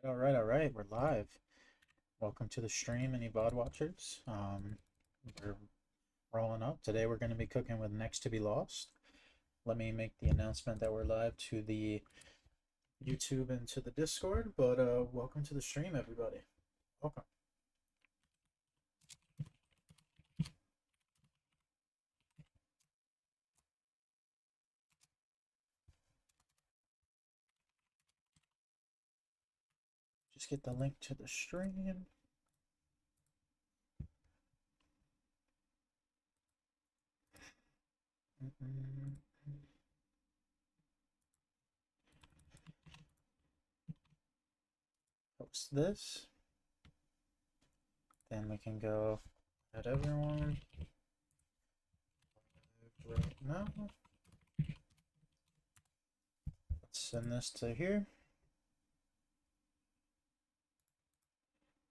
All right, we're live. Welcome to the stream, any VOD watchers. We're rolling up. Today we're going to be cooking with Next to Be Lost. Let me make the announcement that we're live to the YouTube and to the Discord, but welcome to the stream, everybody. Welcome. Just get the link to the stream. Post this. Then we can go at everyone right now. Let's send this to here.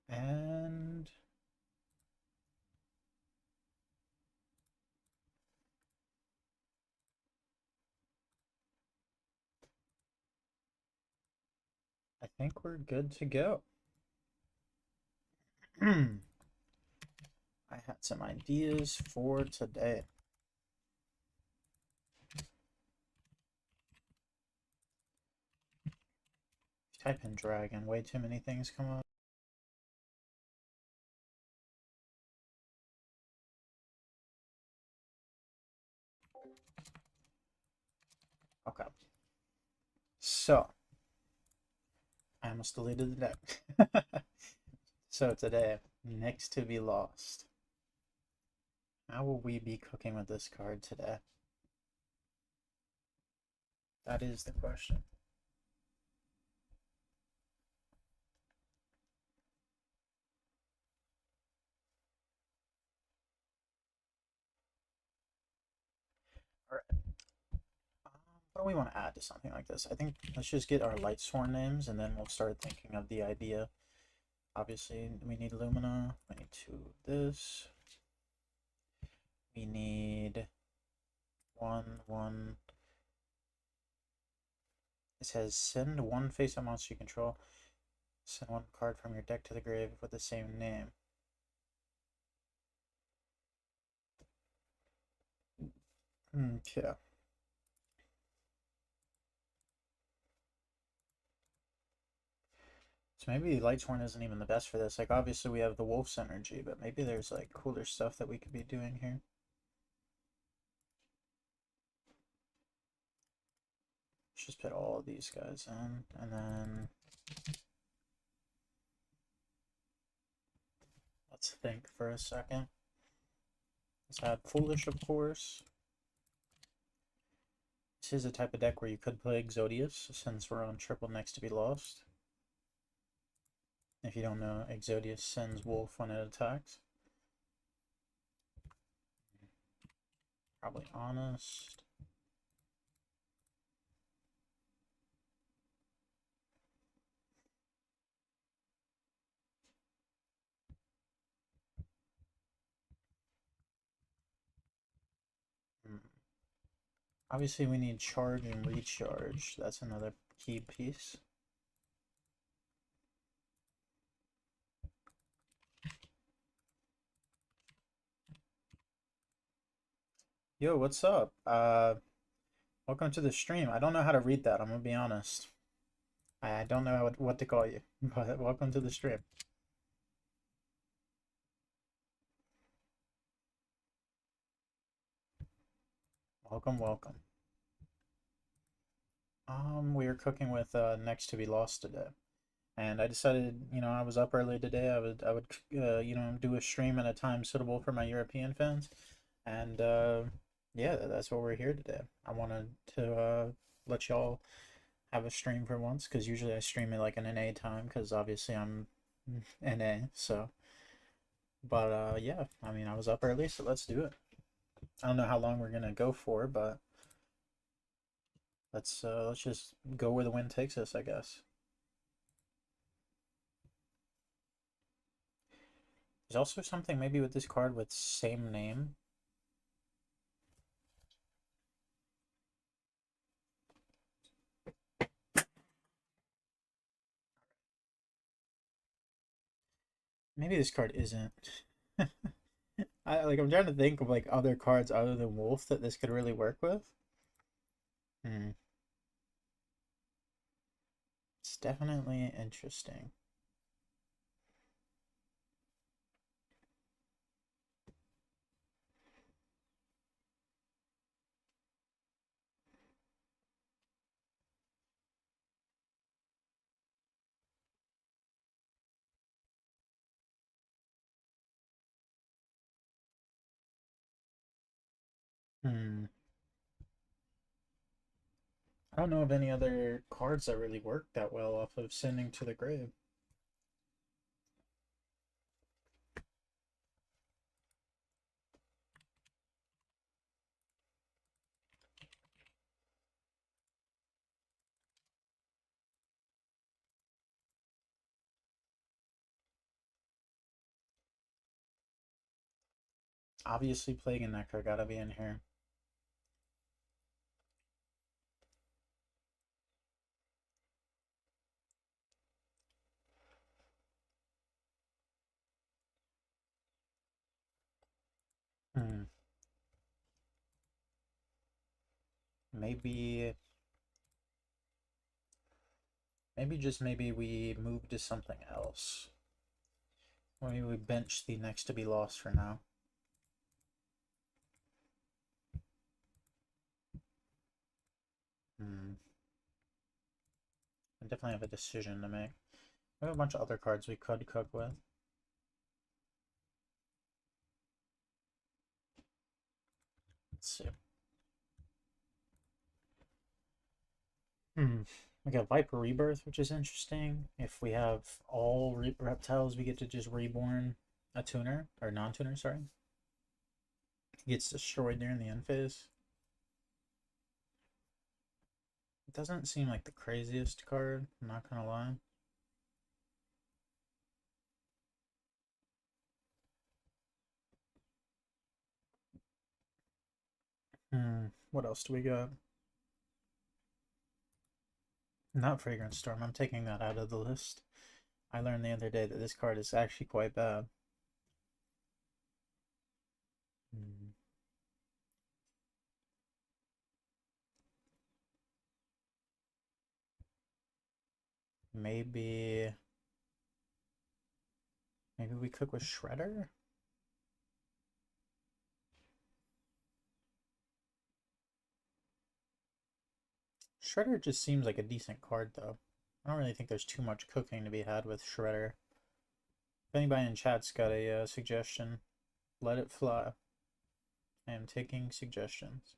And I think we're good to go. I had some ideas for today. Type in dragon, way too many things come up. Okay. So, I almost deleted the deck. So today, Next to Be Lost. How will we be cooking with this card today? That is the question. All right. What do we want to add to something like this? I think let's just get our Lightsworn names and then we'll start thinking of the idea. Obviously, we need Lumina. We need two of this. We need one. It says send one face-up monster you control. Send one card from your deck to the grave with the same name. Okay. So maybe Lightsworn isn't even the best for this. Like, obviously we have the Wolf's energy, but maybe there's, like, cooler stuff that we could be doing here. Let's just put all of these guys in, and then let's think for a second. Let's add Foolish, of course. This is a type of deck where you could play Exodius, since we're on triple Next to Be Lost. If you don't know, Exodius sends Wolf when it attacks. Probably Honest. Obviously we need charge and recharge. That's another key piece. Yo, what's up? Welcome to the stream. I don't know how to read that, I'm gonna be honest. I don't know what to call you, but welcome to the stream. Welcome. We were cooking with Next to Be Lost today. And I decided, you know, I was up early today. I would you know, do a stream at a time suitable for my European fans. And yeah, that's what we're here today. I wanted to let y'all have a stream for once, because usually I stream it like an NA time, because obviously I'm NA. So, but yeah, I mean, I was up early, so let's do it. I don't know how long we're gonna go for, but let's just go where the wind takes us, I guess. There's also something maybe with this card with same name. Maybe this card isn't. I'm trying to think of like other cards other than Wolf that this could really work with. Hmm. It's definitely interesting. Hmm. I don't know of any other cards that really work that well off of Sending to the Grave. Obviously, Plague and Nectar gotta be in here. Hmm. Maybe, maybe we move to something else. Maybe we bench the Next to Be Lost for now. Hmm. I definitely have a decision to make. We have a bunch of other cards we could cook with. Let's see. Hmm. We got Viper Rebirth, which is interesting. If we have all reptiles, we get to just reborn a tuner, or non-tuner, sorry. It gets destroyed during the end phase. It doesn't seem like the craziest card, I'm not gonna lie. Hmm. What else do we got? Not Fragrant Storm. I'm taking that out of the list. I learned the other day that this card is actually quite bad. Hmm. Maybe we cook with Shredder? Shredder just seems like a decent card though. I don't really think there's too much cooking to be had with Shredder. If anybody in chat's got a suggestion, let it fly. I am taking suggestions.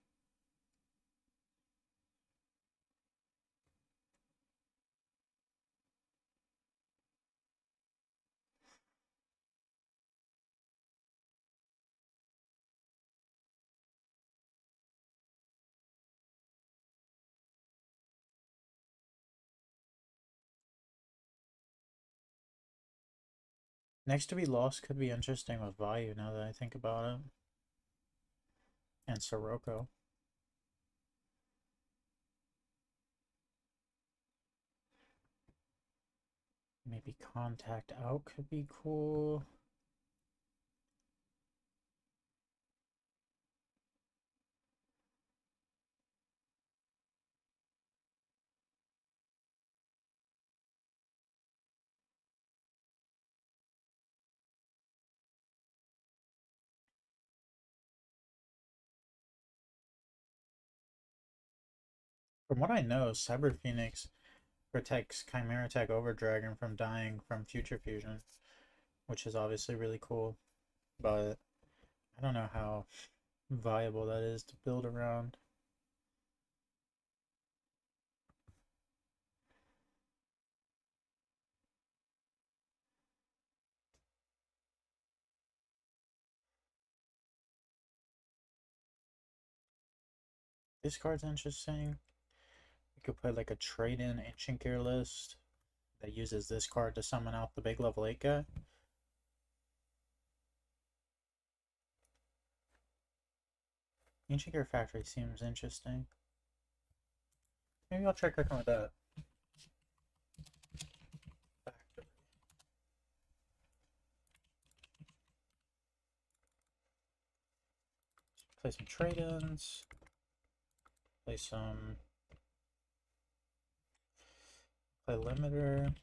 Next to Be Lost could be interesting with Vayu now that I think about it. And Sirocco. Maybe Contact Out could be cool. From what I know, Cyber Phoenix protects Chimera Tech Overdragon from dying from Future Fusion, which is obviously really cool. But I don't know how viable that is to build around. This card's interesting. You could play like a trade-in Ancient Gear list that uses this card to summon out the big level 8 guy. Ancient Gear Factory seems interesting. Maybe I'll try cooking with that. Factory. play some trade-ins. Play limiter.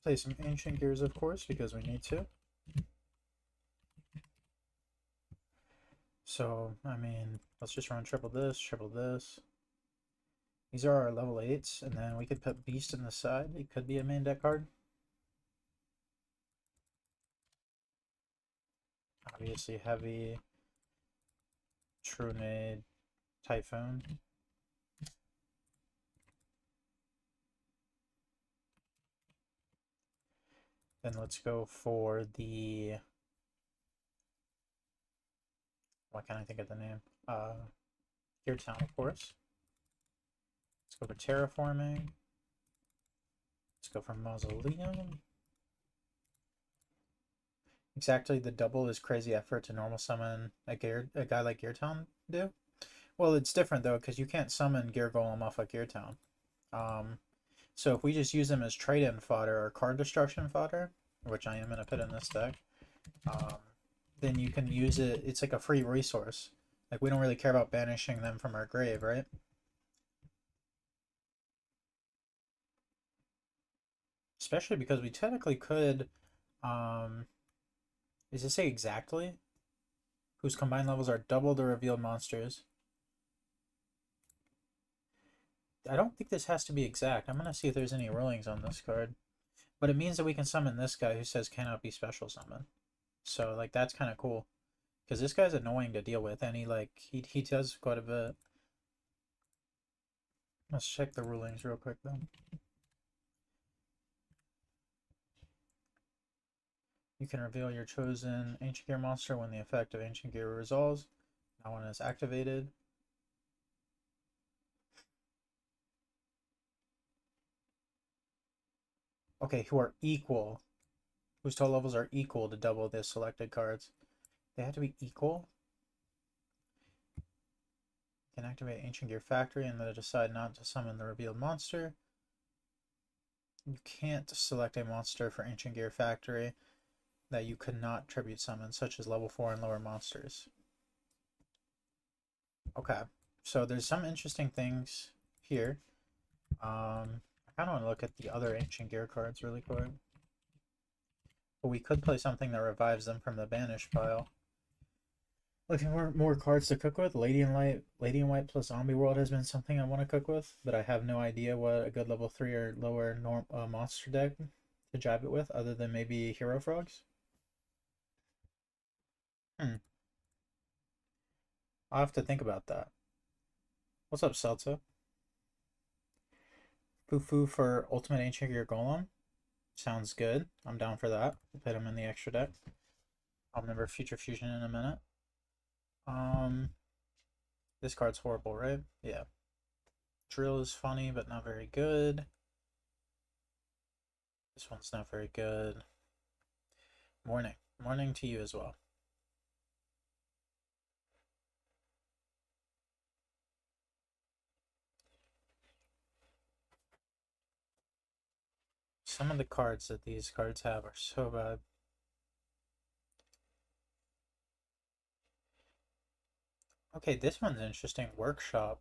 Play some Ancient Gears, of course, because we need to. So, I mean, let's just run triple this, triple this. These are our level 8s, and then we could put Beast in the side. It could be a main deck card. Obviously, Heavy, Trunade, Typhoon. Then let's go for the... Why can't I think of the name? Gear Town, of course. Let's go for Terraforming. Let's go for Mausoleum. Exactly, the double is crazy effort to normal summon a guy like Gear Town do. Well, it's different though, because you can't summon Gear Golem off of Gear Town. So if we just use them as trade-in fodder or card destruction fodder, which I am going to put in this deck, then you can use it. It's like a free resource. Like, we don't really care about banishing them from our grave, right? Especially because we technically could, does it say exactly? Whose combined levels are double the revealed monsters. I don't think this has to be exact. I'm going to see if there's any rulings on this card. But it means that we can summon this guy who says cannot be special summoned. So, like, that's kind of cool. Because this guy's annoying to deal with, and he does quite a bit. Let's check the rulings real quick, though. You can reveal your chosen Ancient Gear monster when the effect of Ancient Gear resolves. That one is activated. Okay, who are equal. Whose total levels are equal to double the selected cards. They have to be equal. You can activate Ancient Gear Factory and then decide not to summon the revealed monster. You can't select a monster for Ancient Gear Factory that you could not tribute summon, such as level 4 and lower monsters. Okay, so there's some interesting things here. I kind of want to look at the other Ancient Gear cards really quick. But we could play something that revives them from the banish pile. Looking for more cards to cook with. Lady in White plus Zombie World has been something I want to cook with, but I have no idea what a good level 3 or lower monster deck to jive it with, other than maybe Hero Frogs. I'll have to think about that. What's up, Celta? Foo for Ultimate Ancient Gear Golem. Sounds good. I'm down for that. We'll put him in the extra deck. I'll remember Future Fusion in a minute. This card's horrible, right? Yeah. Drill is funny, but not very good. This one's not very good. Morning. Morning to you as well. Some of the cards that these cards have are so bad. Okay, this one's interesting. Workshop.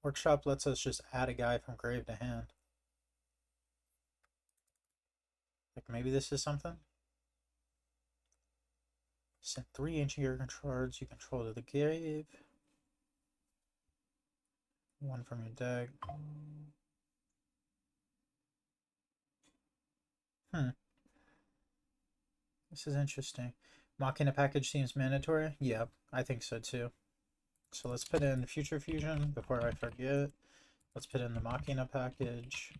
Workshop lets us just add a guy from grave to hand. Like, maybe this is something? Send 3 Ancient Gear cards you control to the grave. 1 from your deck. This is interesting. Machina package seems mandatory? Yeah, I think so too. So let's put in Future Fusion before I forget. Let's put in the Machina package.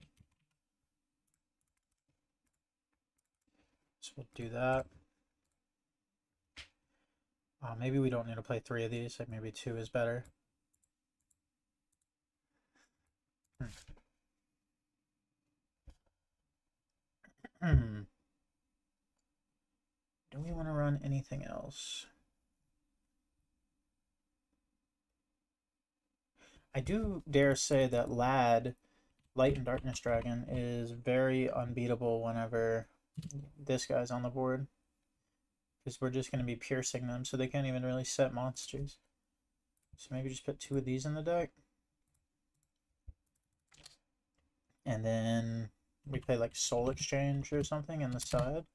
So we'll do that. Maybe we don't need to play 3 of these. Like, maybe 2 is better. Do we want to run anything else? I do dare say that Light and Darkness Dragon, is very unbeatable whenever this guy's on the board. because we're just going to be piercing them, so they can't even really set monsters. So maybe just put 2 of these in the deck. And then we play like Soul Exchange or something in the side.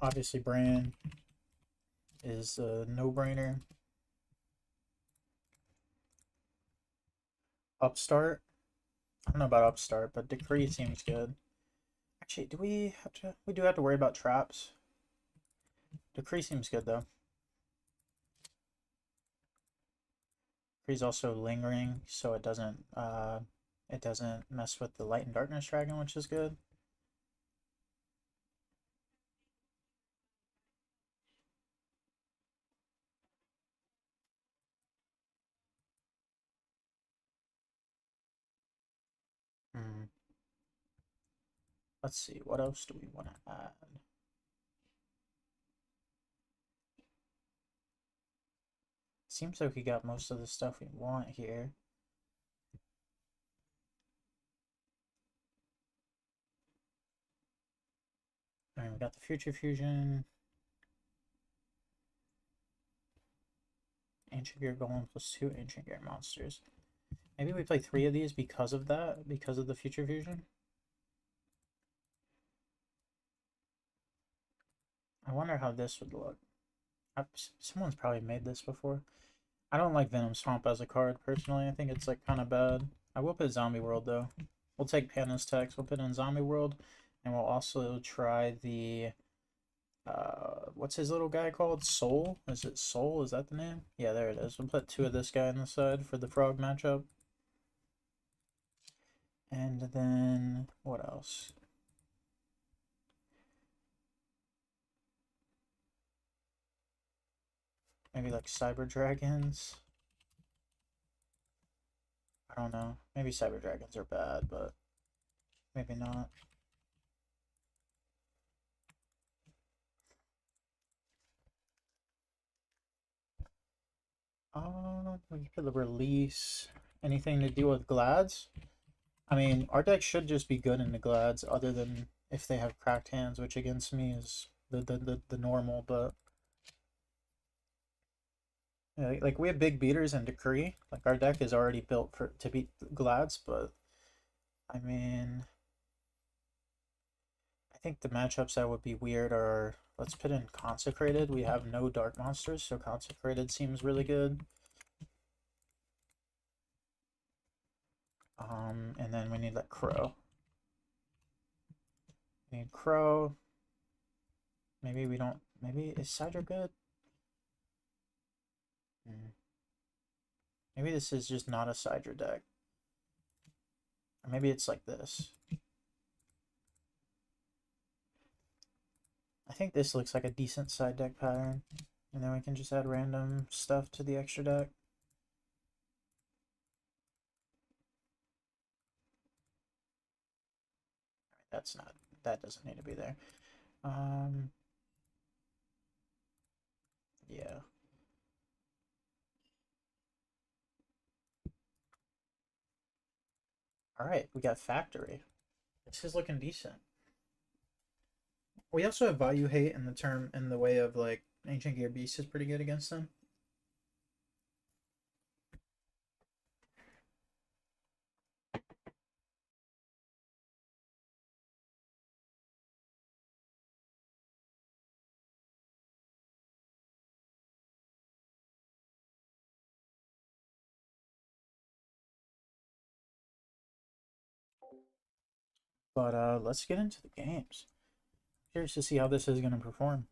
Obviously, Bran is a no-brainer. Upstart. I don't know about Upstart, but Decree seems good. Actually, do we have to? We do have to worry about traps. Decree seems good though. Decree's also lingering, so it doesn't mess with the Light and Darkness Dragon, which is good. Hmm. Let's see, what else do we want to add? Seems like we got most of the stuff we want here. Alright, we got the Future Fusion. Ancient Gear Golem plus 2 Ancient Gear monsters. Maybe we play 3 of these because of that, because of the Future Fusion. I wonder how this would look. Someone's probably made this before. I don't like Venom Swamp as a card, personally. I think it's like kind of bad. I will put Zombie World, though. We'll take Pana's Text. We'll put in Zombie World. And we'll also try the... what's his little guy called? Soul? Is it Soul? Is that the name? Yeah, there it is. We'll put 2 of this guy on the side for the Frog matchup. And then... what else? Maybe like Cyber Dragons. I don't know. Maybe Cyber Dragons are bad, but maybe not. For the release, anything to do with Glads? I mean, our deck should just be good in the Glads, other than if they have cracked hands, which against me is the normal, but yeah, like we have big beaters and Decree. Like our deck is already built for to beat Glads, but I mean, I think the matchups that would be weird are, let's put in Consecrated. We have no dark monsters, so Consecrated seems really good. And then we need like Crow. We need Crow. Maybe we don't. Maybe is Sidra good? Maybe this is just not a Sidra deck. Or maybe it's like this. I think this looks like a decent side deck pattern. And then we can just add random stuff to the extra deck. That's not, that doesn't need to be there. Yeah. Alright, we got Factory. This is looking decent. We also have Value Hate in the term, in the way of like Ancient Gear Beast is pretty good against them. But let's get into the games. Curious to see how this is going to perform.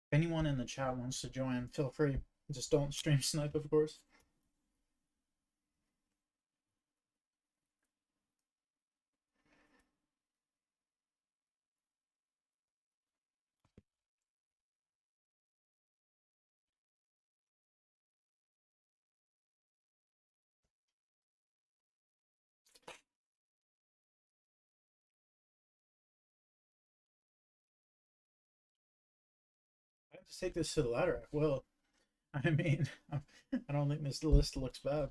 If anyone in the chat wants to join, feel free. Just don't stream snipe, of course. to take this to the ladder. Well, I mean, I don't think this list looks bad.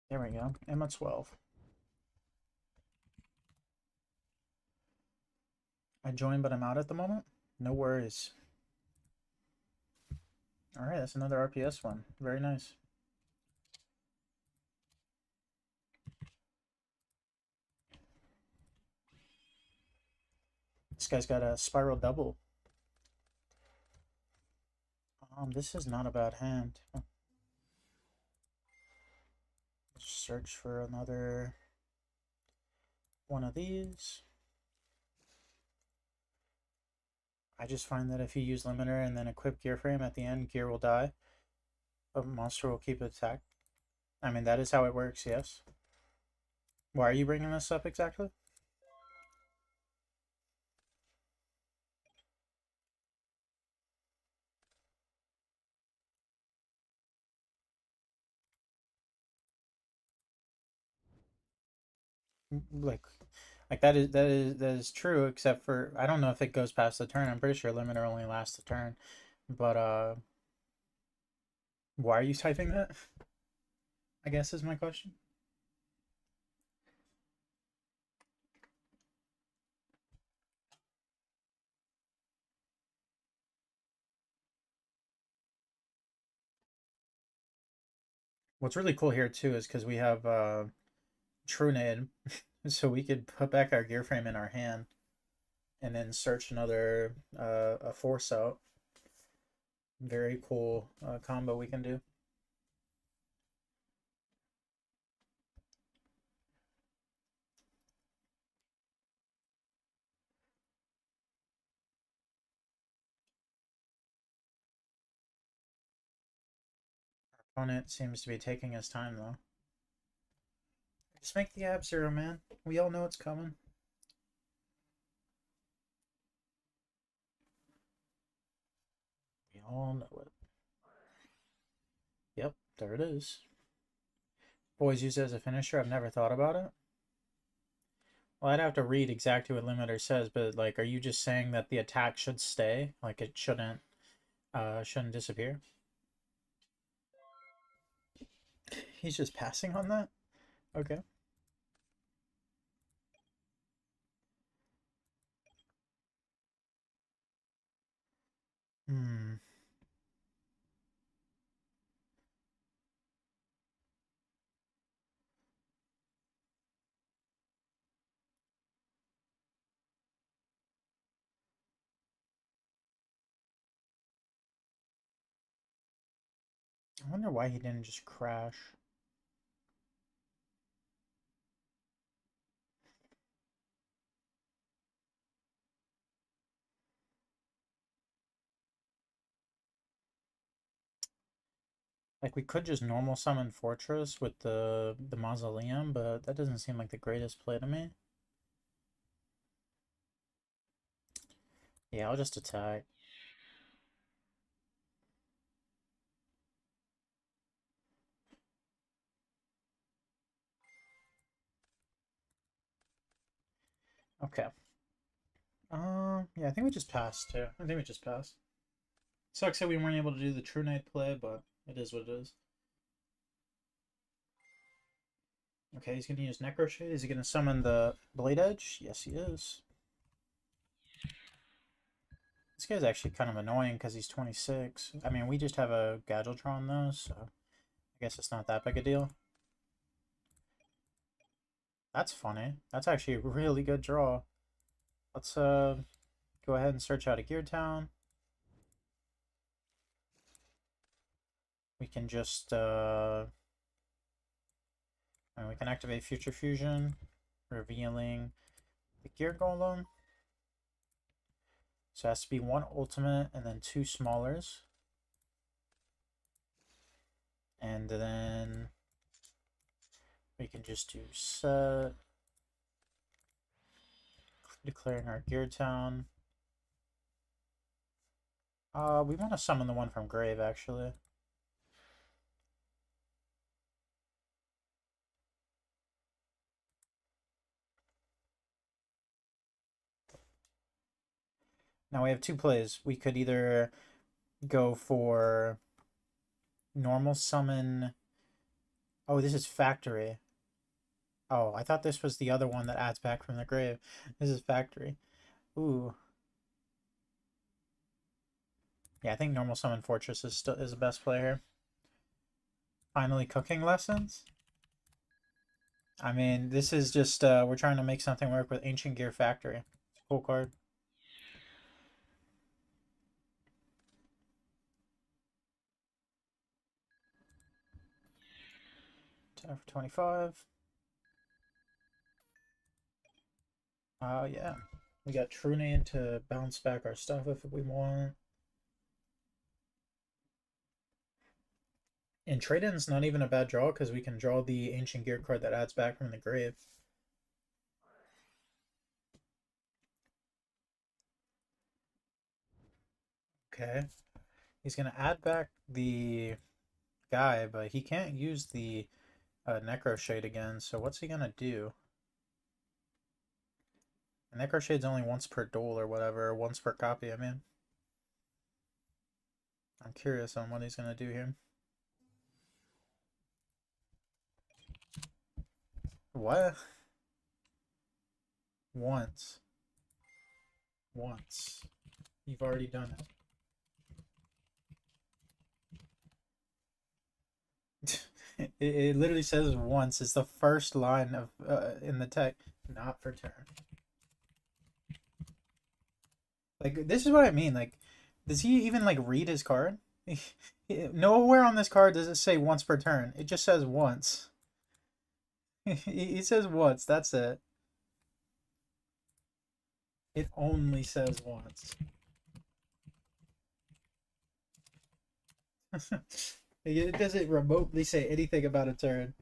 There we go. I'm at 12. I joined, but I'm out at the moment. No worries. All right, that's another RPS one. Very nice. This guy's got a spiral double. This is not a bad hand. Search for another one of these. I just find that if you use limiter and then equip gear frame at the end, gear will die, but monster will keep attack. I mean, that is how it works, yes. Why are you bringing this up exactly? Like that is true, except for I don't know if it goes past the turn. I'm pretty sure limiter only lasts the turn. But why are you typing that? I guess is my question. What's really cool here too is because we have True Nade, so we could put back our gear frame in our hand and then search another a force out. Very cool combo we can do. Our opponent seems to be taking his time though. Just make the ab zero, man. We all know it's coming. We all know it. Yep, there it is. Boys use it as a finisher. I've never thought about it. Well, I'd have to read exactly what limiter says, but like, are you just saying that the attack should stay? Like, it shouldn't disappear? He's just passing on that? Okay. Hmm. I wonder why he didn't just crash. Like, we could just normal summon Fortress with the Mausoleum, but that doesn't seem like the greatest play to me. Yeah, I'll just attack. Okay. Yeah, I think we just passed too. I think we just passed. Sucks that we weren't able to do the True Knight play, but it is what it is. Okay, he's gonna use Necroshade. Is he gonna summon the Blade Edge? Yes, he is. This guy's actually kind of annoying because he's 26. I mean, we just have a Gadgetron though, so I guess it's not that big a deal. That's funny. That's actually a really good draw. Let's go ahead and search out a Gear Town. We can just and we can activate Future Fusion, revealing the Gear Golem. So it has to be one ultimate and then two smallers. And then we can just do set, Declaring our Gear Town. We want to summon the one from Grave, actually. Now we have two plays. We could either go for normal summon. Oh, this is Factory. Oh, I thought this was the other one that adds back from the grave. This is Factory. Ooh. Yeah, I think normal summon Fortress is still the best play here. Finally cooking lessons. I mean, this is just we're trying to make something work with Ancient Gear Factory. Cool card. Time for 25. Yeah. We got True Name to bounce back our stuff if we want. And trade-in's not even a bad draw because we can draw the Ancient Gear card that adds back from the grave. Okay. He's going to add back the guy, but he can't use the Necro Shade again, so what's he going to do? Necro Shade's only once per duel or whatever, or once per copy, I mean. I'm curious on what he's going to do here. What? Once. Once. You've already done it. It literally says once. It's the first line of in the text. Not for turn. Like, this is what I mean. Like, does he even, like, read his card? Nowhere on this card does it say once per turn. It just says once. He says once. That's it. It only says once. It doesn't remotely say anything about a turn.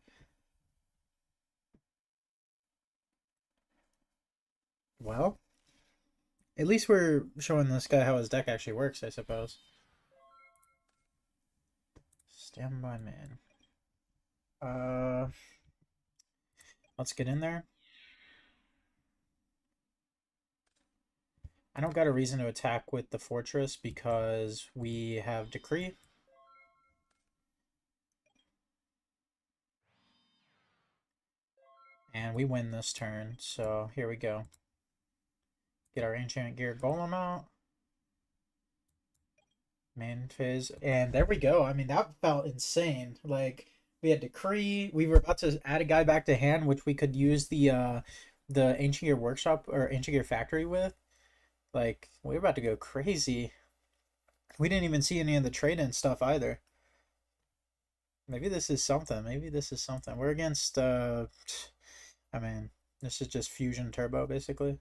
Well, at least we're showing this guy how his deck actually works, I suppose. Standby man. Let's get in there. I don't got a reason to attack with the Fortress because we have Decree. And we win this turn, so here we go. Get our Ancient Gear Golem out. Main phase. And there we go. I mean, that felt insane. Like, we had Decree. We were about to add a guy back to hand, which we could use the Ancient Gear Workshop or Ancient Gear Factory with. Like, we were about to go crazy. We didn't even see any of the trade-in stuff either. Maybe this is something. Maybe this is something. We're against, I mean, this is just Fusion Turbo, basically.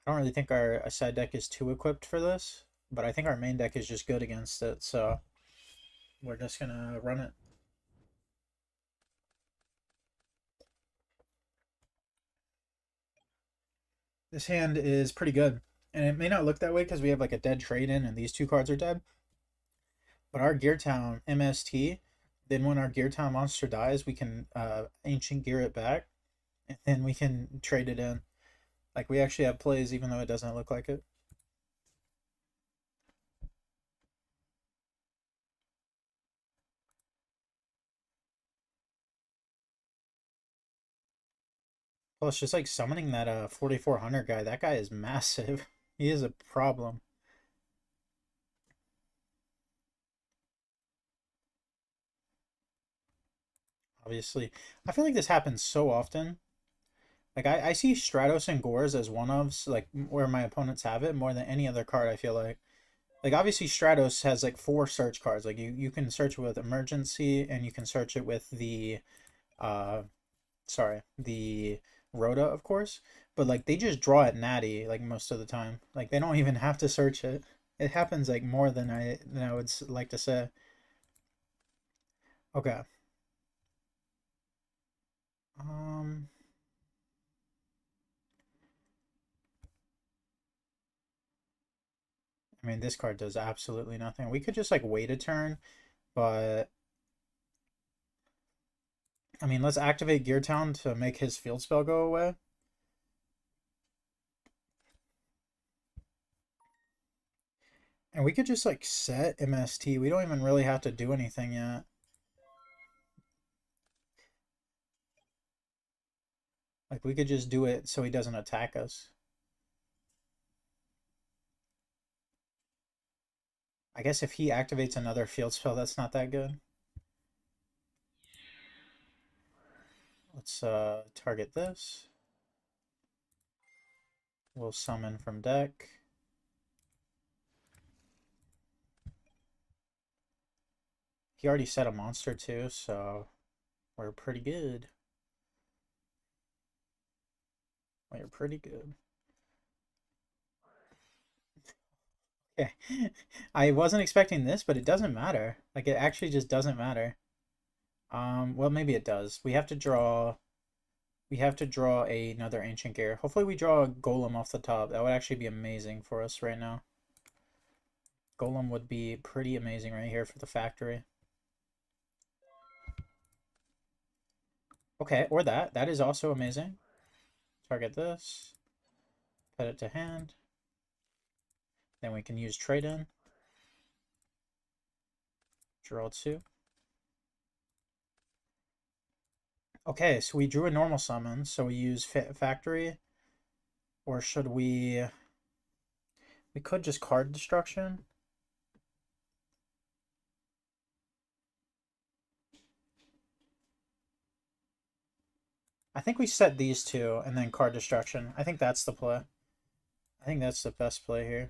I don't really think our side deck is too equipped for this, but I think our main deck is just good against it, so we're just gonna run it. This hand is pretty good, and it may not look that way because we have like a dead trade-in and these two cards are dead, but our Gear Town MST, then when our Gear Town monster dies, we can Ancient Gear it back, and then we can trade it in. Like, we actually have plays even though it doesn't look like it. Plus, just like summoning that 4400 guy, that guy is massive. He is a problem. Obviously, I feel like this happens so often. Like, I see Stratos and Gores as one ofs, like, where my opponents have it more than any other card, I feel like. Like, obviously, Stratos has, like, 4 search cards. Like, you can search it with Emergency, and you can search it with the, the Rhoda, of course. But, like, they just draw it natty, like, most of the time. Like, they don't even have to search it. It happens, like, more than I would like to say. Okay. Um... I mean, this card does absolutely nothing. We could just like wait a turn, but I mean, let's activate Gear Town to make his field spell go away. And we could just like set MST. We don't even really have to do anything yet. Like we could just do it so he doesn't attack us. I guess if he activates another field spell, that's not that good. Let's target this. We'll summon from deck. He already set a monster too, so we're pretty good. We're pretty good. Okay. I wasn't expecting this, but it doesn't matter. Like, it actually just doesn't matter. Well, maybe it does. We have to draw another Ancient Gear. Hopefully we draw a Golem off the top. That would actually be amazing for us right now. Golem would be pretty amazing right here for the factory. Okay, or that. That is also amazing. Target this. Put it to hand. Then we can use trade-in. Draw 2. Okay, so we drew a normal summon, so we use factory. Or should we... We could just card destruction. I think we set these two and then card destruction. I think that's the play. I think that's the best play here.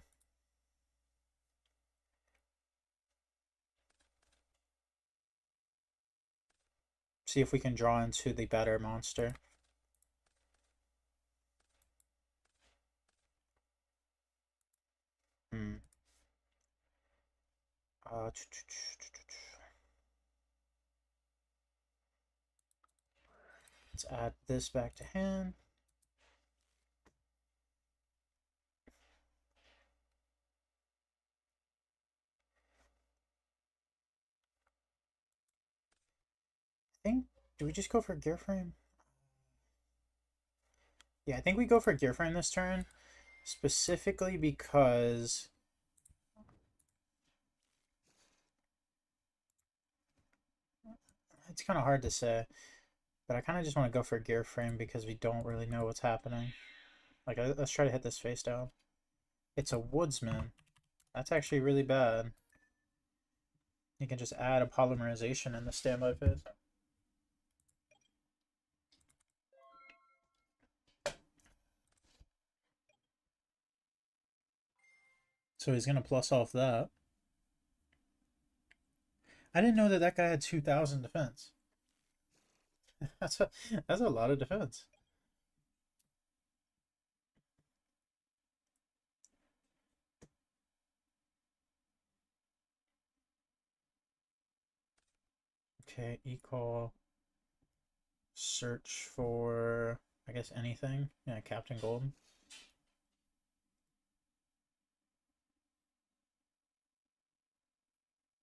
See if we can draw into the better monster. Let's add this back to hand. I think, do we just go for Gear Frame? Yeah, I think we go for Gear Frame this turn, specifically because it's kind of hard to say, but I kind of just want to go for Gear Frame because we don't really know what's happening. Like, let's try to hit this face down. It's a Woodsman. That's actually really bad. You can just add a polymerization in the standby phase. So he's going to plus off that. I didn't know that that guy had 2,000 defense. that's a lot of defense. Okay, equal search for, I guess, anything. Yeah, Captain Golden.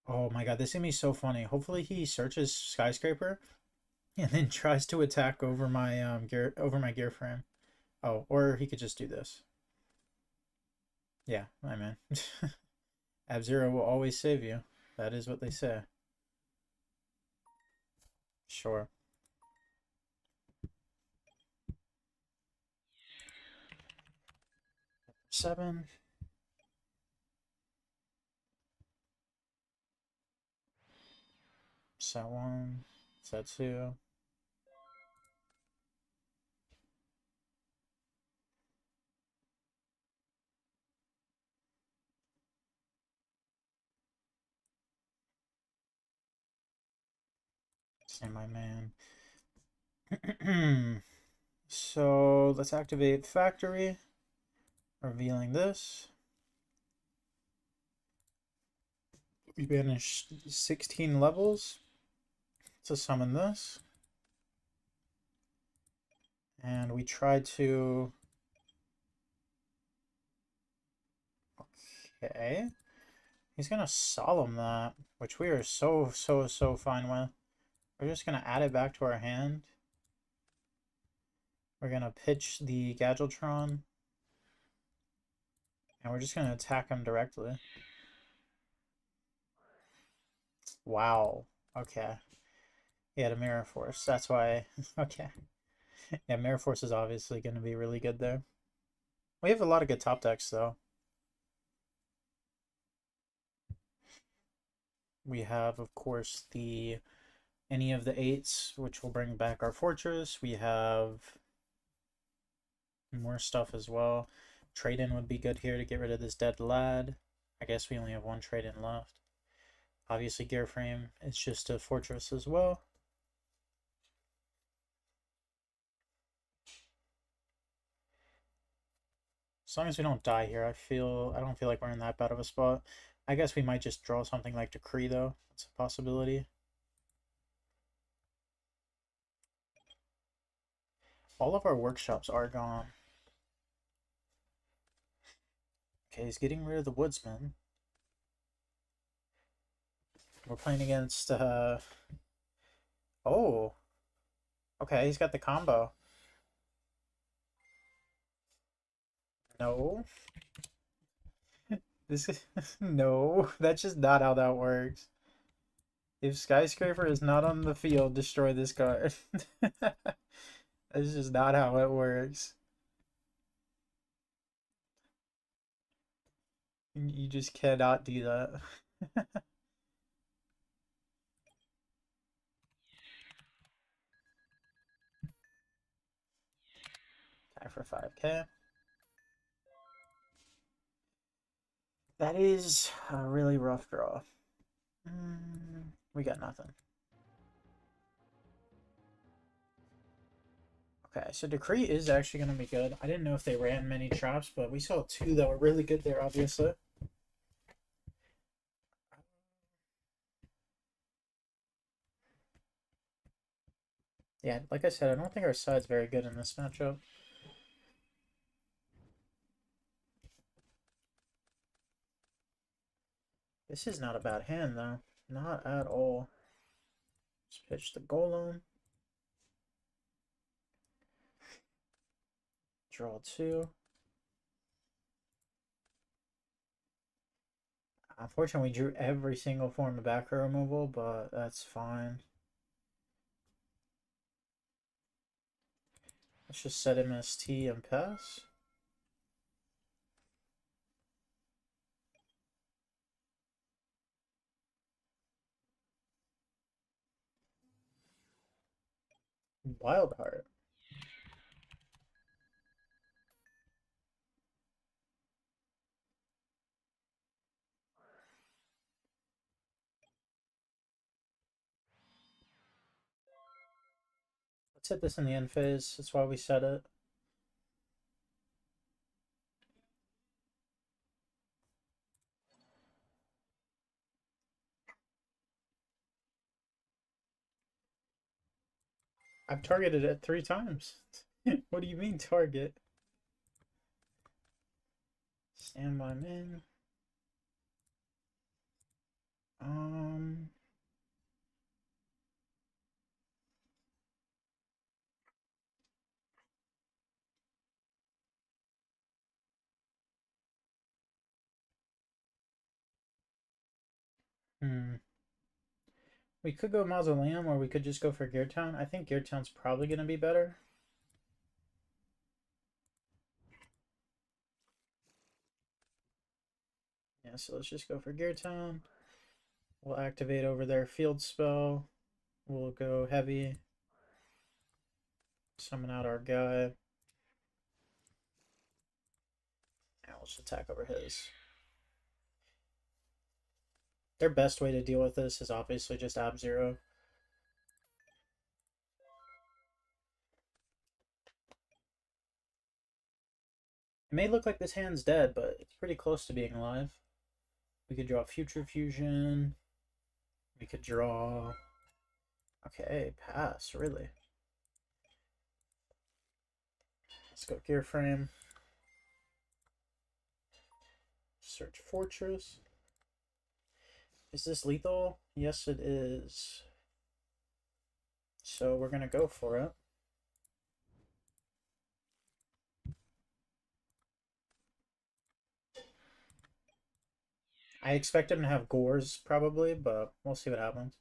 Oh my god, this is gonna be so funny. Hopefully he searches Skyscraper and then tries to attack over my gear frame. Oh, or he could just do this. Yeah, I mean. Ab-Zero will always save you. That is what they say. Sure. Seven. Set one. Set two. Say my man. So let's activate factory. Revealing this. We banish 16 levels to summon this. And we try to... Okay. He's gonna solemn that, which we are so fine with. We're just gonna add it back to our hand. We're gonna pitch the Gadgetron. And we're just gonna attack him directly. Wow. Okay. He had a Mirror Force. That's why. Okay. Yeah, Mirror Force is obviously gonna be really good there. We have a lot of good top decks, though. We have, of course, the any of the 8s, which will bring back our Fortress. We have more stuff as well. Trade-in would be good here to get rid of this dead lad. I guess we only have one trade-in left. Obviously, Gear Frame is just a Fortress as well. As long as we don't die here, I don't feel like we're in that bad of a spot. I guess we might just draw something like Decree, though. It's a possibility. All of our workshops are gone. Okay, he's getting rid of the Woodsman. We're playing against, oh. Okay, he's got the combo. No. This is... No, that's just not how that works. If Skyscraper is not on the field, destroy this card. That's just not how it works. You just cannot do that. Okay, for 5k. That is a really rough draw. We got nothing. Okay, so Decree is actually going to be good. I didn't know if they ran many traps, but we saw 2 that were really good there, obviously. Yeah, like I said, I don't think our side's very good in this matchup. This is not a bad hand, though. Not at all. Just pitch the Golem. Draw 2. Unfortunately, we drew every single form of back row removal, but that's fine. Let's just set him as T and pass. Wild Heart. Let's hit this in the end phase. That's why we set it. I've targeted it 3 times. What do you mean target? Standby min. Um. Hmm. We could go Mausoleum or we could just go for Gear Town. I think Gear Town's probably going to be better. Yeah, so let's just go for Gear Town. We'll activate over their field spell. We'll go heavy. Summon out our guy. Now let's attack over his. Their best way to deal with this is obviously just Ab-Zero. It may look like this hand's dead, but it's pretty close to being alive. We could draw Future Fusion. We could draw... Okay, pass, really. Let's go Gear Frame. Search Fortress. Is this lethal? Yes, it is. So we're gonna go for it. I expect him to have Gores probably, but we'll see what happens.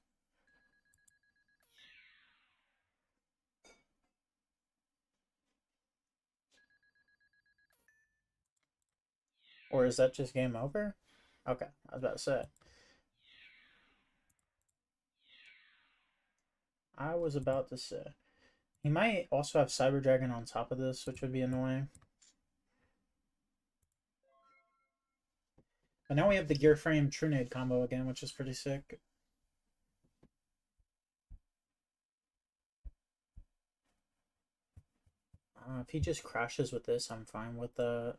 Or is that just game over? Okay, I was about to say. I was about to say. He might also have Cyber Dragon on top of this, which would be annoying. But now we have the Gear Frame Trunade combo again, which is pretty sick. If he just crashes with this, I'm fine with the...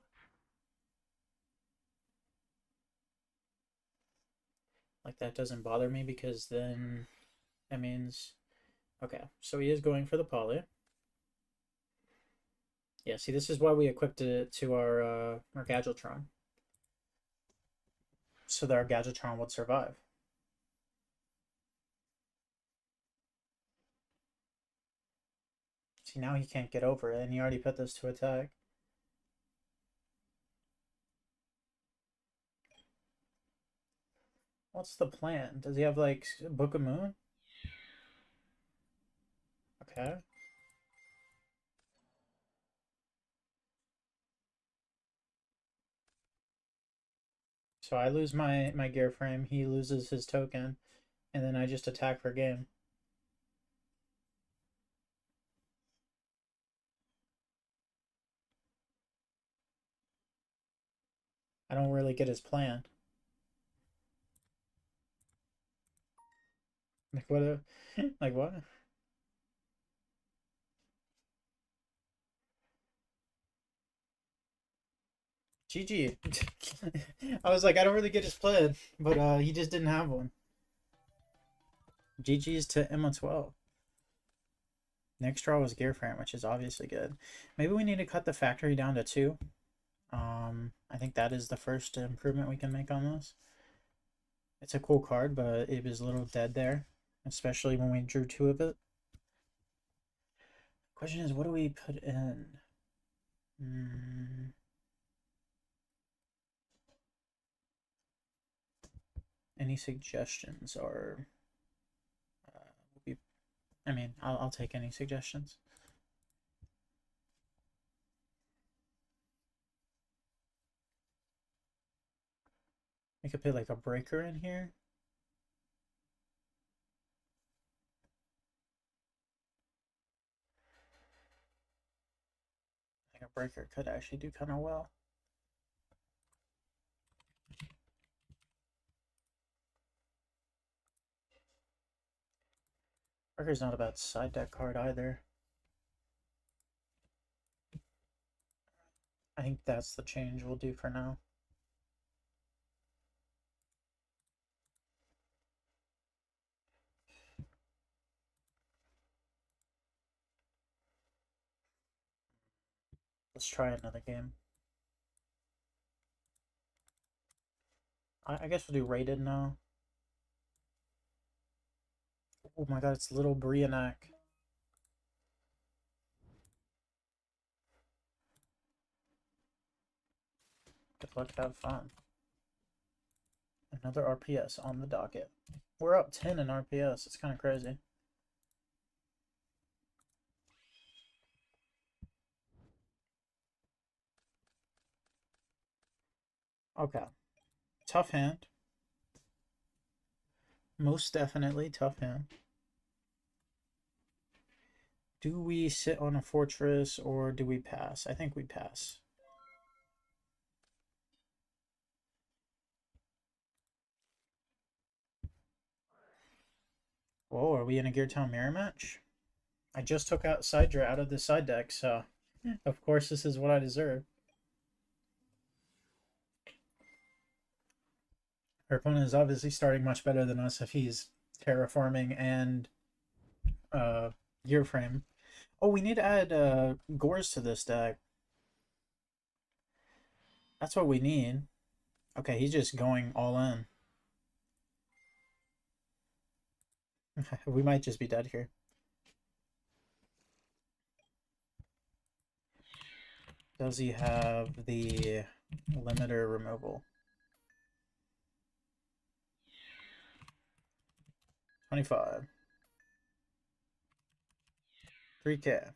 Like, that doesn't bother me because then that means... Okay, so he is going for the poly. Yeah, see, this is why we equipped it to our Gadgetron. So that our Gadgetron would survive. See, now he can't get over it, and he already put this to attack. What's the plan? Does he have, like, Book of Moon? Okay. So I lose my gear frame, he loses his token, and then I just attack for game. I don't really get his plan. Like what? Like what? GG. I was like, I don't really get his plan, but he just didn't have one. GG's to Emma12. Next draw was Gear Frame, which is obviously good. Maybe we need to cut the factory down to 2. I think that is the first improvement we can make on this. It's a cool card, but it was a little dead there, especially when we drew 2 of it. Question is, what do we put in? Any suggestions are... I mean, I'll take any suggestions. We could put like a breaker in here. I think a breaker could actually do kind of well. Breaker's not a bad side deck card either. I think that's the change we'll do for now. Let's try another game. I guess we'll do rated now. Oh my god, it's Little Brionac. Good luck, have fun. Another RPS on the docket. We're up 10 in RPS. It's kind of crazy. Okay. Tough hand. Most definitely tough hand. Do we sit on a fortress or do we pass? I think we pass. Whoa, are we in a Gear Town mirror match? I just took out Sidra out of the side deck, so of course this is what I deserve. Our opponent is obviously starting much better than us if he's terraforming and Gear Frame. Oh, we need to add Gores to this deck. That's what we need. Okay, he's just going all in. We might just be dead here. Does he have the limiter removal? 25. 3K.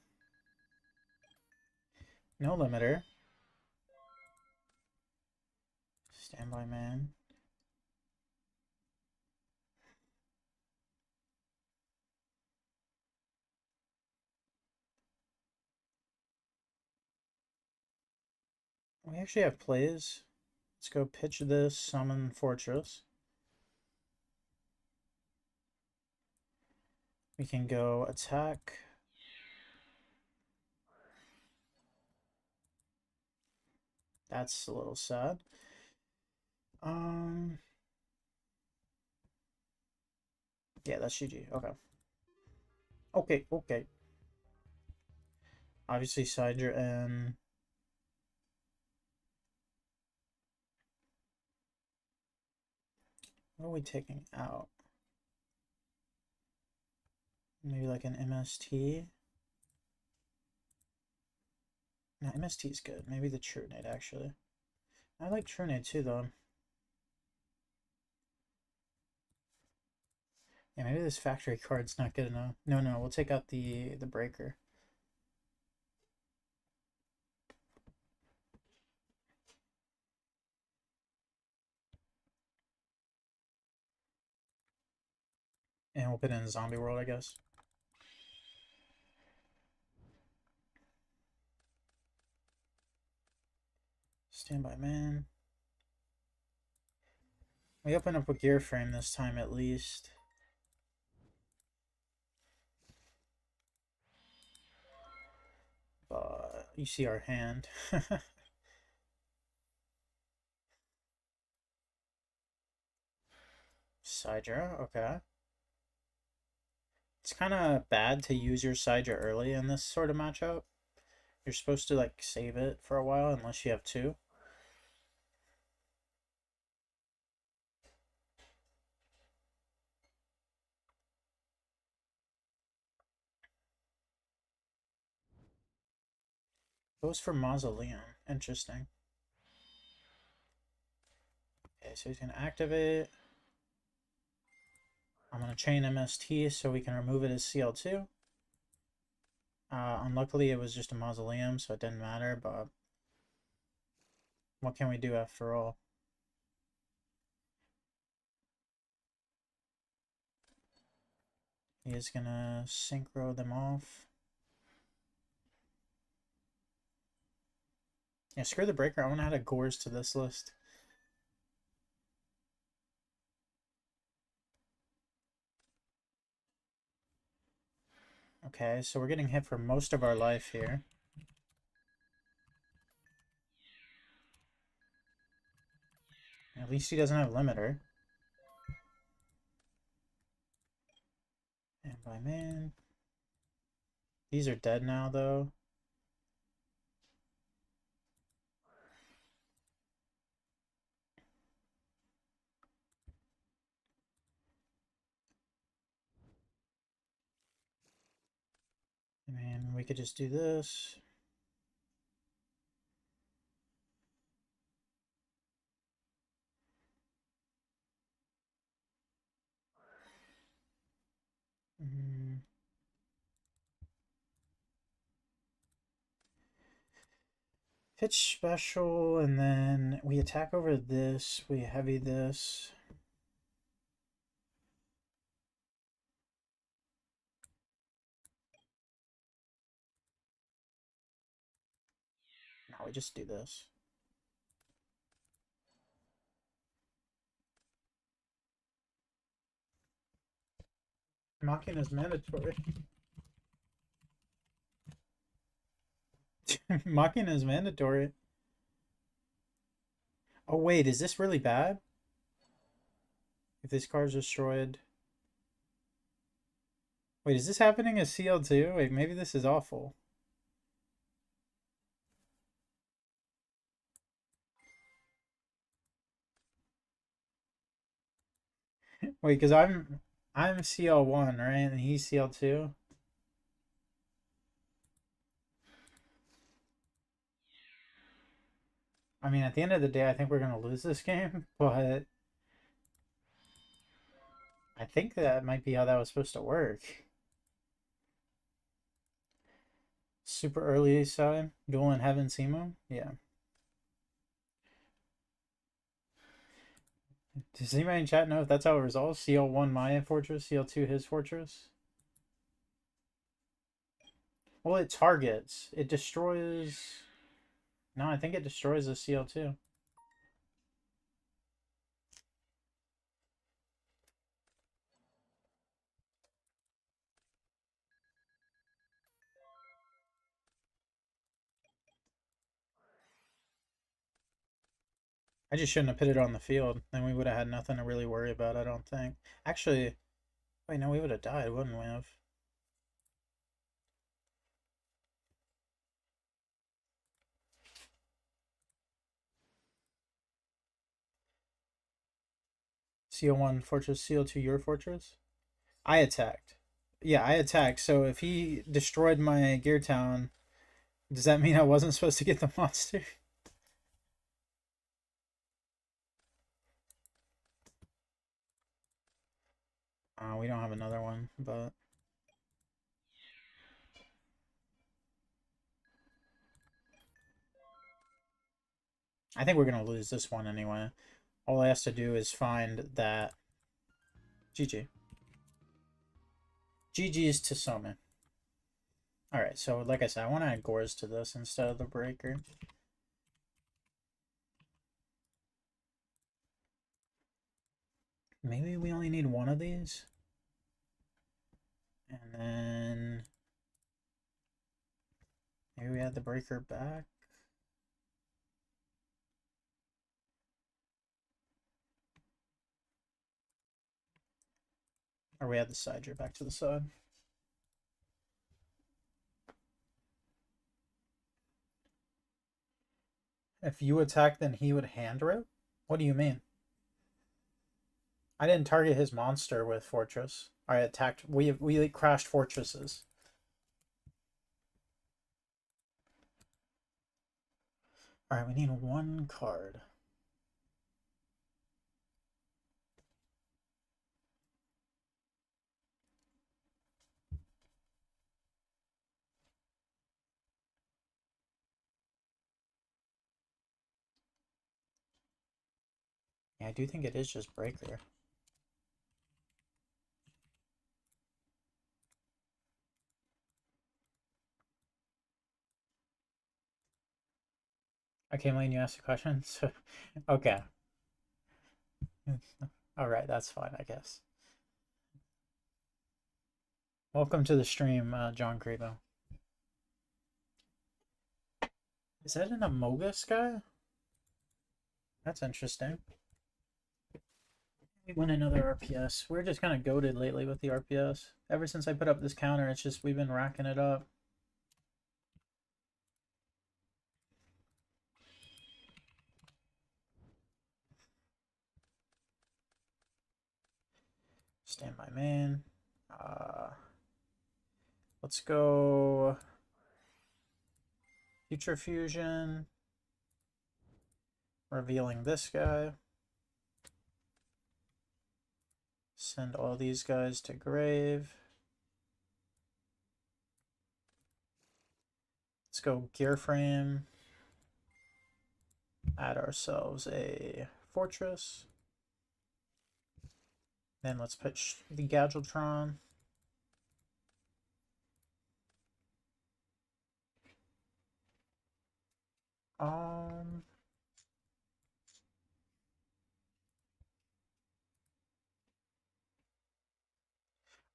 No limiter. Standby man. We actually have plays. Let's go pitch this, summon Fortress. We can go attack. That's a little sad. Yeah, that's GG. Okay. Okay. Obviously, Sidra and what are we taking out? Maybe like an MST. No, MST is good. Maybe the Trunade, actually. I like Trunade too, though. Yeah, maybe this factory card's not good enough. No, we'll take out the breaker. And we'll put in Zombie World, I guess. Standby man. We open up a gear frame this time at least. But you see our hand. Sidra, okay. It's kind of bad to use your Sidra early in this sort of matchup. You're supposed to like save it for a while unless you have two. Goes for Mausoleum. Interesting. Okay, so he's going to activate. I'm going to chain MST so we can remove it as CL2. Unluckily, it was just a Mausoleum, so it didn't matter, but what can we do after all? He is going to synchro them off. Yeah, screw the breaker. I want to add a Gores to this list. Okay, so we're getting hit for most of our life here. At least he doesn't have limiter. And by man. These are dead now, though. And we could just do this. Pitch special, and then we attack over this, we heavy this. Now we just do this. Mocking is mandatory. Mocking is mandatory. Oh wait, is this really bad? If this card's destroyed. Wait, is this happening as CL2? Wait, maybe this is awful. Wait, because I'm CL1, right? And he's CL2. I mean, at the end of the day, I think we're gonna lose this game, but I think that might be how that was supposed to work. Super early side, duel in heaven, Simo. Yeah. Does anybody in chat know if that's how it resolves? CL1 my fortress, CL2 his fortress? Well, it targets. It destroys. No, I think it destroys the CL2. I just shouldn't have put it on the field. Then we would have had nothing to really worry about, I don't think. Actually, wait, no, we would have died, wouldn't we have? CL1 fortress, CL2 your fortress? I attacked. Yeah, I attacked. So if he destroyed my gear town, does that mean I wasn't supposed to get the monster? We don't have another one, but I think we're gonna lose this one anyway. All I has to do is find that GG. GG's to summon. Alright, so like I said, I want to add Gores to this instead of the Breaker. Maybe we only need one of these. And then maybe we add the Breaker back. Or we add the Sidra back to the side. If you attack, then he would hand rip? What do you mean? I didn't target his monster with Fortress. I attacked. We crashed fortresses. All right, we need one card. Yeah, I do think it is just Breaker. Okay, Lane, you asked a question. So, okay. All right, that's fine, I guess. Welcome to the stream, John Crebo. Is that an Amogus guy? That's interesting. We win another RPS. We're just kind of goated lately with the RPS. Ever since I put up this counter, it's just we've been racking it up. Stand by main. Let's go Future Fusion. Revealing this guy. Send all these guys to grave. Let's go gear frame. Add ourselves a fortress. Then let's pitch the Gadgetron.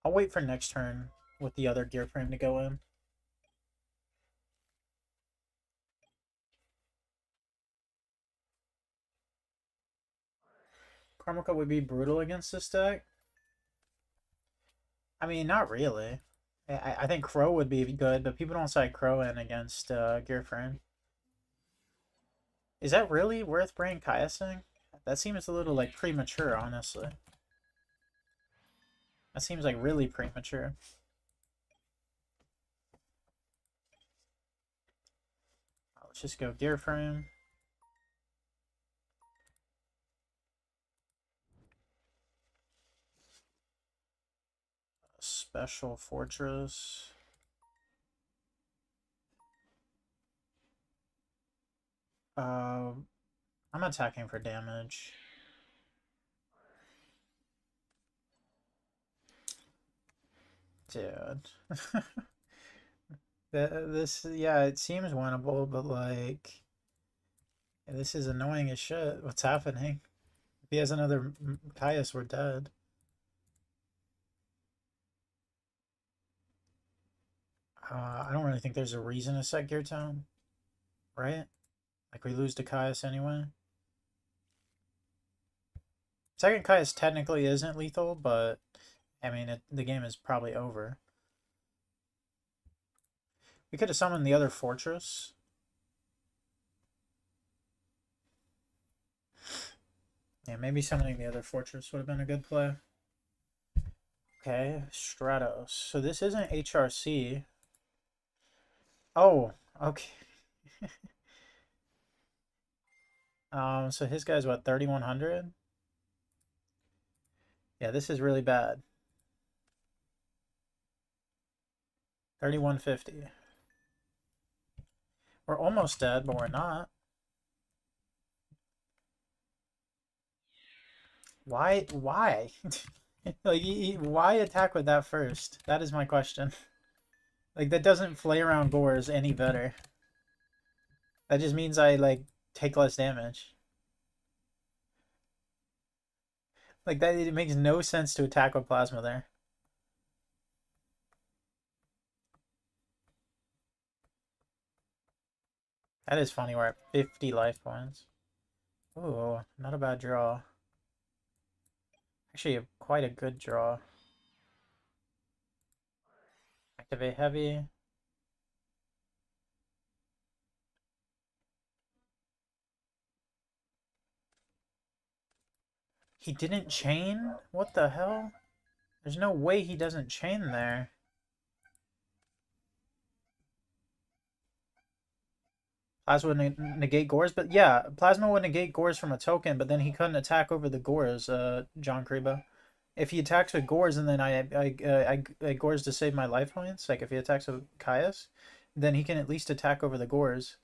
I'll wait for next turn with the other gear frame to go in. Karmika would be brutal against this deck. I mean, not really. I think Crow would be good, but people don't side Crow in against gear frame. Is that really worth bringing Kaiasing? That seems a little like premature, honestly. That seems like really premature. Let's just go gear frame. Special fortress. I'm attacking for damage. Dude. This, yeah, it seems winnable, but like, this is annoying as shit. What's happening? If he has another Caius, we're dead. I don't really think there's a reason to set Gear Town, right? Like, we lose to Caius anyway. Second Caius technically isn't lethal, but I mean, the game is probably over. We could have summoned the other fortress. Yeah, maybe summoning the other fortress would have been a good play. Okay, Stratos. So this isn't HRC. Oh, okay. So his guy's what, 3,100? Yeah, this is really bad. 3,150. We're almost dead, but we're not. Why? Why? Like, why attack with that first? That is my question. Like, that doesn't flay around Gores any better. That just means I, like, take less damage. Like, that, it makes no sense to attack with Plasma there. That is funny, we're at 50 life points. Ooh, not a bad draw. Actually, quite a good draw. Activate heavy. He didn't chain? What the hell? There's no way he doesn't chain there. Plasma would negate Gores, but yeah, Plasma would negate Gores from a token, but then he couldn't attack over the Gores, John Kriba. If he attacks with Gores and then I Gores to save my life points, like if he attacks with Caius, then he can at least attack over the Gores.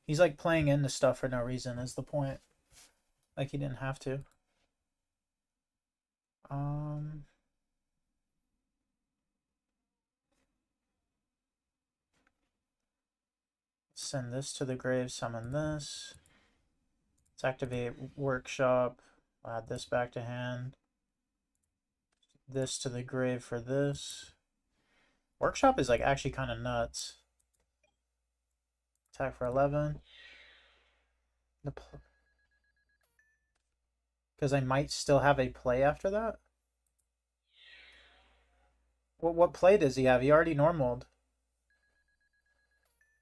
He's like playing into stuff for no reason is the point. Like he didn't have to. Send this to the grave, summon this. Let's activate Workshop. I'll add this back to hand. This to the grave for this. Workshop is like actually kind of nuts. Attack for 11. Because I might still have a play after that. What play does he have? He already normaled.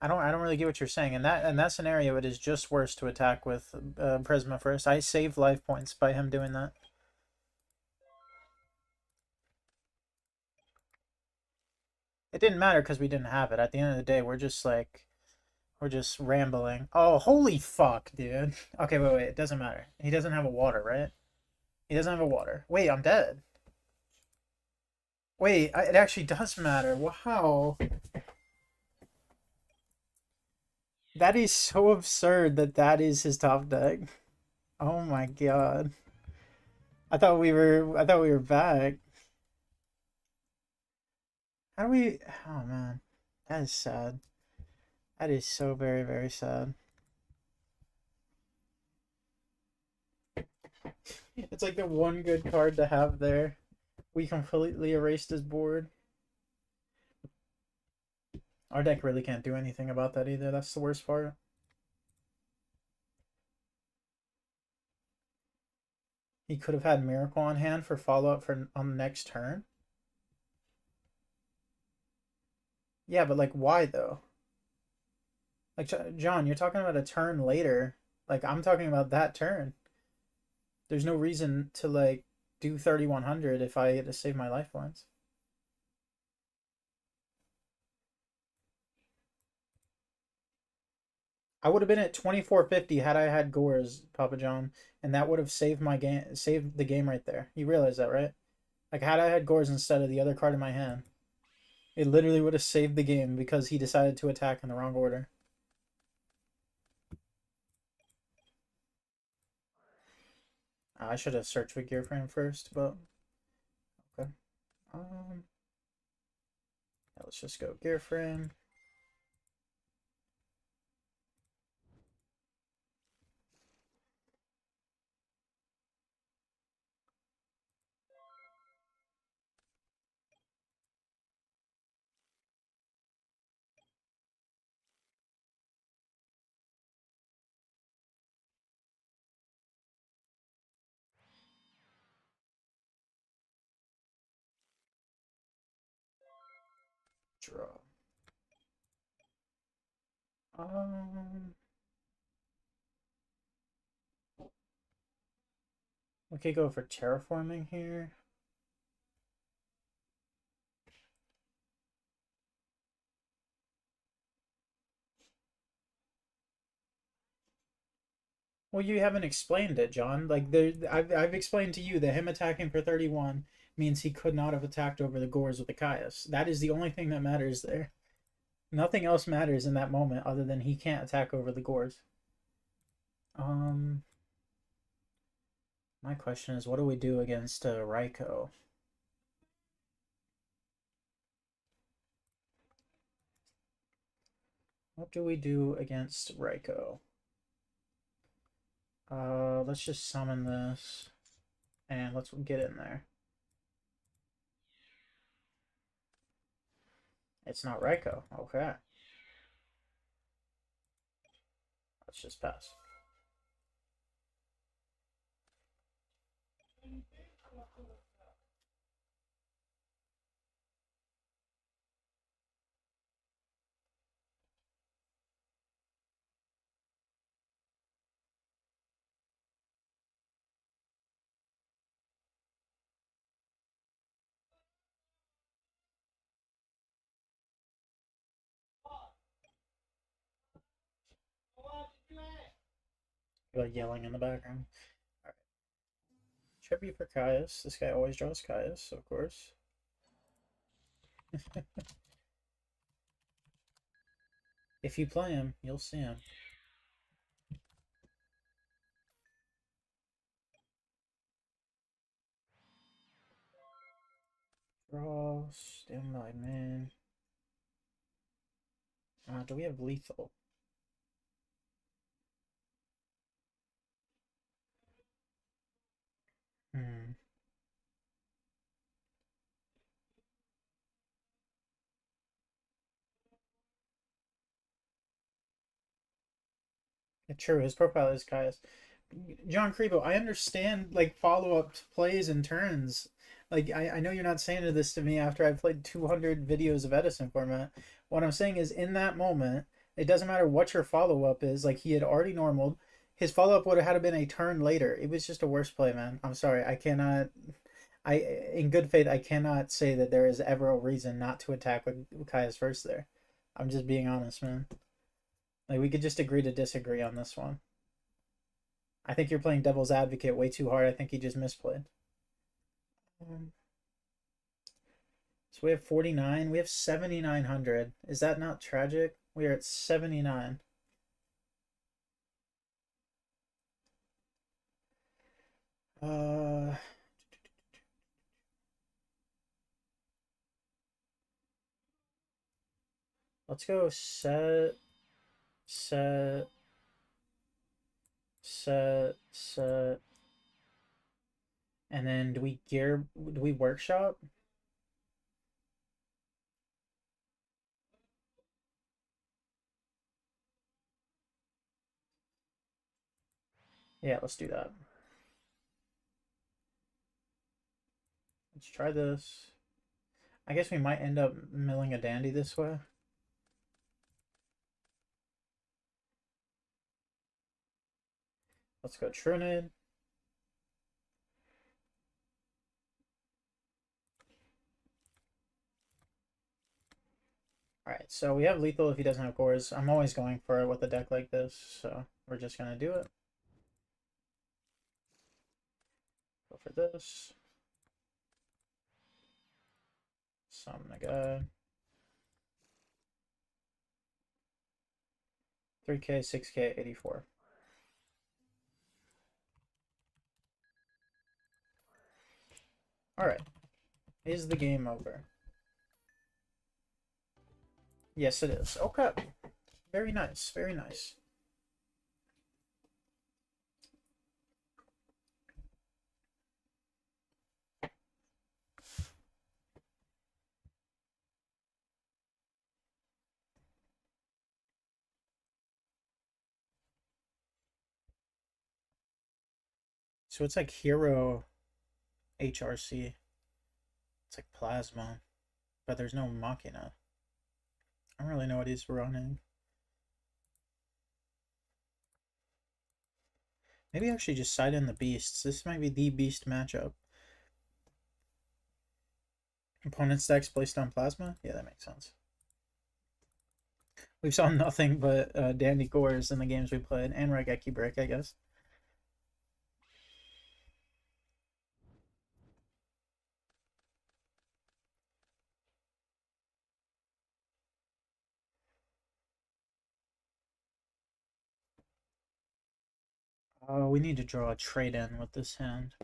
I don't really get what you're saying. In that scenario, it is just worse to attack with Prisma first. I saved life points by him doing that. It didn't matter because we didn't have it. At the end of the day, we're just rambling. Oh, holy fuck, dude. Okay, wait. It doesn't matter. He doesn't have a water, right? He doesn't have a water. Wait, I'm dead. Wait, it actually does matter. Wow. That is so absurd that is his top deck. Oh my god. I thought we were back. How do we... Oh man. That is sad. That is so very, very sad. It's like the one good card to have there. We completely erased his board. Our deck really can't do anything about that either. That's the worst part. He could have had Miracle on hand for follow-up on the next turn. Yeah, but like, why though? Like, John, you're talking about a turn later. Like, I'm talking about that turn. There's no reason to, like, do 3100 if I had to save my lifelines. I would have been at 2450 had I had Gores, Papa John, and that would have saved my game, saved the game right there. You realize that, right? Like had I had Gores instead of the other card in my hand, it literally would have saved the game because he decided to attack in the wrong order. I should have searched with Gear Frame first, but okay. Let's just go Gear Frame. Draw. We could go for terraforming here. Well, you haven't explained it, John. Like I've explained to you that him attacking for 31 means he could not have attacked over the Gores with the Caius. That is the only thing that matters there. Nothing else matters in that moment other than he can't attack over the Gores. My question is, what do we do against Raikou? What do we do against Raikou? Let's just summon this, and let's get in there. It's not Raikou. Okay. Let's just pass. Like yelling in the background. Alright. Tribute for Caius. This guy always draws Caius, of course. If you play him, you'll see him. Draw, standby man. Do we have lethal? Hmm. True, his profile is Caius. John Kribo, I understand like follow-up plays and turns. Like I know you're not saying this to me after I've played 200 videos of Edison format. What I'm saying is in that moment, it doesn't matter what your follow-up is. Like he had already normaled. His follow-up would have had been a turn later. It was just a worse play, man. I'm sorry. I cannot I in good faith I cannot say that there is ever a reason not to attack with Caius first there. I'm just being honest, man. Like we could just agree to disagree on this one. I think you're playing devil's advocate way too hard. I think he just misplayed. So we have 49. We have 7,900. Is that not tragic? We are at 79. Uh, let's go set, set. And then do we workshop? Yeah, let's do that. Let's try this. I guess we might end up milling a dandy this way. Let's go Trunid. Alright, so we have lethal if he doesn't have cores. I'm always going for it with a deck like this, so we're just gonna do it. Go for this. Summon a guy. 3k, 6k, 84. Alright. Is the game over? Yes, it is. Okay. Very nice. Very nice. So it's like Hero HRC. It's like Plasma. But there's no Machina. I don't really know what he's running. Maybe I should just side in the Beasts. This might be the Beast matchup. Opponent's decks placed on Plasma? Yeah, that makes sense. We saw nothing but Dandy Cores in the games we played, and Raigeki Brick, I guess. Oh, we need to draw a trade-in with this hand.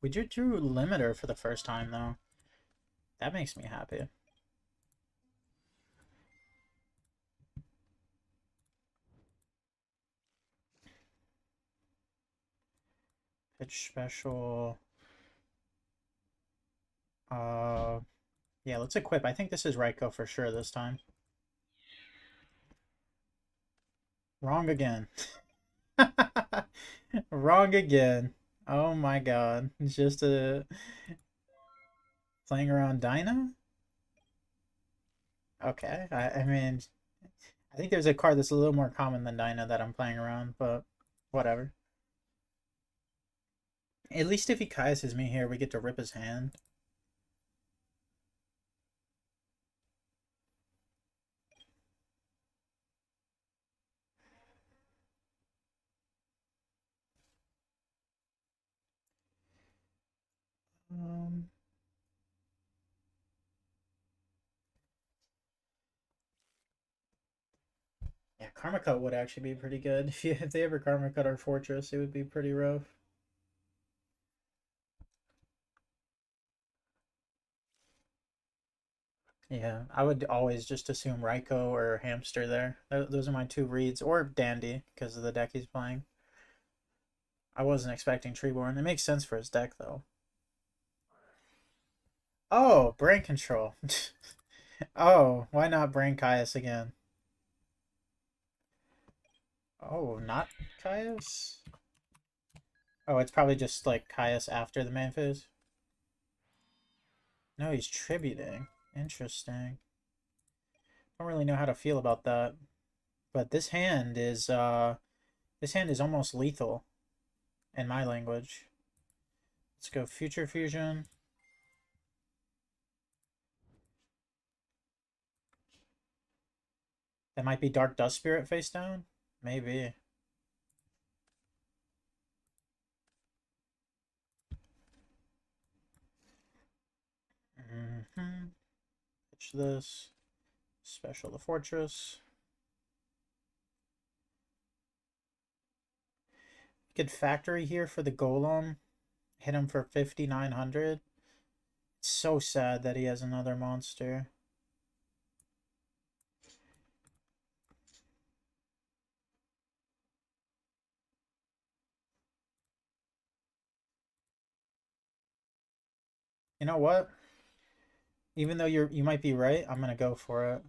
We just drew Limiter for the first time, though. That makes me happy. Pitch special. Yeah, let's equip. I think this is Raikou for sure this time. Wrong again. Wrong again. Oh my god. It's just a... Playing around Dyna? Okay, I mean... I think there's a card that's a little more common than Dyna that I'm playing around, but whatever. At least if he Kaises me here, we get to rip his hand. Yeah, Karma Cut would actually be pretty good. If they ever Karma Cut our Fortress, it would be pretty rough. Yeah, I would always just assume Raikou or Hamster there. Those are my two reads. Or Dandy, because of the deck he's playing. I wasn't expecting Treeborn. It makes sense for his deck, though. Oh, Brain Control. Oh, why not Brain Caius again? Oh, not Caius? Oh, it's probably just like Caius after the main phase. No, he's tributing. Interesting. Don't really know how to feel about that. But this hand is almost lethal in my language. Let's go Future Fusion. That might be Dark Dust Spirit face down? Maybe. Pitch this. Special the Fortress. Get Factory here for the Golem. Hit him for 5,900. It's so sad that he has another monster. You know what? Even though you might be right, I'm gonna go for it.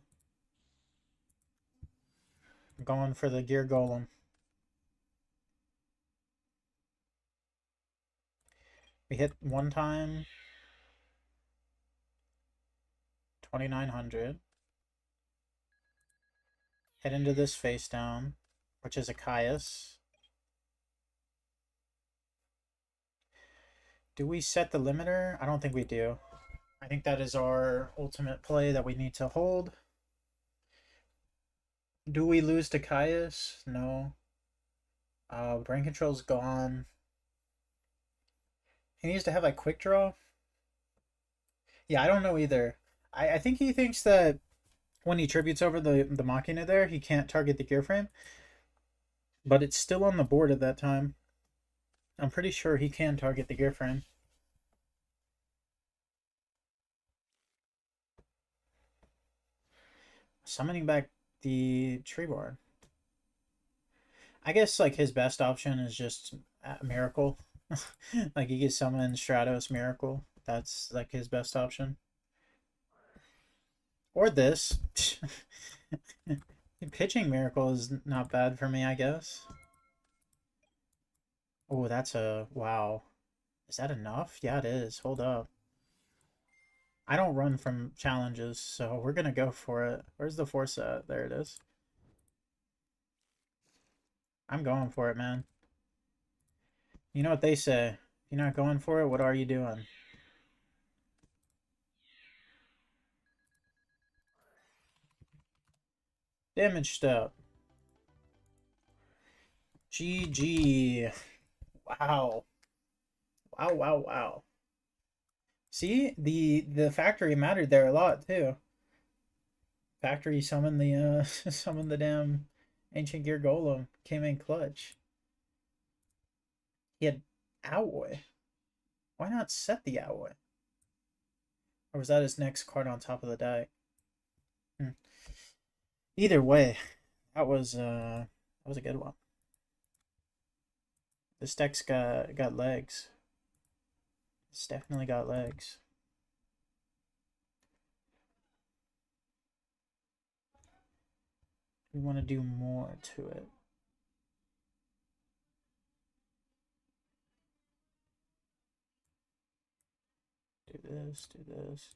I'm going for the Gear Golem. We hit one time. 2,900. Head into this face down, which is a Caius. Do we set the limiter? I don't think we do. I think that is our ultimate play that we need to hold. Do we lose to Caius? No. Brain control's gone. He needs to have like quick draw. Yeah, I don't know either. I think he thinks that when he tributes over the Machina there, he can't target the gear frame, but it's still on the board at that time. I'm pretty sure he can target the gear frame. Summoning back the Treeborn. I guess like his best option is just Miracle. Like he could summon Stratos Miracle. That's like his best option. Or this. Pitching Miracle is not bad for me, I guess. Oh, that's a wow. Is that enough? Yeah, it is. Hold up. I don't run from challenges, so we're gonna go for it. Where's the force at? There it is. I'm going for it, man. You know what they say. If you're not going for it, what are you doing? Damage step. GG. Wow. Wow, wow, wow. See, the factory mattered there a lot too. Factory summoned the summoned the damn ancient gear golem. Came in clutch. He had Alloy. Why not set the Alloy? Or was that his next card on top of the deck? Either way, that was a good one. This deck's got legs. It's definitely got legs. We want to do more to it. Do this, do this.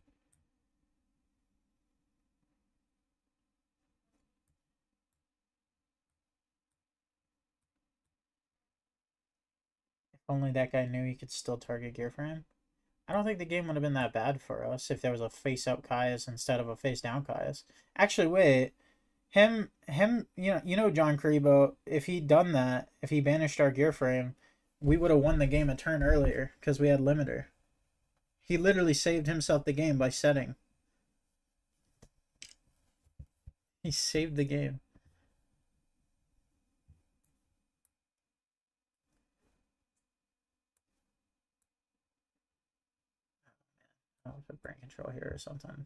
If only that guy knew he could still target gear frame. I don't think the game would have been that bad for us if there was a face-up Caius instead of a face-down Caius. Actually, wait. You know, John Karibo, if he'd done that, if he banished our gear frame, we would have won the game a turn earlier because we had limiter. He literally saved himself the game by setting. He saved the game. I'll put brain control here or something.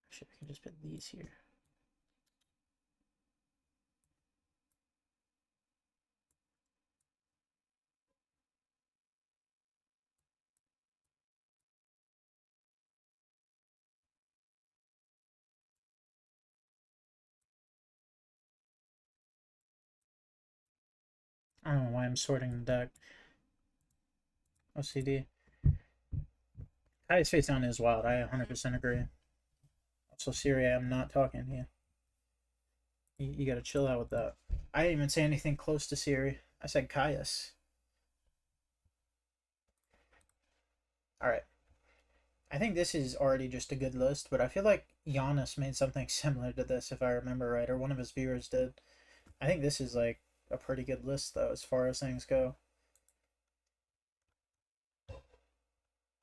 Actually, we can just put these here. I don't know why I'm sorting the deck. OCD. Highest face down is wild. I 100% agree. Also, Siri, I'm not talking here. You gotta chill out with that. I didn't even say anything close to Siri. I said Caius. Alright. I think this is already just a good list, but I feel like Giannis made something similar to this, if I remember right, or one of his viewers did. I think this is like a pretty good list, though, as far as things go.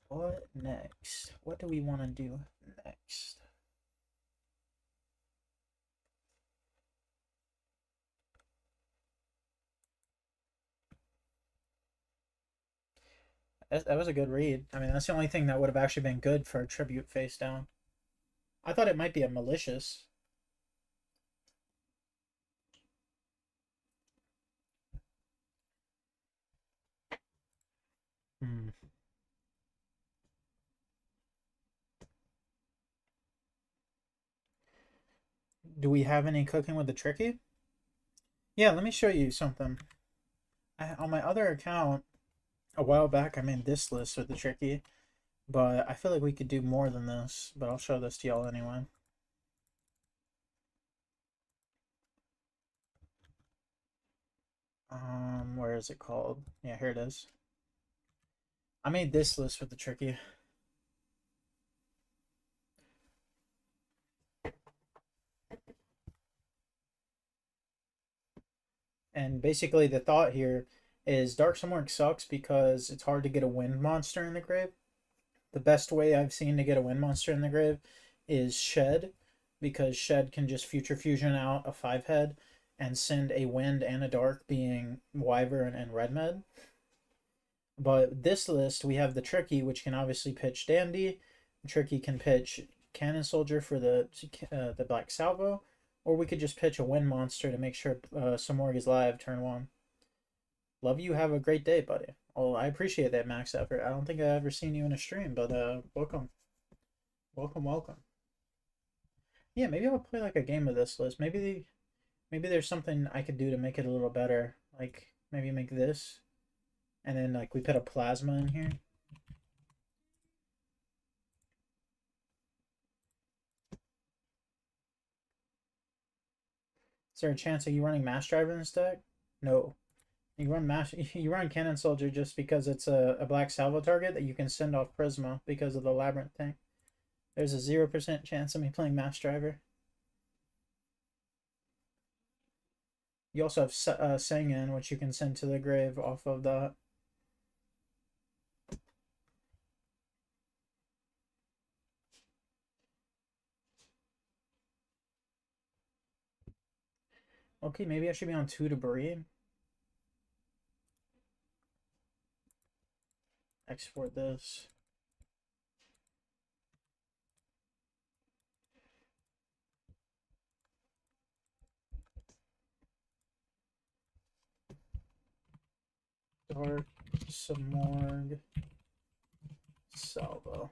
What next? What do we want to do next? That was a good read. I mean, that's the only thing that would have actually been good for a tribute face down. I thought it might be a malicious. Hmm. Do we have any cooking with the tricky? Yeah, let me show you something. On my other account, a while back, I made this list with the tricky, but I feel like we could do more than this, but I'll show this to y'all anyway. Where is it called? Yeah, here it is. I made this list with the tricky. And basically, the thought here is Dark Simorgh sucks because it's hard to get a wind monster in the grave. The best way I've seen to get a wind monster in the grave is Shed, because Shed can just future fusion out a 5-head and send a wind and a dark, being Wyvern and Redmed. But this list, we have the Tricky, which can obviously pitch Dandy. Tricky can pitch Cannon Soldier for the Black Salvo, or we could just pitch a wind monster to make sure Simorgh is live turn 1. Love you. Have a great day, buddy. Oh, I appreciate that max effort. I don't think I've ever seen you in a stream, but welcome. Welcome, welcome. Yeah, maybe I'll play like a game of this list. Maybe there's something I could do to make it a little better. Like maybe make this, and then like we put a plasma in here. Is there a chance of you running Mass Driver in this deck? No. You run Cannon Soldier just because it's a Black Salvo target that you can send off Prisma because of the Labyrinth thing. There's a 0% chance of me playing Mass Driver. You also have Sangan, which you can send to the grave off of that. Okay, maybe I should be on 2 Debris. Export this. Dark Simorgh Salvo.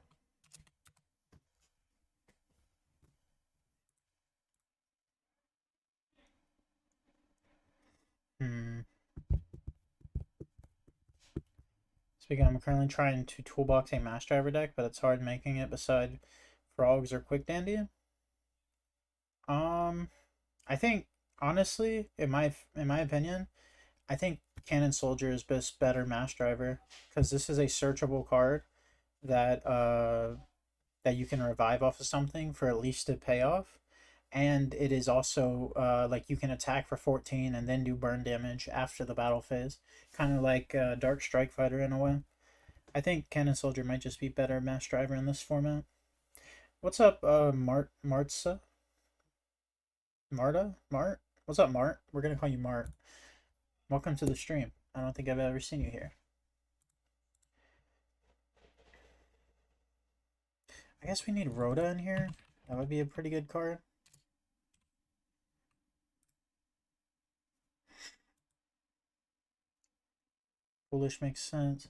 Speaking, I'm currently trying to toolbox a Mass Driver deck, but it's hard making it beside Frogs or Quick Dandy. I think honestly, in my opinion, I think Cannon Soldier is better Mass Driver because this is a searchable card that that you can revive off of something for at least a payoff, and it is also like you can attack for 14 and then do burn damage after the battle phase, kind of like Dark Strike Fighter in a way. I think Cannon Soldier might just be better Mass Driver in this format. What's up, Martsa? Mart? What's up, Mart? We're gonna call you Mart. Welcome to the stream. I don't think I've ever seen you here. I guess we need Rhoda in here. That would be a pretty good card. Foolish makes sense.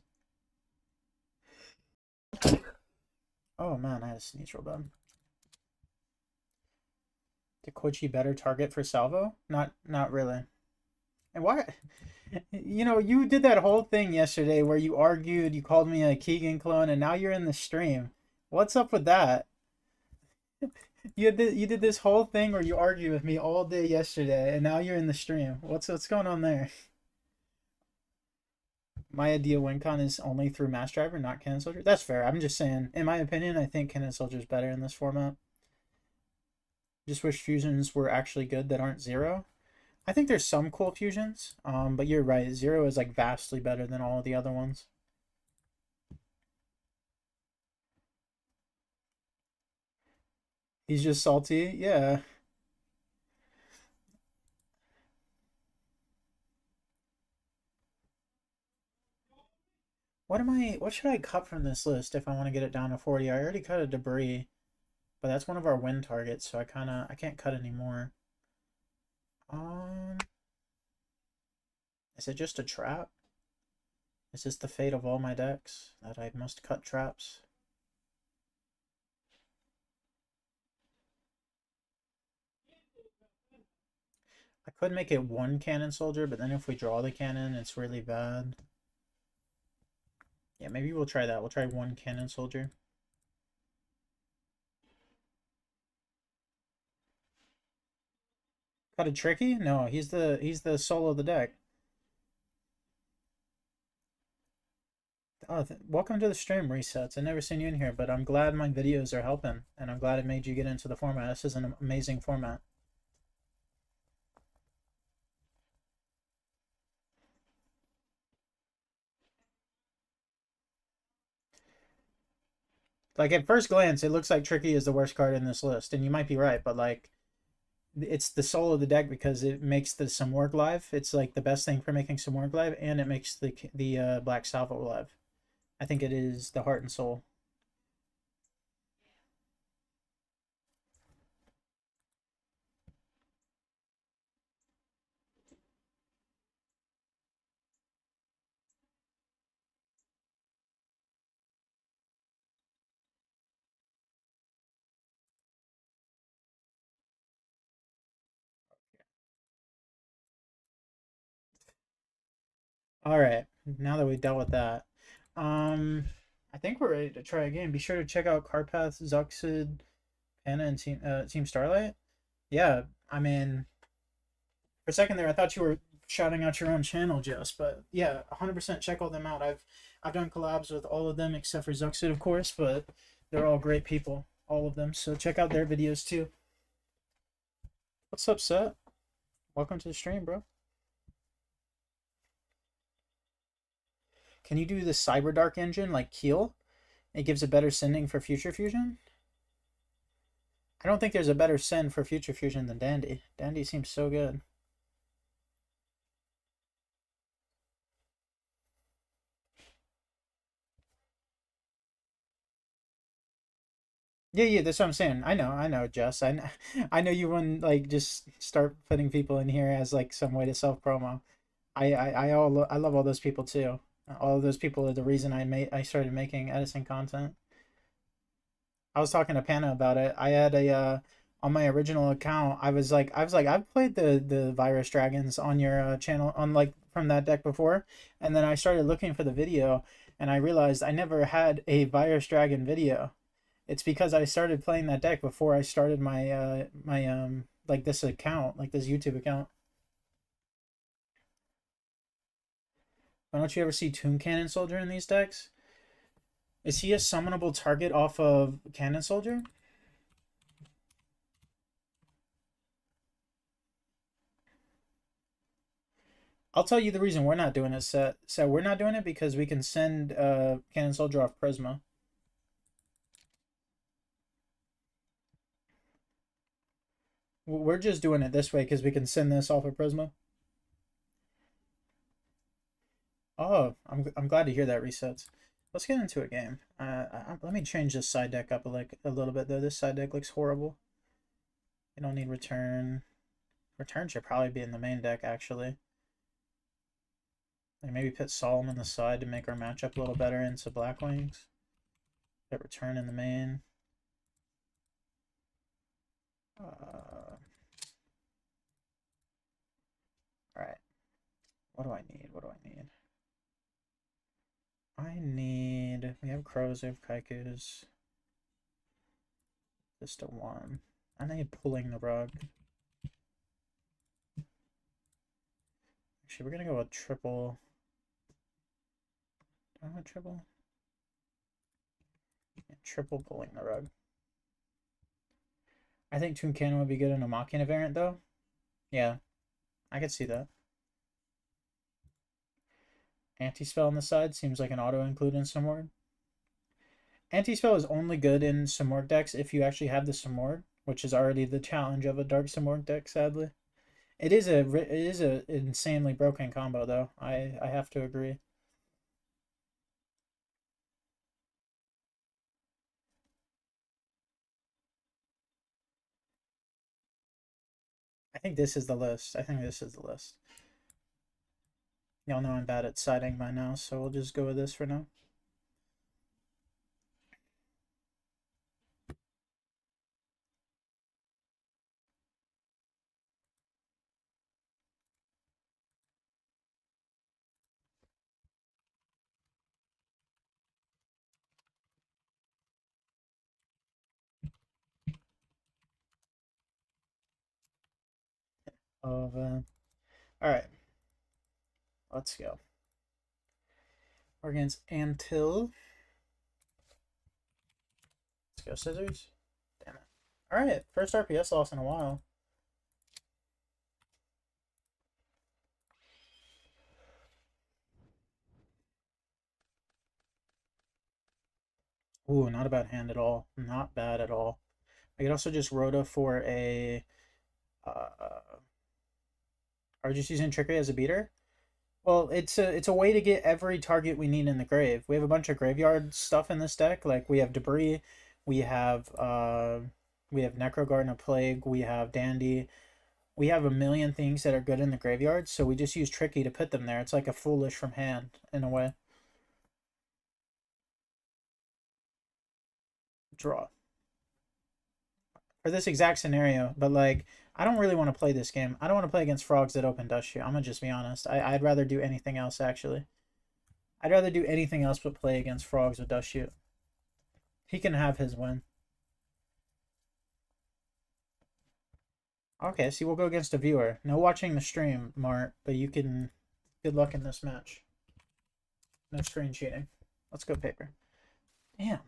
Oh man, I had a sneeze real bad. Kochi better target for Salvo? Not really. And why? You know, you did that whole thing yesterday where you argued, you called me a Keegan clone, and now you're in the stream. What's up with that? You did this whole thing where you argued with me all day yesterday, and now you're in the stream. What's going on there? My idea WinCon is only through Mass Driver, not Cannon Soldier. That's fair. I'm just saying, in my opinion, I think Cannon Soldier is better in this format. Just wish fusions were actually good that aren't 0. I think there's some cool fusions, but you're right. 0 is like vastly better than all of the other ones. He's just salty, yeah. What should I cut from this list if I want to get it down to 40? I already cut a Debris, but that's one of our win targets, so I can't cut anymore. Is it just a trap? Is this the fate of all my decks, that I must cut traps? I could make it 1 Cannon Soldier, but then if we draw the cannon, it's really bad. Yeah, maybe we'll try that. We'll try 1 Cannon Soldier. Got a Tricky? No, he's the soul of the deck. Oh, welcome to the stream, Resets. I've never seen you in here, but I'm glad my videos are helping, and I'm glad it made you get into the format. This is an amazing format. Like at first glance, it looks like Tricky is the worst card in this list, and you might be right, but like it's the soul of the deck because it makes the Simorgh live. It's like the best thing for making Simorgh live, and it makes the Black Salvo live. I think it is the heart and soul. All right, now that we dealt with that, um, I think we're ready to try again. Be sure to check out Carpath, Zuxid, Anna, and Team Starlight. Yeah, I mean, for a second there, I thought you were shouting out your own channel, Jess. But yeah, 100% check all them out. I've done collabs with all of them except for Zuxid, of course, but they're all great people, all of them. So check out their videos too. What's up, Seth? Welcome to the stream, bro. Can you do the Cyber Dark engine like Keel? It gives a better sending for Future Fusion. I don't think there's a better send for Future Fusion than Dandy. Dandy seems so good. Yeah, that's what I'm saying. I know, Jess. I know you wouldn't like just start putting people in here as like some way to self promo. I love all those people too. All of those people are the reason I started making Edison content. I was talking to Panna about it. I had a on my original account. I was like I've played the Virus Dragons on your channel on like from that deck before, and then I started looking for the video, and I realized I never had a Virus Dragon video. It's because I started playing that deck before I started my like this account, like this YouTube account. Why don't you ever see Tomb Cannon Soldier in these decks? Is he a summonable target off of Cannon Soldier? I'll tell you the reason we're not doing it, Set. So we're not doing it because we can send Cannon Soldier off Prisma. We're just doing it this way because we can send this off of Prisma. Oh, I'm glad to hear that resets. Let's get into a game. Let me change this side deck up a little bit though. This side deck looks horrible. You don't need return. Return should probably be in the main deck actually. Like maybe put Solemn on the side to make our matchup a little better into Blackwings. Put return in the main. Alright. What do I need? What do I need? We have crows, we have kaikus. Just a one. I need pulling the rug. Actually, we're gonna go with triple. Do I want triple? Yeah, triple pulling the rug. I think Tomb Cannon would be good in a Machina variant, though. Yeah, I could see that. Anti-spell on the side seems like an auto-include in Simorgh. Anti-spell is only good in Simorgh decks if you actually have the Simorgh, which is already the challenge of a Dark Simorgh deck, sadly. It is a insanely broken combo, though. I have to agree. I think this is the list. I think this is the list. Y'all know I'm bad at siding by now, so we'll just go with this for now. Of all right, let's go. We're against Antil. Let's go scissors. Damn it. All right, first RPS loss in a while. Ooh, not a bad hand at all. Not bad at all. I could also just Rhoda for a... are we just using Trickery as a beater? Well, it's a way to get every target we need in the grave. We have a bunch of graveyard stuff in this deck. Like we have Debris, we have Necrogarden Plague, we have Dandy. We have a million things that are good in the graveyard, so we just use Tricky to put them there. It's like a foolish from hand in a way. Draw. For this exact scenario, but like I don't really want to play this game. I don't want to play against frogs that open Dust Shoot. I'm gonna just be honest. I'd rather do anything else actually. I'd rather do anything else but play against frogs with Dust Shoot. He can have his win. Okay, see, we'll go against a viewer. No watching the stream, Mart, but you can... Good luck in this match. No screen cheating. Let's go paper. Damn.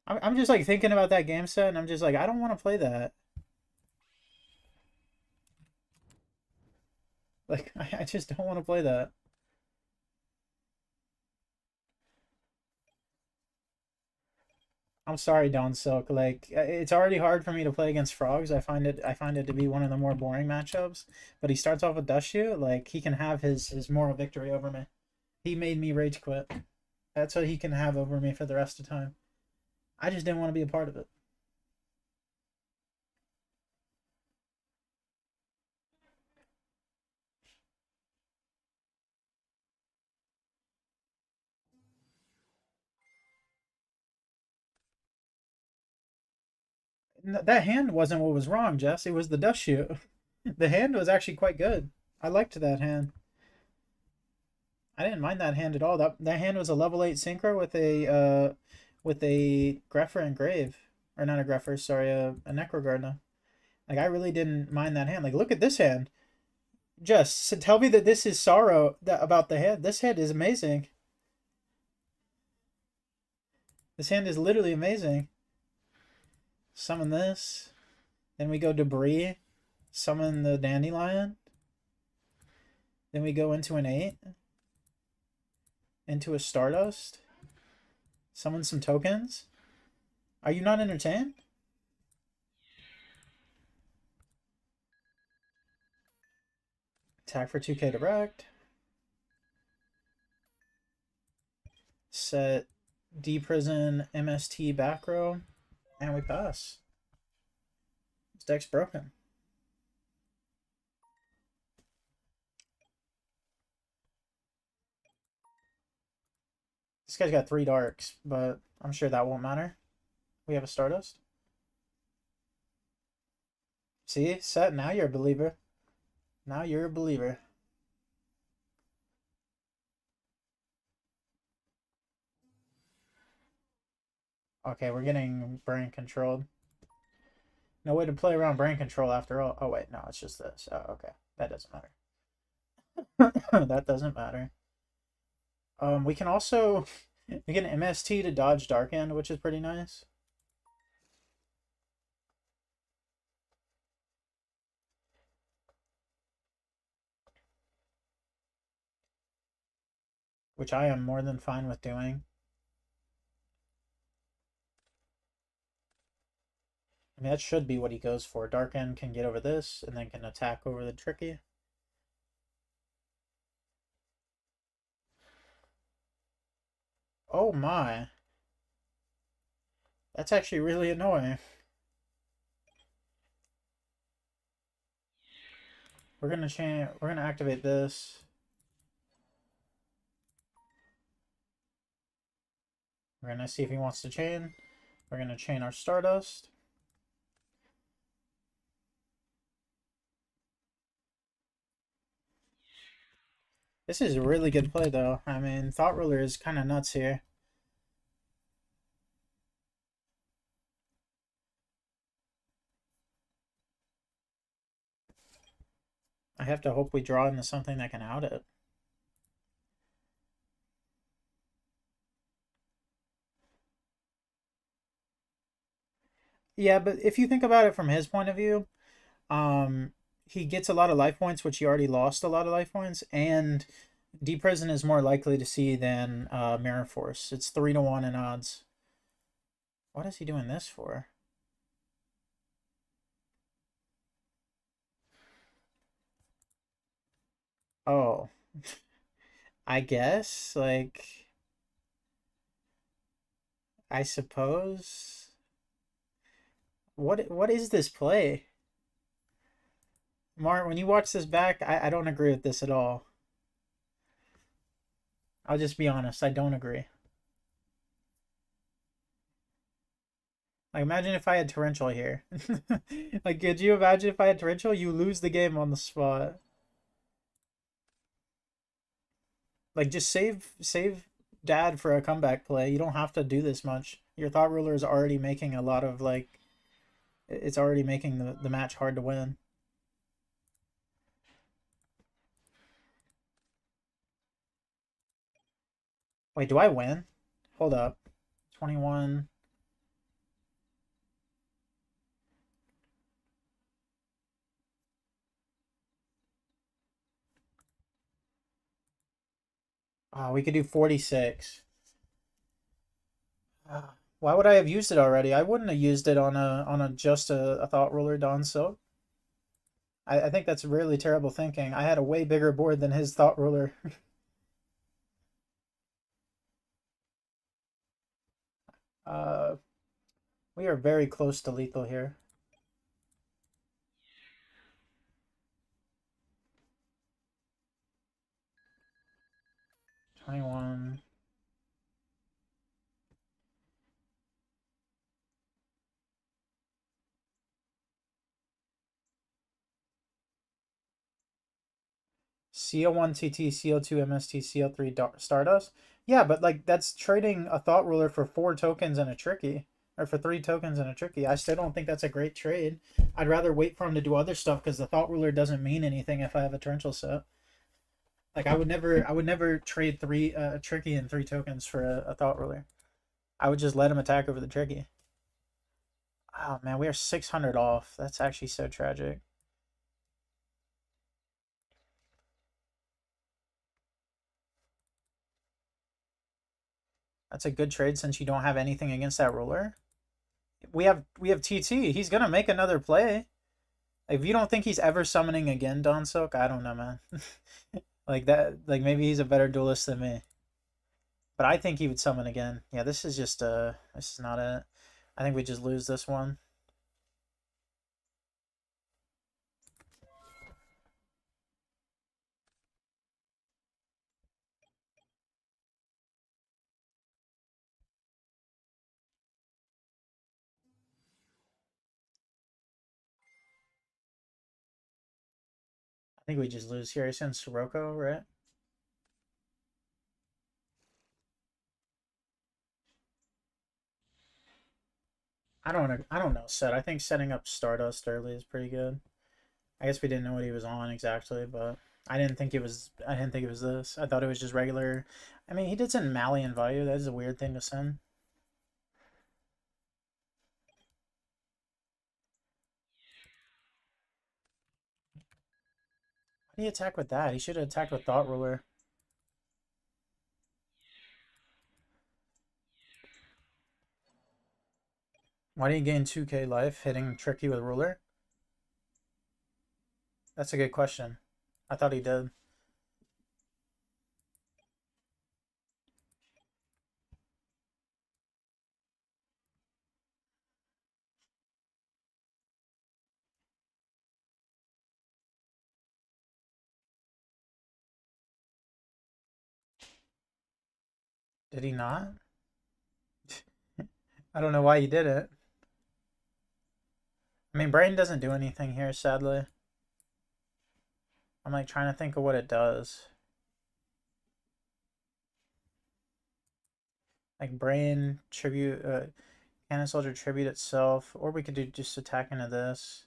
I'm just like thinking about that game set, and I'm just like, I don't want to play that. Like, I just don't want to play that. I'm sorry, Don Silk. Like, it's already hard for me to play against frogs. I find it to be one of the more boring matchups. But he starts off with Dust Shoot. Like, he can have his moral victory over me. He made me rage quit. That's what he can have over me for the rest of the time. I just didn't want to be a part of it. That hand wasn't what was wrong, Jess. It was the Dust Shoot. The hand was actually quite good. I liked that hand. I didn't mind that hand at all. That hand was a level 8 synchro with a Grepher Engrave. Or not a Grepher, sorry, a Necrogardener. Like, I really didn't mind that hand. Like, look at this hand. Just so tell me that this is sorrow about the hand. This hand is amazing. This hand is literally amazing. Summon this. Then we go Debris. Summon the Dandelion. Then we go into an 8. Into a Stardust. Summon some tokens. Are you not entertained? Attack for 2k direct. Set D-Prison MST back row. And we pass. This deck's broken. This guy's got 3 darks, but I'm sure that won't matter. We have a Stardust. See? Set, now you're a believer. Now you're a believer. Okay, we're getting brain controlled. No way to play around brain control after all. Oh, wait, no, it's just this. Oh, okay. That doesn't matter. That doesn't matter. We can also... We get an MST to dodge Dark End, which is pretty nice. Which I am more than fine with doing. I mean, that should be what he goes for. Dark End can get over this, and then can attack over the Tricky. Oh my. That's actually really annoying. We're gonna activate this. We're gonna see if he wants to chain. We're gonna chain our Stardust. This is a really good play, though. I mean, Thought Ruler is kind of nuts here. I have to hope we draw into something that can out it. Yeah, but if you think about it from his point of view, he gets a lot of life points, which he already lost a lot of life points, and D Prison is more likely to see than Mirror Force. It's 3-1 in odds. What is he doing this for? Oh, I guess. Like, I suppose. What is this play? Mart, when you watch this back, I don't agree with this at all. I'll just be honest, I don't agree. Like, imagine if I had torrential here. Like, could you imagine if I had torrential? You lose the game on the spot. Like, just save dad for a comeback play. You don't have to do this much. Your thought ruler is already making a lot of like, it's already making the match hard to win. Wait, do I win? Hold up. 21. Oh, we could do 46. Why would I have used it already? I wouldn't have used it on a just a thought ruler Don Silk. I think that's really terrible thinking. I had a way bigger board than his thought ruler. uh, we are very close to lethal here. 21. CO1 TT, CO2 MST, CO3 Stardust. Yeah, but like that's trading a thought ruler for 4 tokens and a tricky, or for 3 tokens and a tricky. I still don't think that's a great trade. I'd rather wait for him to do other stuff because the thought ruler doesn't mean anything if I have a torrential set. Like I would never trade three tricky and 3 tokens for a thought ruler. I would just let him attack over the tricky. Oh man, we are 600 off. That's actually so tragic. That's a good trade since you don't have anything against that ruler. We have TT. He's gonna make another play. If you don't think he's ever summoning again, Don Silk, I don't know, man. Like that, like maybe he's a better duelist than me. But I think he would summon again. Yeah, this is just this is not it. I think we just lose this one. I think we just lose here. He's in Sirocco, right? I don't know set. I think setting up Stardust early is pretty good. I guess we didn't know what he was on exactly, but I didn't think it was this. I thought it was just regular. I mean, he did send Malian value. That is a weird thing to send. Why did he attack with that? He should have attacked with Thought Ruler. Why did he gain 2k life hitting Tricky with Ruler? That's a good question. I thought he did. Did he not? I don't know why he did it. I mean, Brain doesn't do anything here, sadly. I'm like trying to think of what it does. Like Brain tribute, Cannon Soldier tribute itself, or we could do just attack into this.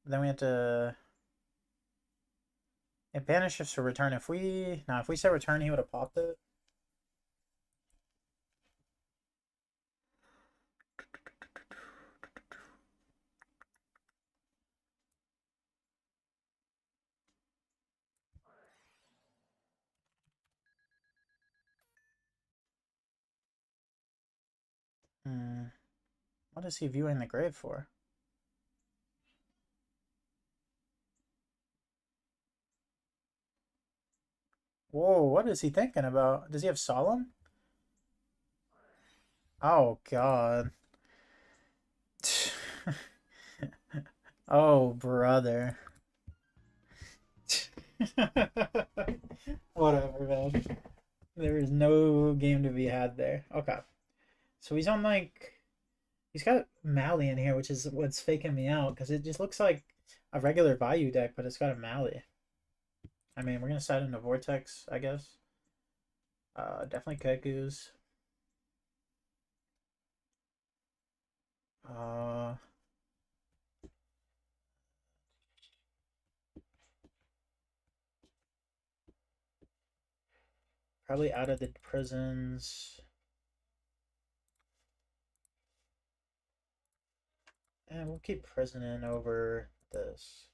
Then we have to. It banishes for return. If we if we set return, he would have popped it. Hmm. What is he viewing the grave for? Whoa, what is he thinking about? Does he have Solemn? Oh, God. Oh, brother. Whatever, man. There is no game to be had there. Okay. So he's on like he's got Mali in here, which is what's faking me out because it just looks like a regular Vayu deck, but it's got a Mali. I mean, we're gonna side into Vortex, I guess. Definitely Keku's. Uh, Probably out of the prisons. And we'll keep prison in over this.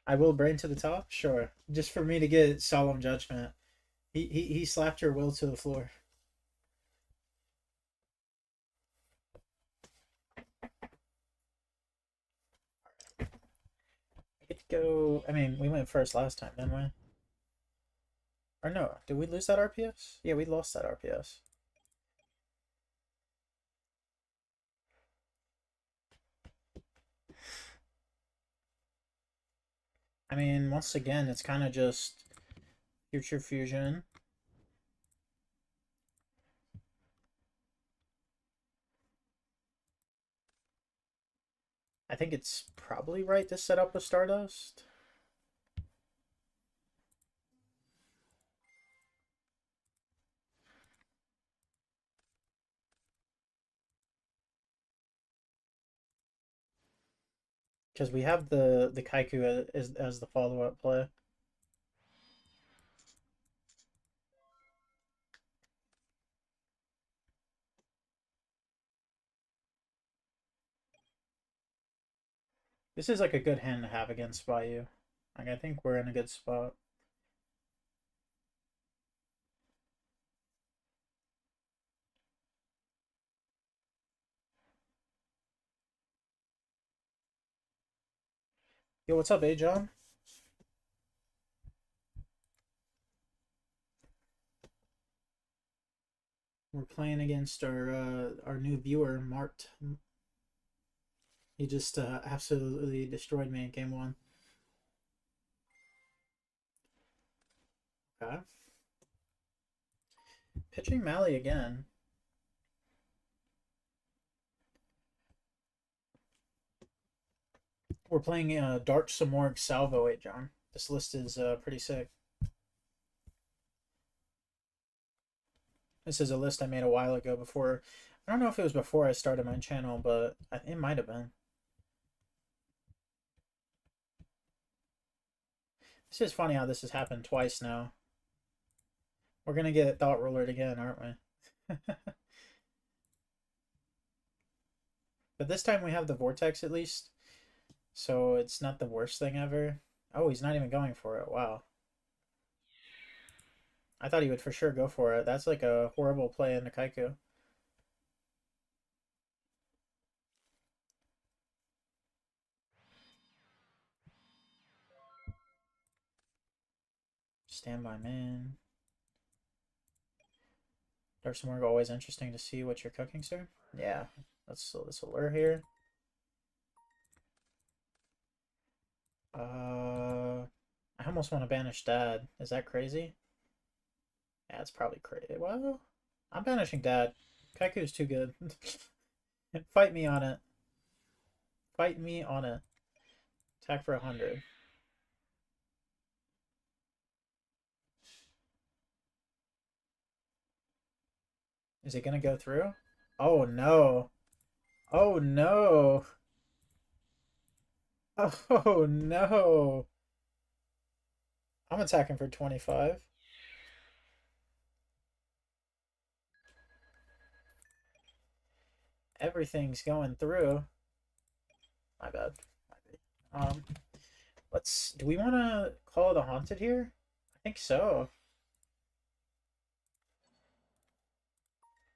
I will brain to the top, sure. Just for me to get solemn judgment. He slapped her will to the floor. I get to go. I mean, we went first last time, didn't we? Or no, did we lose that RPS? Yeah, we lost that RPS. I mean, once again, it's kind of just Future Fusion. I think it's probably right to set up with Stardust. Because we have the Kaiku as the follow-up play. This is like a good hand to have against Vayu. Like, I think we're in a good spot. Yo, what's up, John? We're playing against our new viewer, Mart. He just absolutely destroyed me in game one. Okay. Pitching Mali again. We're playing Dark Samorg Salvo 8, John. This list is pretty sick. This is a list I made a while ago before. I don't know if it was before I started my channel, but it might have been. This is funny how this has happened twice now. We're going to get Thought Rulered again, aren't we? But this time we have the Vortex at least. So it's not the worst thing ever. Oh, he's not even going for it. Wow. I thought he would for sure go for it. That's like a horrible play into Kaiku. Standby man. Dark Samorg, always interesting to see what you're cooking, sir. Yeah, let's allure here. I almost want to banish Dad. Is that crazy? Yeah, it's probably crazy. Well, I'm banishing Dad. Kaiku's too good. Fight me on it. Fight me on it. Attack for 100. Is it gonna go through? Oh no. Oh no. Oh no. I'm attacking for 25. Everything's going through. My bad. Um, do we want to call the haunted here? I think so.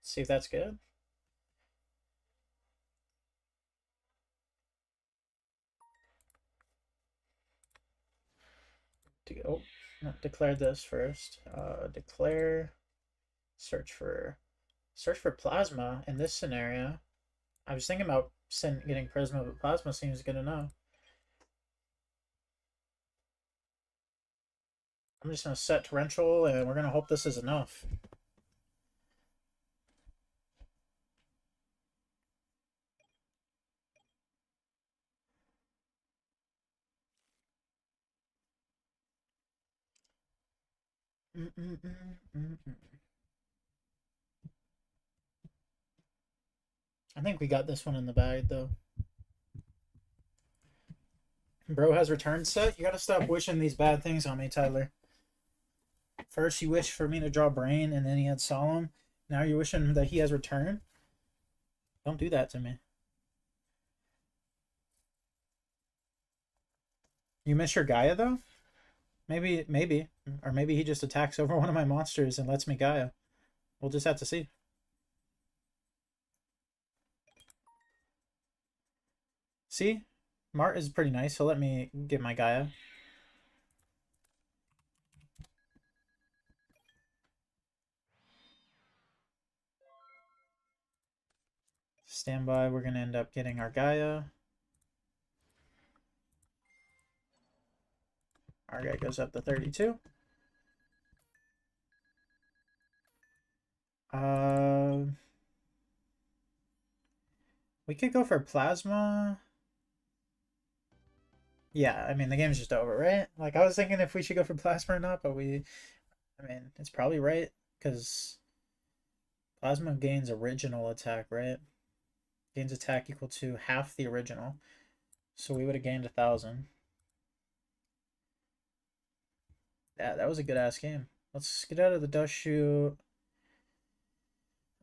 See if that's good. Oh, not declare this first. Declare search for plasma in this scenario. I was thinking about getting Prisma, but plasma seems good enough. I'm just gonna set torrential, and we're gonna hope this is enough. I think we got this one in the bag, though. Bro has returned set. You gotta stop wishing these bad things on me, Tyler. First, you wish for me to draw Brain, and then he had Solemn. Now you're wishing that he has returned. Don't do that to me. You miss your Gaia, though? Maybe. Or maybe he just attacks over one of my monsters and lets me Gaia. We'll just have to see. See? Mart is pretty nice. He'll let me get my Gaia. Stand by. We're going to end up getting our Gaia. Our guy goes up to 32. We could go for Plasma. Yeah, I mean, the game's just over, right? Like, I was thinking if we should go for Plasma or not, but I mean, it's probably right, because Plasma gains original attack, right? Gains attack equal to half the original. So we would have gained 1,000. Yeah, that was a good ass game. Let's get out of the dust chute.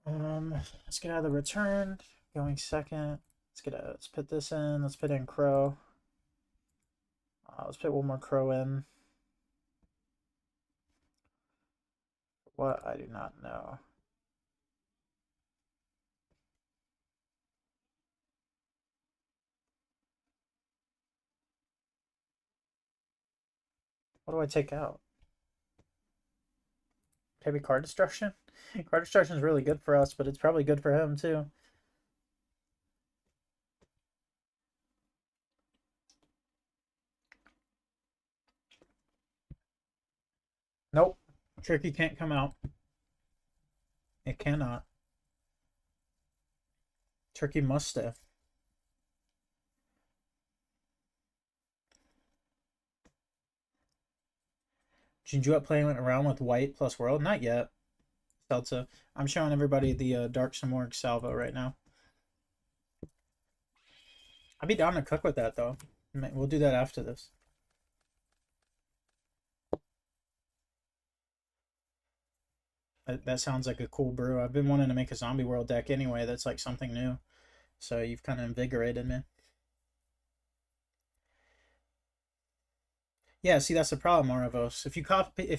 Let's get out of the return. Going second. Let's put this in. Let's put in Crow. Let's put one more Crow in. What? I do not know. What do I take out? Maybe card destruction? Card destruction is really good for us, but it's probably good for him too. Nope. Tricky can't come out. It cannot. Turkey must stay. Jinjuet playing around with white plus world? Not yet. Delta. I'm showing everybody the Dark Samorg salvo right now. I'd be down to cook with that though. We'll do that after this. That sounds like a cool brew. I've been wanting to make a zombie world deck anyway. That's like something new. So you've kind of invigorated me. Yeah, see, that's the problem, Aravos. If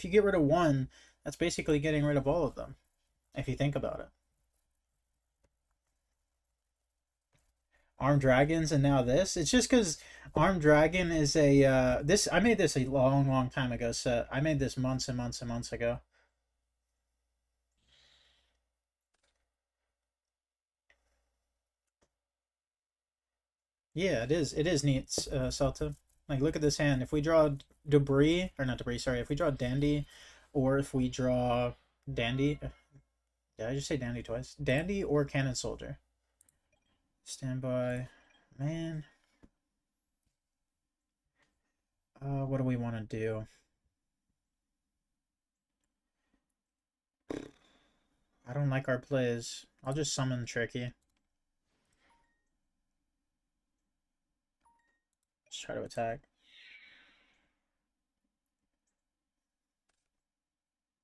you get rid of one, that's basically getting rid of all of them. If you think about it. Armed Dragons and now this. It's just because Armed Dragon is a I made this a long time ago. So I made this months and months and months ago. Yeah, it is. It is neat, Celta. Like, look at this hand. If we draw Debris, or not Debris, sorry. If we draw Dandy, or if we draw Dandy. Did I just say Dandy twice? Dandy or Cannon Soldier. Standby. Man. What do we want to do? I don't like our plays. I'll just summon Tricky. Let's try to attack.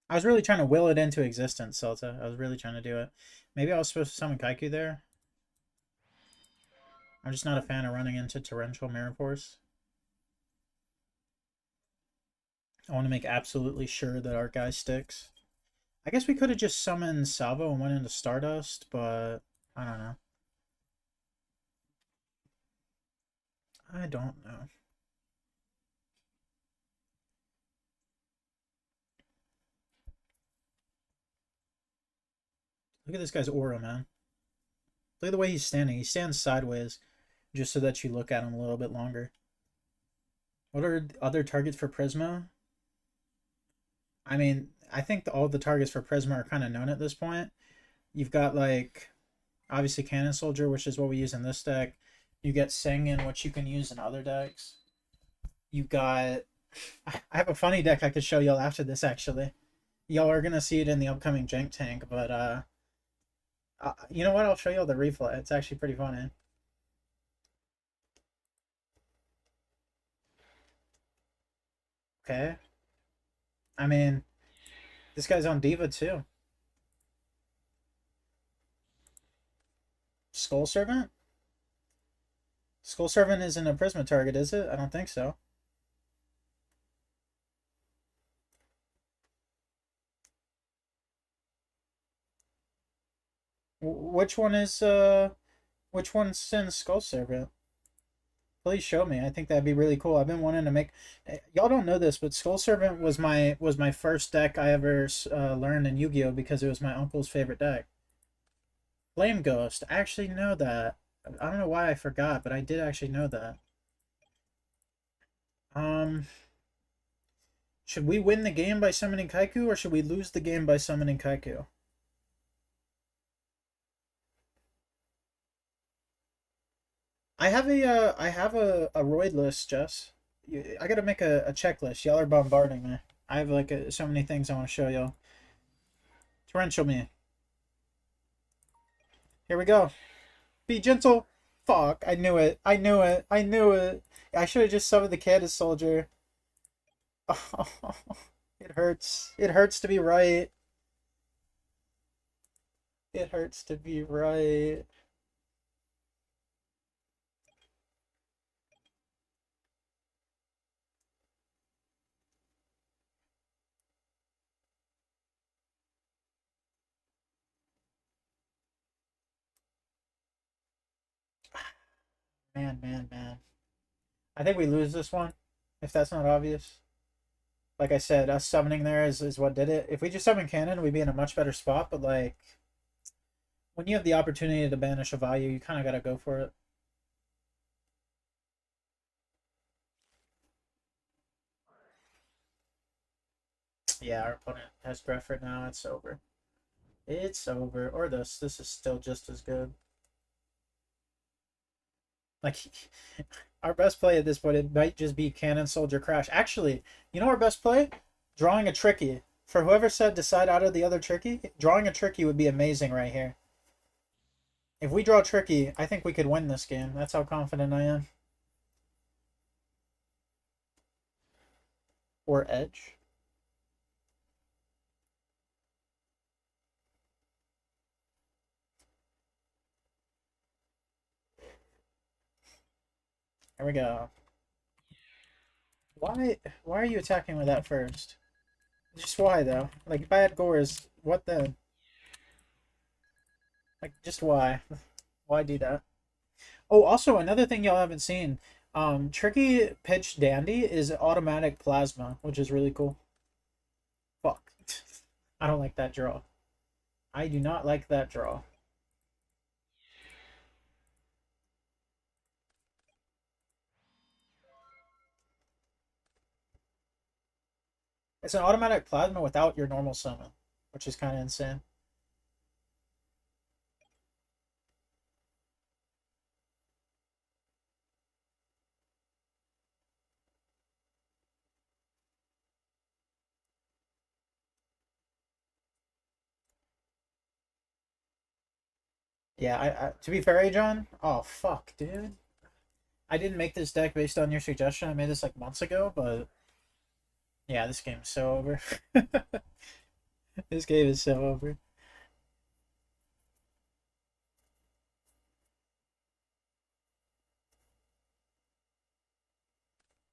I was really trying to will it into existence, Celta. I was really trying to do it. Maybe I was supposed to summon Kaiku there. I'm just not a fan of running into Torrential Mirror Force. I want to make absolutely sure that our guy sticks. I guess we could have just summoned Salvo and went into Stardust, but I don't know. I don't know. Look at this guy's aura, man. Look at the way he's standing. He stands sideways just so that you look at him a little bit longer. What are other targets for Prisma? I mean, I think all the targets for Prisma are kind of known at this point. You've got, like, obviously Cannon Soldier, which is what we use in this deck. You get Sengen, which you can use in other decks. You got... I have a funny deck I could show y'all after this, actually. Y'all are going to see it in the upcoming Jank Tank, but you know what? I'll show y'all the replay. It's actually pretty funny. Okay. I mean, this guy's on Diva too. Skull Servant? Skull Servant isn't a Prisma target, is it? I don't think so. Which one is which one sends Skull Servant? Please show me. I think that'd be really cool. I've been wanting to make. Y'all don't know this, but Skull Servant was my first deck I ever learned in Yu-Gi-Oh because it was my uncle's favorite deck. Flame Ghost. I actually know that. I don't know why I forgot, but I did actually know that. Should we win the game by summoning Kaiku, or should we lose the game by summoning Kaiku? I have a Roid list, Jess. I gotta make a checklist. Y'all are bombarding me. I have like so many things I want to show y'all. Torrential me. Here we go. Be gentle. Fuck, I knew it. I knew it. I knew it. I should have just summoned the Candace Soldier. It hurts. It hurts to be right. It hurts to be right. Man, man, man. I think we lose this one, if that's not obvious. Like I said, us summoning there is what did it. If we just summon Cannon, we'd be in a much better spot, but like when you have the opportunity to banish a value, you kind of got to go for it. Yeah, our opponent has breath right now. It's over. It's over. Or this. This is still just as good. Like, our best play at this point, it might just be Cannon Soldier Crash. Actually, you know our best play? Drawing a Tricky. For whoever said decide out of the other Tricky, drawing a Tricky would be amazing right here. If we draw Tricky, I think we could win this game. That's how confident I am. Or Edge. There we go. Why are you attacking with that first? Just why though? Like bad gores, what then? Like just why? Why do that? Oh, also another thing y'all haven't seen. Tricky Pitch Dandy is automatic plasma, which is really cool. Fuck. I don't like that draw. I do not like that draw. It's an automatic plasma without your normal summon, which is kind of insane. Yeah, to be fair, John. Oh fuck, dude. I didn't make this deck based on your suggestion. I made this like months ago, but yeah, this game is so over. This game is so over.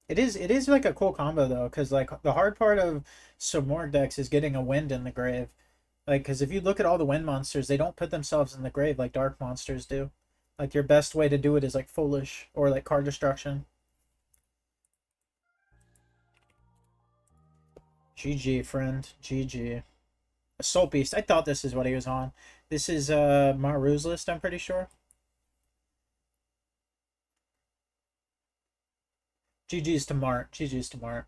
It is like a cool combo though, because like the hard part of some more decks is getting a wind in the grave. Like, because if you look at all the wind monsters, they don't put themselves in the grave like dark monsters do. Like, your best way to do it is like foolish or like card destruction. GG, friend. GG. Assault Beast. I thought this is what he was on. This is Maru's list, I'm pretty sure. GG's to Mart. GG's to Mart.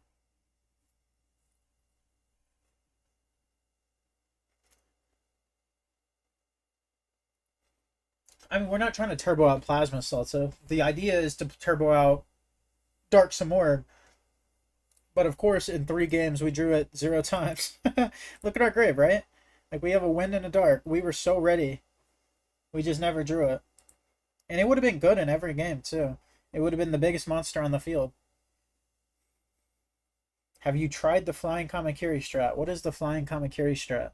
I mean, we're not trying to turbo out Plasma Salsa. The idea is to turbo out Dark Samorg. But of course, in 3 games, we drew it 0 times. Look at our grave, right? Like, we have a wind and a dark. We were so ready. We just never drew it. And it would have been good in every game, too. It would have been the biggest monster on the field. Have you tried the Flying Kamakiri strat? What is the Flying Kamakiri strat?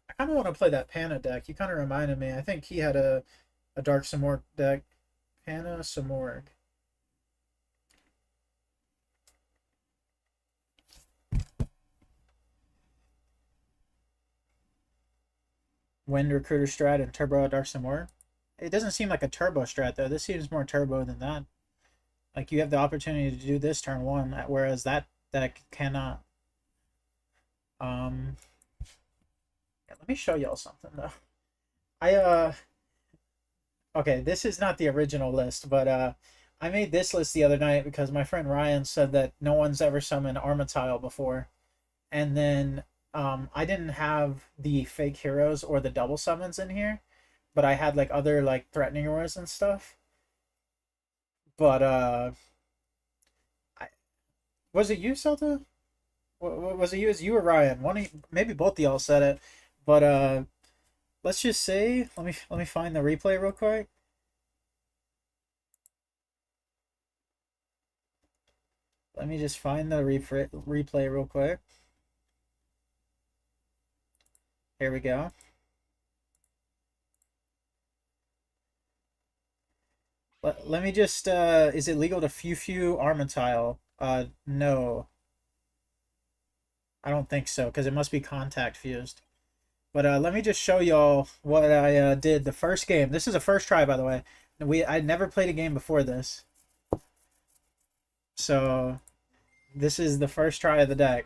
I kind of want to play that Pana deck. You kind of reminded me. I think he had a Dark Samorg deck. Pana Samorg. Wind Recruiter strat and Turbo Dark Samorg. It doesn't seem like a turbo strat, though. This seems more turbo than that. Like, you have the opportunity to do this turn 1, whereas that deck cannot. Yeah, let me show y'all something, though. Okay, this is not the original list, but I made this list the other night because my friend Ryan said that no one's ever summoned Armatile before. And then I didn't have the fake heroes or the double summons in here, but I had like other like threatening auras and stuff. But was it you, Celta? Was it you? As you or Ryan? Maybe both of y'all said it. But let's just say, let me find the replay real quick. Let me just find the replay real quick. Here we go. Let me just, is it legal to few Armatile? No. I don't think so, because it must be contact fused. But let me just show y'all what I did the first game. This is a first try, by the way. I'd never played a game before this. So, this is the first try of the deck.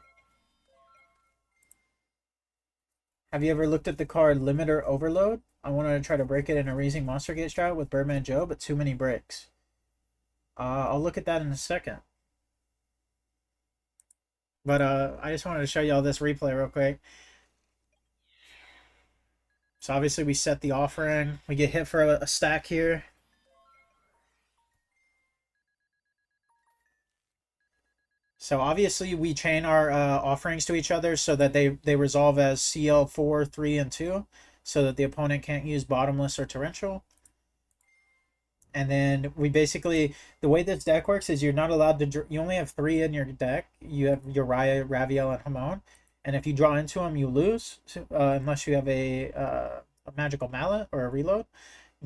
Have you ever looked at the card Limiter Overload? I wanted to try to break it in a Raising Monster Gate strat with Birdman Joe, but too many breaks. I'll look at that in a second. But I just wanted to show y'all this replay real quick. So obviously we set the offering. We get hit for a stack here. So obviously we chain our offerings to each other so that they resolve as CL4, 3, and 2, so that the opponent can't use Bottomless or Torrential. And then we basically, the way this deck works is you're not allowed to, you only have 3 in your deck. You have Uriah, Raviel, and Hamon. And if you draw into them, you lose, unless you have a Magical Mallet or a Reload.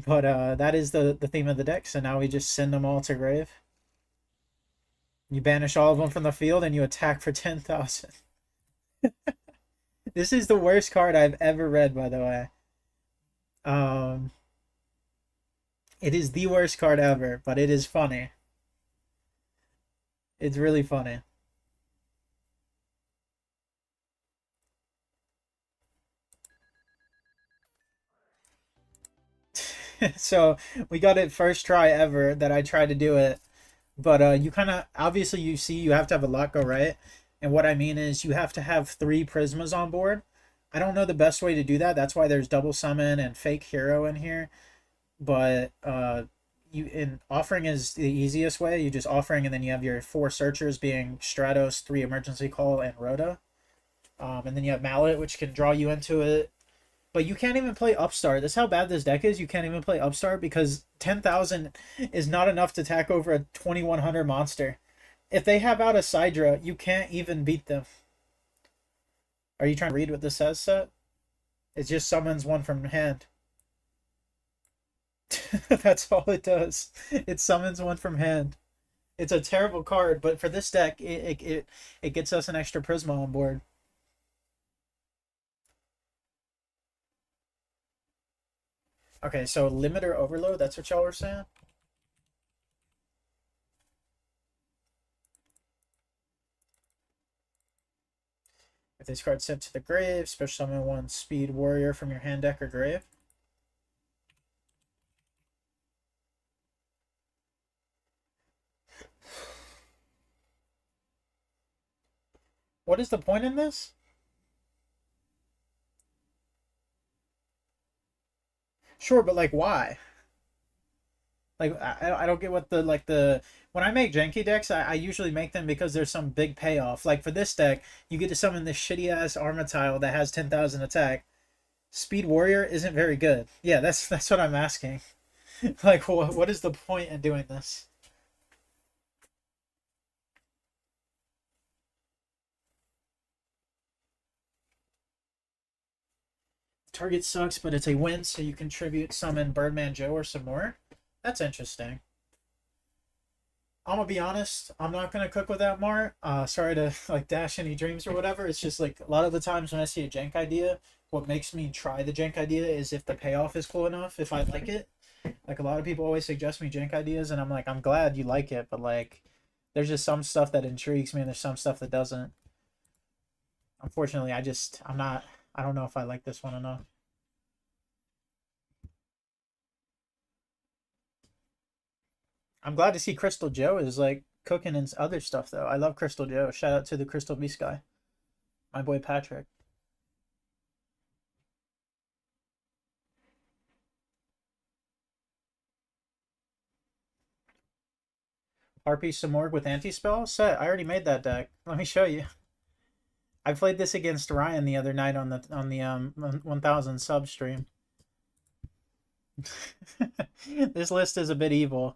But that is the theme of the deck, so now we just send them all to grave. You banish all of them from the field and you attack for 10,000. This is the worst card I've ever read, by the way. It is the worst card ever, but it is funny. It's really funny. So we got it first try ever that I tried to do it. But you kind of, obviously you see you have to have a lot go right. And what I mean is you have to have 3 Prismas on board. I don't know the best way to do that. That's why there's double summon and fake hero in here. But offering is the easiest way. You just offering and then you have your 4 searchers being Stratos, 3 emergency call, and Rhoda. And then you have Mallet, which can draw you into it. But you can't even play Upstart. That's how bad this deck is. You can't even play Upstart because 10,000 is not enough to attack over a 2100 monster. If they have out a Sidra, you can't even beat them. Are you trying to read what this says, Set? It just summons one from hand. That's all it does. It summons one from hand. It's a terrible card, but for this deck, it gets us an extra Prisma on board. Okay, so limiter overload, that's what y'all were saying? If this card's sent to the grave, special summon one speed warrior from your hand, deck, or grave. What is the point in this? Sure, but like why? Like I don't get what the like the when I make janky decks, I usually make them because there's some big payoff. Like for this deck, you get to summon this shitty ass Armatile that has 10,000 attack. Speed Warrior isn't very good. Yeah, that's what I'm asking. Like what is the point in doing this? Target sucks, but it's a win, so you contribute summon Birdman Joe or some more. That's interesting. I'm gonna be honest. I'm not gonna cook with that Mart. Sorry to like dash any dreams or whatever. It's just like a lot of the times when I see a jank idea, what makes me try the jank idea is if the payoff is cool enough. If I like it, like a lot of people always suggest me jank ideas, and I'm like, I'm glad you like it, but like, there's just some stuff that intrigues me, and there's some stuff that doesn't. Unfortunately, I'm not. I don't know if I like this one enough. I'm glad to see Crystal Joe is like cooking and other stuff though. I love Crystal Joe. Shout out to the Crystal Beast guy, my boy Patrick. RP Samorg with anti-spell set. I already made that deck. Let me show you. I played this against Ryan the other night on the 1000 sub stream. This list is a bit evil,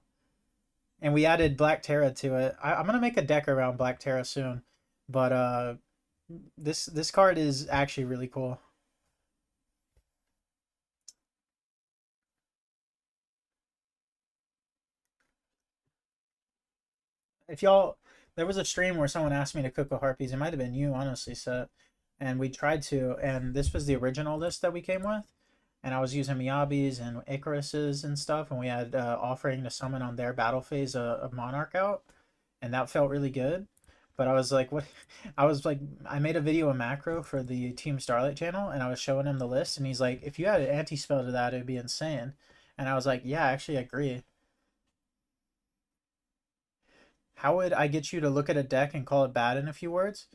and we added Black Terra to it. I'm gonna make a deck around Black Terra soon, but this card is actually really cool. If y'all, there was a stream where someone asked me to cook with harpies. It might have been you, honestly, Set. And we tried to, and this was the original list that we came with. And I was using Miyabi's and Icaruses and stuff, and we had offering to summon on their battle phase a Monarch out, and that felt really good. But I was like, what? I was like, I made a video of macro for the Team Starlight channel, and I was showing him the list, and he's like, if you had an anti spell to that, it'd be insane. And I was like, yeah, actually, I agree. How would I get you to look at a deck and call it bad in a few words?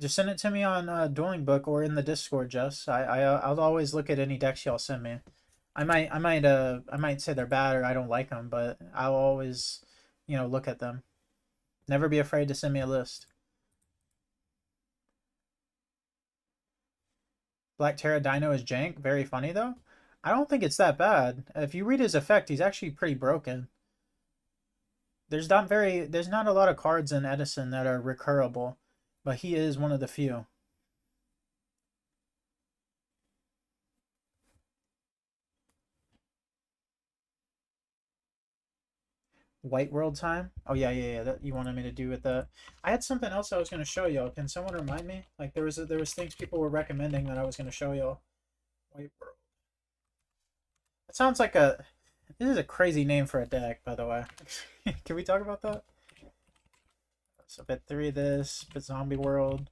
Just send it to me on Dueling Book or in the Discord, Jess. I'll always look at any decks y'all send me. I might say they're bad or I don't like them, but I'll always, look at them. Never be afraid to send me a list. Black Terra Dino is jank. Very funny though. I don't think it's that bad. If you read his effect, he's actually pretty broken. There's not a lot of cards in Edison that are recurable, but he is one of the few. White World time. Oh yeah. That you wanted me to do with that. I had something else I was going to show y'all. Can someone remind me? Like there was things people were recommending that I was going to show y'all. White World. It sounds like a. This is a crazy name for a deck, by the way. Can we talk about that? So bit 3 of this, bit Zombie World.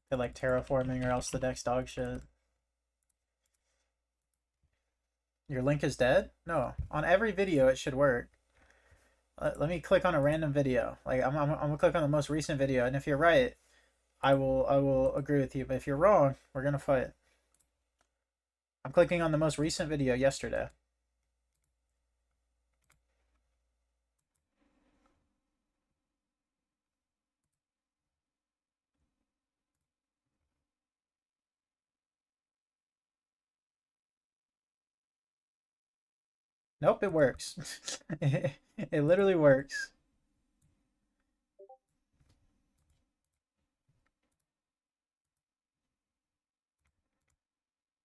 Feel like terraforming or else the deck's dog shit. Your link is dead? No. On every video it should work. Let me click on a random video. Like I'm gonna click on the most recent video, and if you're right, I will agree with you. But if you're wrong, we're gonna fight. I'm clicking on the most recent video yesterday. Nope, it works. It literally works.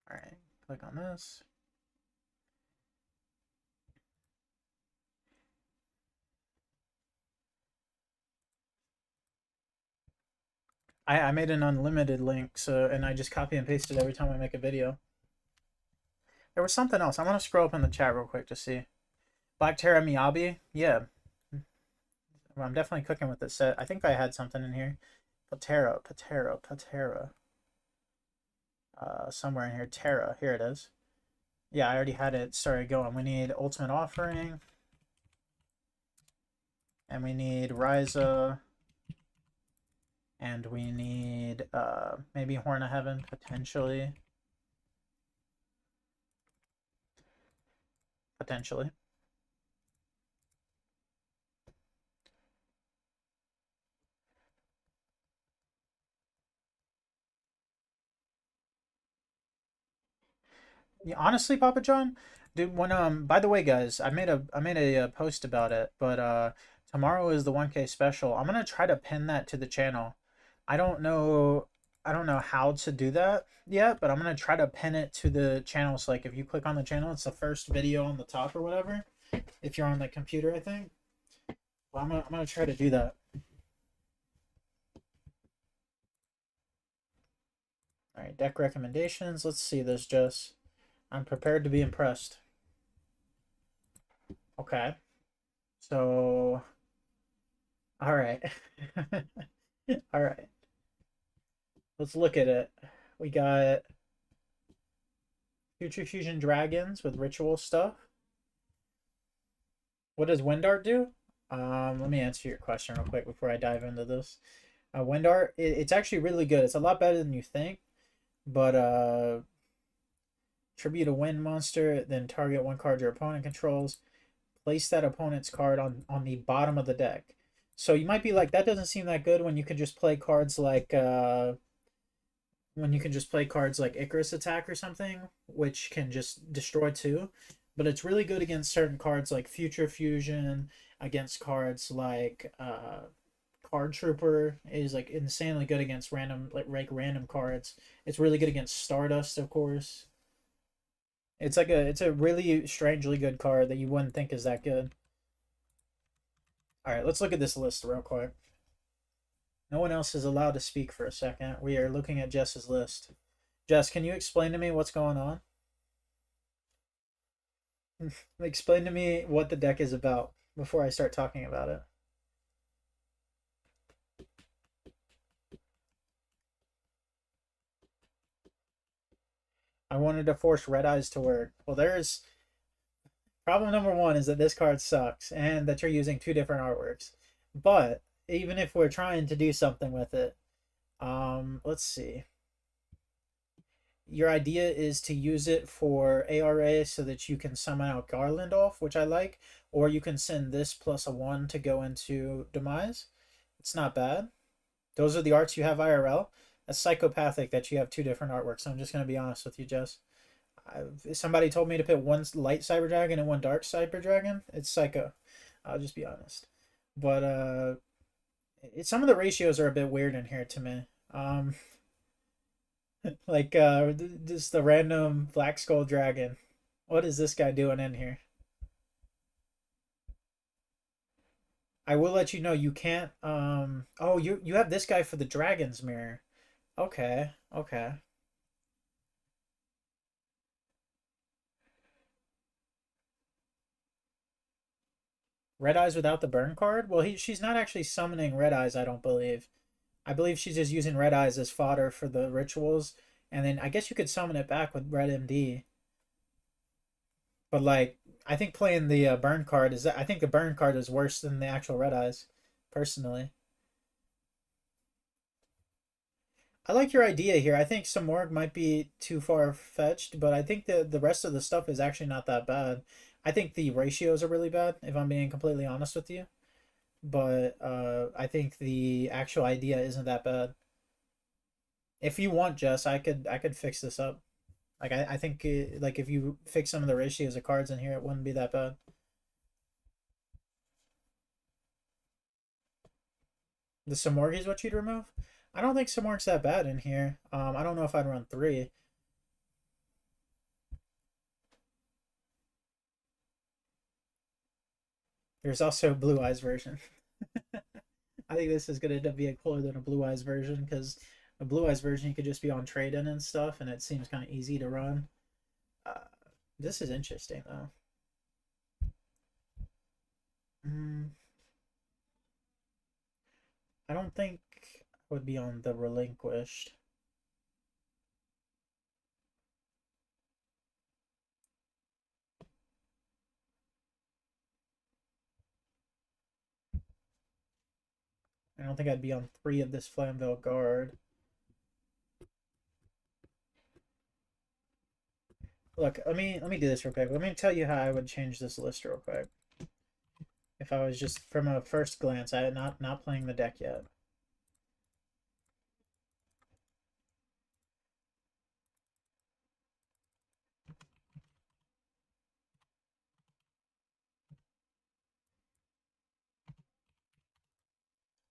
All right. Click on this. I made an unlimited link, so and I just copy and paste it every time I make a video. There was something else. I want to scroll up in the chat real quick to see. Black Terra Miyabi? Yeah. Well, I'm definitely cooking with this set. I think I had something in here. Patera. Somewhere in here. Terra. Here it is. Yeah, I already had it. Sorry, going. We need Ultimate Offering. And we need Ryza. And we need maybe Horn of Heaven, potentially. Potentially. Yeah, honestly, Papa John, dude. When by the way, guys, I made a post about it, but tomorrow is the 1K special. I'm gonna try to pin that to the channel. I don't know, I don't know how to do that yet, but I'm gonna try to pin it to the channel. So like, if you click on the channel, it's the first video on the top or whatever. If you're on the computer, I think. Well, I'm gonna try to do that. All right, deck recommendations. Let's see this, Jess. I'm prepared to be impressed. Okay. So, all right. All right. Let's look at it. We got Future Fusion Dragons with ritual stuff. What does Wind Art do? Let me answer your question real quick before I dive into this. Wind Art, it's actually really good. It's a lot better than you think, but tribute a wind monster, then target one card your opponent controls. Place that opponent's card on the bottom of the deck. So you might be like, that doesn't seem that good when you can just play cards like Icarus Attack or something, which can just destroy two. But it's really good against certain cards like Future Fusion, against cards like Card Trooper is like insanely good against random cards. It's really good against Stardust, of course. It's a really strangely good card that you wouldn't think is that good. All right, let's look at this list real quick. No one else is allowed to speak for a second. We are looking at Jess's list. Jess, can you explain to me what's going on? Explain to me what the deck is about before I start talking about it. I wanted to force Red Eyes to work. Well, there's problem number one is that this card sucks and that you're using two different artworks. But even if we're trying to do something with it, let's see. Your idea is to use it for ARA so that you can summon out Garland off, which I like, or you can send this plus a 1 to go into Demise. It's not bad. Those are the arts you have IRL. That's psychopathic that you have two different artworks. I'm just going to be honest with you, Jess. If somebody told me to put one light Cyber Dragon and one dark Cyber Dragon, it's psycho. I'll just be honest. But some of the ratios are a bit weird in here to me. Like just the random Black Skull Dragon. What is this guy doing in here? I will let you know you can't oh you have this guy for the Dragon's Mirror. Okay, okay. Red Eyes without the burn card? Well, she's not actually summoning Red Eyes, I don't believe. I believe she's just using Red Eyes as fodder for the rituals, and then I guess you could summon it back with Red MD. But like, I think playing the burn card is I think the burn card is worse than the actual Red Eyes, personally. I like your idea here. I think Samorg might be too far fetched, but I think the rest of the stuff is actually not that bad. I think the ratios are really bad, if I'm being completely honest with you. But I think the actual idea isn't that bad. If you want, Jess, I could fix this up. Like I think like if you fix some of the ratios of cards in here, it wouldn't be that bad. The Samorg is what you'd remove. I don't think Samorg's that bad in here. I don't know if I'd run three. There's also a Blue Eyes version. I think this is gonna end up being cooler than a Blue Eyes version because a Blue Eyes version you could just be on trade in and stuff, and it seems kind of easy to run. Uh, this is interesting though. Mm, I don't think I would be on the Relinquished. I don't think I'd be on 3 of this Flamvell Guard. Look, let me do this real quick. Let me tell you how I would change this list real quick. If I was just from a first glance, I not playing the deck yet.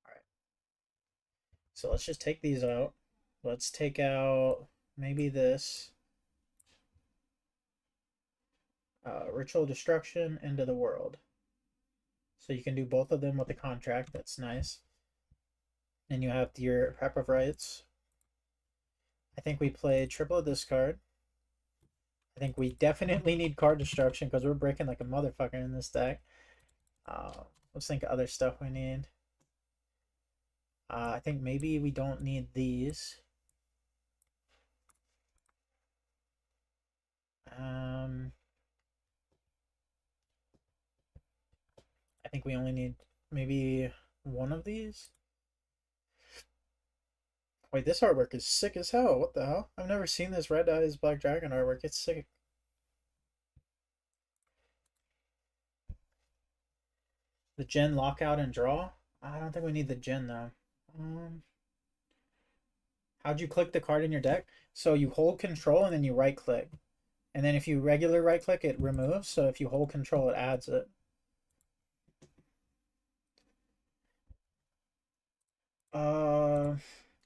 All right. So let's just take these out. Let's take out maybe this. Ritual Destruction, End of the World. So you can do both of them with the contract. That's nice. And you have your Prep of Rights. I think we play triple discard. I think we definitely need card destruction because we're breaking like a motherfucker in this deck. Let's think of other stuff we need. I think maybe we don't need these. I think we only need maybe one of these. Wait, this artwork is sick as hell. What the hell? I've never seen this Red Eyes Black Dragon artwork. It's sick. The gen lockout and draw? I don't think we need the gen though. How'd you click the card in your deck? So you hold control and then you right click. And then if you regular right click, it removes. So if you hold control, it adds it.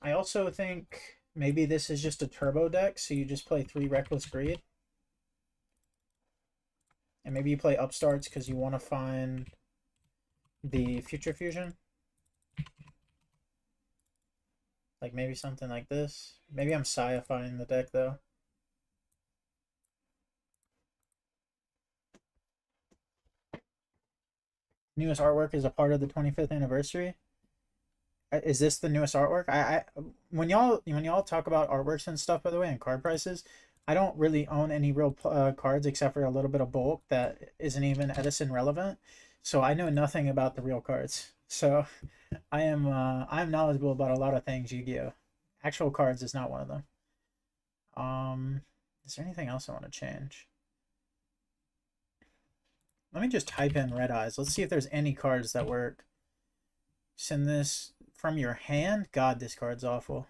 I also think maybe this is just a turbo deck, so you just play 3 Reckless Greed. And maybe you play Upstarts because you want to find the Future Fusion. Like maybe something like this. Maybe I'm sci-fying the deck though. Newest artwork is a part of the 25th anniversary. Is this the newest artwork? When y'all talk about artworks and stuff, by the way, and card prices, I don't really own any real cards except for a little bit of bulk that isn't even Edison relevant. So I know nothing about the real cards. So I'm knowledgeable about a lot of things Yu-Gi-Oh. Actual cards is not one of them. Is there anything else I want to change? Let me just type in Red Eyes. Let's see if there's any cards that work. Send this from your hand. God, this card's awful.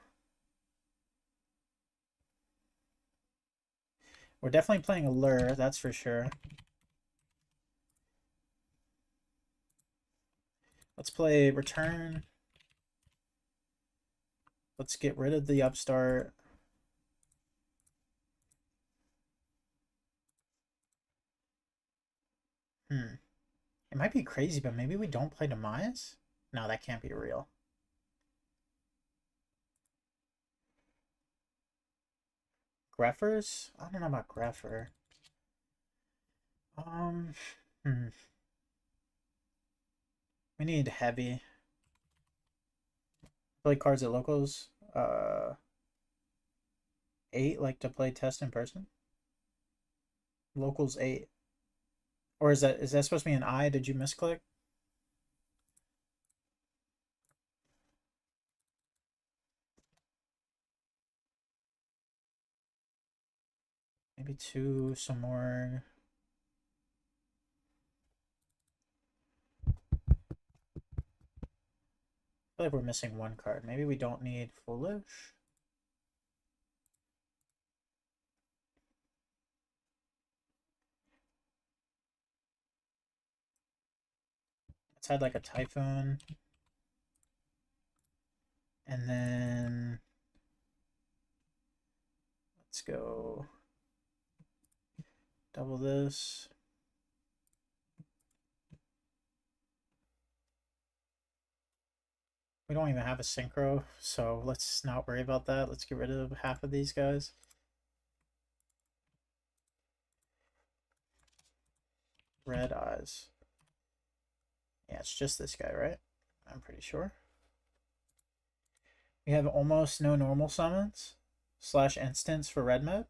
We're definitely playing a lure, that's for sure. Let's play return. Let's get rid of the upstart. It might be crazy, but maybe we don't play Demise? No, that can't be real. Greffers? I don't know about Greffer. Hmm. We need heavy. Play cards at locals. 8, like to play test in person. Locals 8. Or is that supposed to be an I? Did you misclick? Maybe 2, some more. I feel like we're missing one card. Maybe we don't need Foolish. Let's add like a Typhoon. And then let's go double this. We don't even have a synchro, so let's not worry about that. Let's get rid of half of these guys. Red eyes. Yeah, it's just this guy, right? I'm pretty sure. We have almost no normal summons / instants for red mode.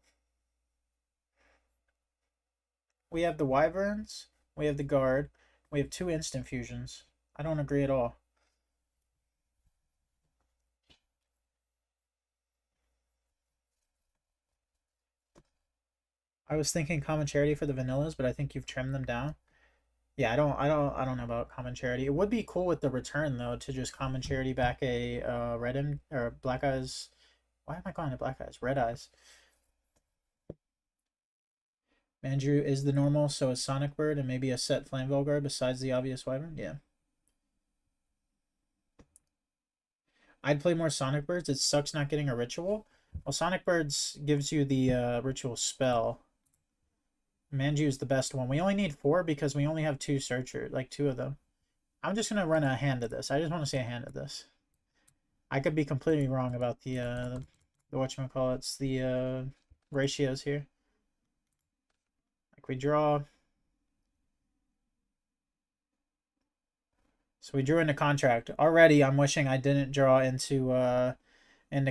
We have the wyverns. We have the guard. We have 2 instant fusions. I don't agree at all. I was thinking common charity for the vanillas, but I think you've trimmed them down. Yeah, I don't know about common charity. It would be cool with the return though to just common charity back a red or black eyes. Why am I calling it black eyes? Red eyes. Manju is the normal, so is Sonic Bird and maybe a set Flame Guard besides the obvious wyvern. Yeah. I'd play more Sonic Birds. It sucks not getting a ritual. Well, Sonic Birds gives you the ritual spell. Manju is the best one. We only need 4 because we only have 2 searchers, like 2 of them. I'm just gonna run a hand of this. I just want to see a hand of this. I could be completely wrong about the whatchamacallits, the ratios here. Like we draw. So we drew into contract. Already I'm wishing I didn't draw into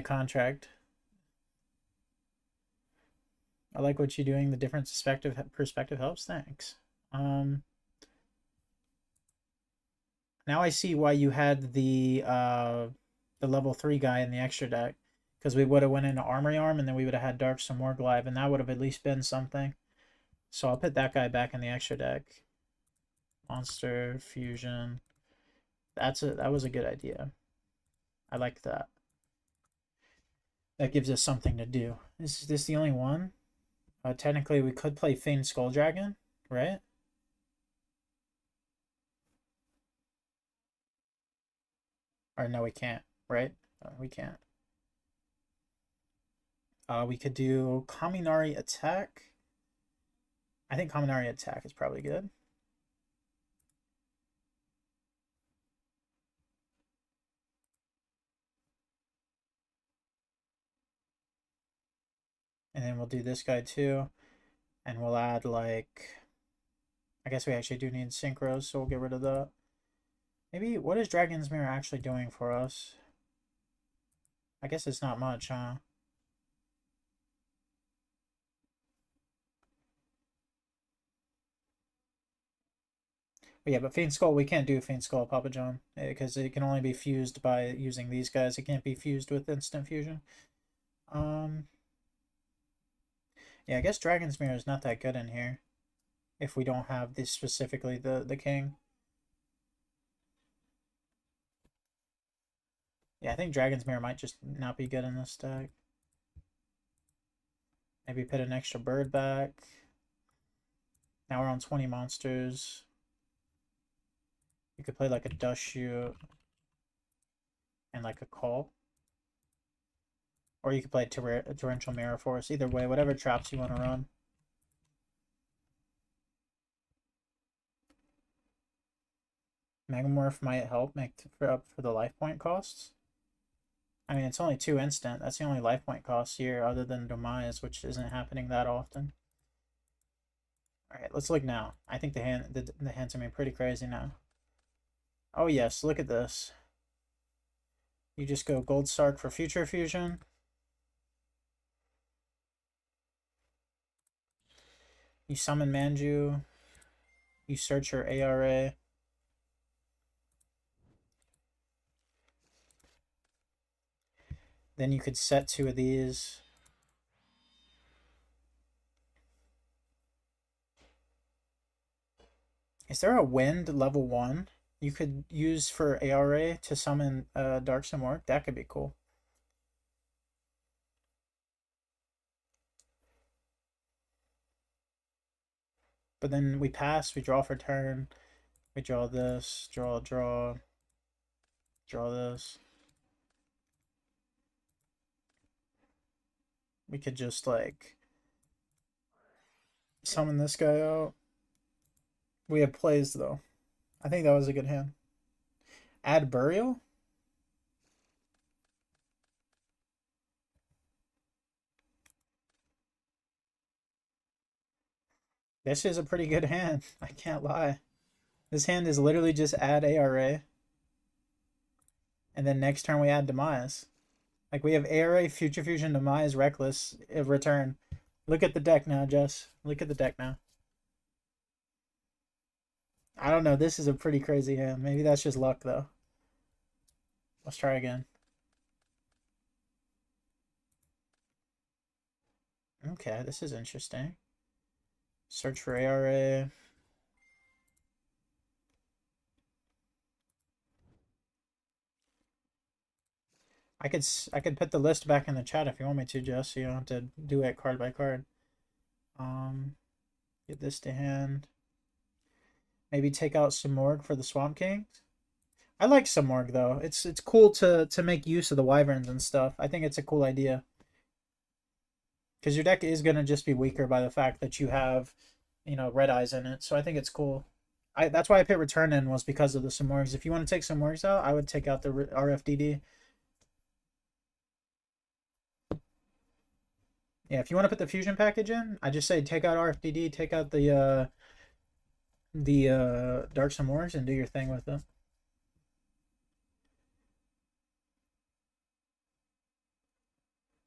contract. I like what you're doing. The different perspective helps. Thanks. Now I see why you had the level 3 guy in the extra deck, because we would have went into Armory Arm and then we would have had Darkstorm Warglive, and that would have at least been something. So I'll put that guy back in the extra deck. Monster Fusion. That was a good idea. I like that. That gives us something to do. Is this the only one? Technically, we could play Fane Skull Dragon, right? Or no, we can't, right? We can't. We could do Kaminari Attack. I think Kaminari Attack is probably good. And then we'll do this guy too. And we'll add like... I guess we actually do need synchros, so we'll get rid of that. Maybe, what is Dragon's Mirror actually doing for us? I guess it's not much, huh? But yeah, but Fiend Skull, we can't do Fiend Skull Papa John, because it can only be fused by using these guys. It can't be fused with instant fusion. Yeah, I guess Dragon's Mirror is not that good in here, if we don't have this specifically the king. Yeah, I think Dragon's Mirror might just not be good in this deck. Maybe put an extra bird back. Now we're on 20 monsters. You could play like a Dust Shoot and like a Call. Or you could play a Torrential Mirror Force. Either way, whatever traps you want to run. Megamorph might help make up for the life point costs. I mean, it's only 2 instant. That's the only life point cost here, other than Demise, which isn't happening that often. Alright, let's look now. I think the hand's gonna be pretty crazy now. Oh yes, look at this. You just go Gold Sark for Future Fusion. You summon Manju. You search your ARA. Then you could set 2 of these. Is there a Wind level 1 you could use for ARA to summon Darkstorm Orc? That could be cool. But then we pass, we draw for turn, we draw this, draw this. We could just like summon this guy out. We have plays though. I think that was a good hand. Add Burial? This is a pretty good hand. I can't lie. This hand is literally just add ARA, and then next turn we add Demise. Like we have ARA, Future Fusion, Demise, Reckless, return. Look at the deck now, Jess. Look at the deck now. I don't know. This is a pretty crazy hand. Maybe that's just luck, though. Let's try again. Okay, this is interesting. Search for ARA. I could put the list back in the chat if you want me to, Jess, so you don't have to do it card by card. Get this to hand. Maybe take out Simorgh for the Swamp Kings. I like Simorgh though. It's cool to make use of the Wyverns and stuff. I think it's a cool idea. Because your deck is gonna just be weaker by the fact that you have, you know, Red Eyes in it. So I think it's cool. That's why I put Return in, was because of the Simorghs. If you want to take Simorghs out, I would take out the RFDD. Yeah, if you want to put the fusion package in, I just say take out RFDD, take out the Dark Simorghs, and do your thing with them.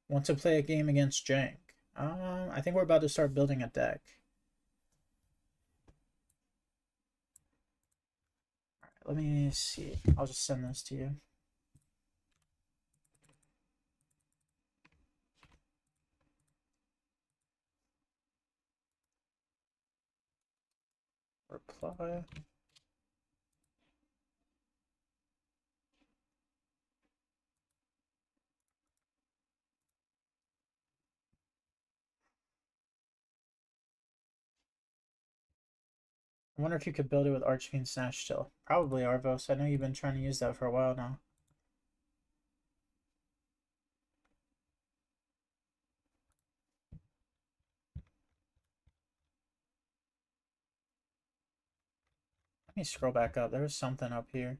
Want to play a game against Jank? I think we're about to start building a deck. All right, let me see. I'll just send this to you. Reply. I wonder if you could build it with Archfiend Snatch still. Probably, Arvos. I know you've been trying to use that for a while now. Let me scroll back up. There was something up here.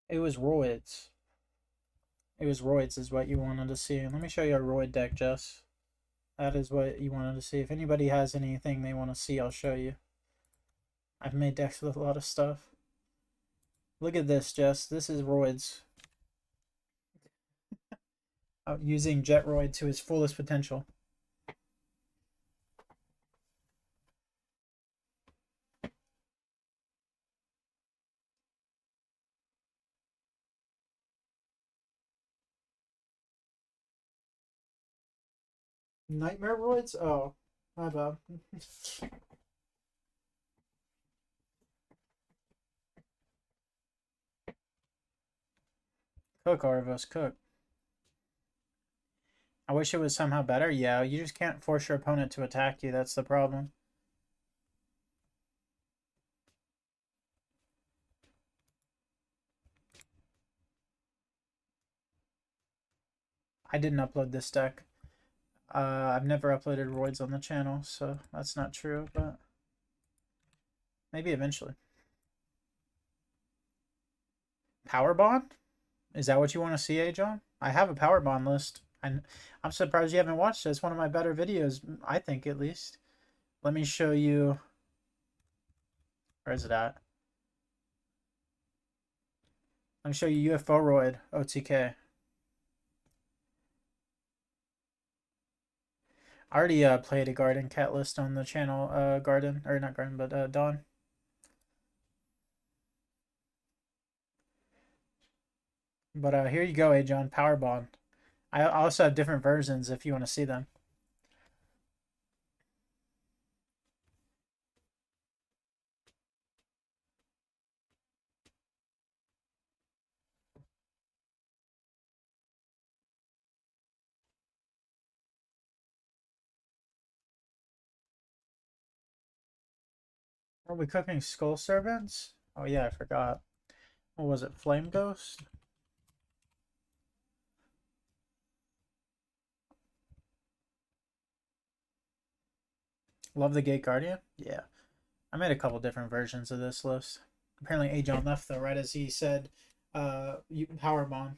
It was Roids. It was Roids is what you wanted to see. Let me show you a Roid deck, Jess. That is what you wanted to see. If anybody has anything they want to see, I'll show you. I've made decks with a lot of stuff. Look at this, Jess. This is Roids. Using Jetroid to his fullest potential. Nightmare Roids? Oh, my bad. Cook, Arvos, cook. I wish it was somehow better. Yeah, you just can't force your opponent to attack you. That's the problem. I didn't upload this deck. I've never uploaded Roids on the channel, so that's not true, but maybe eventually. Power Bond? Is that what you want to see, John? I have a Power Bond list. I'm surprised you haven't watched it. It's one of my better videos, I think, at least. Let me show you. Where is it at? Let me show you UFO Roid OTK. I already played a Garden Cat list on the channel, Garden, or not Garden, but Dawn. But here you go, John. Power Bond. I also have different versions if you want to see them. Are we cooking skull servants? Oh yeah, I forgot. What was it? Flame ghost? Love the Gate Guardian? Yeah. I made a couple different versions of this list. Apparently Ajon left though, right as he said you power bond.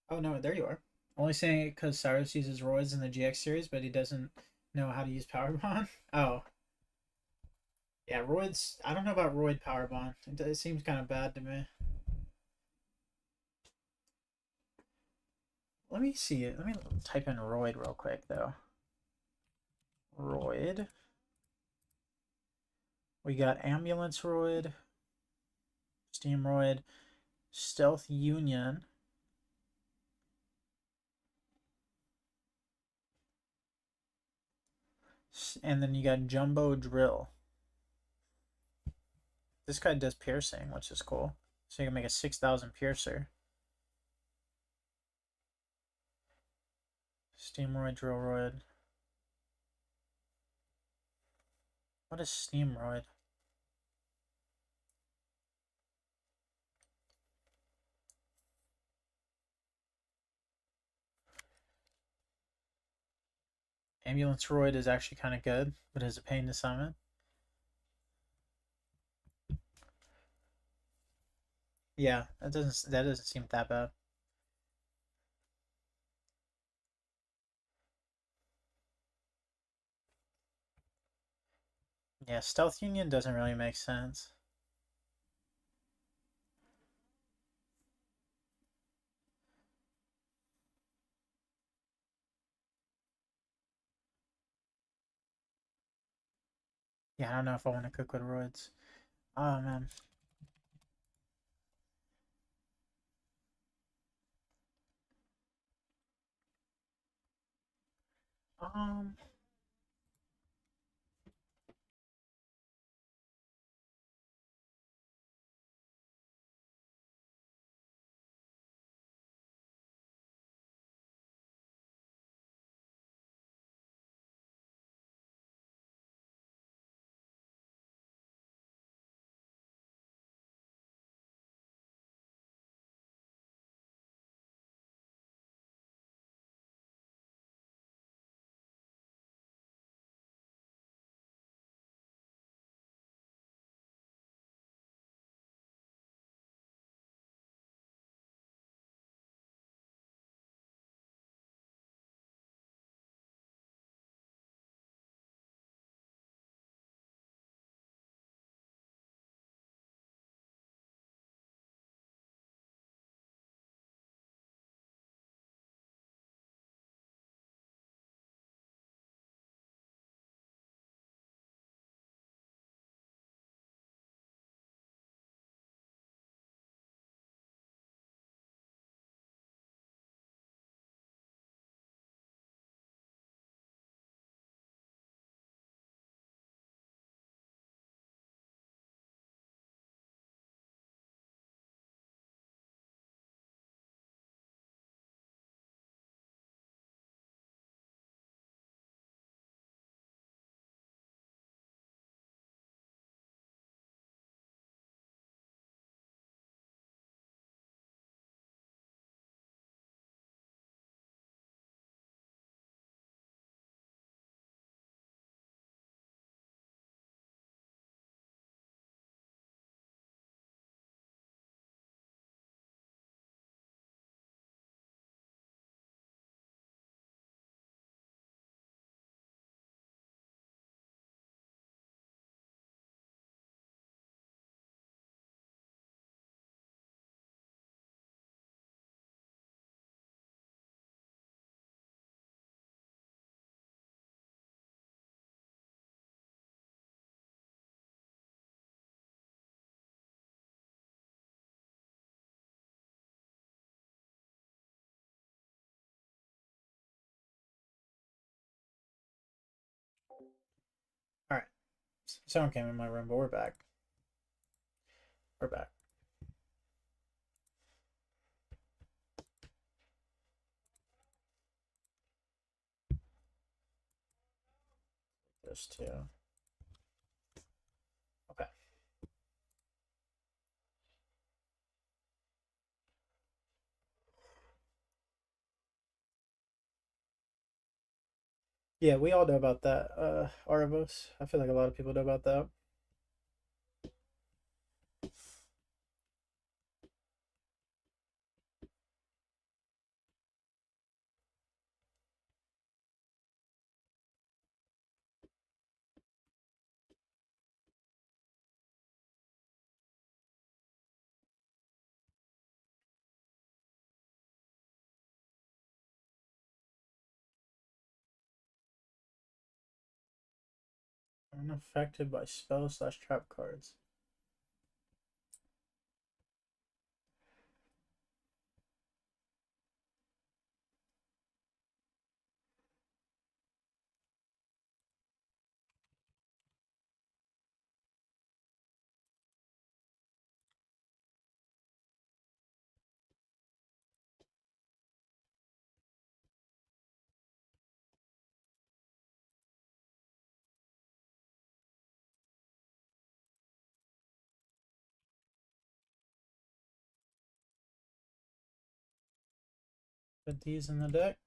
Oh no, there you are. Only saying it because Cyrus uses roids in the GX series, but he doesn't know how to use power bond. Oh. Yeah, roids I don't know about roid power bond. It seems kind of bad to me. Let me see it. Let me type in roid real quick though. Roid. We got ambulance roid, steam roid, stealth union. And then you got jumbo drill. This guy does piercing, which is cool. So you can make a 6,000 piercer. Steamroid, drillroid. What is steamroid? Ambulance roid is actually kind of good, but is a pain to summon. Yeah, that doesn't seem that bad. Yeah, stealth union doesn't really make sense. Yeah, I don't know if I want to cook with roids. Oh man. Um, Someone came in my room, but we're back. We're back. This too. Okay. Yeah, we all know about that, Arvos. I feel like a lot of people know about that. Unaffected by spell/trap cards. Put these in the deck.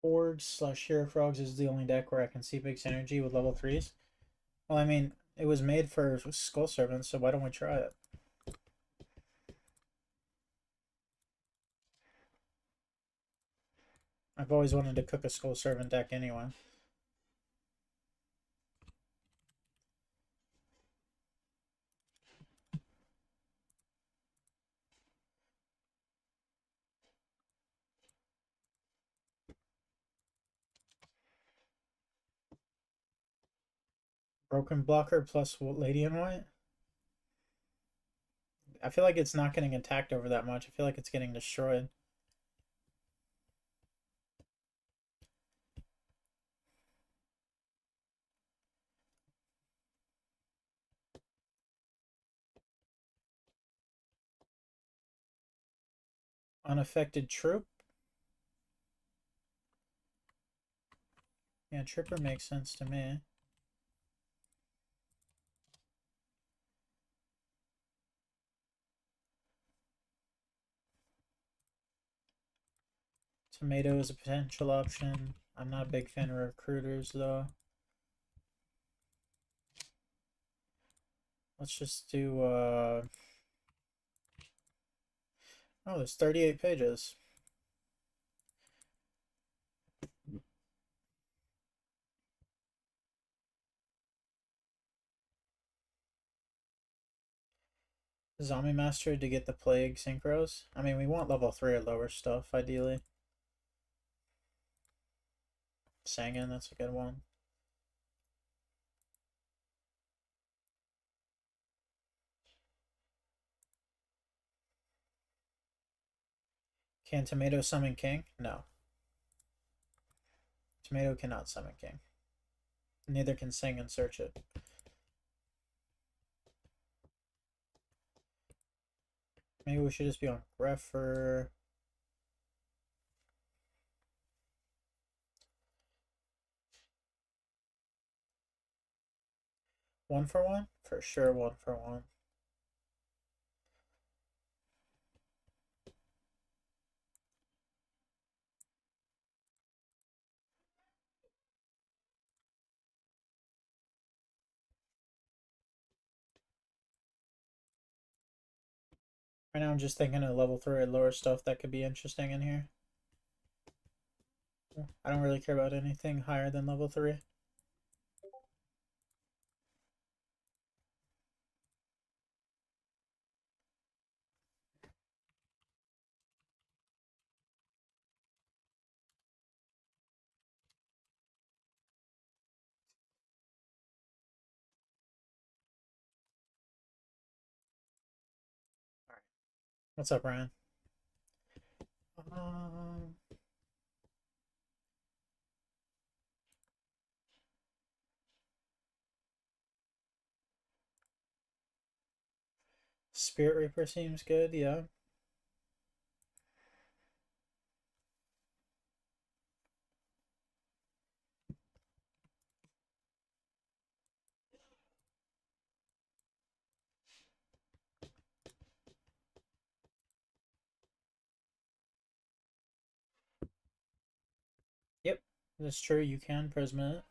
Forge/Hero Frogs is the only deck where I can see big synergy with level 3s. Well, I mean, it was made for Skull Servants, so why don't we try it? I've always wanted to cook a Skull Servant deck anyway. Broken Blocker plus Lady in White? I feel like it's not getting attacked over that much. I feel like it's getting destroyed. Unaffected Troop? Yeah, Trooper makes sense to me. Tomato is a potential option. I'm not a big fan of recruiters, though. Let's just do, oh, there's 38 pages. Zombie Master to get the Plague Synchros. I mean, we want level 3 or lower stuff, ideally. Sangan, that's a good one. Can Tomato summon King? No. Tomato cannot summon King. Neither can Sangan search it. Maybe we should just be on Greffer. One for one? For sure, one for one. Right now I'm just thinking of level 3 or lower stuff that could be interesting in here. I don't really care about anything higher than level 3. What's up, Ryan? Um, Spirit Reaper seems good, yeah. Yep, that's true. You can Prisma it.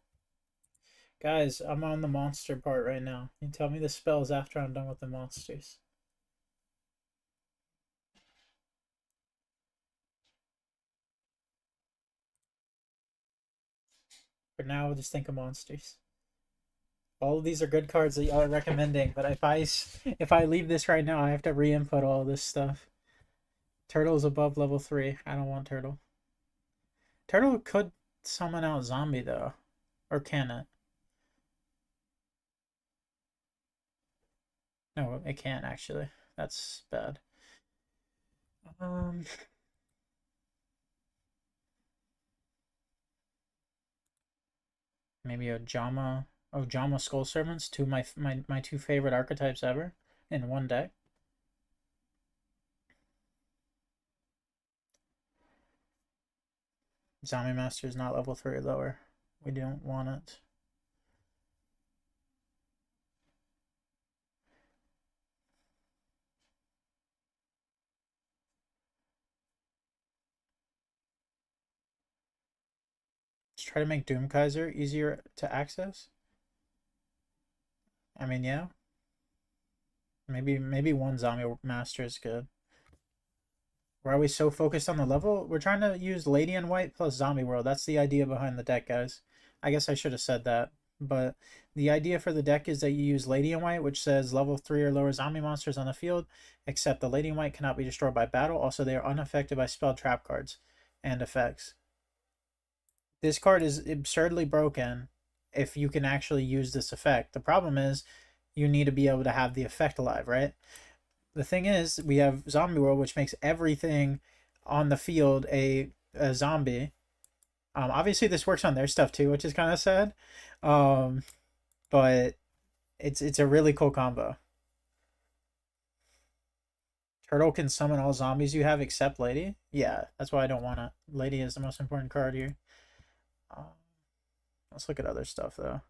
Guys, I'm on the monster part right now. You tell me the spells after I'm done with the monsters. For now, we'll just think of monsters. All of these are good cards that y'all are recommending, but if I leave this right now, I have to re-input all this stuff. Turtle's above level 3. I don't want Turtle. Turtle could summon out Zombie, though. Or can it? No, it can't, actually. That's bad. Um, Maybe a Jama. Oh, Jama Skull Servants. Two of my two favorite archetypes ever in one deck. Zombie Master is not level 3 or lower. We don't want it. Let's try to make Doomkaiser easier to access. I mean, yeah. Maybe one Zombie Master is good. Why are we so focused on the level? We're trying to use Lady in White plus Zombie World. That's the idea behind the deck, guys. I guess I should have said that. But the idea for the deck is that you use Lady in White, which says level 3 or lower zombie monsters on the field, except the Lady in White cannot be destroyed by battle. Also, they are unaffected by spell trap cards and effects. This card is absurdly broken if you can actually use this effect. The problem is you need to be able to have the effect alive, right? The thing is, we have Zombie World, which makes everything on the field a zombie. Obviously, this works on their stuff too, which is kind of sad. Um, but it's a really cool combo. Turtle can summon all zombies you have except Lady. Yeah, that's why I don't want it. Lady is the most important card here. Um, let's look at other stuff though.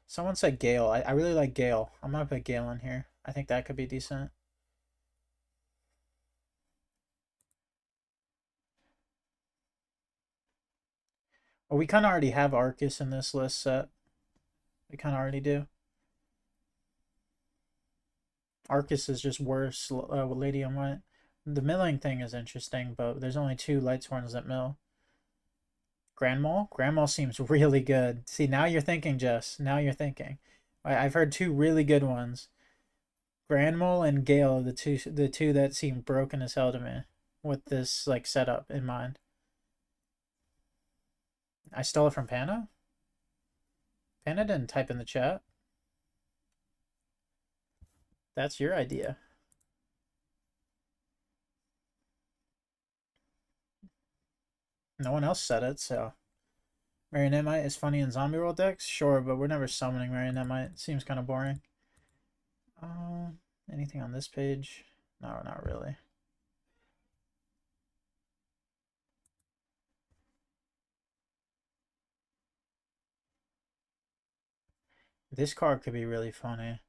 Someone said Gale. I really like Gale. I'm gonna put Gale in here. I think that could be decent. Well, we kind of already have Arcus in this list set. We kind of already do. Arcus is just worse. Lady in White. The milling thing is interesting, but there's only two Lightsworns that mill. Grand Mall? Grand Mall seems really good. See, now you're thinking, Jess. Now you're thinking. I've heard two really good ones. Grand Mall and Gale are the two that seem broken as hell to me with this like setup in mind. I stole it from Pana? Pana didn't type in the chat. That's your idea. No one else said it, so. Marionette Might is funny in Zombie World decks? Sure, but we're never summoning Marionette Might. It seems kind of boring. Anything on this page? No, not really. This card could be really funny.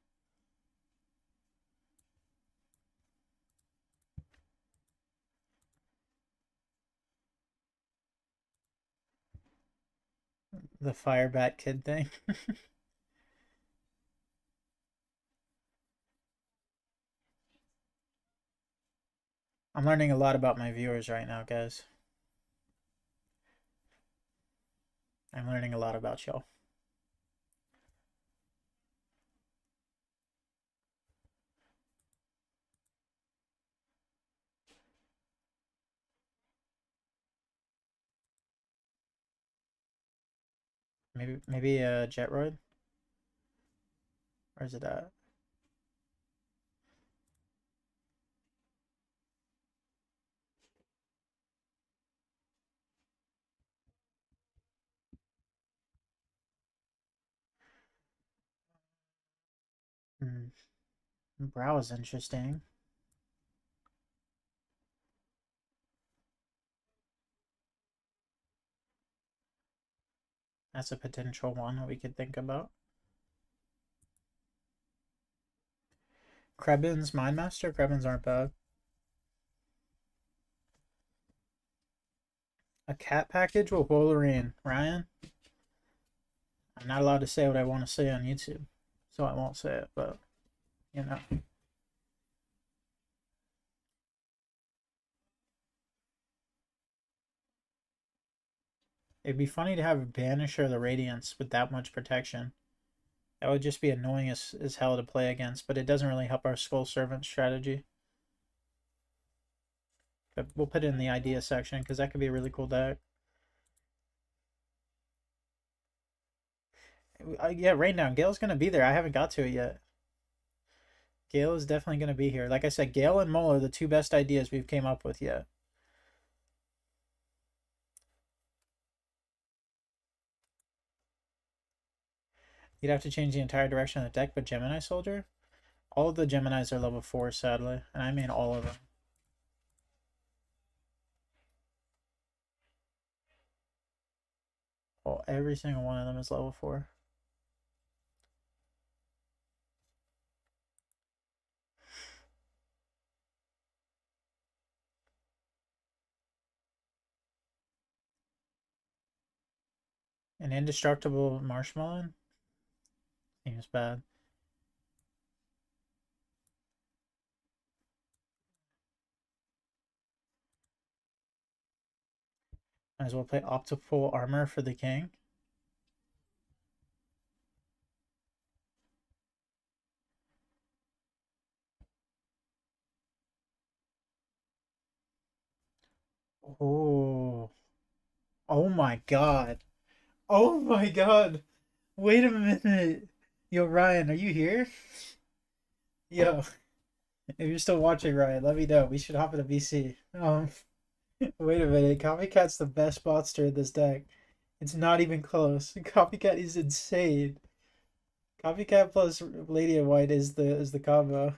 The Firebat Kid thing. I'm learning a lot about my viewers right now, guys. I'm learning a lot about y'all. Maybe a Jetroid? Where's it at? Hmm. Brow is interesting. That's a potential one that we could think about. Krebin's Mindmaster? Krebin's aren't bad. A cat package with Wolverine. Ryan? I'm not allowed to say what I want to say on YouTube, so I won't say it, but, you know. It'd be funny to have Banisher the Radiance with that much protection. That would just be annoying as hell to play against, but it doesn't really help our Skull Servant strategy. But we'll put it in the idea section, because that could be a really cool deck. Yeah, right now, Gale's going to be there. I haven't got to it yet. Gale is definitely going to be here. Like I said, Gale and Mull are the two best ideas we've came up with yet. You'd have to change the entire direction of the deck, but Gemini Soldier? All of the Geminis are level 4, sadly. And I mean all of them. Oh, every single one of them is level 4. An indestructible Marshmallow? Seems bad. Might as well play Optical Armor for the king. Oh. Oh my god. Oh my god. Wait a minute. Yo, Ryan, are you here? Yo, if you're still watching, Ryan, let me know. We should hop in a VC. Wait a minute. Copycat's the best monster in this deck. It's not even close. Copycat is insane. Copycat plus Lady in White is the combo.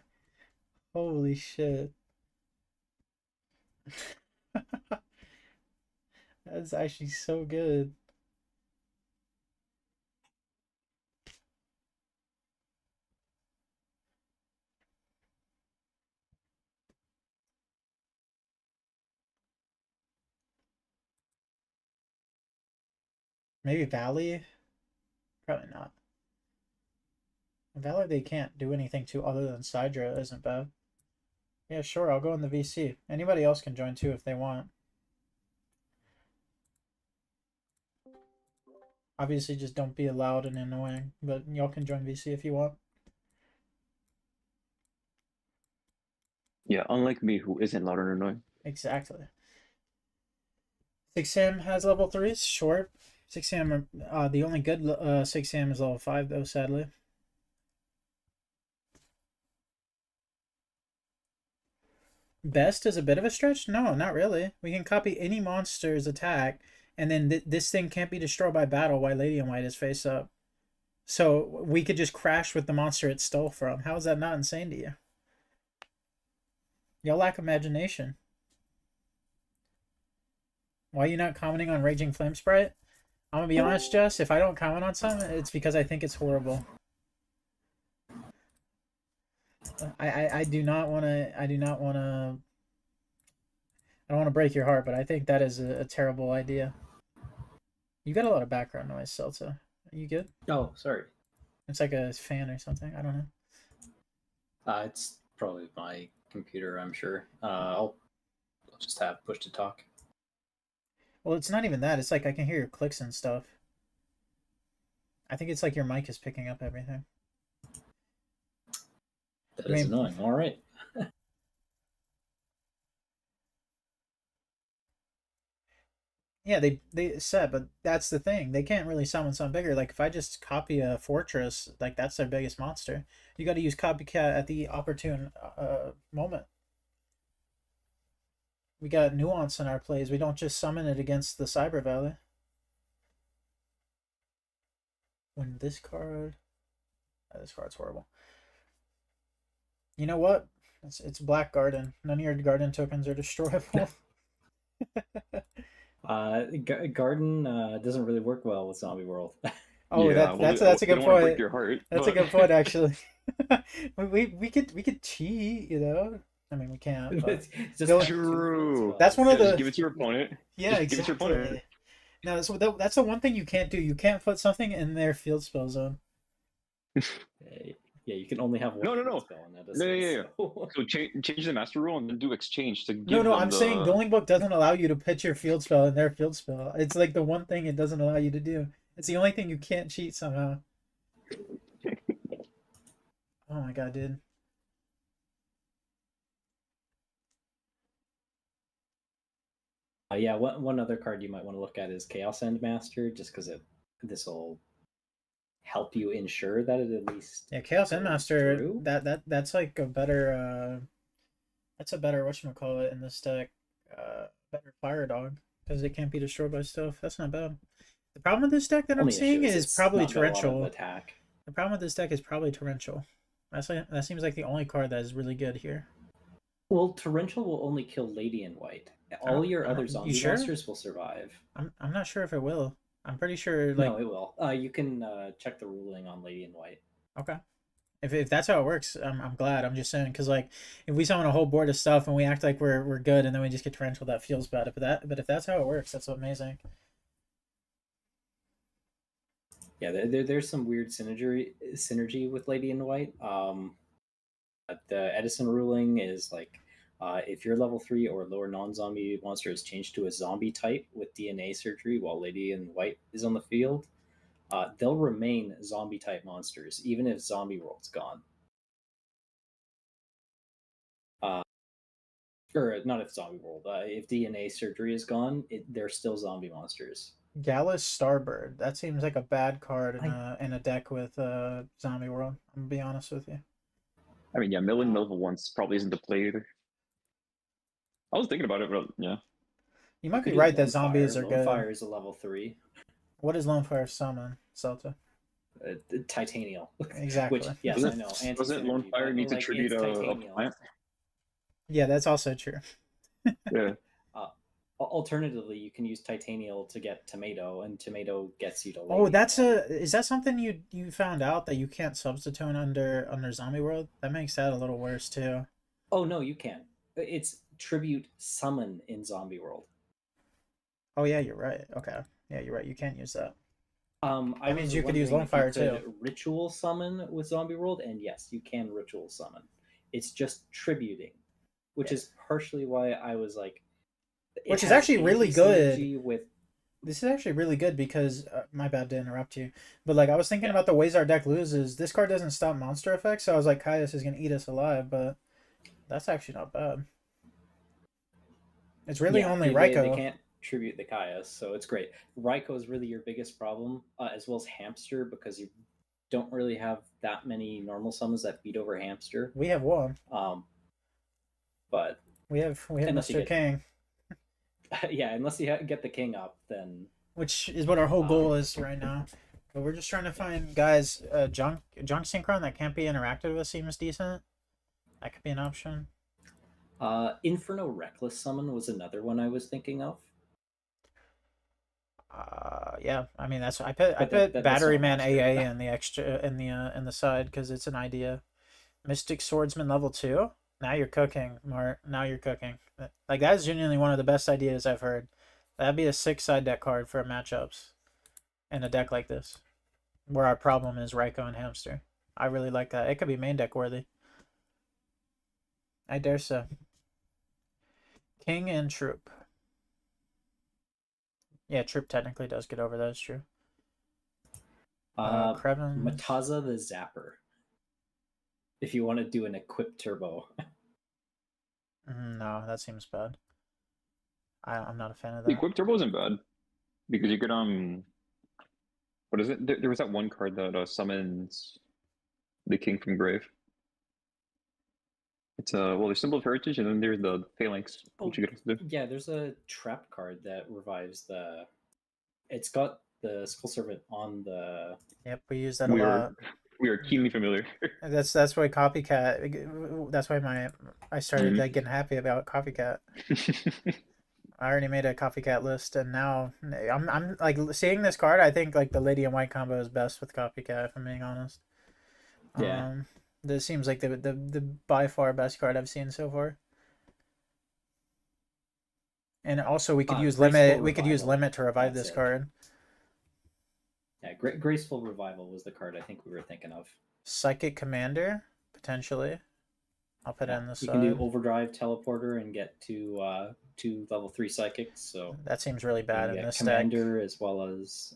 Holy shit. That's actually so good. Maybe Valley? Probably not. Valley they can't do anything to other than Sidra isn't bad. Yeah, sure, I'll go in the VC. Anybody else can join too if they want. Obviously, just don't be loud and annoying, but y'all can join VC if you want. Yeah, unlike me, who isn't loud and annoying. Exactly. 6 Sam has level 3s, sure. 6 Sam, the only good 6 Sam is level 5, though, sadly. Best is a bit of a stretch? No, not really. We can copy any monster's attack, and then this thing can't be destroyed by battle while Lady in White is face up. So we could just crash with the monster it stole from. How is that not insane to you? Y'all lack imagination. Why are you not commenting on Raging Flame Sprite? I'm gonna be honest, Jess. If I don't comment on something, it's because I think it's horrible. I do not want to. I do not want to. I don't want to break your heart, but I think that is a terrible idea. You got a lot of background noise, Celta. Are you good? Oh, sorry. It's like a fan or something. I don't know. It's probably my computer, I'm sure. I'll just have push to talk. Well, it's not even that. It's like I can hear your clicks and stuff. I think it's like your mic is picking up everything. That is annoying. All right. Yeah, they said, but that's the thing. They can't really summon something bigger. Like if I just copy a fortress, like that's their biggest monster. You got to use copycat at the opportune moment. We got nuance in our plays. We don't just summon it against the Cyber Valley. When this card, this card's horrible. You know what? It's Black Garden. None of your garden tokens are destroyable. Garden doesn't really work well with Zombie World. Oh, Yeah, well, that's a they good don't want to break point. your heart, That's a but good point, actually. we could cheat, you know. I mean, we can't, but It's just They'll- have two true. spells. that's one of Yeah, just the give it to your opponent. yeah, Just give it to your opponent. exactly. No, so that's the one thing you can't do. You can't put something in their field spell zone. Yeah, you can only have one No, field no. spell in that. Yeah. So- So change the master rule and then do exchange to No, give no, them I'm saying Dueling Book doesn't allow you to pitch your field spell in their field spell. It's like the one thing it doesn't allow you to do. It's the only thing you can't cheat somehow. Oh my god, dude. Yeah, one other card you might want to look at is Chaos Endmaster, just because this will help you ensure that it at least Yeah, Chaos goes Endmaster. through. That's like a better. That's a better whatchamacallit in this deck. Better Fire Dog because it can't be destroyed by stuff. That's not bad. The problem with this deck that I'm Only seeing issue is it's probably not got a lot of Torrential. attack. The problem with this deck is probably Torrential. That seems like the only card that is really good here. Well, Torrential will only kill Lady in White. All your other you zombie sure? monsters will survive. I'm not sure if it will. I'm pretty sure No, it will. You can check the ruling on Lady in White. Okay. If that's how it works, I'm glad. I'm just saying because like if we summon a whole board of stuff and we act like we're good and then we just get Torrential, that feels bad. But if that's how it works, that's amazing. Yeah, there's some weird synergy with Lady in White. The Edison ruling is like if your level 3 or lower non-zombie monster is changed to a zombie type with DNA surgery while Lady in White is on the field, they'll remain zombie type monsters even if Zombie World's gone. Or not if Zombie World. If DNA surgery is gone, they're still zombie monsters. Gallus Starbird. That seems like a bad card in a deck with Zombie World. I'm gonna be honest with you. I mean, yeah, milling level once probably isn't the play either. I was thinking about it, but yeah. You might be right that zombies are good. Fire is a level 3. What does Lone Fire summon, Celta? Titanial. Exactly. Which, yes, I know. Doesn't Lone Fire need to tribute a plant? Yeah, that's also true. Yeah. Alternatively, you can use Titanial to get Tomato, and Tomato gets you to. Oh, is that something you found out that you can't substitute under Zombie World? That makes that a little worse too. Oh no, you can. It's tribute summon in Zombie World. Oh yeah, you're right. Okay, yeah, you're right. You can't use that. That means you could use Lone Fire too. Ritual summon with Zombie World, and yes, you can ritual summon. It's just tributing, which is partially why I was like. Which is actually really good. With this is actually really good because my bad to interrupt you, but like I was thinking about the ways our deck loses. This card doesn't stop monster effects, so I was like, Caius is gonna eat us alive, but that's actually not bad. It's really only Raikou. They can't tribute the Caius, so it's great. Raikou is really your biggest problem, as well as Hamster, because you don't really have that many normal summons that beat over Hamster. We have one. But we have Mr. King. Yeah, unless you get the king up, then which is what our whole goal is right now. But we're just trying to find guys. Junk Synchron that can't be interacted with seems decent. That could be an option. Inferno Reckless Summon was another one I was thinking of. Yeah, I mean I put Battery Man AA in the extra in the side because it's an idea. Mystic Swordsman level 2. Now you're cooking, Mart. Now you're cooking. Like that's genuinely one of the best ideas I've heard. That'd be a 6-side deck card for matchups in a deck like this, where our problem is Raikou and Hamster. I really like that. It could be main deck worthy. I dare say. King and Troop. Yeah, Troop technically does get over. That's true. Krevin. Mataza the Zapper. If you want to do an equip turbo. No, that seems bad. I'm not a fan of that. The equip turbo isn't bad because you could what is it? There was that one card that summons the king from grave. It's there's Symbol of Heritage and then there's the Phalanx, which you could do. Yeah, there's a trap card that revives the. It's got the Skull Servant on the. Yep, we use that a lot. We are keenly familiar. That's why copycat. That's why I started like getting happy about copycat. I already made a copycat list, and now I'm like seeing this card. I think like the Lady in White combo is best with copycat. If I'm being honest. Yeah. This seems like the by far best card I've seen so far. And also we could use Graceful limit. We could use Revival. limit to revive That's this it. card. Yeah, Graceful Revival was the card I think we were thinking of. Psychic Commander potentially. I'll put it Yeah, on the you side. can do Overdrive Teleporter and get to 2 level 3 psychics. So That seems really bad you in get this Commander deck. as well as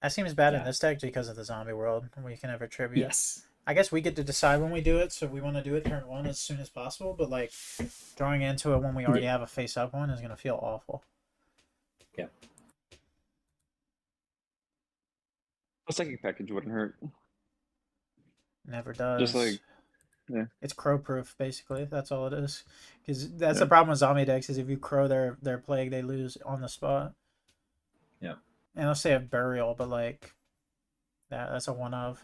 That seems bad in yeah. this deck because of the zombie world. We can have a tribute. yes. I guess we get to decide when we do it, so we want to do it turn 1 as soon as possible, but like drawing into it when we already have a face up one is going to feel awful. Yeah. A psychic package wouldn't hurt. Never does. Just like, yeah. It's crow proof basically. That's all it is. Because that's the problem with zombie decks is if you crow their plague, they lose on the spot. Yeah. And I'll say a burial, but like that's a one of.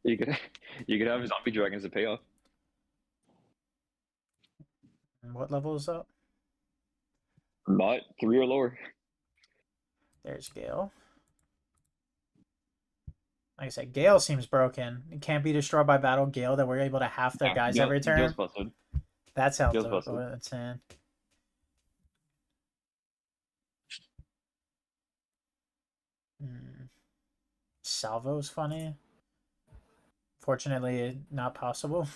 You could have zombie dragons to pay off. And what level is that? Not 3 or lower. There's Gale. Like I said, Gale seems broken. It can't be destroyed by battle. Gale that we're able to half their guys every turn. Gale's busted. That sounds Gale's busted. insane. Salvo's funny. Fortunately, not possible.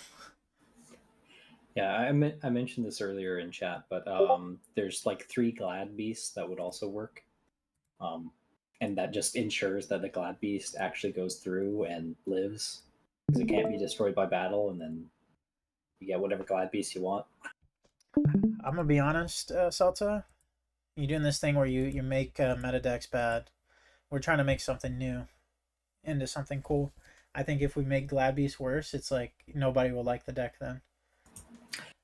Yeah, I mentioned this earlier in chat, but there's like 3 Glad Beasts that would also work, and that just ensures that the Glad Beast actually goes through and lives, because it can't be destroyed by battle, and then you get whatever Glad Beast you want. I'm gonna be honest, Salta. You're doing this thing where you make meta decks bad. We're trying to make something new into something cool. I think if we make Glad Beast worse, it's like nobody will like the deck then.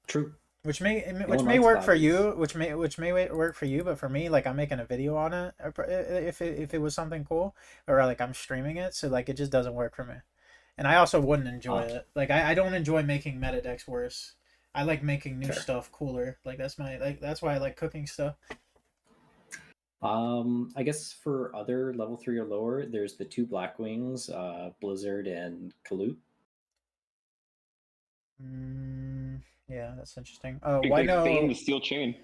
True. Which may work for you, which may work for you, but for me, like I'm making a video on it if it was something cool, or like I'm streaming it, so like it just doesn't work for me. And I also wouldn't enjoy it. Like I don't enjoy making meta decks worse. I like making new stuff cooler. Like that's why I like cooking stuff. I guess for other level 3 or lower, there's the 2 Blackwings, Blizzard and Kalut. Yeah, that's interesting. Why no? The Steel Chain.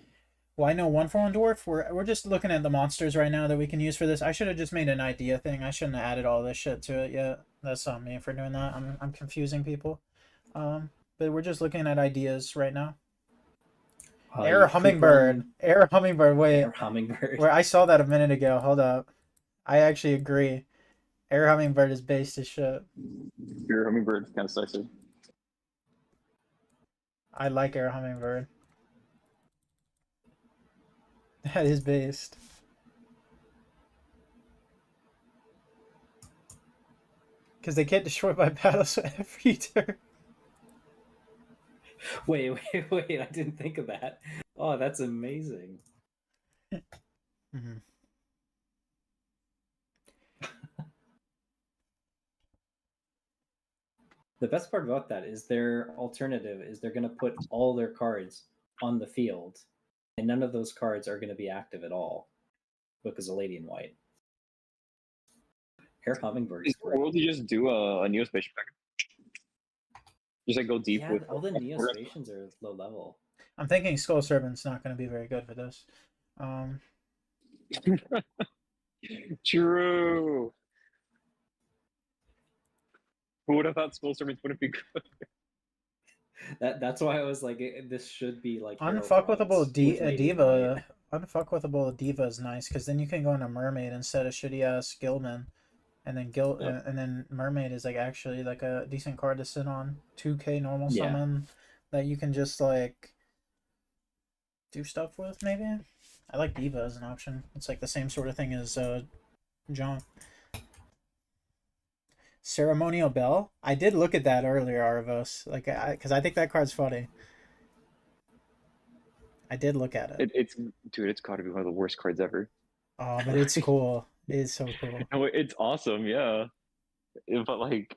Why no 1/1 dwarf? We're just looking at the monsters right now that we can use for this. I should have just made an idea thing. I shouldn't have added all this shit to it yet. That's on me for doing that. I'm confusing people. But we're just looking at ideas right now. Air Hummingbird. Air Hummingbird. Wait. Air Hummingbird. Where I saw that a minute ago. Hold up. I actually agree. Air Hummingbird is based as shit. Air Hummingbird is kind of sexy. I like Air Hummingbird. That is based. Because they get destroyed by battles every turn. Wait! I didn't think of that. Oh, that's amazing. Mm-hmm. The best part about that is their alternative is they're going to put all their cards on the field, and none of those cards are going to be active at all because of Lady in White. Air Hummingbird. Or will you just do a Neospatial package? Just like go deep with all the Neospatians are low level. I'm thinking Skull Servant's not going to be very good for this. True. Who would have thought Skull Servants wouldn't be good? That's why I was like, this should be like unfuckwithable diva. Unfuckwithable diva is nice because then you can go into mermaid instead of shitty ass Gilman, and then and then mermaid is like actually like a decent card to sit on. 2K normal summon that you can just like do stuff with. Maybe I like diva as an option. It's like the same sort of thing as John. Ceremonial Bell. I did look at that earlier, Arvos. Like, because I think that card's funny. I did look at it. It's dude, it's got to be one of the worst cards ever. Oh, but it's cool. It is so cool. No, it's awesome, yeah. But like,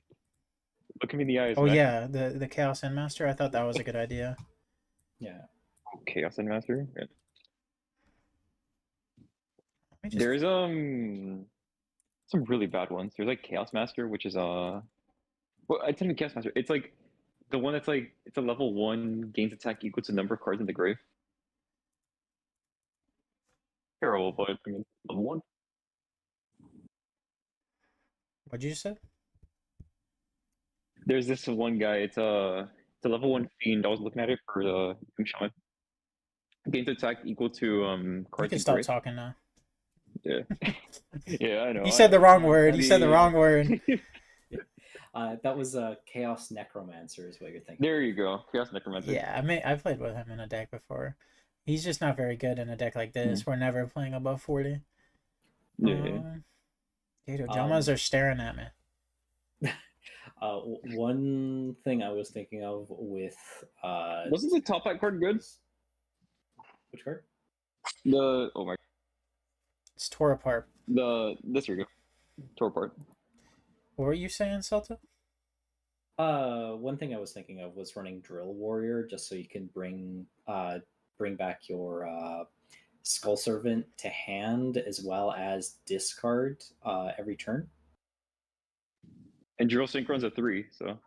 look at me in the eyes, Oh man. yeah, the Chaos Endmaster. I thought that was a good idea. Yeah. Chaos Endmaster. Yeah. Let me just There's some really bad ones. There's like Chaos Master, which is well, it's not even Chaos Master. It's like the one that's like it's a level 1 gains attack equal to number of cards in the grave. Terrible, but I mean level 1. what'd you say? There's this one guy. It's a level 1 fiend. I was looking at it for the Shaman. Gains attack equal to You cards can in stop grave. talking now. Yeah, yeah, I know. You said the wrong word. I You said the mean- wrong word. That was Chaos Necromancer is what you're thinking. There you go. Chaos Necromancer. Yeah, I've played with him in a deck before. He's just not very good in a deck like this. We're never playing above 40. Yeah. Dude, Ojamas are staring at me. One thing I was thinking of with Wasn't the top hat card good? which card? The oh my It's tore apart. this here you go. Tore apart. What were you saying, Celta? One thing I was thinking of was running Drill Warrior, just so you can bring back your Skull Servant to hand as well as discard every turn. And Drill Synchron's a 3, so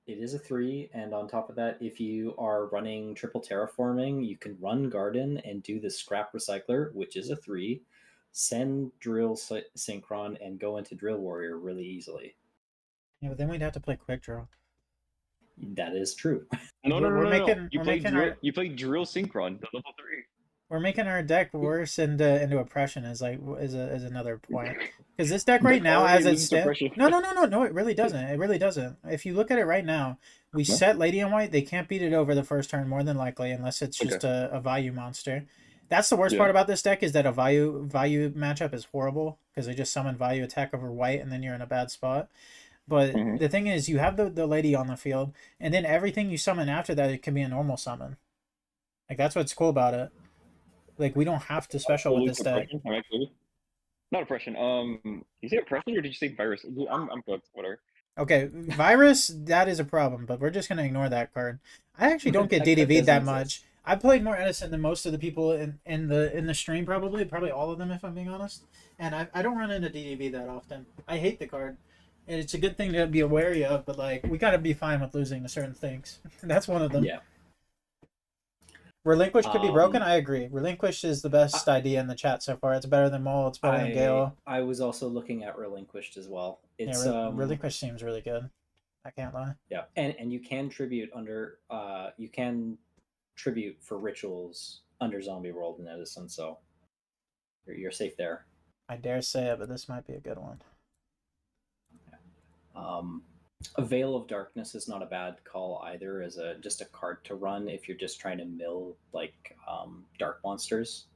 It is a 3, and on top of that, if you are running triple terraforming, you can run Garden and do the Scrap Recycler, which is a 3, send Drill Synchron, and go into Drill Warrior really easily. Yeah, but then we'd have to play Quick Draw. That is true. no. We're You we're play making Drill. our- You play Drill Synchron, the level 3. We're making our deck worse into oppression is another point. Because this deck right now, as it's no, it really doesn't. It really doesn't. If you look at it right now, we set Lady in White. They can't beat it over the first turn more than likely, unless it's just a value monster. That's the worst part about this deck is that a value matchup is horrible because they just summon value attack over White, and then you're in a bad spot. But the thing is, you have the lady on the field, and then everything you summon after that, it can be a normal summon. Like that's what's cool about it. Like we don't have to special with this deck. Not oppression. You say oppression or did you say virus? I'm booked. Whatever. Okay, virus, that is a problem, but we're just gonna ignore that card. I actually don't get That DDV'd that doesn't much. exist. I played more Edison than most of the people in the stream, probably all of them, if I'm being honest. And I don't run into DDV that often. I hate the card. And it's a good thing to be wary of, but like we gotta be fine with losing to certain things. That's one of them. Yeah. Relinquish could be broken. I agree. Relinquish is the best idea in the chat so far. It's better than Mole. It's better than Gale. I was also looking at Relinquished as well. It's Relinquish seems really good. I can't lie. Yeah, and you can tribute under you can tribute for rituals under Zombie World in Edison, so you're safe there. I dare say it, but this might be a good one. A Veil of Darkness is not a bad call either as just a card to run if you're just trying to mill like dark monsters.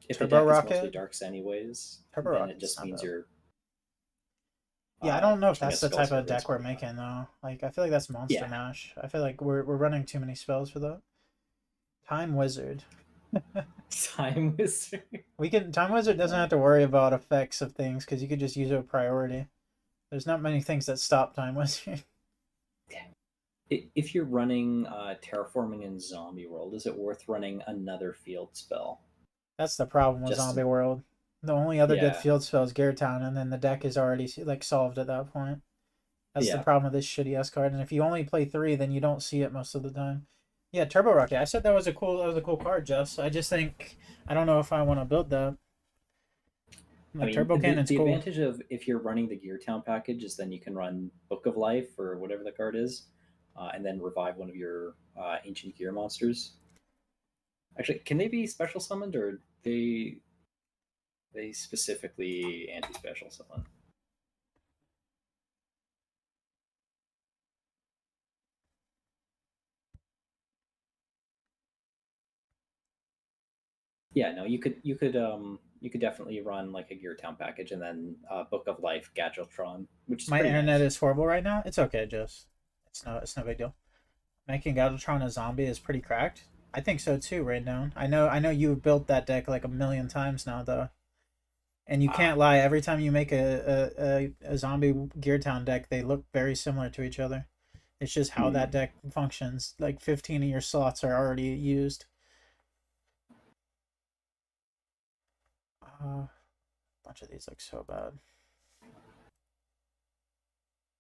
If Turbo the deck Rocket? is mostly darks anyways, Turbo then Rocket's it just not means bad. you're. Yeah, I don't know if doing a that's the Skull type of Servant deck we're something like making though. Like I feel like that's Monster Yeah. Mash. I feel like we're running too many spells for that. Time Wizard. Time Wizard. Time Wizard doesn't have to worry about effects of things because you could just use it with priority. There's not many things that stop Time Wizard. If you're running terraforming in Zombie World, is it worth running another field spell? That's the problem with Just- Zombie World. The only other good Yeah. field spell is Gear Town, and then the deck is already like solved at that point. That's the Yeah. problem with this shitty ass card. And if you only play 3, then you don't see it most of the time. Yeah, Turbo Rocket. I said that was a cool card, Jess. I just think I don't know if I want to build that. Like Turbo Cannon's the cool. advantage of if you're running the Gear Town package is then you can run Book of Life or whatever the card is, and then revive one of your ancient gear monsters. Actually, can they be special summoned or they specifically anti-special summon? Yeah, no, you could definitely run like a Gear Town package and then Book of Life Gadgetron, which is My pretty internet nice. is horrible right now. It's okay, Jess. It's no big deal. Making Gadgetron a zombie is pretty cracked. I think so too, Rain Down. I know you've built that deck like a million times now, though. And you can't lie. Every time you make a zombie Gear Town deck, they look very similar to each other. It's just how that deck functions. Like 15 of your slots are already used. A bunch of these look so bad.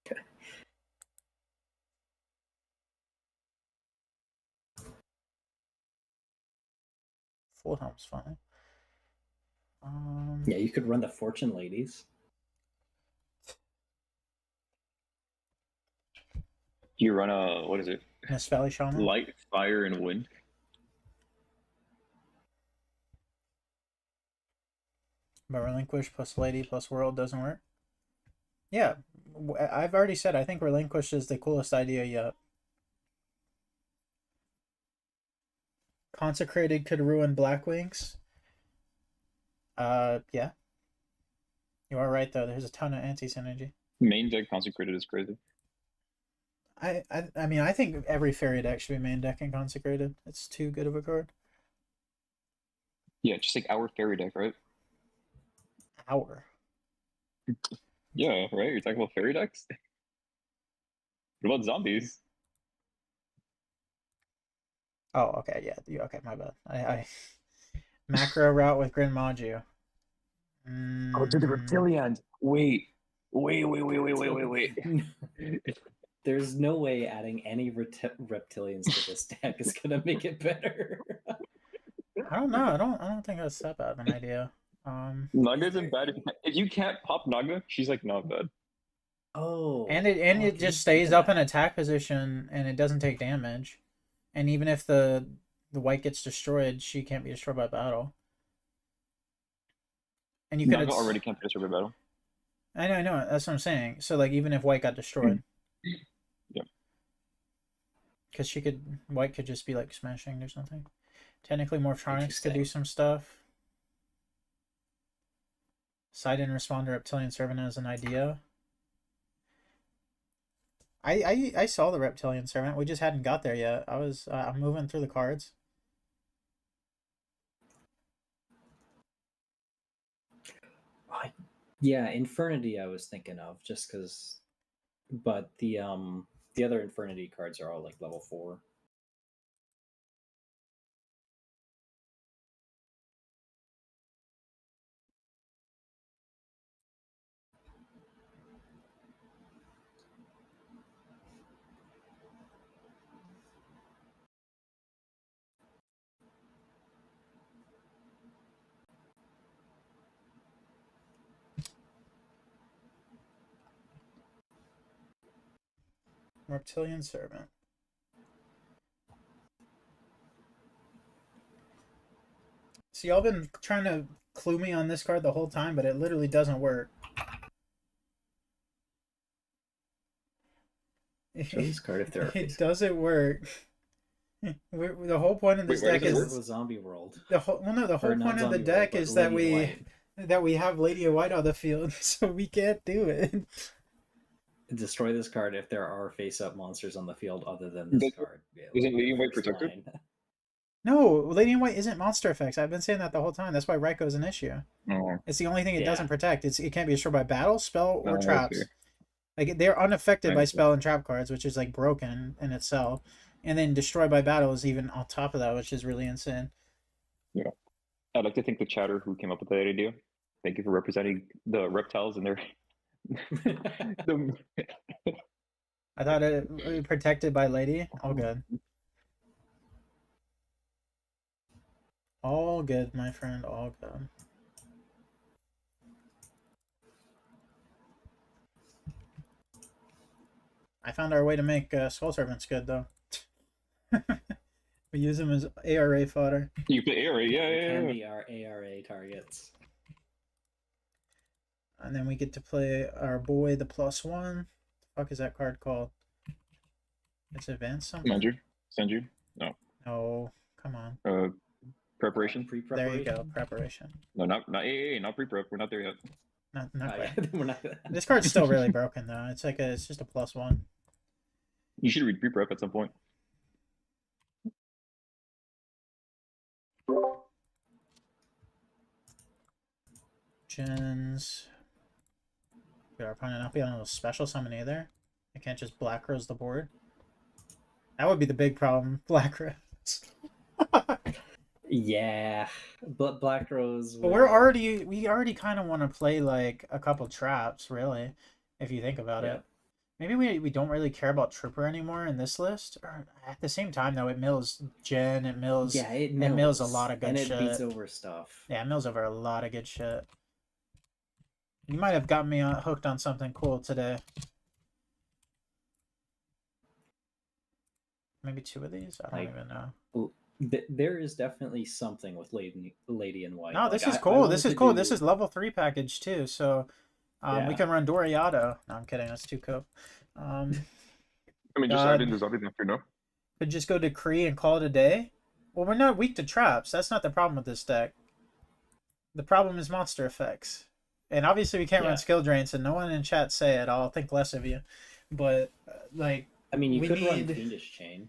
Okay. Full Helm's fine. Yeah, you could run the Fortune Ladies. Do you run a, what is it? Mist Valley Shaman. Light, fire, and wind. But Relinquish plus Lady plus World doesn't work. Yeah, I've already said I think Relinquish is the coolest idea yet. Consecrated could ruin Blackwings. Yeah. You are right though. There's a ton of anti-synergy. Main deck consecrated is crazy. I mean, I think every fairy deck should be main deck and consecrated. It's too good of a card. Yeah, just like our fairy deck, right? Our. Yeah, right? You're talking about fairy decks? What about zombies? Oh, okay, yeah. Okay, my bad. I macro route with Grin Maju. Oh, dude, the reptilians. Wait. There's no way adding any reptilians to this deck is gonna make it better. I don't know. I don't think that's that bad of an idea. Naga isn't bad. If you can't pop Naga, she's like not bad. Oh. And it just stays up in attack position and it doesn't take damage. And even if the white gets destroyed, she can't be destroyed by battle. And you could Naga already can't be destroyed by battle. I know. That's what I'm saying. So like even if white got destroyed. Yeah. Because white could just be like smashing or something. Technically, Morptronics could do some stuff. Side-in Responder Reptilian Servant as an idea. I saw the Reptilian Servant. We just hadn't got there yet. I'm moving through the cards. Yeah, Infernity I was thinking of just because, but the other Infernity cards are all like level 4. Reptilian Servant. See, y'all been trying to clue me on this card the whole time, but it literally doesn't work. Show this card if there are It doesn't work. The whole point of this deck is Zombie World. The whole point of the deck is that we have Lady of White on the field, so we can't do it. Destroy this card if there are face-up monsters on the field other than this card. Isn't Lady in White protected? No, Lady in White isn't monster effects. I've been saying that the whole time. That's why Raikou is an issue. Oh. It's the only thing it doesn't protect. It can't be destroyed by battle, spell, or traps. Like they're unaffected by spell and trap cards, which is like broken in itself. And then destroyed by battle is even on top of that, which is really insane. Yeah. I'd like to thank the chatter who came up with that idea. Thank you for representing the reptiles and their... I thought it protected by Lady. All good. All good, my friend. All good. I found our way to make Skull Servants good, though. We use them as ARA fodder. You play ARA, yeah. Can be our ARA targets. And then we get to play our boy, the +1. The fuck is that card called? It's advanced something? Send you? No. No, come on. Preparation? There you go, preparation. No, not AA, not pre-prep. We're not there yet. Not quite. Yeah. We're not... This card's still really broken, though. It's just a +1. You should read pre-prep at some point. actions. Could our opponent not be on a special summon either? I can't just Black Rose the board. That would be the big problem. Black Rose. Yeah, but Black Rose. But we already kind of want to play like a couple traps, really, if you think about Yeah. it. Maybe we don't really care about Trooper anymore in this list. Or at the same time, though, it mills Gen, it mills it mills a lot of good and it shit. beats over stuff. Yeah, it mills over a lot of good shit. You might have got me hooked on something cool today. Maybe 2 of these? I don't even know. There is definitely something with Lady in White. No, Like, this is I cool. wanted This is to cool. do- This is level 3 package too. So we Yeah. can run Doriado. No, I'm kidding. That's too cool. I mean, just God. add in the zombie master, no? Could just go Decree and call it a day. Well, we're not weak to traps. That's not the problem with this deck. The problem is monster effects. And obviously we can't Yeah. run skill drains, and no one in chat say it. I'll think less of you. But like, I mean, you we could run need- Fiendish Chain.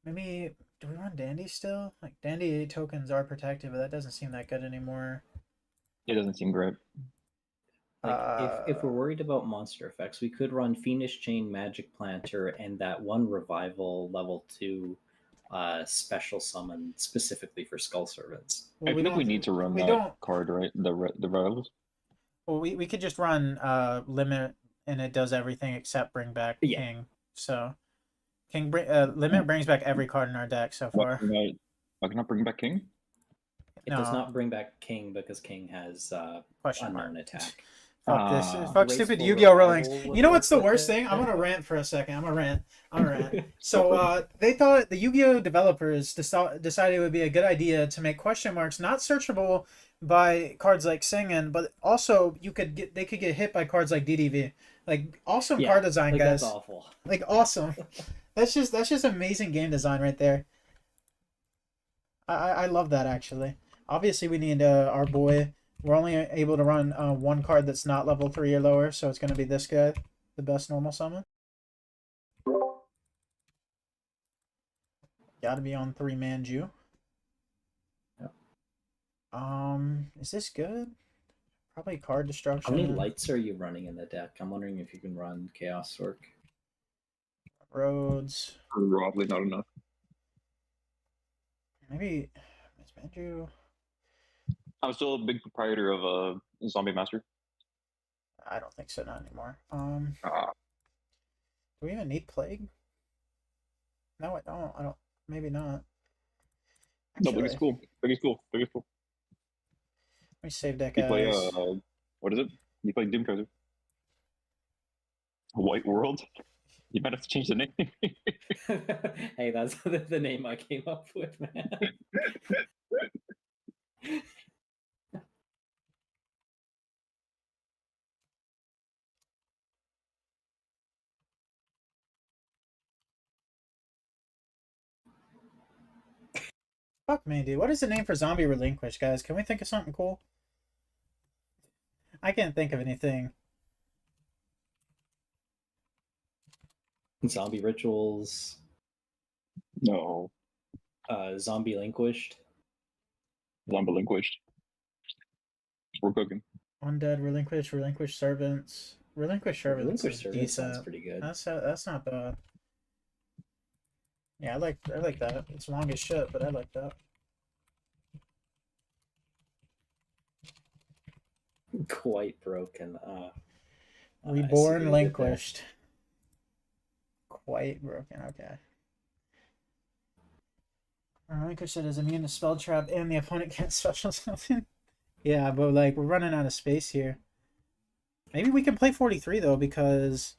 maybe do we run Dandy still? Like Dandy tokens are protected, but that doesn't seem that good anymore. It doesn't seem great. Like, if we're worried about monster effects, we could run Fiendish Chain, Magic Planter, and that one revival level 2 special summon specifically for Skull Servants. Well, I feel like we don't- need to run we that don't- card, right? The rivals. Well, we could just run limit, and it does everything except bring back Yeah. King. So King limit brings back every card in our deck so Why far. can I bring back King? It does No. not bring back King because King has Question mark. unknown attack. Fuck this. Ah. Fuck stupid Graceful Yu-Gi-Oh Revival rulings. would You know work what's the with worst it. thing? I'm gonna rant for a second. I'm gonna rant. So they thought the Yu-Gi-Oh developers decided it would be a good idea to make question marks not searchable by cards like Singen, but also they could get hit by cards like DDV. Like awesome Yeah, card design, Like, guys. that's awful. Like awesome. That's just amazing game design right there. I love that actually. Obviously we need our boy. We're only able to run one card that's not level 3 or lower, so it's gonna be this guy, the best normal summon. Gotta be on 3-man Jew. Yep. Is this good? Probably card destruction. How many lights are you running in the deck? I'm wondering if you can run Chaos Orc. Roads. Probably not enough. Maybe Miss Manju. I'm still a big proprietor of Zombie Master. I don't think so, not anymore. Ah, Do we even need Plague? No, I don't. Maybe not. No, Big is Actually, cool. Big is cool. Big is cool. Let me save deck You play as. what is it? You play Doom Treasure. White World. You might have to change the name. Hey, that's the name I came up with, man. Fuck me, dude. What is the name for Zombie Relinquish, guys? Can we think of something cool? I can't think of anything. Zombie Rituals, No. Zombie Linquished. Zombie Relinquished. We're cooking. Undead Relinquish, Relinquish Servants. Relinquish Servants Relinquished is Servant sounds decent. pretty good. That's not bad. Yeah, I like that. It's long as shit, but I like that. Quite broken. I see what you Reborn did there. Relinquished. Quite broken. Okay. Relinquish it is immune to spell trap, and the opponent can't special something. Yeah, but like we're running out of space here. Maybe we can play 43 though, because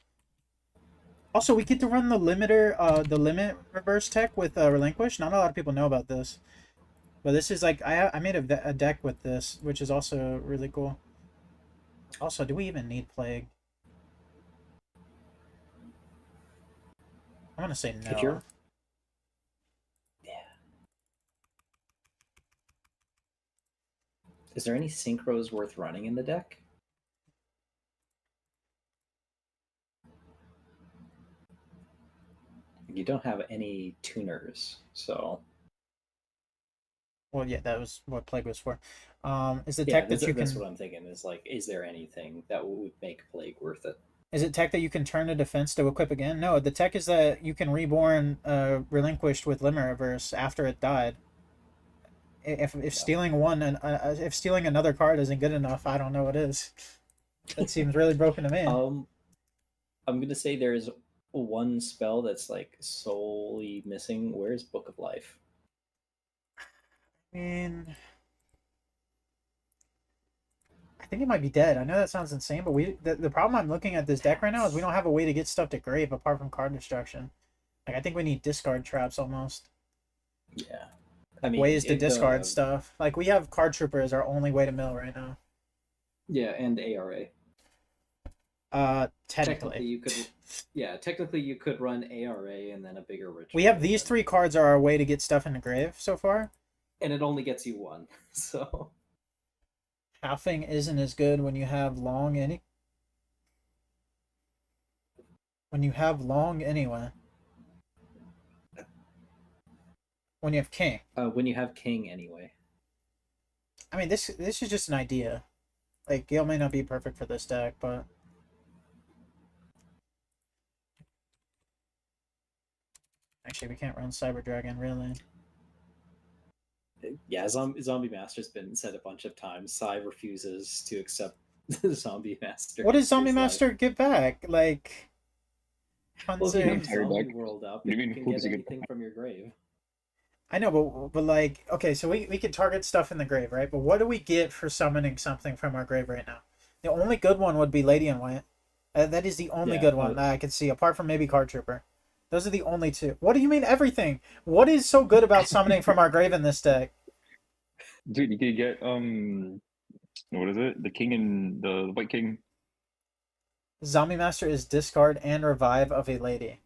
also we get to run the limiter, the limit reverse tech with Relinquish. Not a lot of people know about this, but this is like I made a deck with this, which is also really cool. Also, do we even need Plague? I'm gonna say no. If you're- Is there any synchros worth running in the deck? You don't have any tuners, so Well, yeah, that was what Plague was for. Is the Yeah, tech that you that's can what I'm thinking. Is like, is there anything that would make Plague worth it? is it tech that you can turn to defense to equip again? No, the tech is that you can reborn relinquished with Limit Reverse after it died. If Yeah. stealing one and if stealing another card isn't good enough, I don't know what is. That seems really broken to me. I'm gonna say there's one spell that's like solely missing. Where's Book of Life? I mean, I think it might be dead. I know that sounds insane, but the problem I'm looking at this deck right now is we don't have a way to get stuff to grave apart from card destruction. Like I think we need discard traps almost. Yeah, Ways to discard the- stuff. Like we have Card Trooper as our only way to mill right now. Yeah, and ARA. Technically. you could. Yeah, technically you could run ARA and then a bigger ritual. We have these 3 cards are our way to get stuff in the grave so far. and it only gets you one. So Halving isn't as good when you have long when you have long anyway. When you have king. when you have king anyway. I mean this is just an idea. Like Gale may not be perfect for this deck, but actually we can't run Cyber Dragon really. Yeah, Zombie Master's been said a bunch of times. Sai refuses to accept Zombie Master. What does Zombie He's like, Master get back? Like well, if you have Entire Zombie deck. World up, What do you you mean, can who get does it get anything from your grave. I know, but like, okay, so we could target stuff in the grave, right? But what do we get for summoning something from our grave right now? The only good one would be Lady in White. That is the only Yeah, good one that I can see, apart from maybe Card Trooper. Those are the only 2. What do you mean everything? What is so good about summoning from our grave in this deck? Dude, you could get what is it? The king and the white king. Zombie Master is discard and revive of a lady.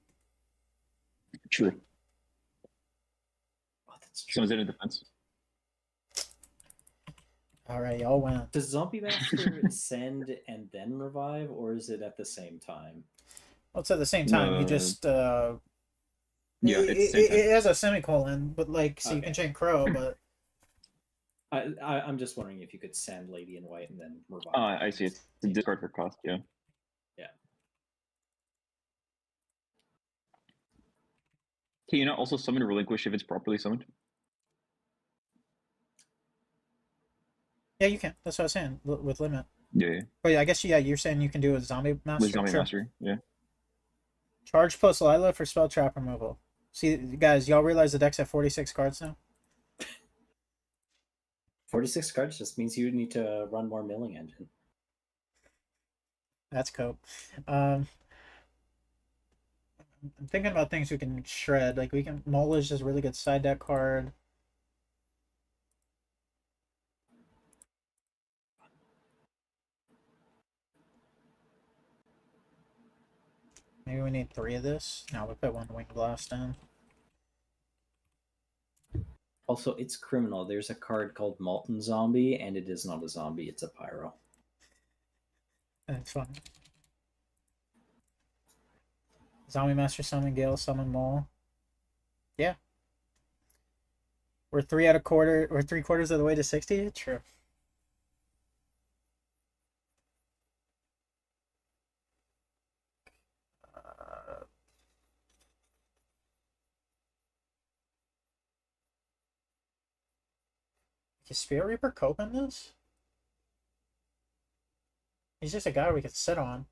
True. Oh, that's true. Someone's in a defense. All right, y'all win. Does Zombie Master send and then revive, or is it at the same time? Well, it's at the same time. You No. just Yeah, it it's the same time. has a semicolon, but like, so you can Okay. chain Crow, but I'm just wondering if you could send Lady in White and then revive. I see. It's a discard for cost. Yeah. Yeah. Can you not also summon a relinquish if it's properly summoned? yeah, you can. That's what I was saying with limit. Yeah. But yeah, I guess you're saying you can do a Zombie Master. With Zombie Sure. Master. Yeah. Charge plus Lila for spell trap removal. See, guys, y'all realize the deck's at 46 cards now? 46 cards just means you need to run more milling engine. That's cope. I'm thinking about things we can shred. Like, we can... Molish is a really good side deck card. Maybe we need 3 of this. Now we put 1 Wing Blast in. Also, it's criminal. There's a card called Molten Zombie, and it is not a zombie, it's a pyro. That's fun. Zombie Master summon Gale, summon Maul. Yeah. We're 3/4 of the way to 60? True. Is Spirit Reaper coping this? He's just a guy we could sit on.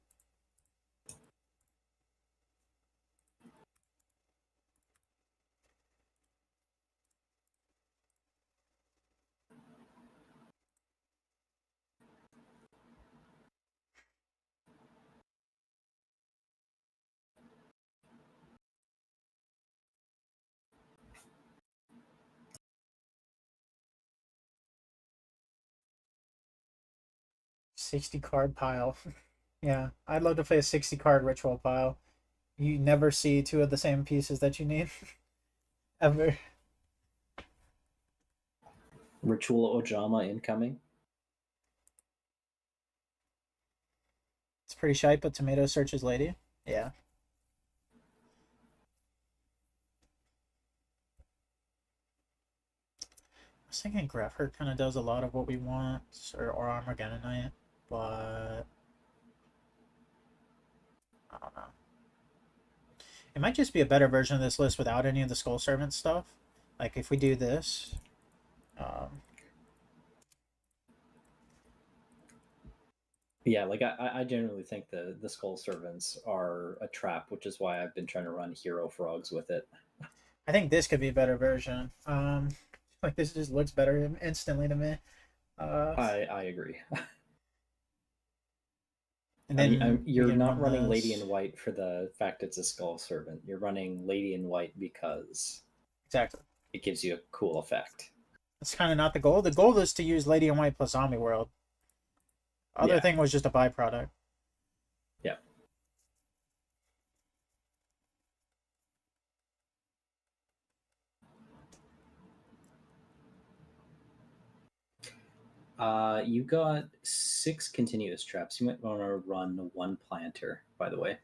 $60-card pile. Yeah, I'd love to play a 60-card ritual pile. You never see 2 of the same pieces that you need. Ever. Ritual Ojama incoming. It's pretty shite, but Tomato searches lady. Yeah. was thinking Graph Hurt kind of does a lot of what we want, or Armageddonite, but I don't know. It might just be a better version of this list without any of the Skull Servant stuff. Like if we do this, Yeah, like I generally think the Skull Servants are a trap, which is why I've been trying to run Hero Frogs with it. I think this could be a better version. Like this just looks better instantly to me. I agree. And I then mean, we you're can not run running this. Lady in White for the fact it's a Skull Servant. You're running Lady in White because Exactly. it gives you a cool effect. That's kind of not the goal. The goal is to use Lady in White plus Zombie World. Other Yeah. thing was just a byproduct. Yeah. You got 6 continuous traps. You might want to run 1 planter, by the way.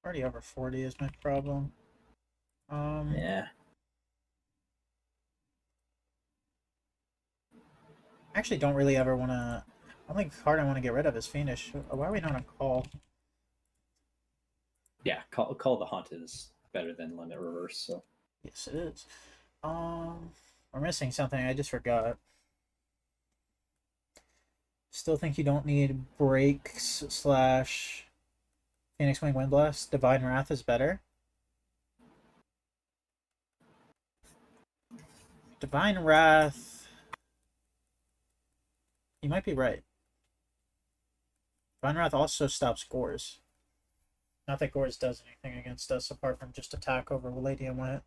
Already over 40 is my problem. Yeah. I actually don't really ever want to. Only card I want to get rid of is Fiendish. Why are we not on call? Yeah, Call the Haunt is better than Limit Reverse, so Yes, it is. We're missing something. I just forgot. Still think you don't need Breaks / Phoenix Wing Windblast. Divine Wrath is better. Divine Wrath. You might be right. Divine Wrath also stops Gores. Not that Gores does anything against us apart from just attack over Lady in White.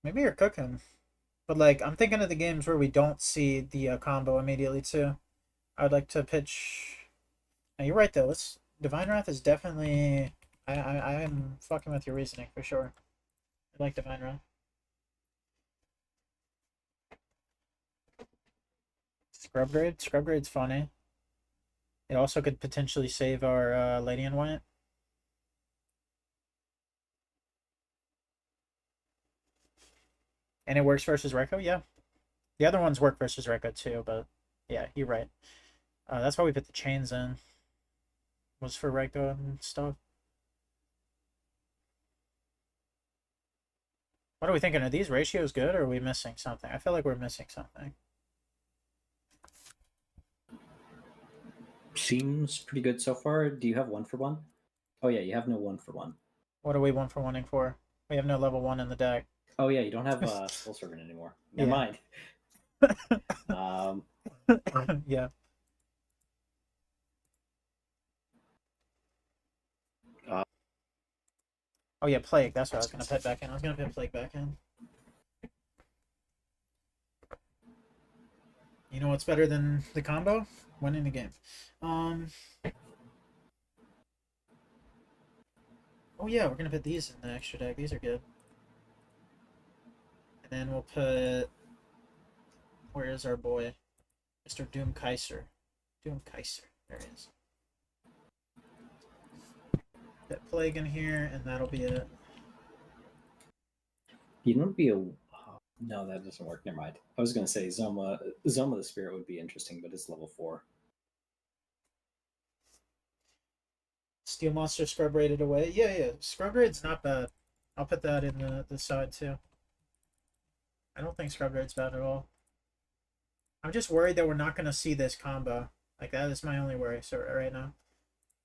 Maybe you're cooking. But like, I'm thinking of the games where we don't see the combo immediately too. I would like to pitch. Now you're right though. Let's. Divine Wrath is definitely. I am fucking with your reasoning for sure. I like Divine Wrath. Scrubgrade. Scrubgrade's funny. It also could potentially save our Lady in White. And it works versus Reiko, yeah. The other ones work versus Reiko too, but yeah, you're right. That's why we put the chains in. Was for Reiko and stuff. What are we thinking? Are these ratios good or are we missing something? I feel like we're missing something. seems pretty good so far. Do you have 1 for 1? Oh yeah, you have no 1 for 1. What are we 1 for 1ing for? We have no level 1 in the deck. Oh yeah, you don't have Skull Servant anymore. Never mind. Yeah. Oh yeah, Plague. That's what I was gonna put back in. I was gonna put Plague back in. You know what's better than the combo? Winning the game. Oh yeah, we're gonna put these in the extra deck. These are good. And then we'll put. Where is our boy? Mr. Doom Kaiser. Doom Kaiser. There he is. Put Plague in here, and that'll be it. You know, be a no, that doesn't work. Never mind. I was gonna say Zoma the Spirit would be interesting, but it's level 4. Steel Monster Scrub rated away. Yeah. Scrub raid's not bad. I'll put that in the side too. I don't think Scrub raid's bad at all. I'm just worried that we're not going to see this combo. Like, that is my only worry right now.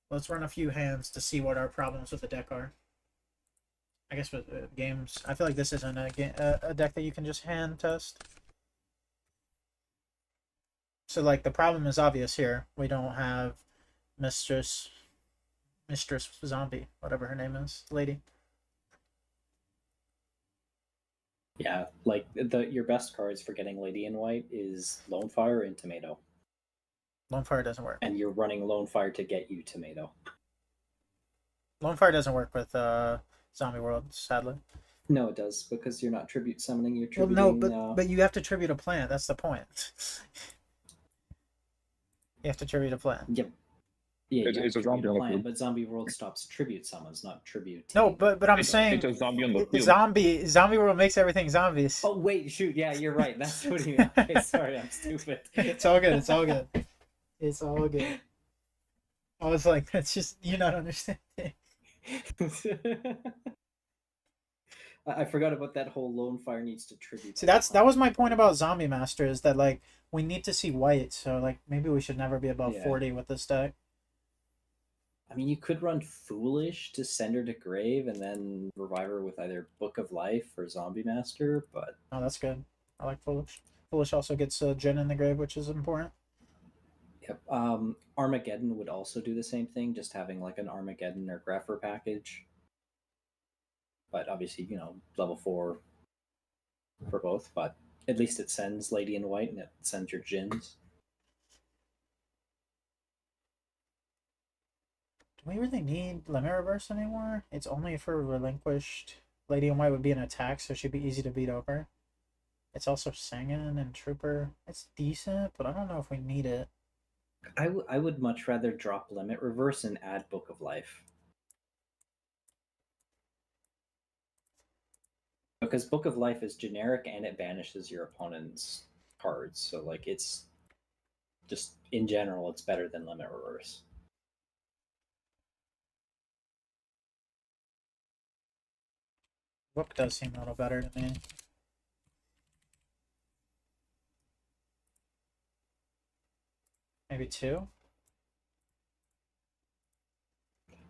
Let's run a few hands to see what our problems with the deck are. I guess with games, I feel like this isn't a deck that you can just hand test. So, like, the problem is obvious here. We don't have Mistress Zombie, whatever her name is, lady. Yeah, like your best cards for getting Lady in White is Lone Fire and Tomato. Lone Fire doesn't work. And you're running Lone Fire to get you Tomato. Lone Fire doesn't work with Zombie World, sadly. No, it does, because you're not tribute summoning, you're tributing... Well, no, but you have to tribute a plant, that's the point. You have to tribute a plant. Yep. Yeah, It's you have a to zombie tribute on the plan, field. but Zombie World stops tribute summons, not tribute. No, team. but I'm It's saying a zombie on the field. zombie world makes everything zombies. Oh wait, shoot, yeah, you're right. That's what you. Okay, sorry, I'm stupid. It's all good. It's all good. It's all good. I was like, that's just you not understanding. I forgot about that whole lone fire needs to tribute. See, that was my point about Zombie Master is that like we need to see white, so like maybe we should never be above Yeah. 40 with this deck. I mean, you could run Foolish to send her to grave and then revive her with either Book of Life or Zombie Master, but Oh, that's good. I like Foolish. Foolish also gets Jin in the grave, which is important. yep. Armageddon would also do the same thing, just having like an Armageddon or Grapher package. But obviously, level 4 for both, but at least it sends Lady in White and it sends your Jins. Do we really need Limit Reverse anymore? It's only for relinquished. Lady in White would be an attack, so she'd be easy to beat over. It's also Sangan and Trooper. It's decent, but I don't know if we need it. I would much rather drop Limit Reverse and add Book of Life. Because Book of Life is generic and it banishes your opponent's cards. So, like, it's just, in general, it's better than Limit Reverse. Book does seem a little better to me. Maybe 2?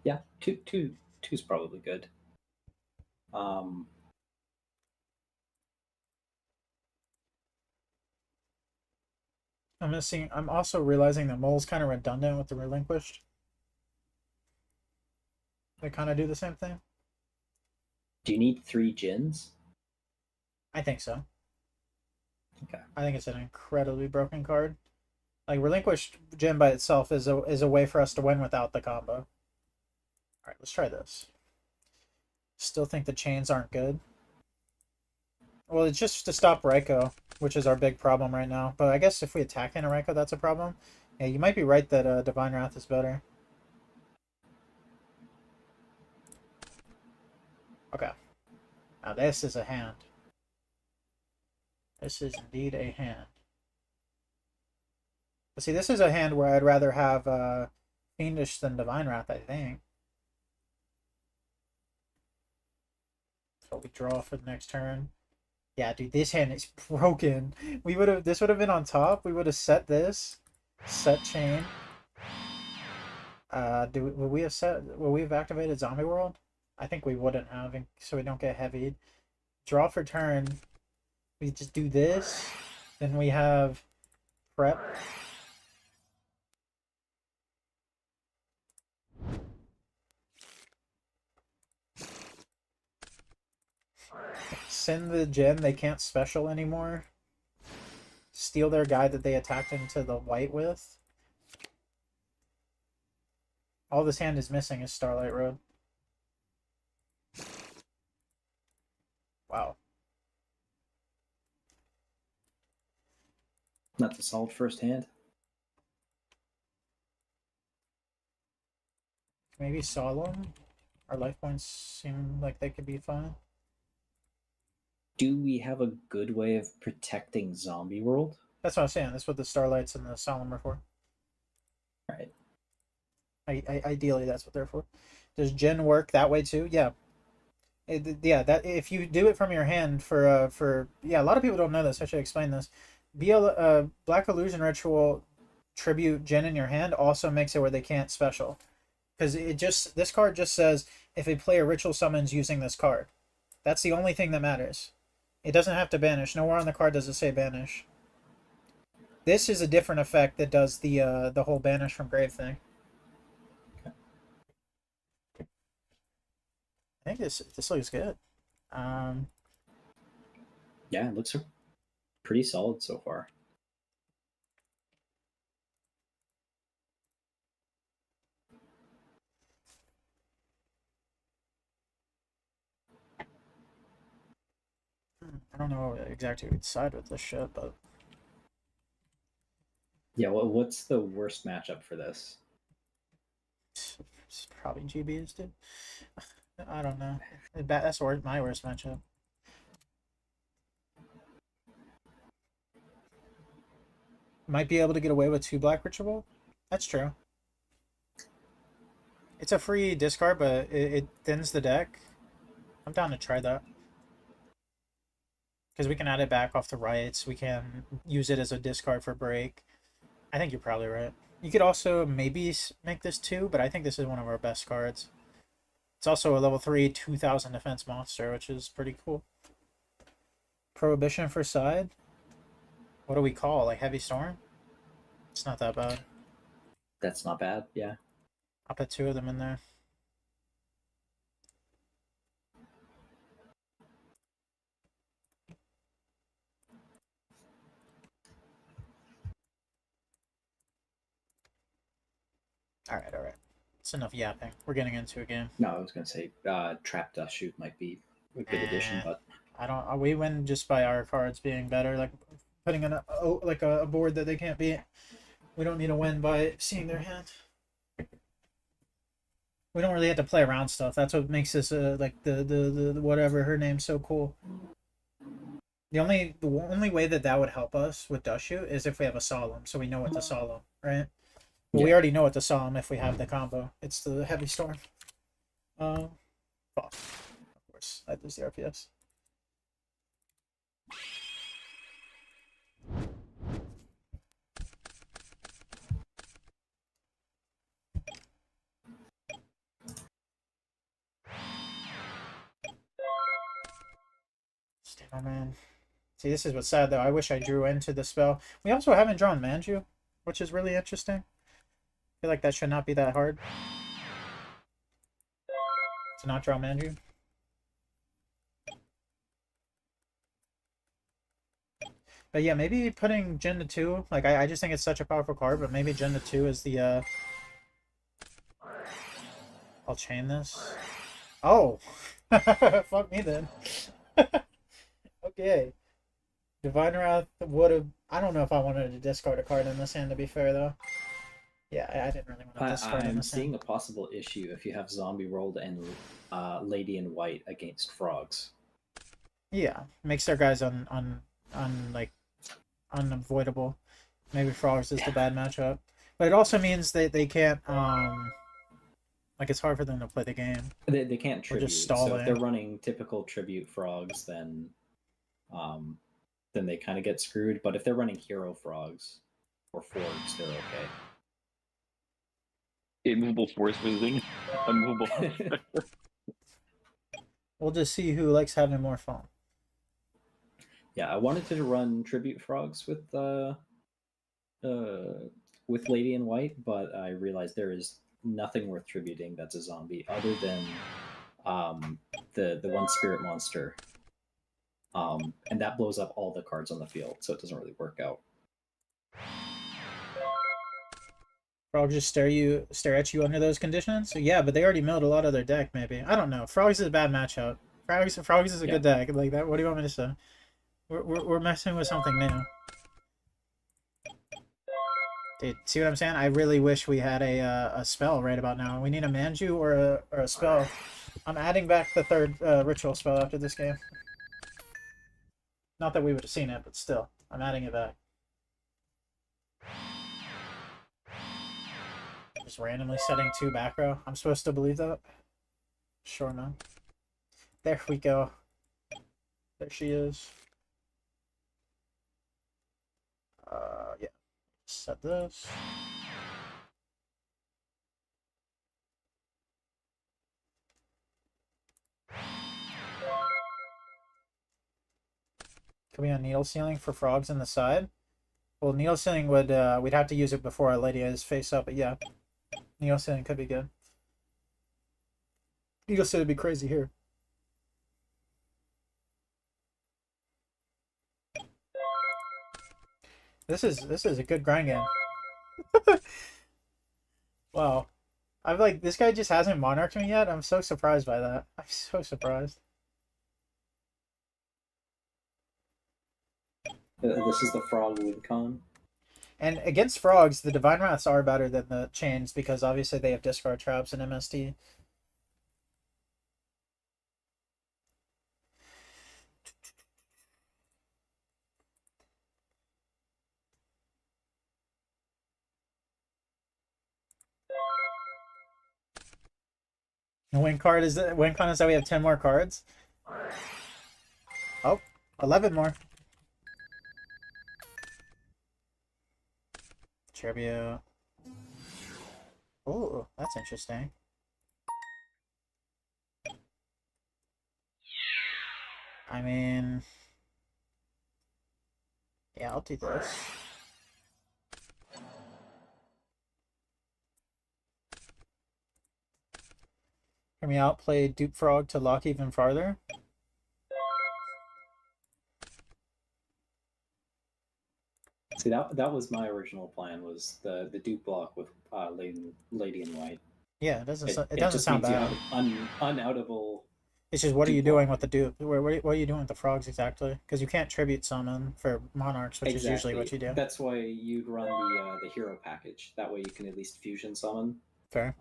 Yeah, two's probably good. Um, I'm also realizing that Mole's kind of redundant with the relinquished. They kind of do the same thing. do you need 3 Jins? I think so. Okay. I think it's an incredibly broken card. Like relinquished Jin by itself is a way for us to win without the combo. All right, let's try this. Still think the chains aren't good. Well, it's just to stop Raikou, which is our big problem right now. But I guess if we attack into Raikou, that's a problem. Yeah, you might be right that Divine Wrath is better. Okay. Now this is a hand. This is indeed a hand. But see, this is a hand where I'd rather have Fiendish than Divine Wrath, I think. So we draw for the next turn. Yeah, dude, this hand is broken. This would have been on top. We would have set this. Set chain. Will we have activated Zombie World? I think we wouldn't have, so we don't get heavied. Draw for turn. We just do this. Then we have prep. Send the Jin, they can't special anymore. Steal their guy that they attacked into the white with. All this hand is missing is Starlight Road. Wow. Not the solid first hand. Maybe Solemn? Our life points seem like they could be fine. Do we have a good way of protecting Zombie World? That's what I'm saying. That's what the Starlights and the Solemn are for. Right. Ideally, that's what they're for. Does Jin work that way too? Yeah. Yeah, that if you do it from your hand for yeah, a lot of people don't know this. I should explain this. Black Illusion Ritual tribute Jin in your hand also makes it where they can't special, because this card just says if a player ritual summons using this card. That's the only thing that matters. It doesn't have to banish. Nowhere on the card does it say banish. This is a different effect that does the whole banish from grave thing. I think this looks good. Yeah, it looks pretty solid so far. I don't know exactly which side with this shit, but Yeah, what's the worst matchup for this? It's probably GB's, dude. I don't know. That's my worst matchup. Might be able to get away with 2 Black Ritual. That's true. It's a free discard, but it thins the deck. I'm down to try that. Because we can add it back off the rights. We can use it as a discard for break. I think you're probably right. You could also maybe make this 2, but I think this is one of our best cards. It's also a level 3 2000 defense monster, which is pretty cool. Prohibition for side. What do we call? Like Heavy Storm? It's not that bad. That's not bad, yeah. I'll put 2 of them in there. Alright, alright. It's enough yapping. We're getting into a game. No, I was gonna say Trap Dust Shoot might be a good addition, but I don't. We win just by our cards being better, like putting in a board that they can't beat. We don't need to win by seeing their hand. We don't really have to play around stuff. That's what makes this like the whatever her name's so cool. The only way that would help us with Dust Shoot is if we have a Solemn, so we know what to Solemn, right? Well, we already know what to Solemn if we have the combo. It's the Heavy Storm. Fuck. Of course, I lose the RPS. Oh man. See, this is what's sad though. I wish I drew into the spell. We also haven't drawn Manju, which is really interesting. I feel like that should not be that hard. To not draw Manju. But yeah, maybe putting Jin to 2. Like, I just think it's such a powerful card, but maybe Jin to 2 is the, I'll chain this. Oh! Fuck me then. Okay. Divine Wrath would have... I don't know if I wanted to discard a card in this hand, to be fair, though. Yeah, I didn't really want to discard in I'm this seeing hand. a possible issue if you have Zombie Rolled and Lady in White against Frogs. Yeah, makes their guys unavoidable. Maybe Frogs is the bad matchup. But it also means they can't, like, it's hard for them to play the game. They can't Or tribute. just So stalling. if they're running typical tribute Frogs, then they kind of get screwed. But if they're running Hero Frogs or Forgs, they're okay. Immovable Force Wizarding. Unmovable. We'll just see who likes having more fun. Yeah, I wanted to run Tribute Frogs with Lady in White, but I realized there is nothing worth tributing that's a zombie other than the one Spirit Monster. And that blows up all the cards on the field, so it doesn't really work out. Frogs just stare at you under those conditions? So yeah, but they already milled a lot of their deck, maybe. I don't know. Frogs is a bad matchup. Frogs is a good deck. Like that. What do you want me to say? We're messing with something new. Dude, see what I'm saying? I really wish we had a spell right about now. We need a Manju or a spell. I'm adding back the 3rd ritual spell after this game. Not that we would have seen it, but still, I'm adding it back. Just randomly setting 2 back row. I'm supposed to believe that? Sure, man. There we go. There she is. Yeah. Set this. Can we on Needle Sealing for Frogs in the side? Well, Needle Sealing would, we'd have to use it before our Lady is face up, but yeah. Needle Sealing could be good. Needle Sealing would be crazy here. This is a good grind game. Wow. I'm like, this guy just hasn't monarched me yet. I'm so surprised by that. I'm so surprised. This is the Frog WinCon. And against frogs, the Divine Wraths are better than the chains because obviously they have discard traps in MST. The win card is the win con is that we have 10 more cards. Oh, 11 more. Tribute. Oh, that's interesting. I mean, yeah, I'll do this. Can we outplay Dupe Frog to lock even farther? See, that was my original plan, was the dupe block with Lady in White. Yeah, it doesn't It doesn't just sound means bad. you have unoutable. It's just what are dupe you doing block. with the dupe? What are you doing with the frogs exactly? Because you can't tribute summon for monarchs, which is usually what you do. That's why you'd run the hero package. That way you can at least fusion summon. Fair.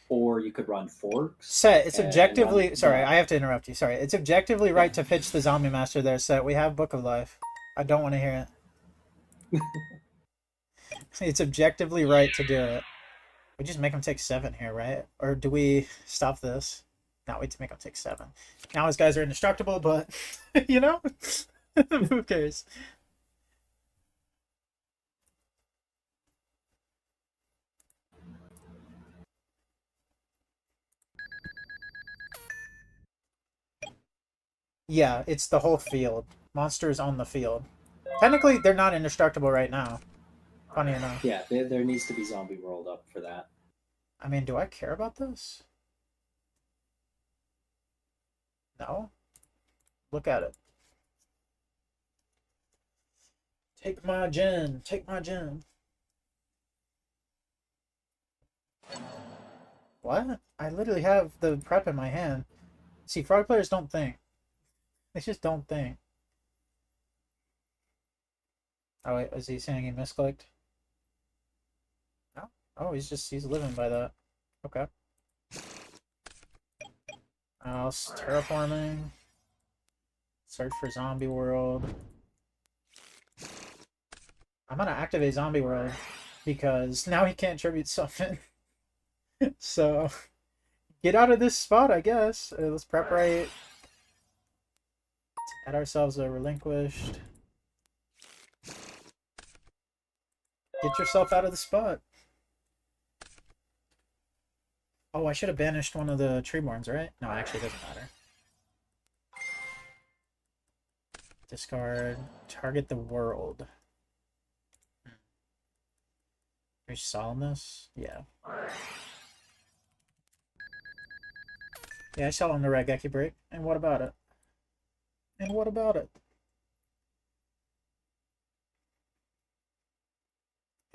Or you could run forks. Set, it's and objectively... run Sorry, the- I have to interrupt you. Sorry. It's objectively right to pitch the Zombie Master there, Set. We have Book of Life. I don't want to hear it. It's objectively right to do it. We just make him take 7 here, right? Or do we stop this? No, wait to make him take 7. Now his guys are indestructible, but, you know? Who cares? Yeah, it's the whole field. Monsters on the field. Technically, they're not indestructible right now. Funny enough. Yeah, there needs to be Zombie World up for that. I mean, do I care about this? No? Look at it. Take my gen. Take my gen. What? I literally have the prep in my hand. See, frog players don't think. They just don't think. Oh wait, is he saying he misclicked? No? Oh, he's living by that. Okay. Terraforming. Search for Zombie World. I'm gonna activate Zombie World because now he can't tribute summon. So get out of this spot, I guess. Let's prep right. Let's add ourselves a relinquished. Get yourself out of the spot. Oh, I should have banished one of the Treeborns, right? No, actually, it doesn't matter. Discard. Target the world. There's Solemnness? Yeah. Yeah, I saw on the Raigeki break. And what about it? And what about it?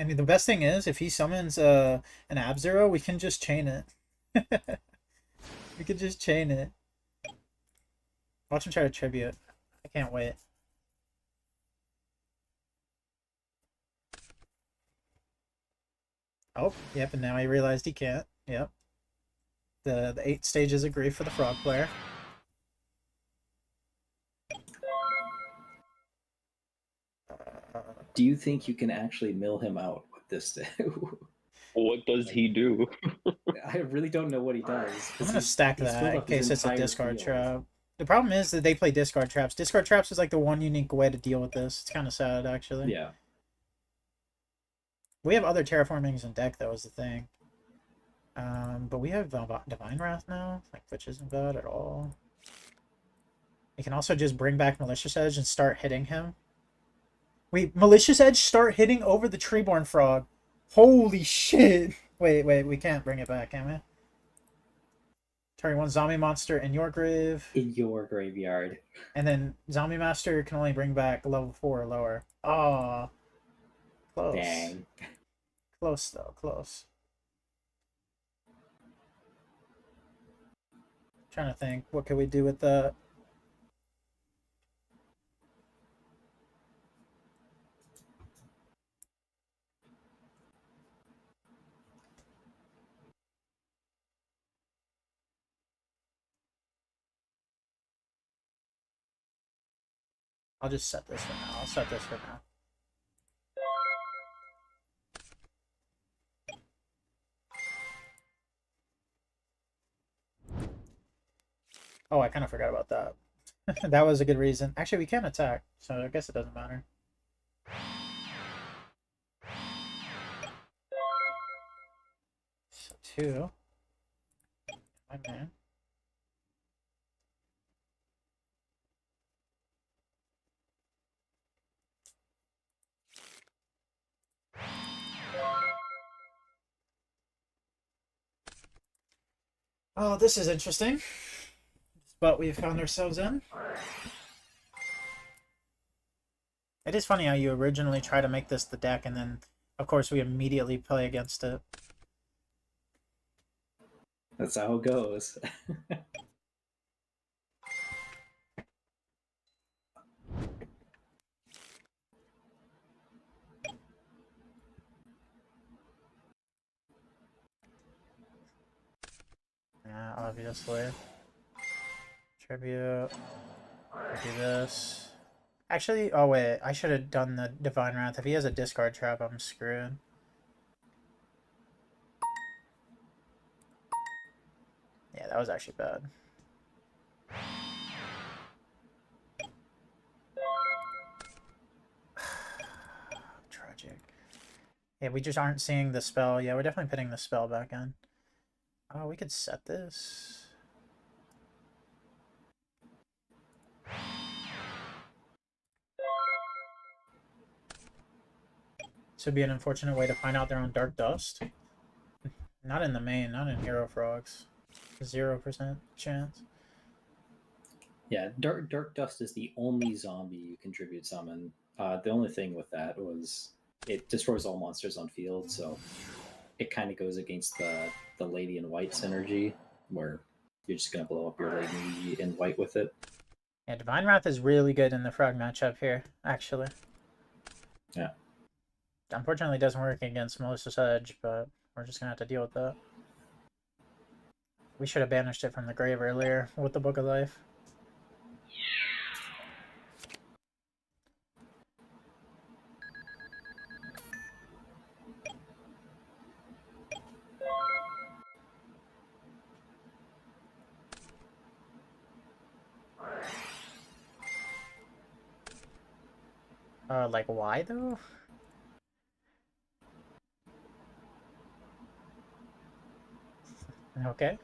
I mean, the best thing is, if he summons an Ab-Zero, we can just chain it. We could just chain it. Watch him try to tribute. I can't wait. Oh, yep, and now he realized he can't. Yep. The 8 stages agree for the frog player. Do you think you can actually mill him out with this? What does he do? I really don't know what he does. I'm gonna stack he's that filled in up his case it's a entire discard field. trap. The problem is that they play discard traps. Discard traps is like the one unique way to deal with this. It's kind of sad, actually. Yeah. We have other terraformings in deck, though, is the thing. But we have Divine Wrath now, like, which isn't bad at all. We can also just bring back Malicious Edge and start hitting him. Wait, Malicious Edge start hitting over the Treeborn Frog. Holy shit! Wait, we can't bring it back, can we? Target 1 zombie monster in your grave. In your graveyard. And then Zombie Master can only bring back level 4 or lower. Oh, close. Dang. Close, though. Close. Trying to think. What could we do with that? I'll just set this for now. I'll set this for now. Oh, I kind of forgot about that. That was a good reason. Actually, we can attack, so I guess it doesn't matter. So 2. My man. Oh, this is interesting. But we found ourselves in. It is funny how you originally try to make this the deck, and then, of course, we immediately play against it. That's how it goes. Yeah, obviously. Tribute. Do this. Actually, oh wait, I should have done the Divine Wrath. If he has a discard trap, I'm screwed. Yeah, that was actually bad. Tragic. Yeah, we just aren't seeing the spell. Yeah, we're definitely putting the spell back in. Oh, we could set this. This would be an unfortunate way to find out they're on Dark Dust. Not in the main, not in Hero Frogs. 0% chance. Yeah, Dark Dust is the only zombie you can tribute summon. The only thing with that was it destroys all monsters on field, so it kind of goes against the Lady in White synergy, where you're just gonna blow up your Lady in White with it. Yeah, Divine Wrath is really good in the Frog matchup here, actually. Yeah. Unfortunately, it doesn't work against Melissa's Edge, but we're just gonna have to deal with that. We should have banished it from the grave earlier with the Book of Life. Like why though? Okay,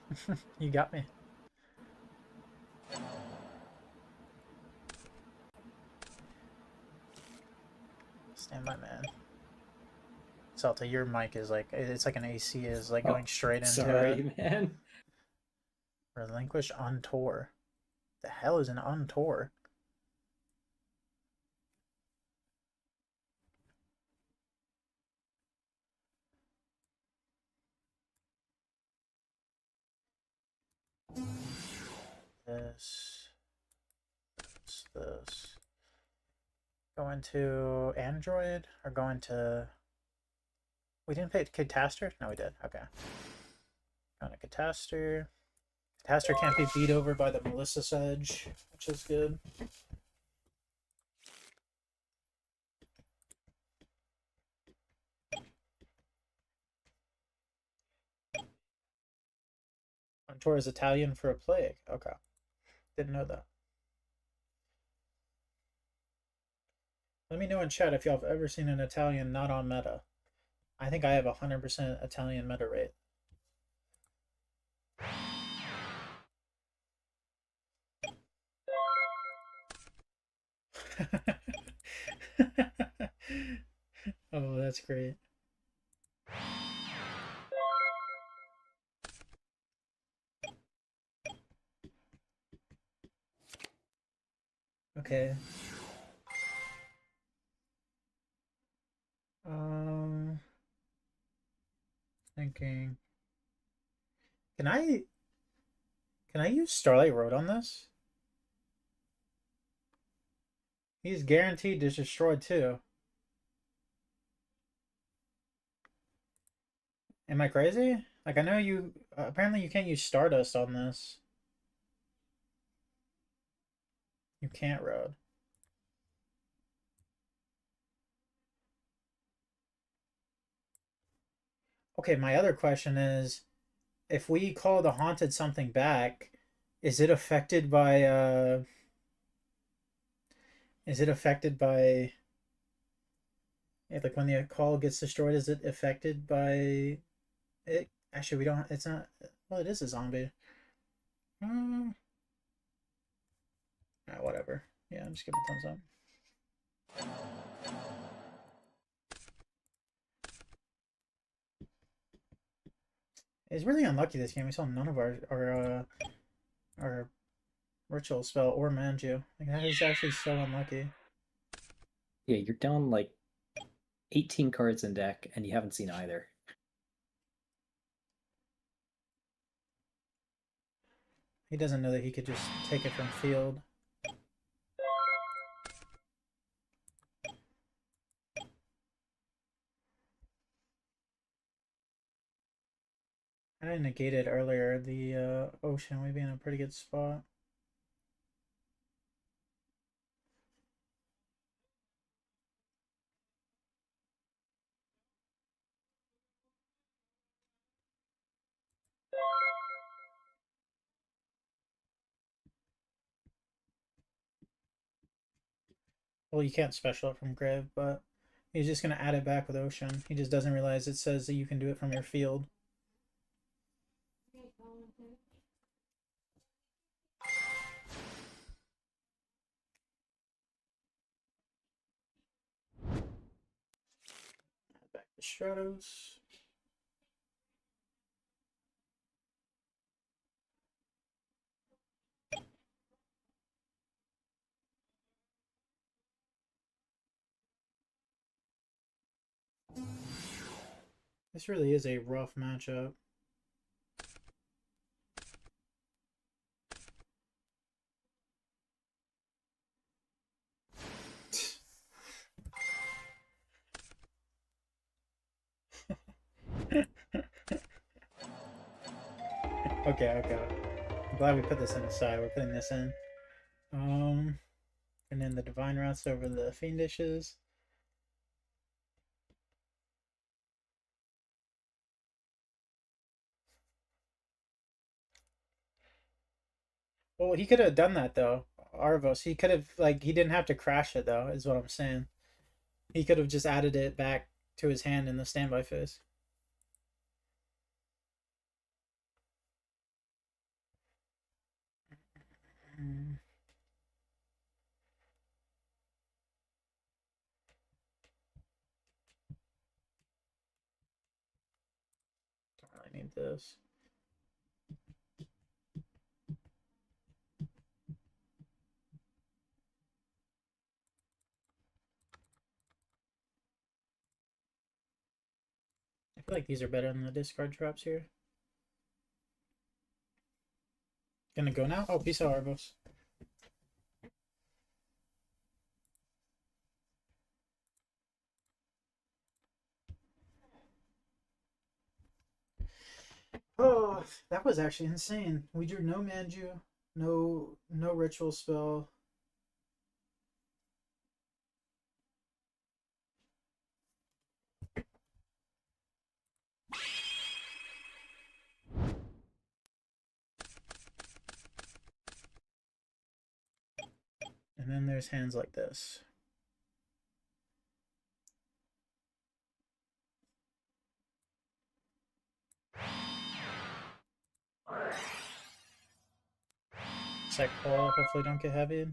you got me. Stand by, man. Salta, your mic is like, it's like an AC is like going straight into Sorry, it. man. Relinquish on tour. The hell is an on tour? This. Go into Android or go into. We didn't pay Catastor? No, we did. Okay. Going to Catastor. Catastor can't be beat over by the Melissa's Edge, which is good. Montour is Italian for a plague. Okay. Didn't know that. Let me know in chat if y'all have ever seen an Italian not on meta. I think I have 100% Italian meta rate. Oh, that's great. Okay. Thinking. Can I use Starlight Road on this? He's guaranteed to destroy too. Am I crazy? Like, I know you apparently you can't use Stardust on this. You can't Road. Okay, my other question is, if we call the haunted something back, is it affected by is it affected by like when the call gets destroyed, is it affected by it? Actually, we don't, it's not, well, it is a zombie. Whatever. Yeah, I'm just giving a thumbs up. It's really unlucky this game. We saw none of our ritual spell or manju. Like that is actually so unlucky. Yeah, you're down like 18 cards in deck, and you haven't seen either. He doesn't know that he could just take it from field. I negated earlier the ocean. We'd be in a pretty good spot. Well, you can't special it from grave, but he's just gonna add it back with ocean. He just doesn't realize it says that you can do it from your field. Add back the Stratos. This really is a rough matchup. Okay. I'm glad we put this in the side. We're putting this in. And then the Divine Wraths over the Fiendishes. Well, he could have done that though, Arvos. He could have he didn't have to crash it though, is what I'm saying. He could have just added it back to his hand in the standby phase. Don't really need this. I feel like these are better than the discard traps here. Gonna go now? Oh, peace out, Arvos. Oh, that was actually insane. We drew no Manju, no ritual spell. And then there's hands like this. Sec call, hopefully don't get heavy.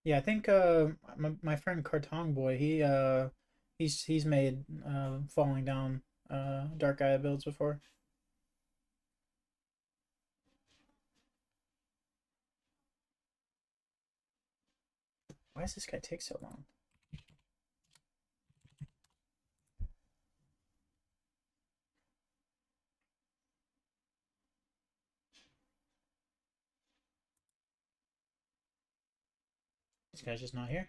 Yeah, I think my friend Cartong Boy, he's made falling down Dark Gaia builds before. Why does this guy take so long? This guy's just not here.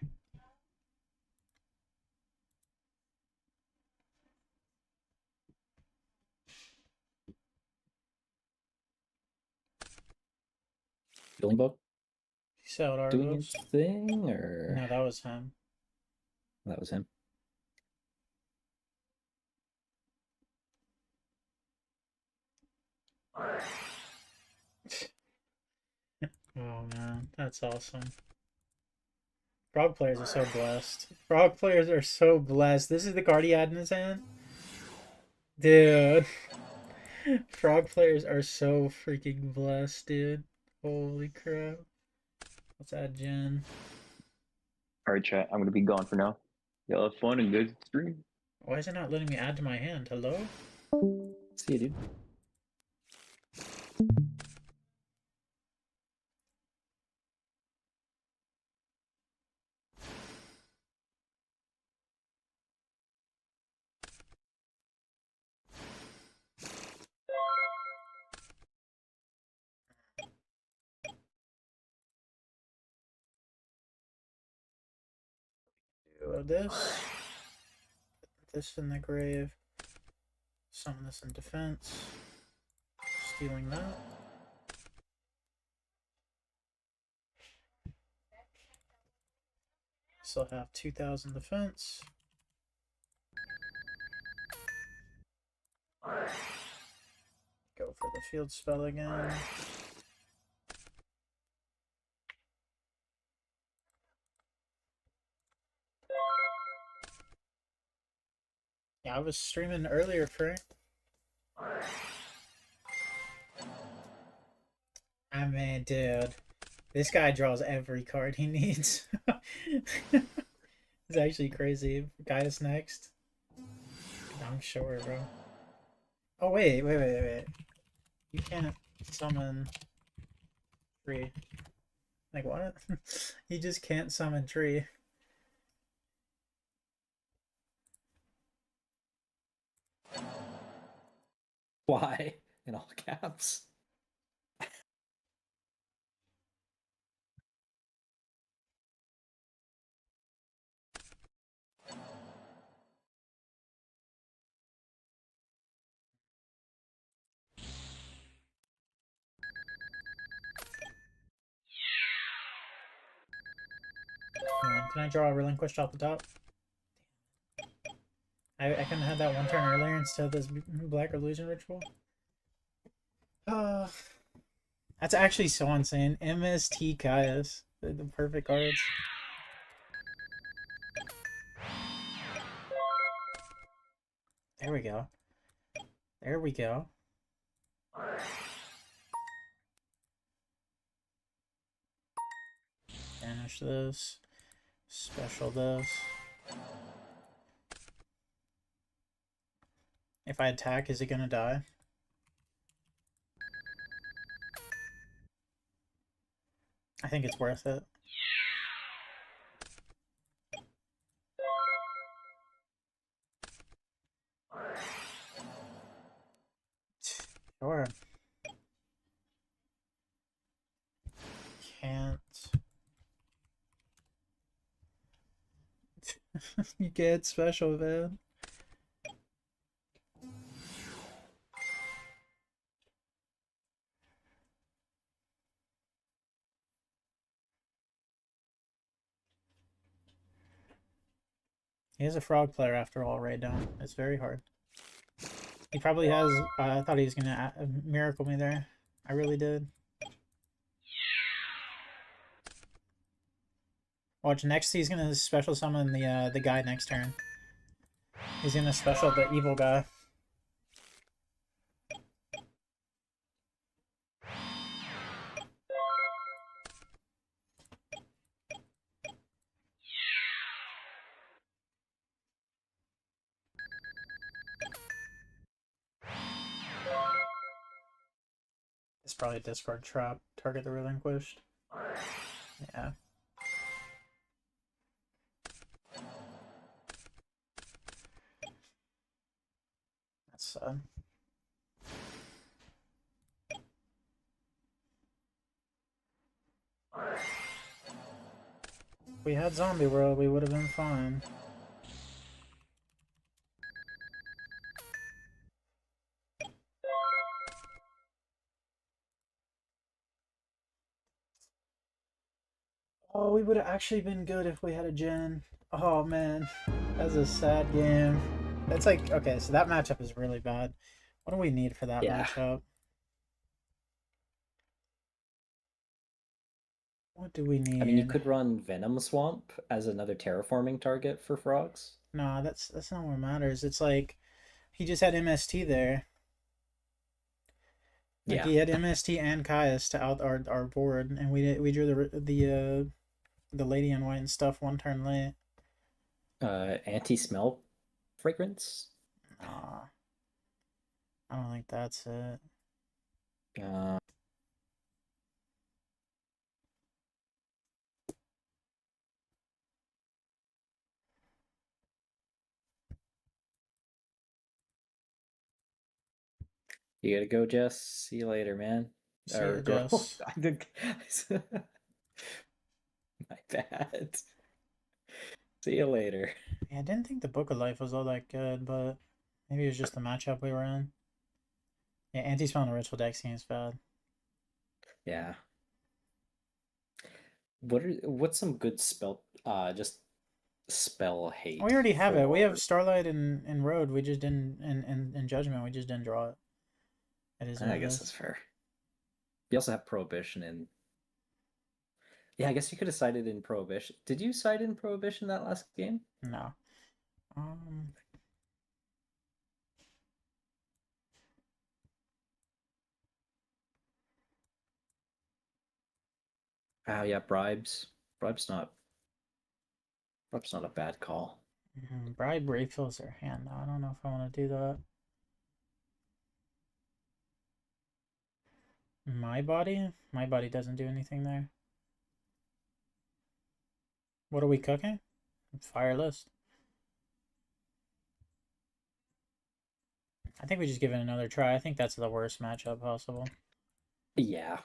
Healing Book He sailed doing Argos. its thing, or No, that was him. that was him? Oh man, that's awesome. Frog players are so blessed. Frog players are so blessed. This is the card he had in his hand? Dude. Frog players are so freaking blessed, dude. Holy crap. Let's add Jen. Alright, chat. I'm gonna be gone for now. Y'all have fun and good stream. Why is it not letting me add to my hand? Hello? See you, dude. Do this. Put this in the grave. Summon this in defense. Stealing that. Still have 2,000 defense. Go for the field spell again. Yeah, I was streaming earlier, Frank. I mean, dude, this guy draws every card he needs. It's actually crazy. Guy is next. I'm sure, bro. Oh, wait. You can't summon tree. Like, what? You just can't summon tree. Why? In all caps. Can I draw a relinquished off the top? I couldn't have that one turn earlier instead of this Black Illusion Ritual. That's actually so insane. MST Caius. The perfect cards. There we go. There we go. Banish this. Special this. If I attack, is it gonna die? I think it's worth it. Sure. Can't. You get special, man. He is a frog player after all, right down. It's very hard. He probably has. I thought he was gonna miracle me there. I really did. Watch, next he's gonna special summon the guy next turn. He's gonna special the evil guy. It's probably a discard trap. Target the relinquished. Yeah. That's sad. If we had Zombie World, we would have been fine. Oh, we would have actually been good if we had a gen. Oh man, that's a sad game. It's like, okay, so that matchup is really bad. What do we need for that Yeah. matchup? What do we need? I mean, you could run Venom Swamp as another terraforming target for frogs. No, that's not what matters. It's like he just had MST there. Like Yeah. he had MST and Caius to out our board, and we drew the lady in white and stuff one turn late. Anti-smell fragrance. Nah, I don't think that's it. Uh, you gotta go, Jess. See you later, man. See Or ya, girl. Jess. I think. My bad. See you later. Yeah, I didn't think the Book of Life was all that good, but maybe it was just the matchup we were in. Yeah, anti-spell and ritual deck seems bad. Yeah. What's some good spell? Just spell hate. We already have it. We have for- Starlight and Road. We just didn't in Judgment. We just didn't draw it. It is what I it guess is. that's fair. You also have Prohibition and yeah, I guess you could have sided in Prohibition. Did you side in Prohibition that last game? No. Oh yeah, bribes. Bribes not a bad call. Bribe refills their hand though. I don't know if I want to do that. My body? My body doesn't do anything there. What are we cooking? Fire list. I think we just give it another try. I think that's the worst matchup possible. Yeah.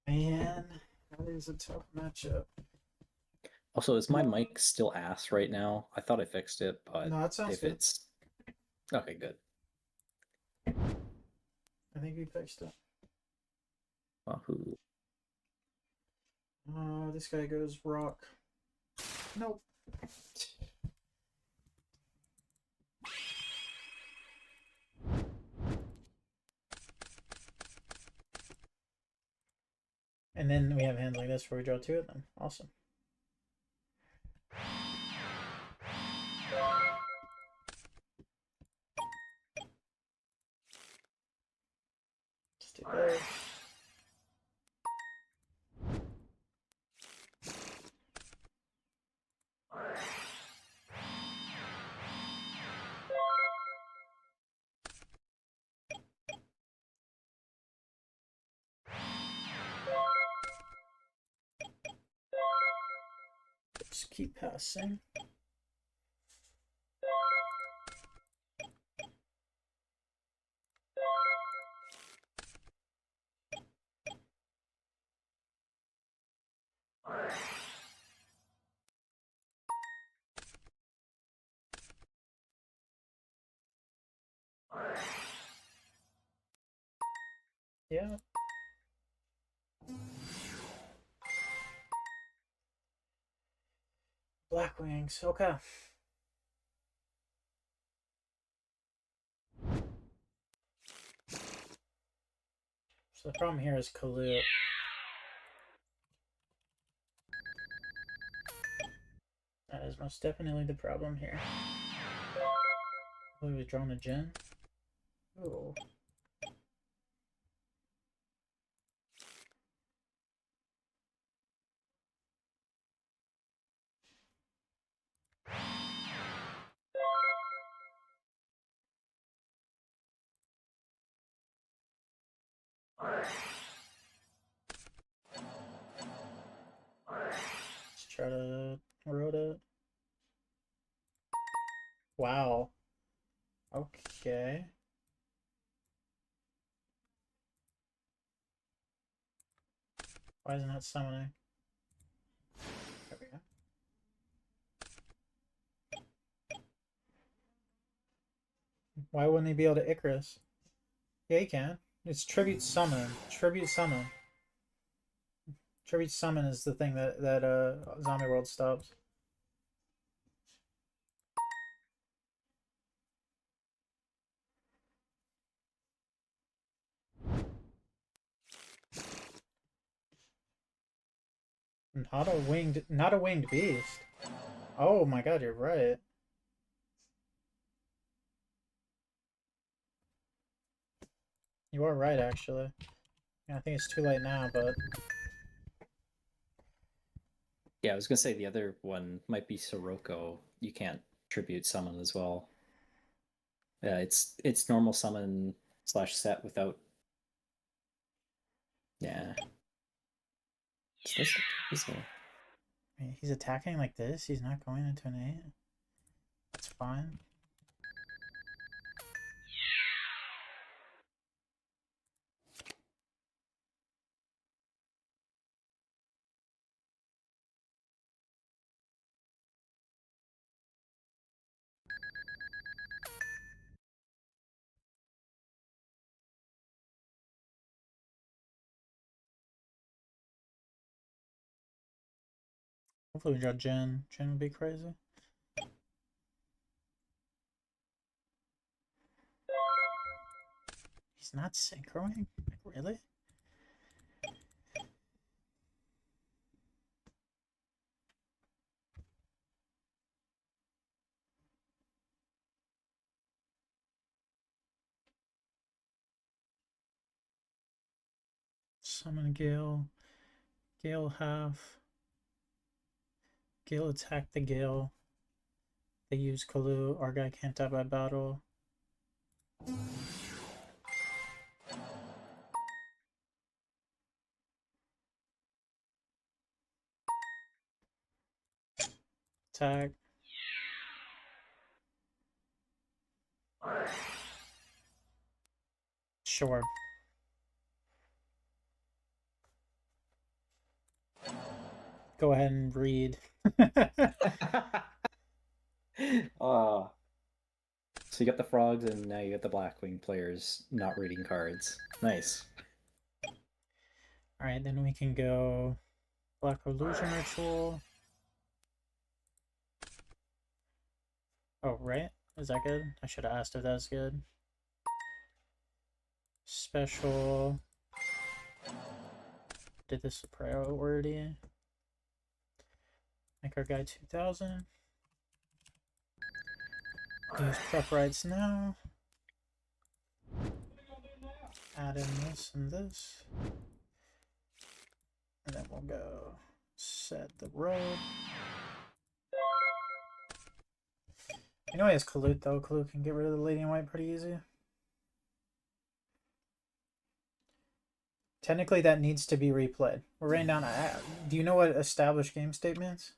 Man, that is a tough matchup. Also, is my mic still ass right now? I thought I fixed it, but No, it sounds if good. it's okay, good. I think we fixed it. Wahoo. This guy goes rock. Nope. And then we have hands like this where we draw two of them. Awesome. Just do this. Just keep passing. Yeah. Black Wings. Okay. So the problem here is Kalu. That is most definitely the problem here. Oh, he was drawing a gen. Oh. Let's try to road it. Wow. Okay. Why isn't that summoning? There we go. Why wouldn't he be able to Icarus? Yeah, he can. It's tribute summon. Tribute summon. Tribute summon is the thing that Zombie World stops. Not a winged beast. Oh my god, you're right. You are right, actually. Yeah, I think it's too late now, but Yeah, I was gonna say the other one might be Sirocco. You can't tribute summon as well. Yeah, it's normal summon / set without. Yeah. he's attacking like this. He's not going into an 8. That's fine. Hopefully we draw Jin. Jin would be crazy. He's not synchroing? Like, really? Summon Gale. Gale half. Gale attack the Gale. They use Kalu. Our guy can't die by battle. Attack. Sure. Go ahead and read. So you got the frogs, and now you got the Blackwing players not reading cards. Nice. Alright, then we can go Black Illusion Ritual. Oh, right? Is that good? I should have asked if that's good. Special. Did this a priority? Make our guy 2000. Use prep rights now. Add in this and this. And then we'll go set the road. You know he has Kalut though. Kalut can get rid of the Lady in White pretty easy. Technically that needs to be replayed. We're writing down do you know what established game state means?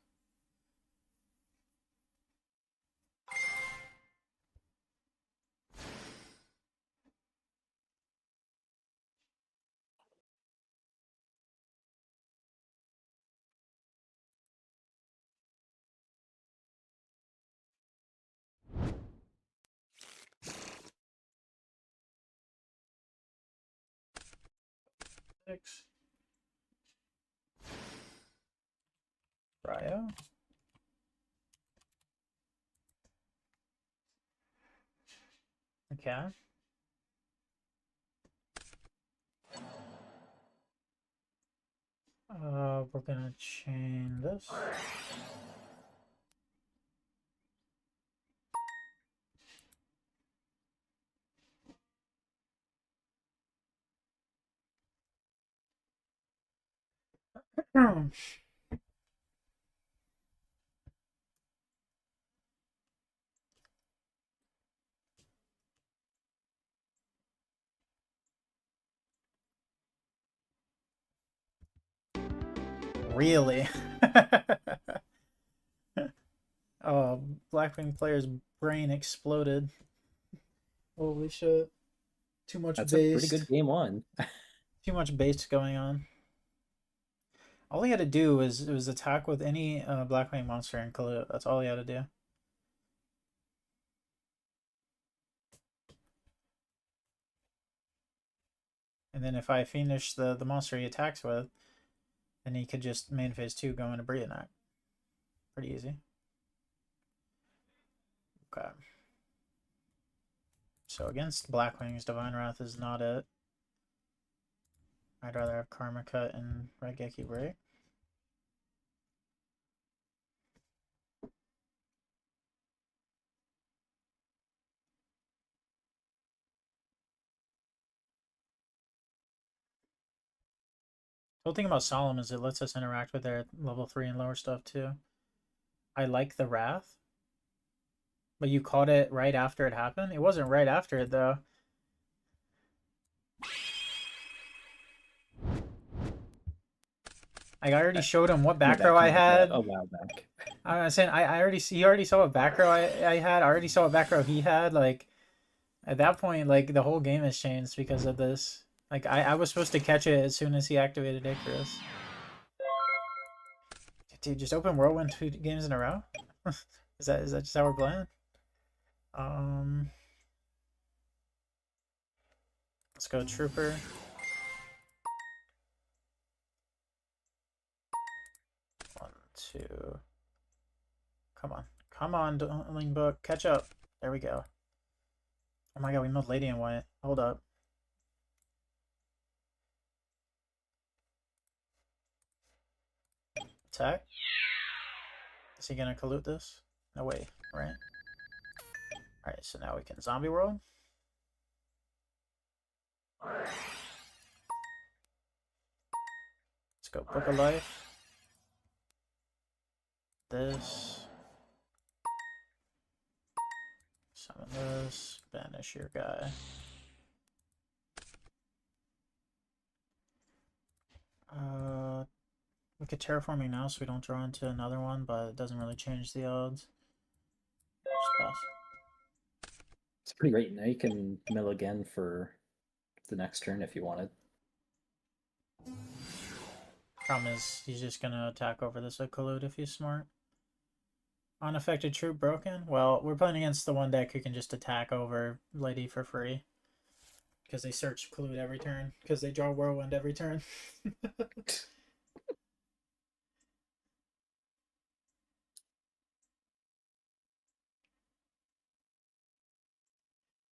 Ryo. Okay. We're gonna chain this. Really? Oh, Blackwing player's brain exploded. Holy shit. Too much That's base. a pretty good game one. Too much base going on. All he had to do was attack with any Blackwing monster in Kalut. That's all he had to do. And then if I finish the monster he attacks with, then he could just main phase 2 go into Brionac. Pretty easy. Okay. So against Blackwings, Divine Wrath is not it. I'd rather have Karma Cut and Raigeki Break. The whole thing about Solemn is it lets us interact with their level 3 and lower stuff too. I like the Wrath. But you caught it right after it happened? It wasn't right after it though. I already showed him what back row I had. A while back. I was saying he already saw what back row I had. I already saw what back row he had. Like at that point, like the whole game has changed because of this. Like I was supposed to catch it as soon as he activated Icarus. Dude, just open Whirlwind 2 games in a row? Is that just how we're playing? Let's go Trooper. One, two. Come on, Dueling Book, catch up. There we go. Oh my god, we milled Lady in White. Hold up. Attack. Is he gonna collude this? No way, right? Alright, so now we can Zombie World. Let's go Book of Life. This. Summon this. Banish your guy. We could terraforming now so we don't draw into another one, but it doesn't really change the odds. Just pass. It's pretty great. Now you can mill again for the next turn if you wanted. Problem is, he's just gonna attack over this collude if he's smart. Unaffected Troop broken? Well, we're playing against the one deck who can just attack over Lady for free. Because they search collude every turn. Because they draw Whirlwind every turn.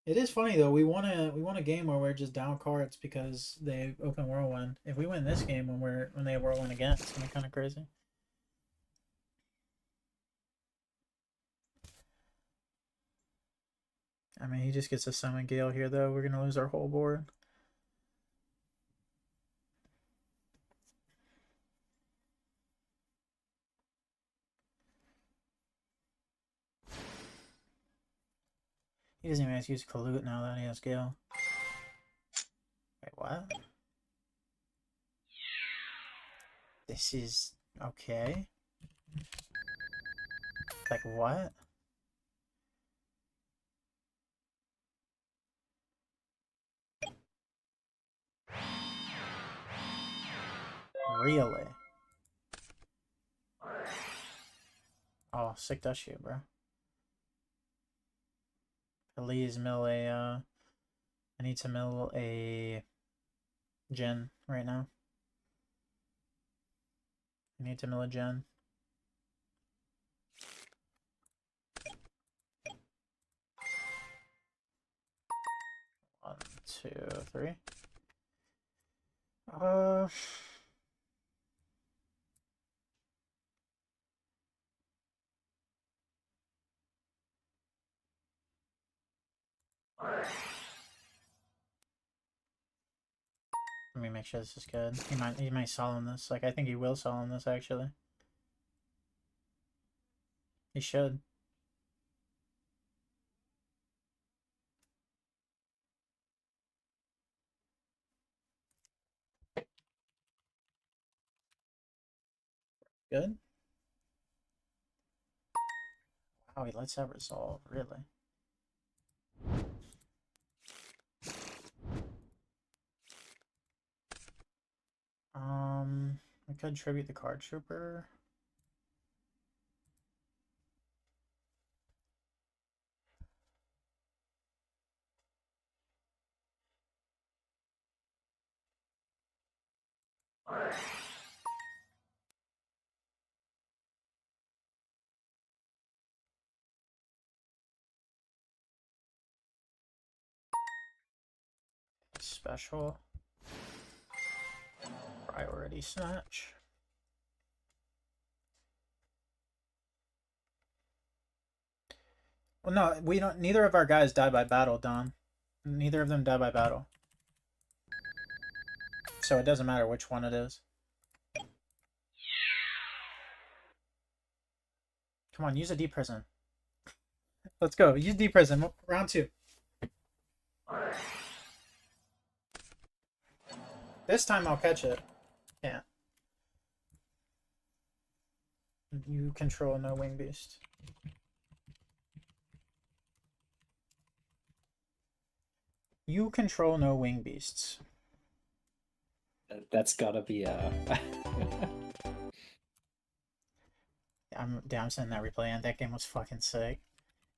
It is funny though. We won a game where we're just down cards because they open Whirlwind. If we win this game when they have Whirlwind again, it's gonna be kind of crazy. I mean, he just gets a Summon Gale here though. We're gonna lose our whole board. He doesn't even have to use Collude now that he has Gale. Wait, what? This is okay. Like what? Really? Oh, sick dust shoot, bro. Please mill a, I need to mill a Gen right now. I need to mill a Gen. One, two, three. Let me make sure this is good. He might solemn this. Like I think he will solemn this actually. He should. Good. Wow, he lets that resolve, really. I could tribute the card trooper. Special. Priority snatch. Well, no, we don't. Neither of our guys die by battle, Don. Neither of them die by battle. So it doesn't matter which one it is. Come on, use a deep prison. Let's go. Use deep prison. Round 2. This time I'll catch it. Yeah. You control no wing beast. You control no wing beasts. That's gotta be a. I'm sending that replay in. That game was fucking sick.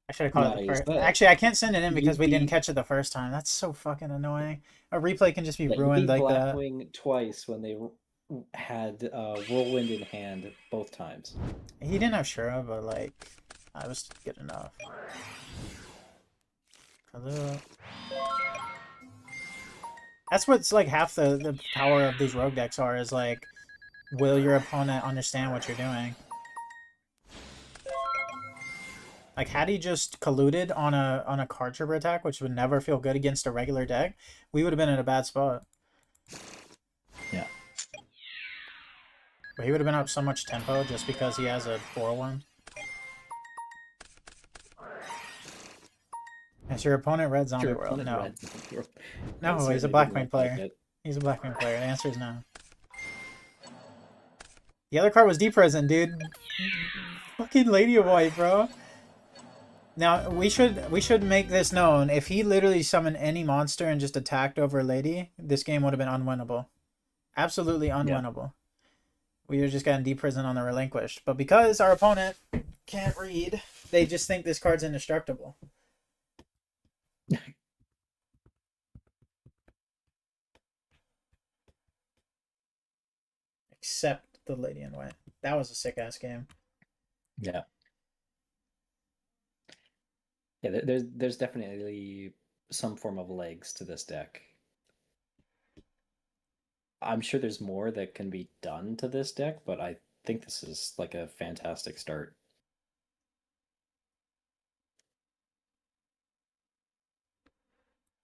I should have caught it the Nice. first. But Actually, I can't send it in because we you didn't beat- catch it the first time. That's so fucking annoying. A replay can just be Yeah, you ruined beat like that. Blackwing twice when they had Whirlwind in hand both times. He didn't have Shura, but like, I was good enough. Hello. That's what's like half the power of these rogue decks are, is like, will your opponent understand what you're doing? Like, had he just colluded on a card trigger attack, which would never feel good against a regular deck, we would have been in a bad spot. Yeah. But he would have been up so much tempo just because he has a 4-1. Is your opponent red zombie Your world? opponent No. red Zombie World. No, I he's a certainly Black did Wing not like player. it. He's a Black Wing player. The answer is no. The other card was Deep Prison, dude. Fucking Lady of White, bro. Now we should make this known. If he literally summoned any monster and just attacked over Lady, this game would have been unwinnable. Absolutely unwinnable. We would have just gotten Deep Prison on the Relinquished. But because our opponent can't read, they just think this card's indestructible. Except the Lady in White. That was a sick ass game. Yeah. Yeah, there's definitely some form of legs to this deck. I'm sure there's more that can be done to this deck, but I think this is like a fantastic start.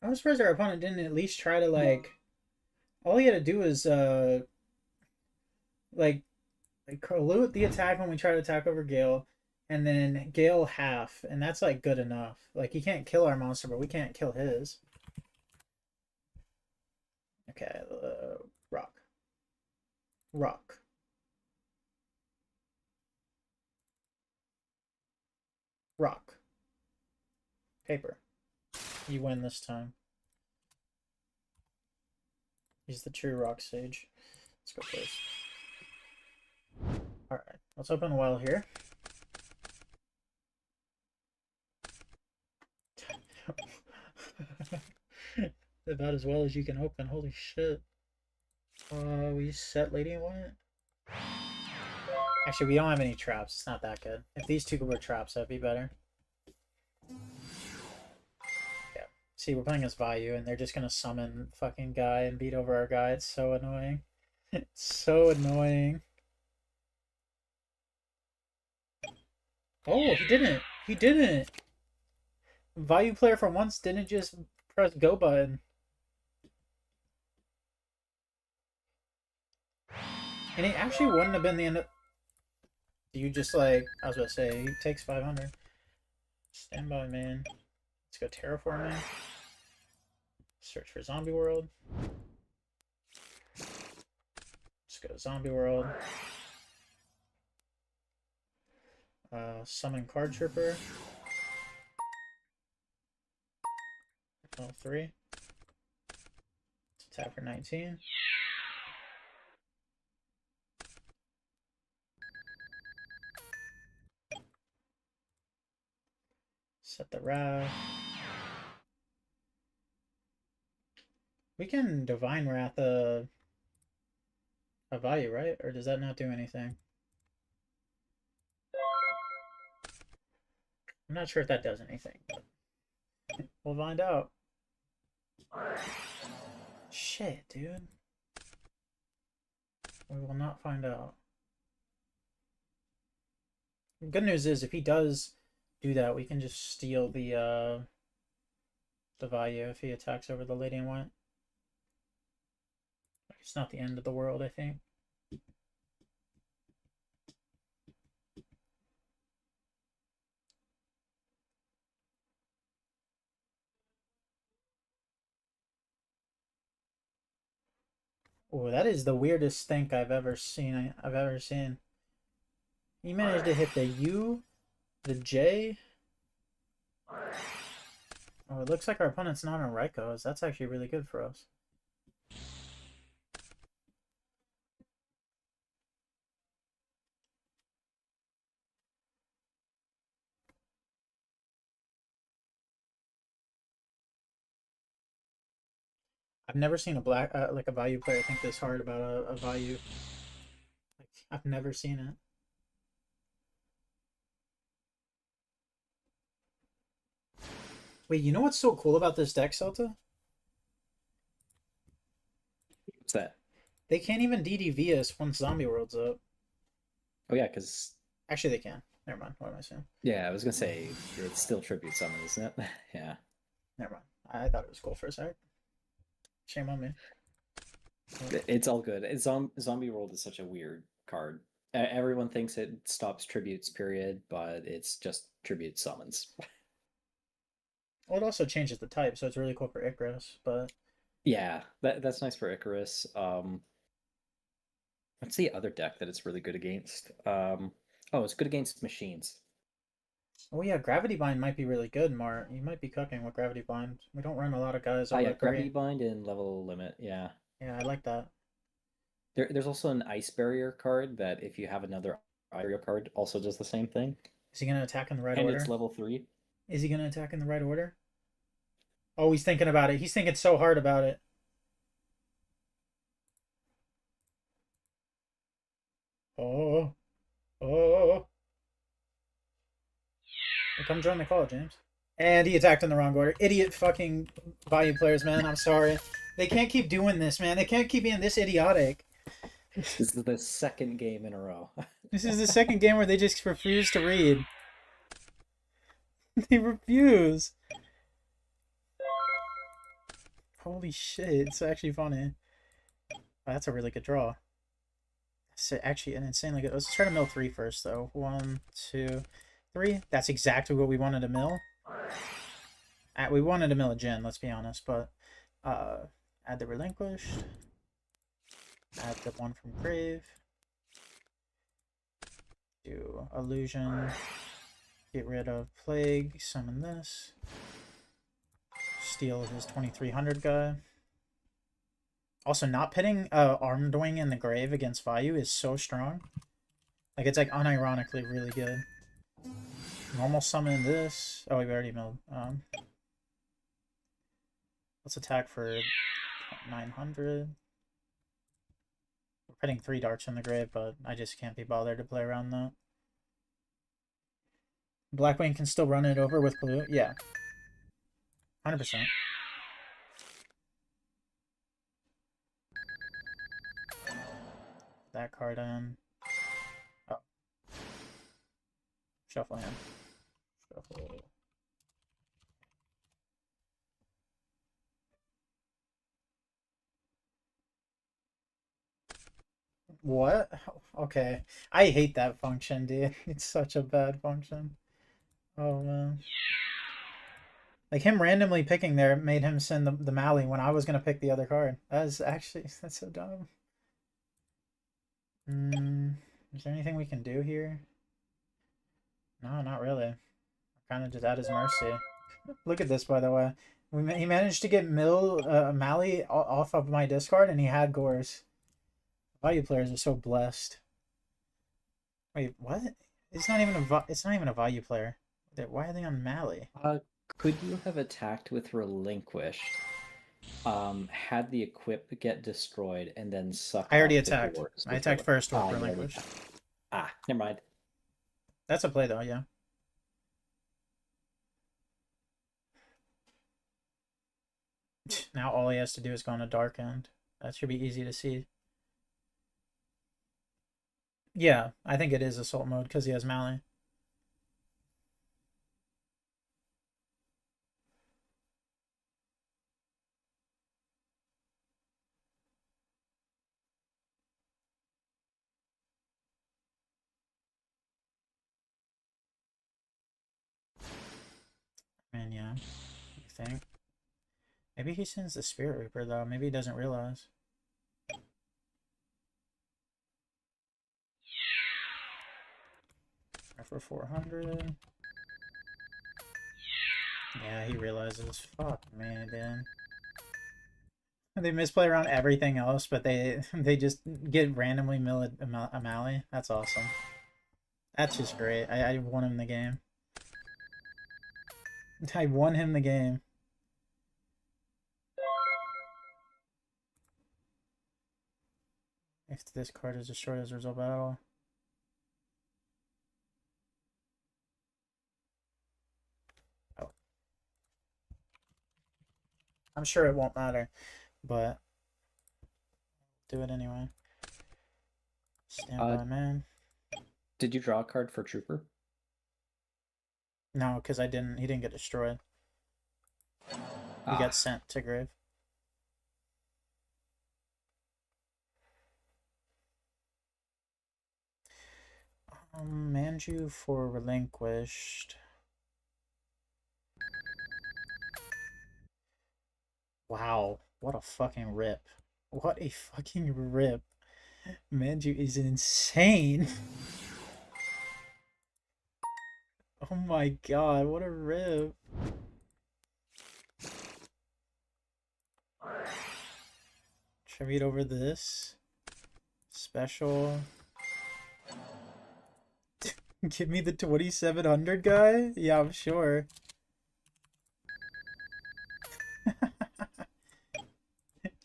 I'm surprised our opponent didn't at least try to like. All he had to do was like collude the attack when we try to attack over Gale, and then Gale half, and that's like good enough. Like he can't kill our monster, but we can't kill his. Okay, rock. Rock. Rock. Paper. You win this time. He's the true rock sage. Let's go first. Alright, let's open well here. About as well as you can open, holy shit. We set Lady in White? Actually, we don't have any traps, it's not that good. If these two were traps, that'd be better. Yeah. See, we're playing as Vayu, and they're just gonna summon fucking guy and beat over our guy. It's so annoying. It's so annoying. Oh, he didn't! He didn't! Vayu player for once didn't just press go button. And it actually wouldn't have been the end of... You just like... I was about to say, he takes 500. Stand by, man. Let's go terraforming. Search for zombie world. Let's go zombie world. Summon card trooper. Level 3. Let's attack for 19. Set the wrath. We can Divine Wrath a a value, right? Or does that not do anything? I'm not sure if that does anything, but we'll find out. Shit, dude. We will not find out. The good news is if he does do that, we can just steal the value if he attacks over the lady in white. It's not the end of the world, I think. Oh, that is the weirdest think I've ever seen. He managed to hit the U, the J. Oh, it looks like our opponent's not on Raikou. That's actually really good for us. I've never seen a like a value player think this hard about a value. Like, I've never seen it. Wait, you know what's so cool about this deck, Celta? What's that? They can't even DDV us once Zombie World's up. Oh yeah, because Actually, they can. Never mind. What am I saying? yeah, I was gonna say it's still tribute summon, isn't it? Yeah. Never mind. I thought it was cool for a sec. Shame on me. It's all good. Zombie World is such a weird card. Everyone thinks it stops tributes, period, but it's just tribute summons. Well, it also changes the type, so it's really cool for Icarus, but Yeah, that's nice for Icarus. What's the other deck that it's really good against? Oh, it's good against machines. oh yeah, Gravity Bind might be really good, Mart. You might be cooking with Gravity Bind. We don't run a lot of guys Oh on yeah, that Gravity great. Bind and Level Limit, yeah. Yeah, I like that. There's also an Ice Barrier card that if you have another Ice Barrier card also does the same thing. Is he gonna attack in the right And order? it's level 3. Is he gonna attack in the right order? Oh, he's thinking about it. He's thinking so hard about it. Oh, oh. Well, come join the call, James. And he attacked in the wrong order. Idiot fucking value players, man. I'm sorry. They can't keep doing this, man. They can't keep being this idiotic. This is the second game in a row. This is the second game where they just refuse to read. They refuse. Holy shit, it's actually funny. Oh, that's a really good draw. That's actually an insanely good. Let's try to mill 3 first, though. 1, 2, 3. That's exactly what we wanted to mill. We wanted to mill a Jin, let's be honest, but add the Relinquished. Add the one from Grave. Do Illusion. Get rid of Plague. Summon this. Steal his 2300 guy. Also, not pitting Armed Wing in the grave against Vayu is so strong. Like, it's like unironically really good. Normal summon this. Oh, we already milled. Let's attack for 900. We're putting 3 darts in the grave, but I just can't be bothered to play around that. Blackwing can still run it over with blue? Yeah. 100%. That card in. Oh. Shuffle hand. Shuffle. What? Okay. I hate that function, dude. It's such a bad function. Oh, man. Like, him randomly picking there made him send the Mali when I was going to pick the other card. That's so dumb. Is there anything we can do here? No, not really. Kind of just at his mercy. Look at this, by the way. He managed to get Mali off of my discard, and he had Gores. Value players are so blessed. Wait, what? It's not even a value player. Why are they on Mali? Could you have attacked with Relinquished Had the equip get destroyed and then suck. I already off the attacked. doors I attacked before. first with You already Relinquish. attacked. Never mind. That's a play though, yeah. Now all he has to do is go on a dark end. That should be easy to see. Yeah, I think it is assault mode because he has Mally. And yeah, you think? Maybe he sends the Spirit Reaper though. Maybe he doesn't realize. For 400. Yeah, he realizes. Fuck me, dude. They misplay around everything else, but they just get randomly mill a Mally. That's awesome. That's just great. I won him the game. I won him the game. If this card is destroyed as a result of battle. Oh. I'm sure it won't matter, but do it anyway. Stand by, man. Did you draw a card for Trooper? No, because I didn't. He didn't get destroyed. He got sent to grave. Manju for relinquished. Wow, what a fucking rip. What a fucking rip. Manju is insane. Oh my god, what a rip. Should I read over this? Special. Give me the 2700 guy? Yeah, I'm sure.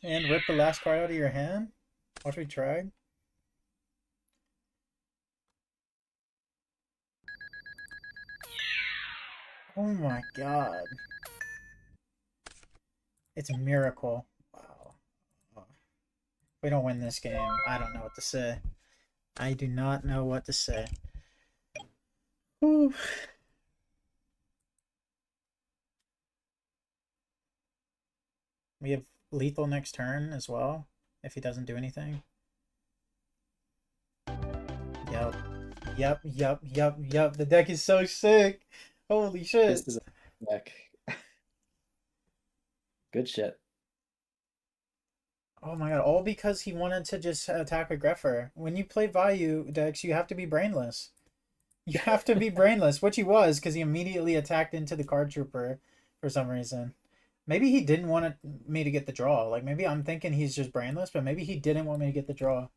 And rip the last card out of your hand? Watch me try. Oh my god. It's a miracle. Wow. If we don't win this game, I don't know what to say. I do not know what to say. Whew. We have lethal next turn as well, if he doesn't do anything. Yep. Yep. The deck is so sick. Holy shit. This is a deck. Good shit. Oh my god, all because he wanted to just attack a Greffer. When you play Vayu decks, you have to be brainless. You have to be brainless, which he was, because he immediately attacked into the Card Trooper for some reason. Maybe he didn't want me to get the draw. Like, maybe I'm thinking he's just brainless, but maybe he didn't want me to get the draw.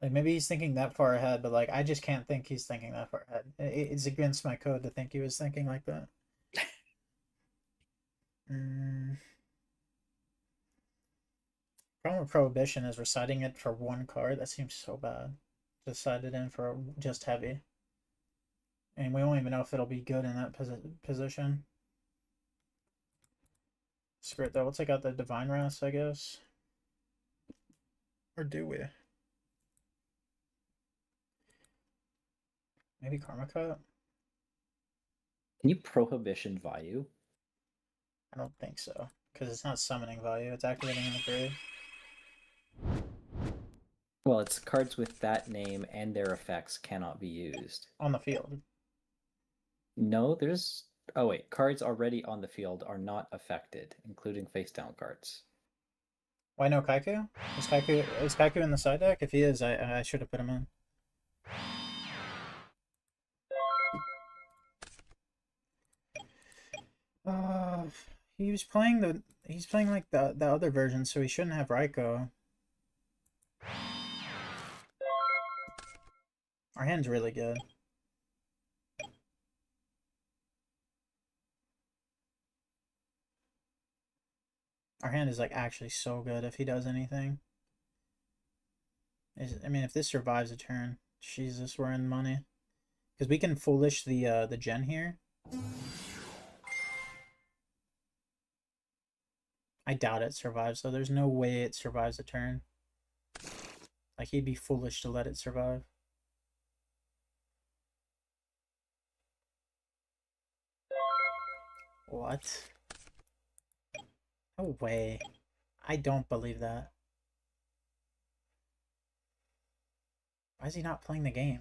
Like, maybe he's thinking that far ahead, but, like, I just can't think he's thinking that far ahead. It's against my code to think he was thinking like that. Problem with Prohibition is reciting it for one card. That seems so bad. Just cite it in for just heavy. And we won't even know if it'll be good in that position. Screw it though. We'll take out the Divine Wrath, I guess. Or do we? Maybe Karma Cut? Can you Prohibition Vayu? I don't think so. Because it's not summoning value. It's activating in the grave. Well, it's cards with that name and their effects cannot be used. On the field. No, there's... Oh wait, cards already on the field are not affected, including face-down cards. Why no Kaiku? Is Kaiku in the side deck? If he is, I should have put him in. He's playing like the other version, so he shouldn't have Raikou. Our hand's really good. Our hand is like actually so good if he does anything. I mean, if this survives a turn, Jesus, we're in money. Because we can foolish the gen here. I doubt it survives, so there's no way it survives a turn. Like, he'd be foolish to let it survive. What? No way. I don't believe that. Why is he not playing the game?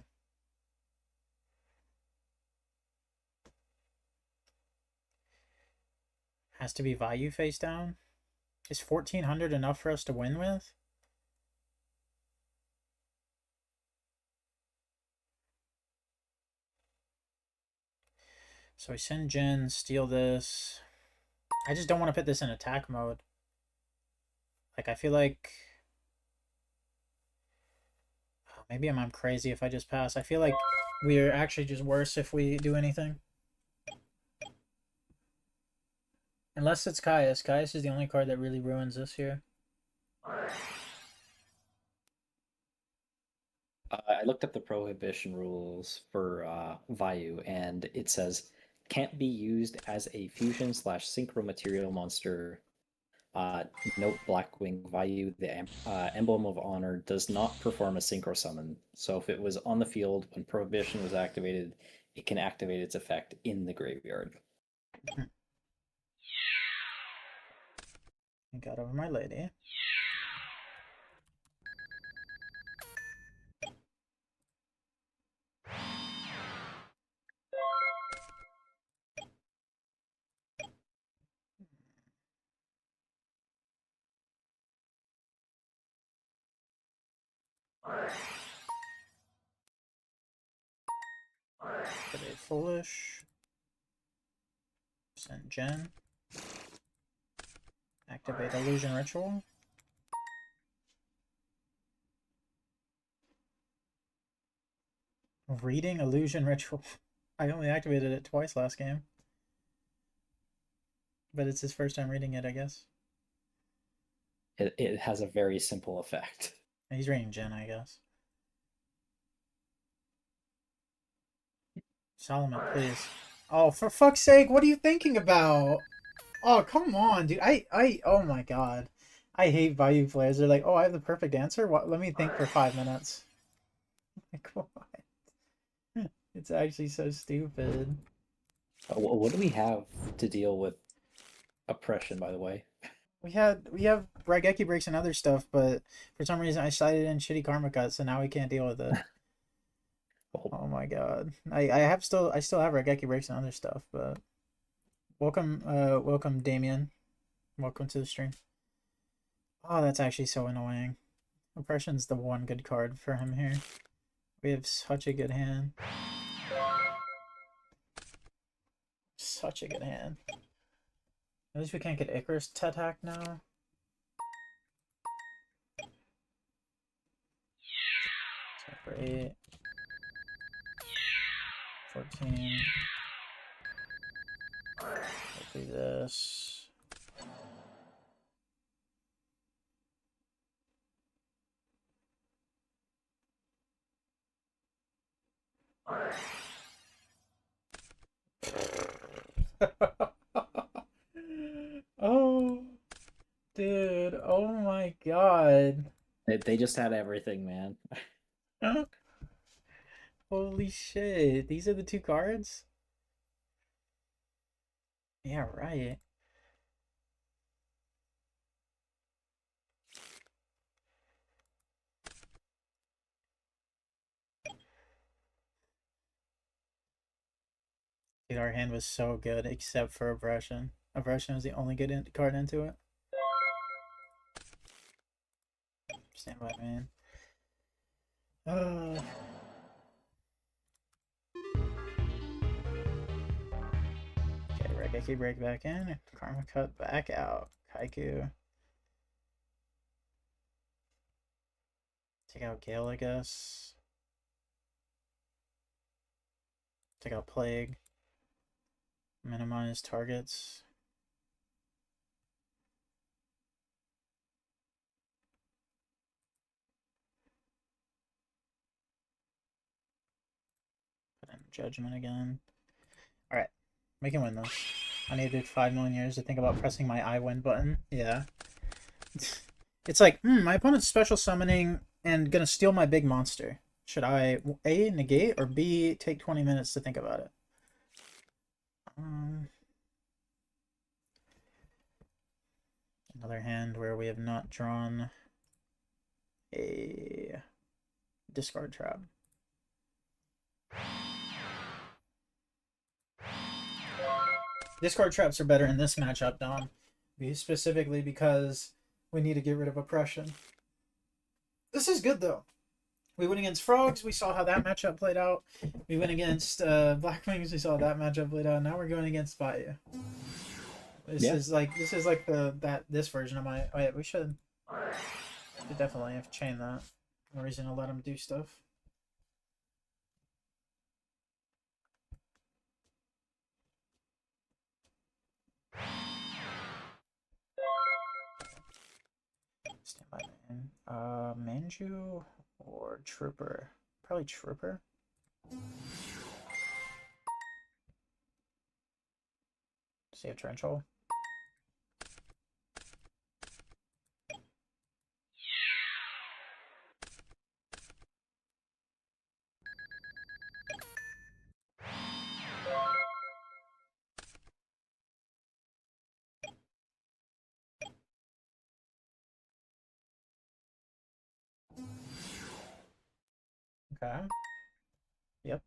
Has to be Vayu face down? Is 1400 enough for us to win with? So we send Jin, steal this. I just don't want to put this in attack mode. Like, I feel like... Maybe I'm crazy if I just pass. I feel like we're actually just worse if we do anything. Unless it's Caius. Caius is the only card that really ruins this here. I looked up the prohibition rules for Vayu, and it says can't be used as a fusion / synchro material monster. Note Blackwing Vayu, the emblem of honor, does not perform a synchro summon. So if it was on the field when prohibition was activated, it can activate its effect in the graveyard. I got over my lady. Activate Foolish. Send Gen. Activate Illusion Ritual. Reading Illusion Ritual. I only activated it twice last game. But it's his first time reading it, I guess. It has a very simple effect. He's reading Gen, I guess. Solomon, please. Oh, for fuck's sake, what are you thinking about? Oh, come on, dude. Oh my god. I hate Vayu players. They're like, oh, I have the perfect answer? What? Let me think for 5 minutes. Like, what? It's actually so stupid. What do we have to deal with oppression, by the way? We have Raigeki breaks and other stuff, but for some reason I cited in shitty karma cut, so now we can't deal with it. Oh my god. I still have Raigeki breaks and other stuff, but welcome Damien. Welcome to the stream. Oh, that's actually so annoying. Oppression's the one good card for him here. We have such a good hand. Such a good hand. At least we can't get Icarus to attack now. Separate. 14. We'll do this. Oh, dude. Oh my god. They just had everything, man. Holy shit. These are the two cards? Yeah, right. Dude, our hand was so good except for Aggression. Aggression was the only good card into it. Stand by, man. Okay, Raigeki break back in. Karma cut back out. Kaiku. Take out Gale, I guess. Take out Plague. Minimize targets. And Judgment again. Alright. We can win this. I needed 5 million years to think about pressing my I win button. Yeah. It's like, my opponent's special summoning and gonna steal my big monster. Should I A, negate, or B, take 20 minutes to think about it? Another hand where we have not drawn a discard trap. Discard traps are better in this matchup, Dom. Specifically because we need to get rid of oppression. This is good, though. We went against Frogs. We saw how that matchup played out. We went against Blackwings. We saw how that matchup played out. Now we're going against Bayou. This is like this version of my. Oh yeah, we should definitely have chained that. No reason to let him do stuff. Stand by man. Manju or Trooper? Probably Trooper. Save Trench Hole. Okay. Yep.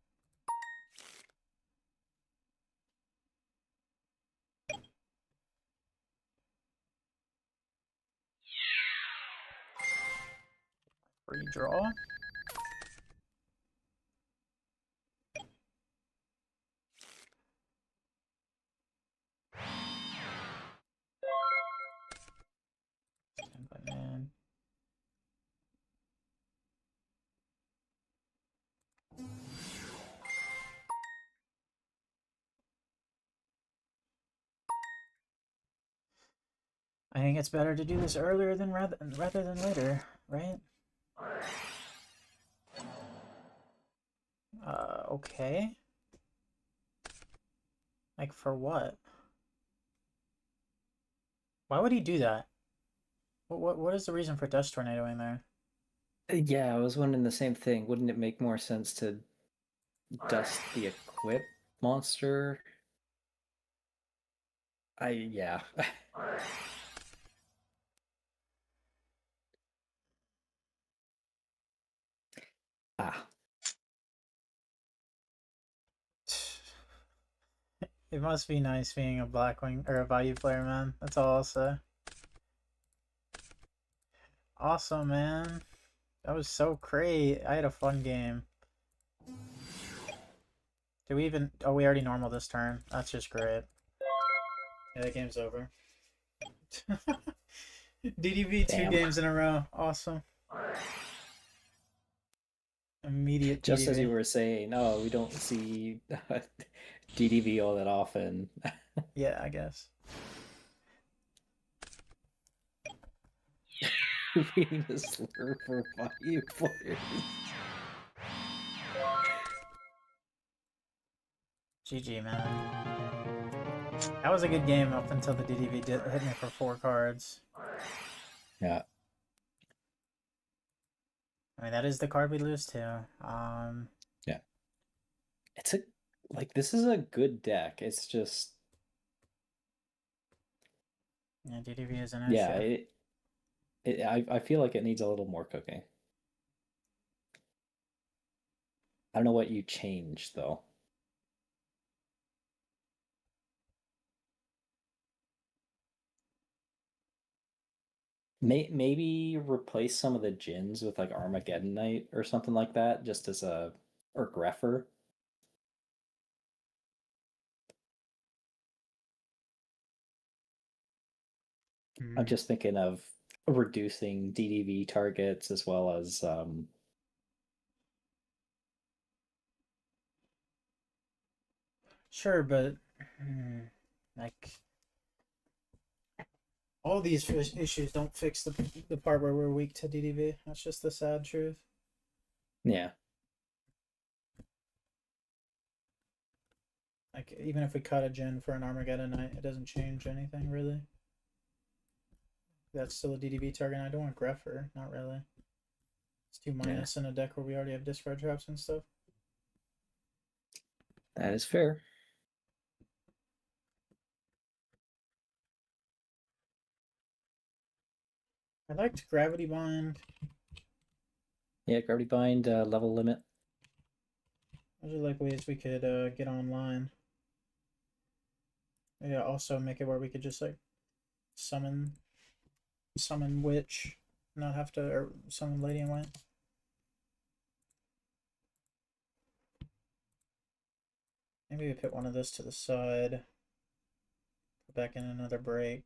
Free draw. Stand by man. I think it's better to do this earlier than rather than later, right? Okay. Like for what? Why would he do that? What is the reason for Dust Tornadoing there? Yeah, I was wondering the same thing. Wouldn't it make more sense to dust the equip monster? Yeah. Ah. It must be nice being a Blackwing or a Bayou player, man. That's all I'll say. Awesome, man. That was so great. I had a fun game. Do we even... Oh, we already normal this turn. That's just great. Yeah, the game's over. DDV 2 games in a row. Awesome. Immediate Just DDV. as you were saying, oh, we don't see DDV all that often. Yeah, I guess. We need a slur for Bayou players. GG, man. That was a good game up until the DDV hit me for 4 cards. Yeah. I mean, that is the card we lose to. Yeah. It's this is a good deck. It's just... Yeah, DDV is an issue. Yeah, I feel like it needs a little more cooking. I don't know what you changed, though. Maybe replace some of the Djinns with like Armageddon Knight or something like that, just as or Greffer. I'm just thinking of reducing DDV targets as well as Sure, but like all these issues don't fix the part where we're weak to DDV. That's just the sad truth. yeah. Like, even if we cut a gen for an Armageddon Knight, it doesn't change anything, really. That's still a DDB target. I don't want Greffer, not really. It's 2 minus in a deck where we already have discard traps and stuff. That is fair. I liked Gravity Bind. Yeah, Gravity Bind, level limit. Those are like ways we could get online. Yeah, also make it where we could just like summon Witch, not have to, or summon Lady in White. Maybe we put one of this to the side. Put back in another break.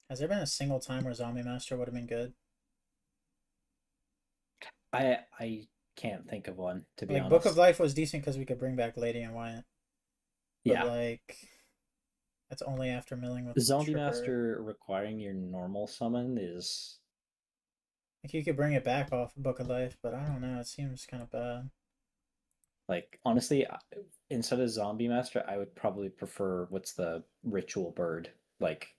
Has there been a single time where Zombie Master would have been good? I can't think of one, to be Like, honest. Book of Life was decent because we could bring back Lady in White. But Yeah. like, that's only after milling with Zombie Tripper. Master requiring your normal summon is... Like, you could bring it back off Book of Life, but I don't know, it seems kind of bad. Like, honestly, instead of Zombie Master, I would probably prefer, what's the Ritual Bird? Like,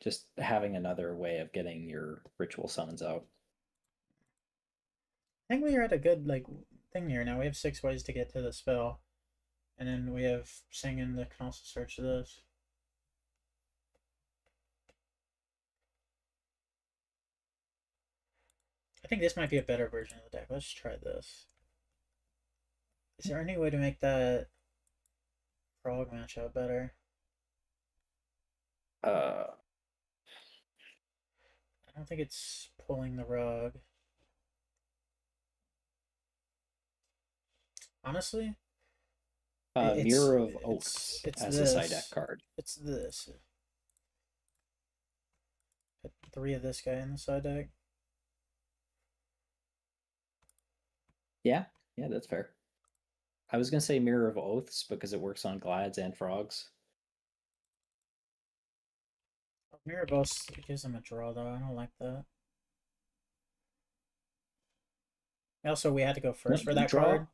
just having another way of getting your ritual summons out. I think we are at a good, like, thing here now. We have 6 ways to get to the spell. And then we have Singing that can also search this. I think this might be a better version of the deck. Let's try this. Is there any way to make that frog matchup better? Uh, I don't think it's pulling the rug. Honestly, Mirror of Oaks it's as a side deck card. It's this. Put 3 of this guy in the side deck. Yeah, that's fair. I was gonna say Mirror of Oaths because it works on glides and frogs. Mirror of Oaths gives them a draw, though. I don't like that. Also, we had to go first for that draw? card.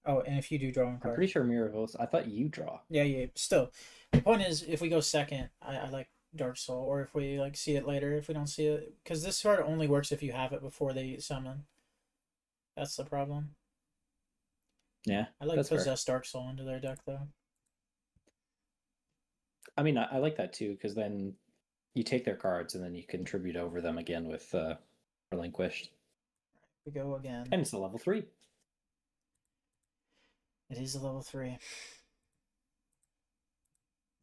Oh, and if you do draw one I'm card. pretty sure Mirror of Oaths. I thought you draw. Yeah. Still, the point is, if we go second, I like Dark Soul, or if we like see it later, if we don't see it, because this card only works if you have it before they summon. That's the problem. Yeah, I like that's fair. Possess Dark Soul into their deck, though. I mean, I like that too, because then you take their cards and then you contribute over them again with Relinquished. We go again. And it's a level 3. It is a level 3.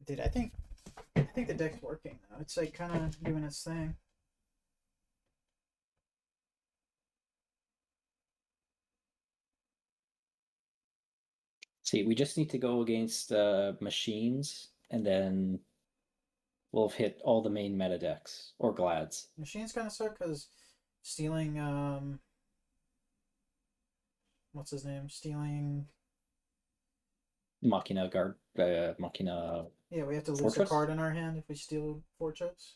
Dude, I think the deck's working now. It's like kind of doing its thing. See, we just need to go against machines, and then we'll have hit all the main meta decks or glads. Machines kind of suck because stealing what's his name? Stealing Machina guard, Machina. Yeah, we have to lose Fortress? a card in our hand if we steal Fortress.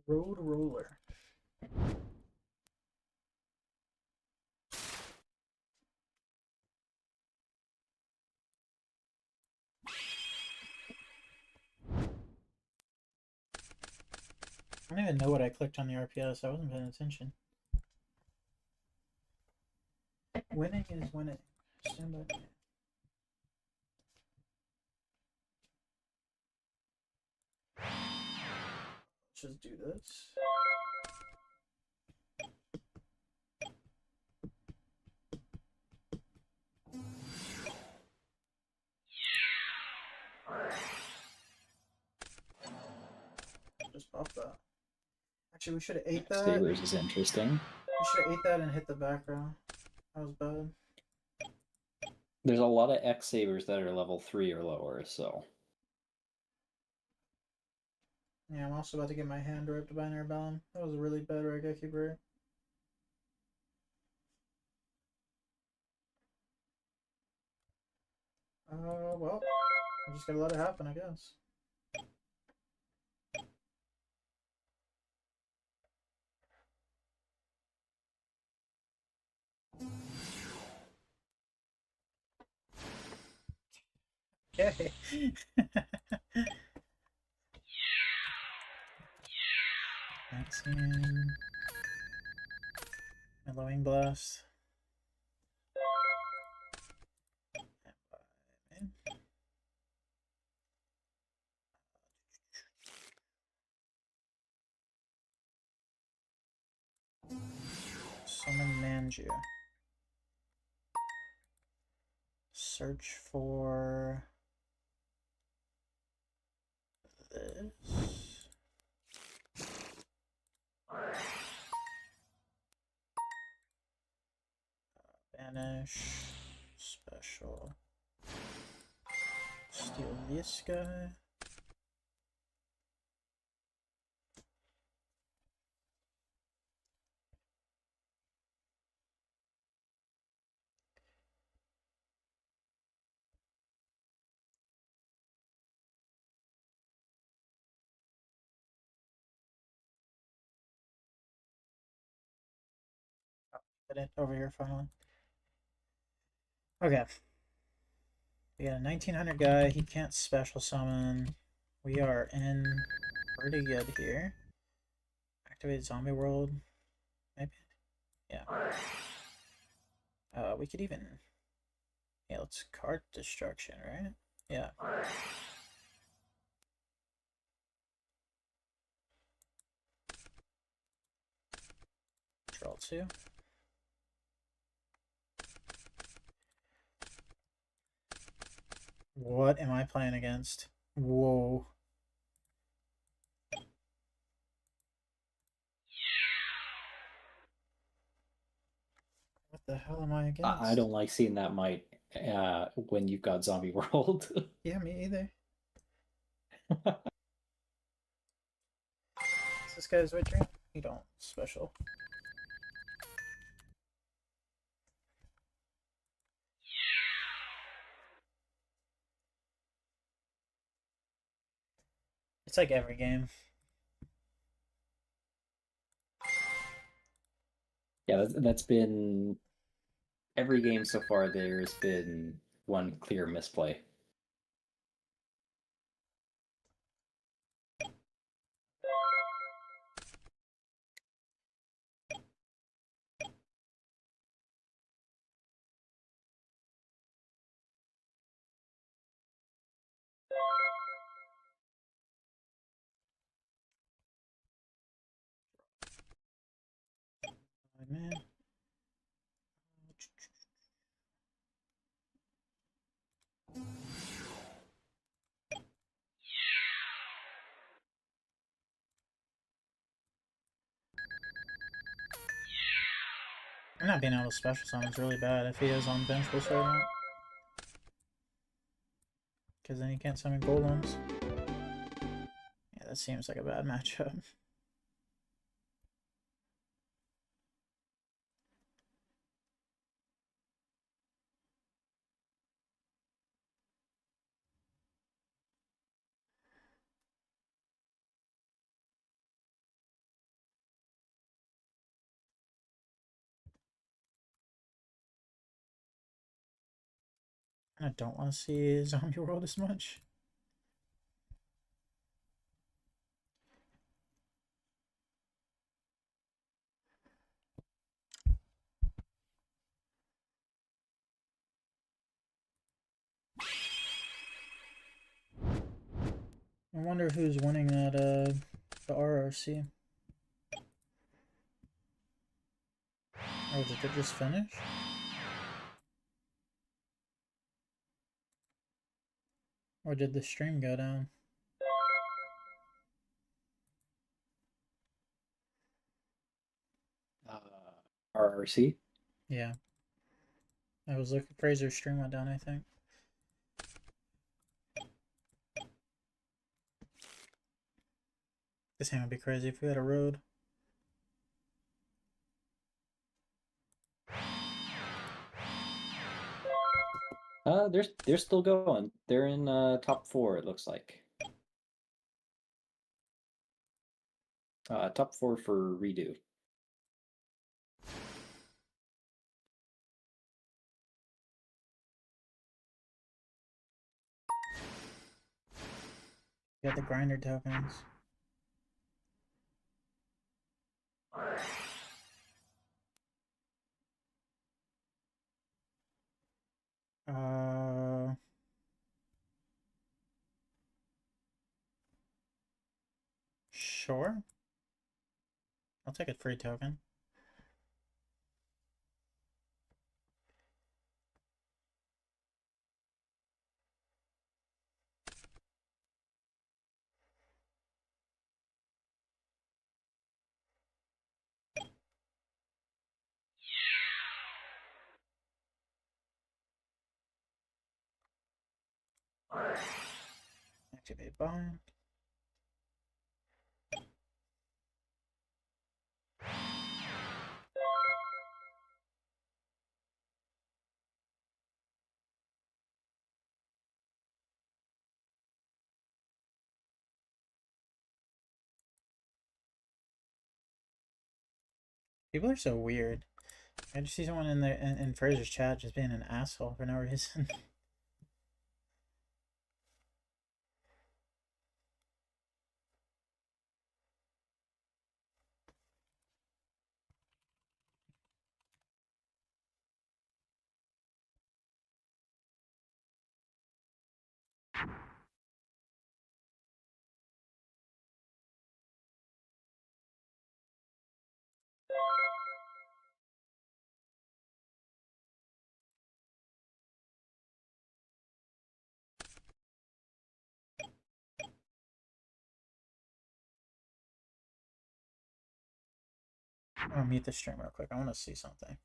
Road Roller. I don't even know what I clicked on the RPS. I wasn't paying attention. Winning is winning. Stand by. Let's just do this. Just pop that. Actually, we should have ate that. Steelers is interesting. We should have ate that and hit the background. That was bad. There's a lot of X sabers that are level 3 or lower, so Yeah, I'm also about to get my hand ripped by an Airbellum. That was a really bad Raigeki break. Well, I just gotta let it happen, I guess. Okay. Maxine. Mellowing Blast. And Summon Manju. Search for this. Banish. Special. Steal this guy. Get it over here finally. Okay. We got a 1900 guy. He can't special summon. We are in pretty good here. Activate Zombie World. Maybe. Yeah. We could even. Yeah, let's card destruction, right? Yeah. Draw 2. What am I playing against? Whoa. What the hell am I against? I don't like seeing that might when you've got Zombie World. Yeah, me either. Is this guy's witchery? You don't special. It's like every game. Yeah, that's been every game so far. There's been one clear misplay. Oh, man. I'm not being able to special summon is really bad if he is on Vengeful Servant. Because then he can't summon golems. Yeah, that seems like a bad matchup. I don't want to see Zombie World as much. I wonder who's winning that the RRC. Oh, did it just finish? Or did the stream go down? RRC. Yeah. I was looking. Fraser's stream went down, I think. This thing would be crazy if we had a road. They're still going. They're in top 4, it looks like. Top 4 for redo. Get the grinder tokens. Sure. I'll take a free token. Activate bind. People are so weird. I just see someone in Fraser's chat just being an asshole for no reason. I'm gonna mute the stream real quick. I want to see something.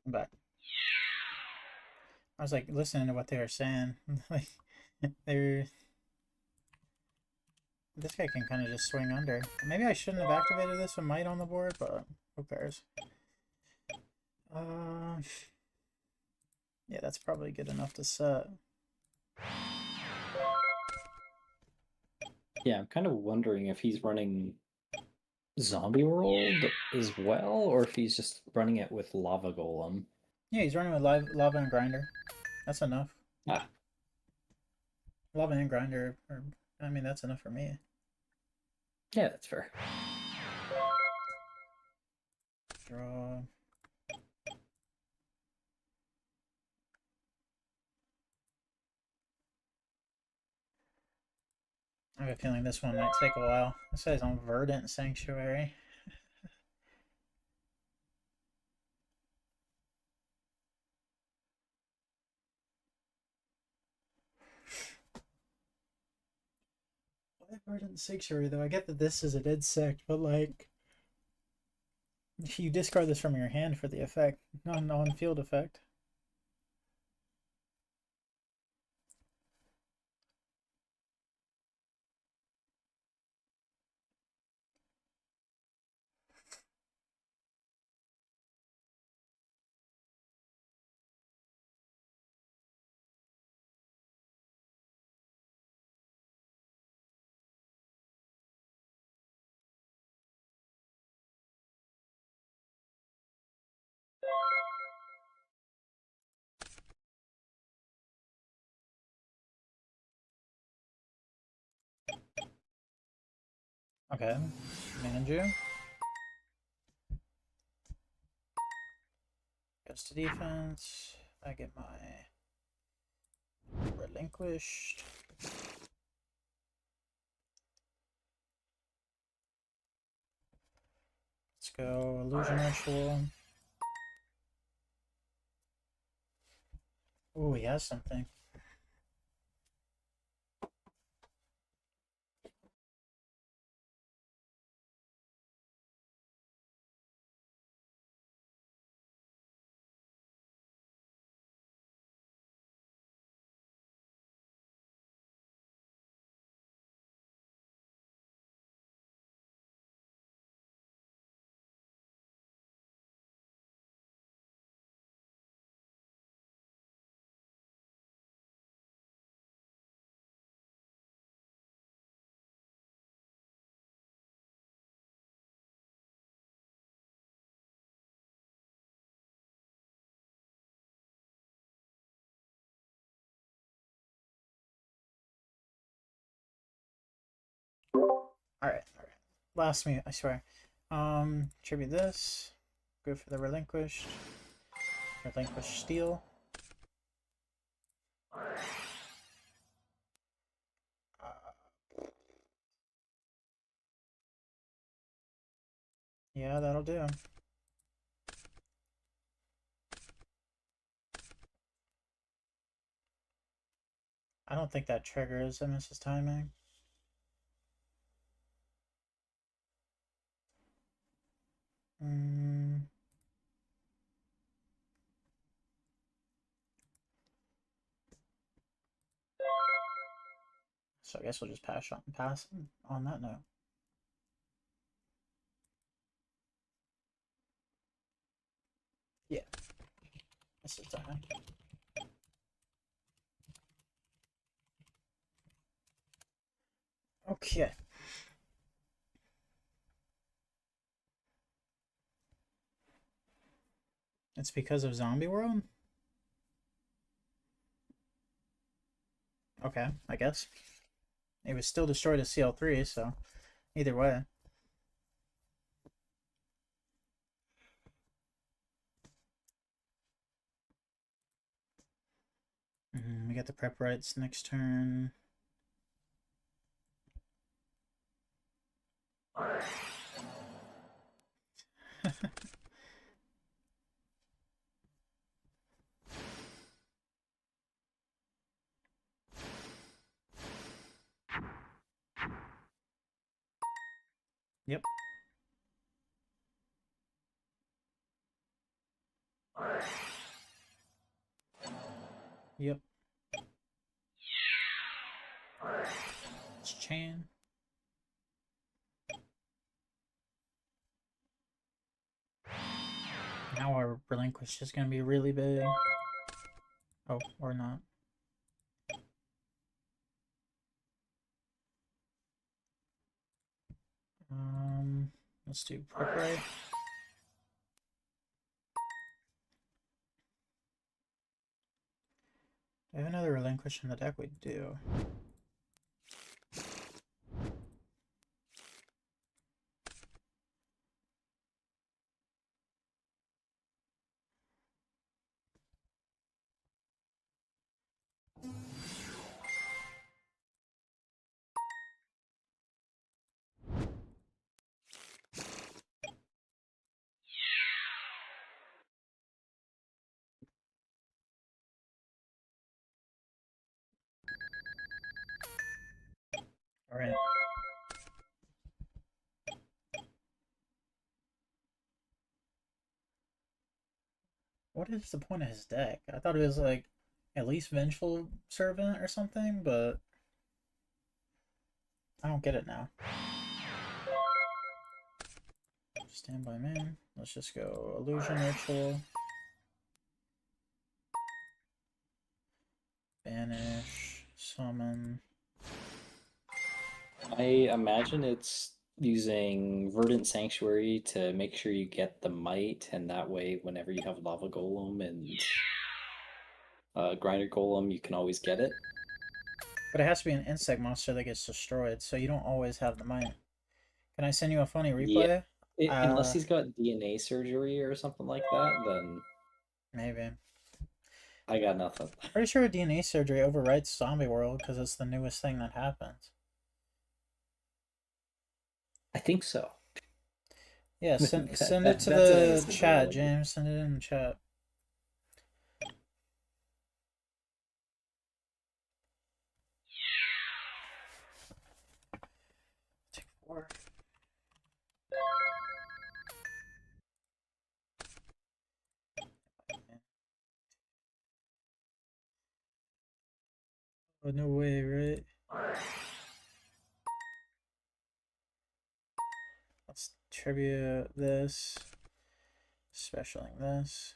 I'm back. I was like listening to what they were saying. Like they're this guy can kind of just swing under. Maybe I shouldn't have activated this with Might on the board, but who cares? Yeah, that's probably good enough to set. Yeah, I'm kind of wondering if he's running Zombie World as well, or if he's just running it with Lava Golem. Yeah, he's running with Lava and Grinder. That's enough. Ah. Lava and Grinder, I mean, that's enough for me. Yeah, that's fair. Draw. I have a feeling this one might take a while. It says on Verdant Sanctuary. Why Verdant Sanctuary though? I get that this is a dead sect, but like You discard this from your hand for the effect, not an on-field effect. Okay, manage you. Goes to defense. I get my relinquished. Let's go illusion ritual. Oh, he has something. Alright. Last me, I swear. Tribute this. Go for the relinquished. Relinquish steel. Yeah, that'll do. I don't think that triggers MS's timing. So I guess we'll just pass on that note. Yeah. This is time. Okay. It's because of Zombie World? Okay, I guess. It was still destroyed as CL3, so either way. We got the prep rights next turn. Yep. Yep. It's Chan. Now our relinquish is going to be really big. Oh, or not. Let's do prep right. Do I have another relinquish in the deck? We do. All right. What is the point of his deck? I thought it was like at least Vengeful Servant or something, but I don't get it now. Standby man. Let's just go Illusion Ritual. Banish. Summon. I imagine it's using Verdant Sanctuary to make sure you get the might, and that way, whenever you have Lava Golem and Grinder Golem, you can always get it. But it has to be an insect monster that gets destroyed, so you don't always have the might. Can I send you a funny replay? Unless he's got DNA surgery or something like that, then Maybe. I got nothing. Pretty sure DNA surgery overwrites Zombie World because it's the newest thing that happens. I think so. Yeah, send it to that's the a chat, really- James. Send it in the chat. Take 4. Oh, no way, right? Let's tribute this. Specialing this.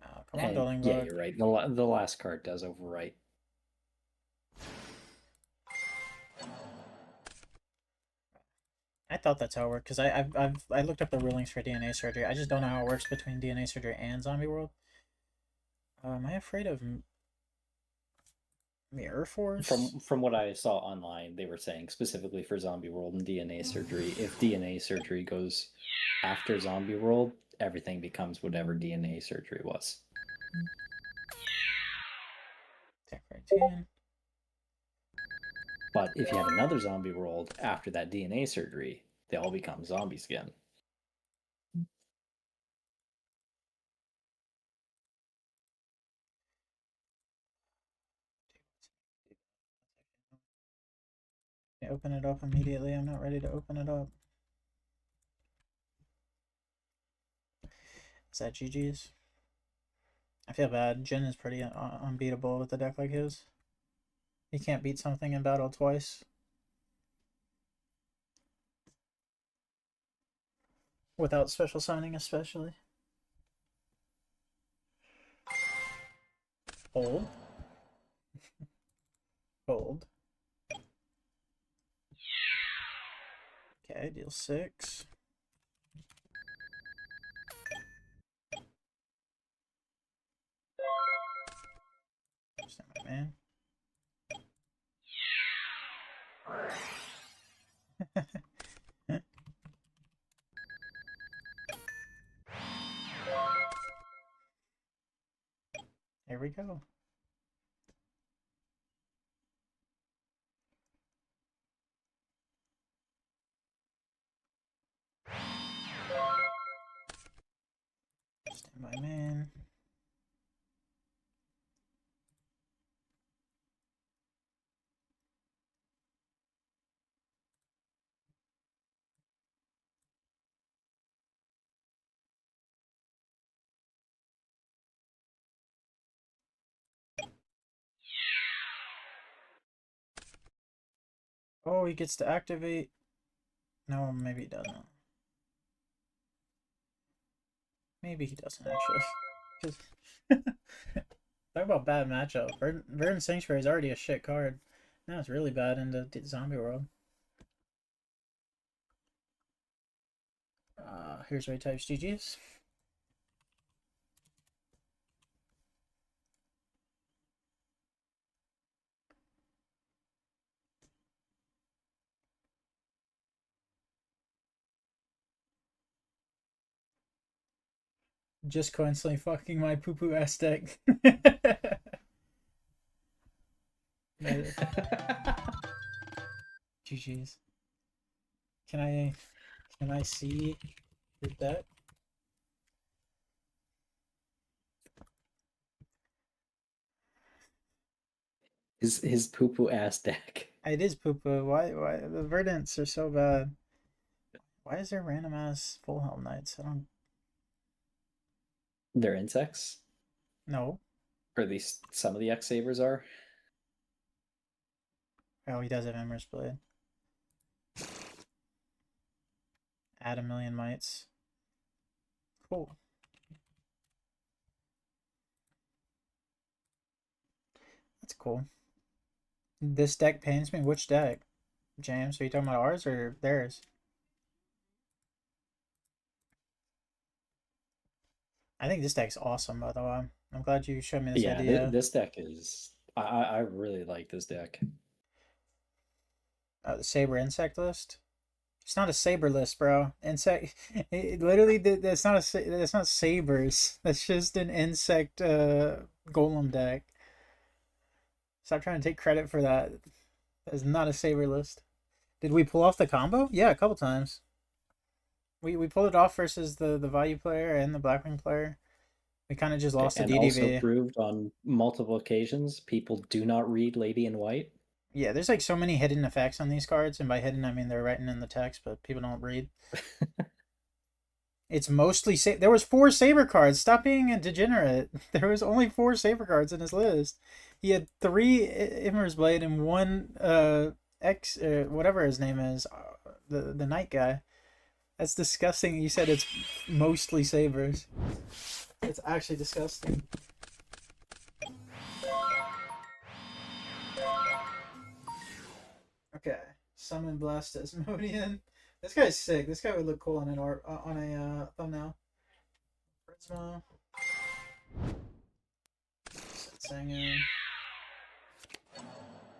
Oh, come on, And Building yeah, Bug. you're right. The last card does overwrite. I thought that's how it worked because I looked up the rulings for DNA surgery. I just don't know how it works between DNA surgery and Zombie World. Am I afraid of Mirror Force? From what I saw online, they were saying specifically for Zombie World and DNA surgery, if DNA surgery goes after Zombie World, everything becomes whatever DNA surgery was. Tech 14. But if you have another Zombie World after that DNA surgery, they all become zombies again. I open it up immediately. I'm not ready to open it up. Is that GG's? I feel bad. Jin is pretty unbeatable with a deck like his. He can't beat something in battle twice. Without special summoning, especially. Hold. Hold. Okay, deal 6. Stand by man. Here we go. Stand by man. Oh, he gets to activate. No, maybe he doesn't. Maybe he doesn't actually. Talk about bad matchup. Verdant Sanctuary is already a shit card. Now it's really bad in the Zombie World. Here's Ray types GG's. Just coincidentally fucking my poo poo ass deck. GG's. Can I see your deck? His poo poo ass deck. It is poo poo. Why the verdants are so bad? Why is there random ass full health knights? I don't They're insects, know. or at least some of the X Sabers are. Oh, he does have Emmer's Blade. Add 1,000,000 mites. Cool. That's cool. This deck pains me. Which deck? James, are you talking about ours or theirs? I think this deck's awesome, by the way. I'm glad you showed me this Yeah, idea. this deck is. I really like this deck. The Saber Insect list. It's not a Saber list, bro. Insect. Literally, that's not that's not sabers. That's just an insect golem deck. Stop trying to take credit for that. That is not a Saber list. Did we pull off the combo? Yeah, a couple times. We pulled it off versus the value player and the Blackwing player. We kind of just lost to And DDV. also proved on multiple occasions people do not read Lady in White. Yeah, there's like so many hidden effects on these cards, and by hidden I mean they're written in the text, but people don't read. It's mostly there was 4 Saber cards. Stop being a degenerate. There was only 4 Saber cards in his list. He had 3 Immer's Blade and 1 X whatever his name is, the Knight guy. That's disgusting. You said it's mostly Sabers. It's actually disgusting. Okay, summon Blasphemodian. This guy's sick. This guy would look cool on an thumbnail. Prisma. Sangin.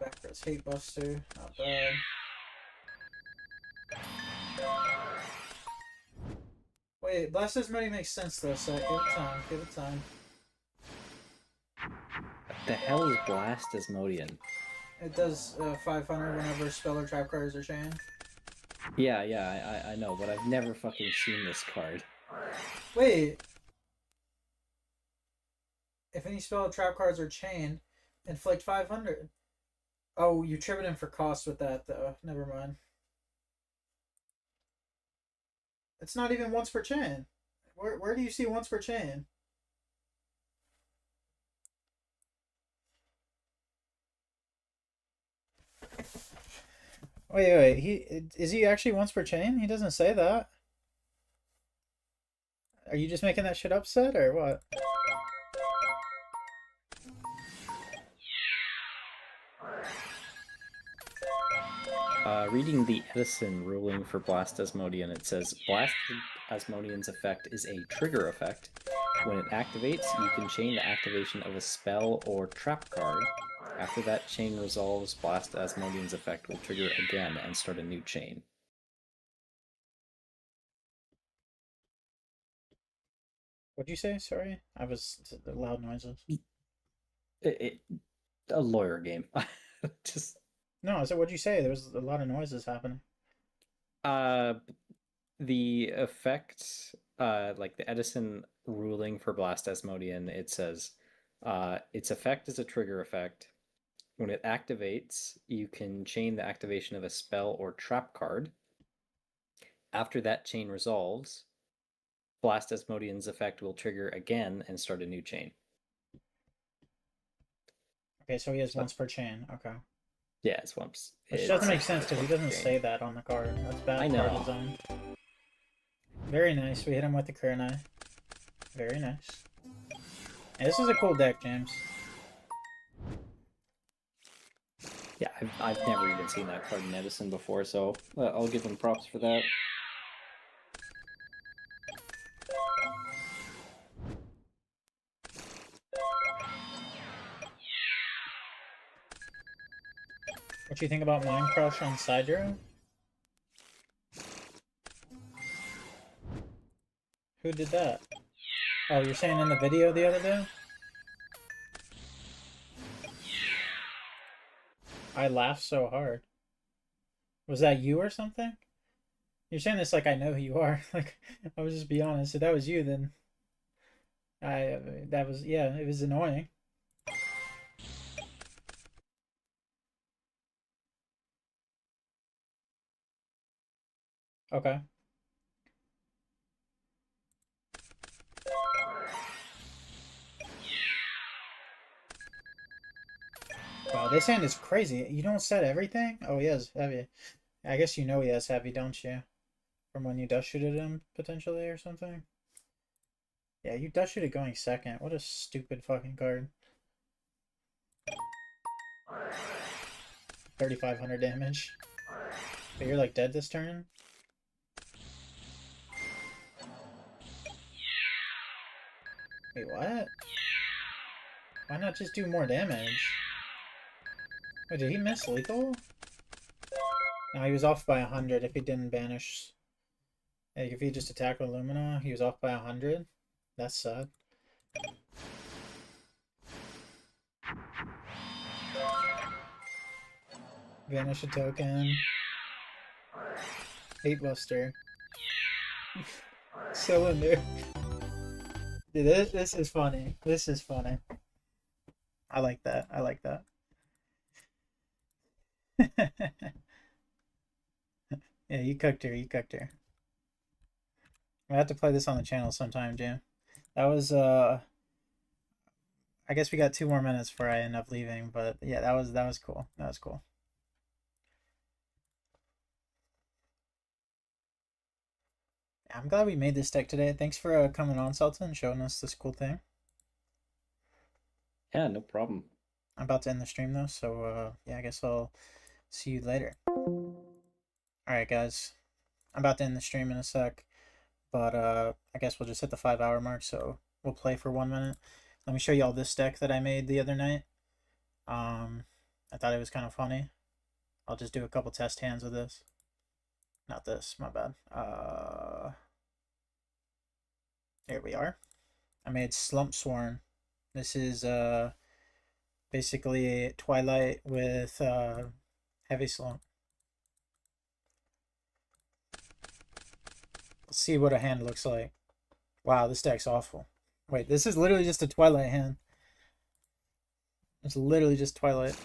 Backwards Hate Buster. Not bad. Wait, Blasphemodian makes sense though, so give it time. Give it time. What the hell is Blasphemodian? It does 500 whenever spell or trap cards are chained. Yeah, I know, but I've never fucking seen this card. Wait. If any spell or trap cards are chained, inflict 500. Oh, you tribute him for cost with that though. Never mind. It's not even once per chain. Where do you see once per chain? Wait. Is he actually once per chain? He doesn't say that. Are you just making that shit up, Sid, or what? Reading the Edison ruling for Blasphemodian, it says Blasphemodian's effect is a trigger effect. When it activates, you can chain the activation of a spell or trap card. After that chain resolves, Blasphemodian's effect will trigger again and start a new chain. What'd you say? Sorry, I was loud noises. A lawyer game. Just no. I said, what'd you say? There was a lot of noises happening. The effect, like the Edison ruling for Blasphemodian, it says, its effect is a trigger effect. When it activates, you can chain the activation of a spell or trap card. After that chain resolves, Blasphemodian's effect will trigger again and start a new chain. Okay, so he has once per chain. Okay. Yeah, it's once. Which doesn't make sense because he doesn't say that on the card. That's bad card design. Very nice. We hit him with the Kurenai. Very nice. And this is a cool deck, James. Yeah, I've never even seen that card in Edison before, so I'll give him props for that. What do you think about Mind Crush on Sidero? Who did that? Oh, you're saying in the video the other day? I laughed so hard. Was that you or something? You're saying this like I know who you are. Like, I was just be honest. If that was you, then that was, yeah, it was annoying. Okay. Wow, this hand is crazy. You don't set everything? Oh, he has heavy. I guess you know he has heavy, don't you? From when you dust shoot at him, potentially, or something? Yeah, you dust shoot it going second. What a stupid fucking card. 3,500 damage. But you're like dead this turn? Wait, what? Why not just do more damage? Wait, did he miss lethal? No, he was off by 100 if he didn't banish. Like, if he just attacked with Lumina, he was off by 100. That's sad. Vanish a token. Hate Buster. Cylinder. Dude, this is funny. This is funny. I like that. I like that. Yeah, you cooked her. You cooked her. I have to play this on the channel sometime, Jim. That was I guess we got 2 more minutes before I end up leaving, but yeah, that was cool. That was cool. I'm glad we made this deck today. Thanks for coming on, Sultan, and showing us this cool thing. Yeah, no problem. I'm about to end the stream though, so yeah, I guess I'll see you later. Alright guys, I'm about to end the stream in a sec, but I guess we'll just hit the 5-hour mark, so we'll play for 1 minute. Let me show you all this deck that I made the other night. I thought it was kind of funny. I'll just do a couple test hands with this. Not this, my bad. Here we are. I made Slumpsworn. This is basically Twilight with Heavy Slump. Let's see what a hand looks like. Wow, this deck's awful. Wait, this is literally just a Twilight hand. It's literally just Twilight.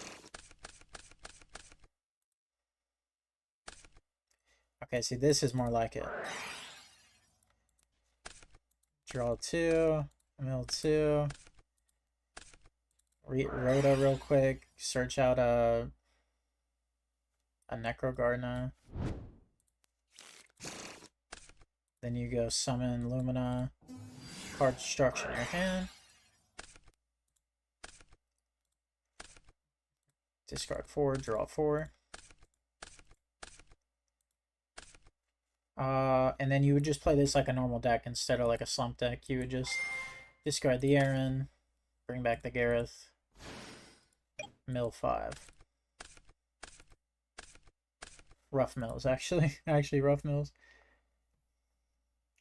Okay, see, this is more like it. Draw 2, mill 2. Rhoda real quick. Search out a Necrogardener. Then you go summon Lumina. Card destruction in your hand. Discard 4, draw 4. And then you would just play this like a normal deck instead of like a slump deck. You would just discard the Aaron, bring back the Gareth, mill 5. Rough mills, actually. Actually, rough mills.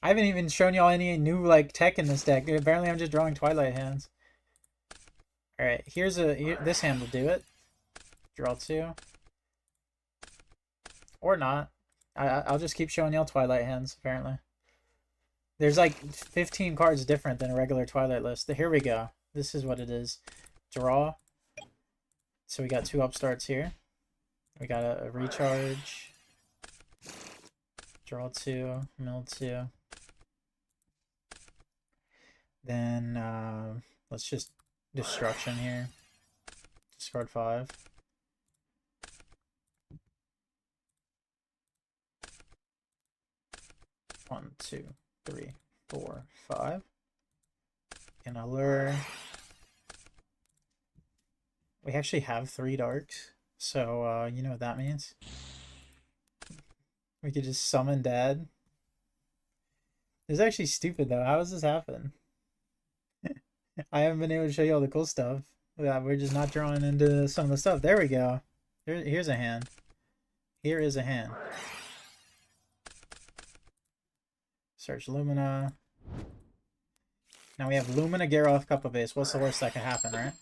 I haven't even shown y'all any new like tech in this deck. Apparently I'm just drawing Twilight hands. Alright, this hand will do it. Draw 2. Or not. I'll just keep showing y'all Twilight hands, apparently. There's like 15 cards different than a regular Twilight list. Here we go. This is what it is. Draw. So we got 2 upstarts here. We got a recharge. Draw 2, mill 2. Then let's just destruction here. Discard 5. One, 2, 3, 4, 5. And allure. We actually have 3 darks, so you know what that means. We could just summon Dad. This is actually stupid though. How does this happen? I haven't been able to show you all the cool stuff. Yeah, we're just not drawing into some of the stuff. There we go. Here's a hand. Here is a hand. Search Lumina. Now we have Lumina, Geralt, Cup of Ace. What's the worst that could happen, right?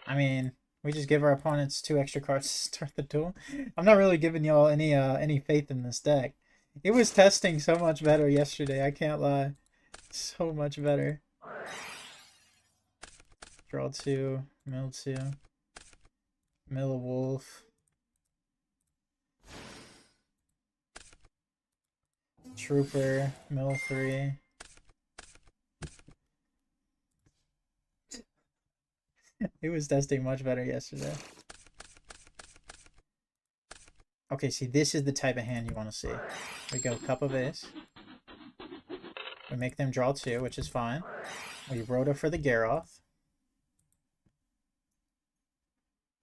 I mean, we just give our opponents 2 extra cards to start the duel. I'm not really giving y'all any faith in this deck. It was testing so much better yesterday, I can't lie. So much better. Draw 2, mill 2. Mill a wolf. Trooper, mill 3. It was testing much better yesterday. Okay, see, this is the type of hand you want to see. We go cup of ace. We make them draw 2, which is fine. We Rhoda for the Garoth.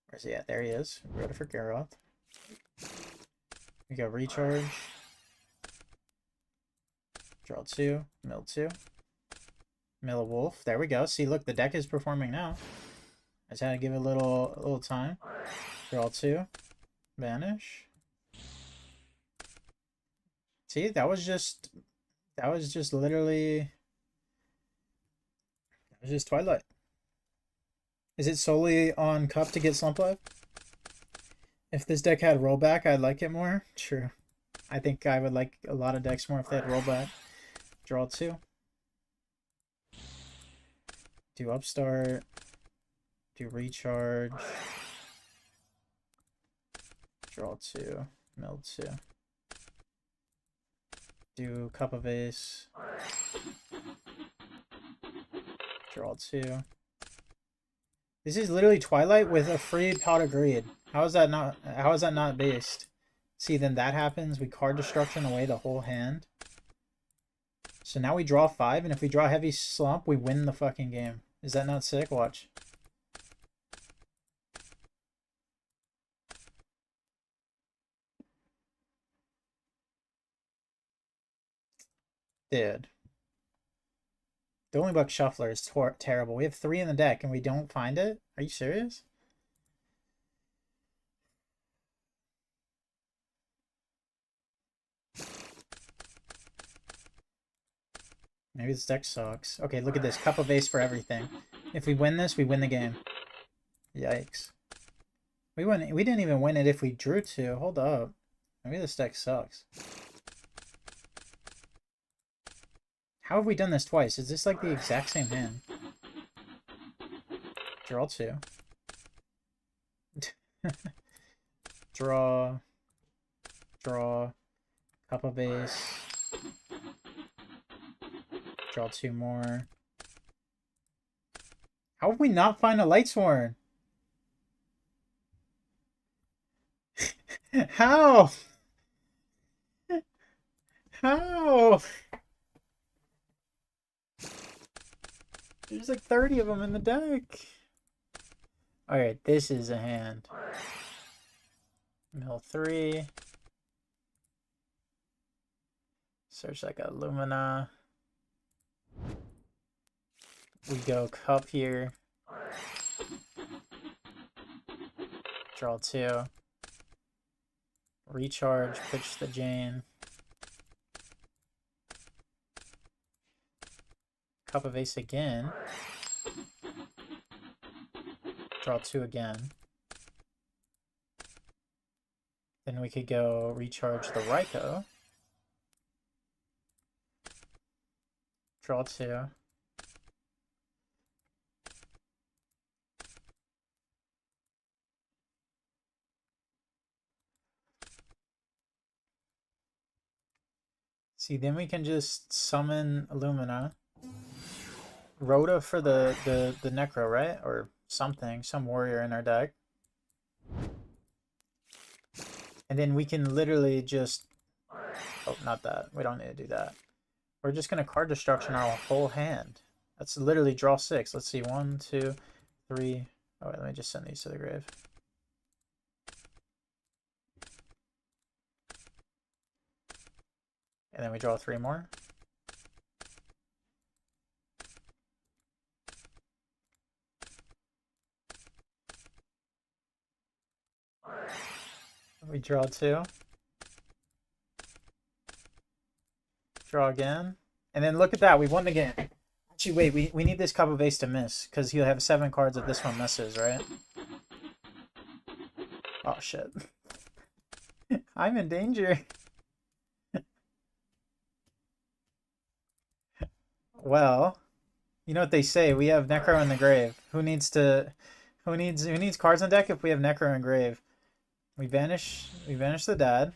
Where's he at? There he is. Rhoda for Garoth. We go recharge. Draw 2. Mill 2. Mill a wolf. There we go. See, look, the deck is performing now. I just had to give it a little time. Draw 2. Vanish. See, that was just literally, that was just Twilight. Is it solely on Cup to get Slump Life? If this deck had rollback, I'd like it more. True. I think I would like a lot of decks more if they had rollback. Draw 2. Do Upstart. Do Recharge. Draw 2. Mill 2. Do Cup of Ace. Draw 2. This is literally Twilight with a free Pot of Greed. How is that not based? See, then that happens. We card destruction away the whole hand. So now we draw 5, and if we draw Heavy Slump, we win the fucking game. Is that not sick? Watch. Dude. The only Buck Shuffler is terrible. We have 3 in the deck and we don't find it? Are you serious? Maybe this deck sucks. Okay, look at this. Cup of Ace for everything. If we win this, we win the game. Yikes. We didn't even win it if we drew 2. Hold up. Maybe this deck sucks. How have we done this twice? Is this like the exact same hand? Draw 2. Draw. Draw. Cup of Ace. Draw 2 more. How have we not find a Lightsworn? How? How? There's like 30 of them in the deck. Alright, this is a hand. Mill 3. Search like a Lumina. We go Cup here. Draw 2. Recharge, pitch the Jane. Cup of Ace again. Draw 2 again. Then we could go recharge the Raikou. Draw 2. See, then we can just summon Illumina. Rhoda for the Necro, right? Or something, some warrior in our deck. And then we can literally just... Oh, not that. We don't need to do that. We're just going to card destruction our whole hand. That's literally draw 6. Let's see. 1, 2, 3. Oh, wait, let me just send these to the grave. And then we draw 3 more. We draw 2. Draw again. And then look at that. We won the game. Actually, wait. We need this Cup of Ace to miss. Because he'll have 7 cards if this one misses, right? Oh, shit. I'm in danger. Well, you know what they say. We have Necro in the grave. Who needs cards on deck if we have Necro in grave? We vanish the dad.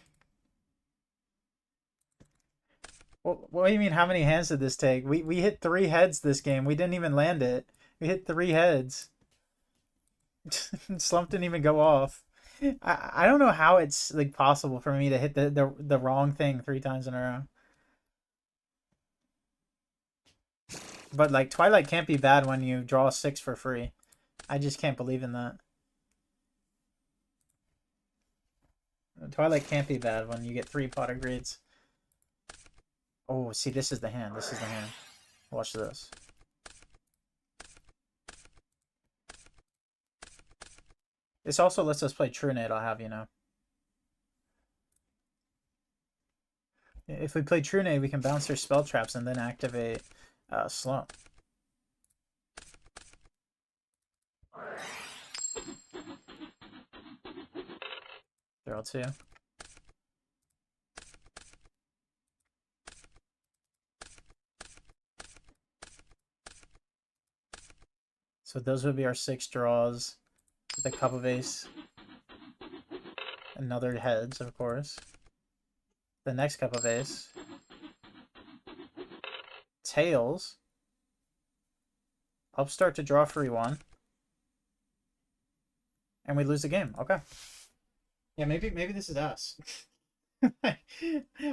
What do you mean, how many hands did this take? We hit 3 heads this game. We didn't even land it. We hit 3 heads. Slump didn't even go off. I don't know how it's like possible for me to hit the wrong thing 3 times in a row. But like Twilight can't be bad when you draw a 6 for free. I just can't believe in that. Twilight can't be bad when you get 3 pot of greeds. Oh, see, this is the hand. This is the hand. Watch this. This also lets us play True Nade, I'll have you know. If we play True Nade, we can bounce their spell traps and then activate Slump. Draw 2. So those would be our 6 draws. The Cup of Ace. Another heads, of course. The next Cup of Ace. Tails. Upstart to draw free 1. And we lose the game. Okay. Yeah, maybe this is us.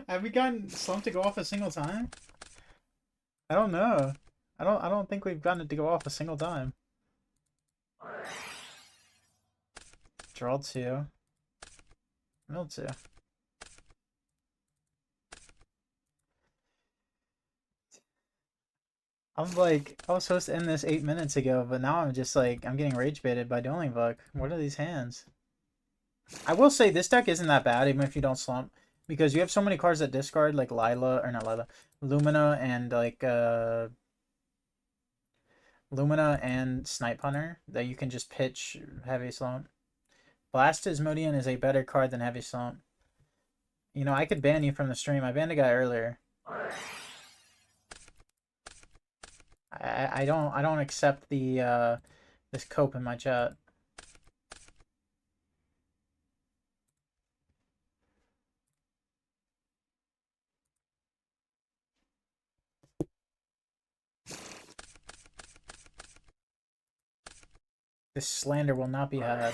Have we gotten Slump to go off a single time? I don't know. I don't think we've gotten it to go off a single time. Draw 2. Mill 2. I'm like, I was supposed to end this 8 minutes ago, but now I'm just like, I'm getting rage baited by Dueling Book. What are these hands? I will say this deck isn't that bad, even if you don't slump, because you have so many cards that discard, like Lumina and like Lumina and Snipe Hunter, that you can just pitch Heavy Slump. Blastismodian is a better card than Heavy Slump. You know, I could ban you from the stream. I banned a guy earlier. I don't accept the this cope in my chat. This slander will not be had.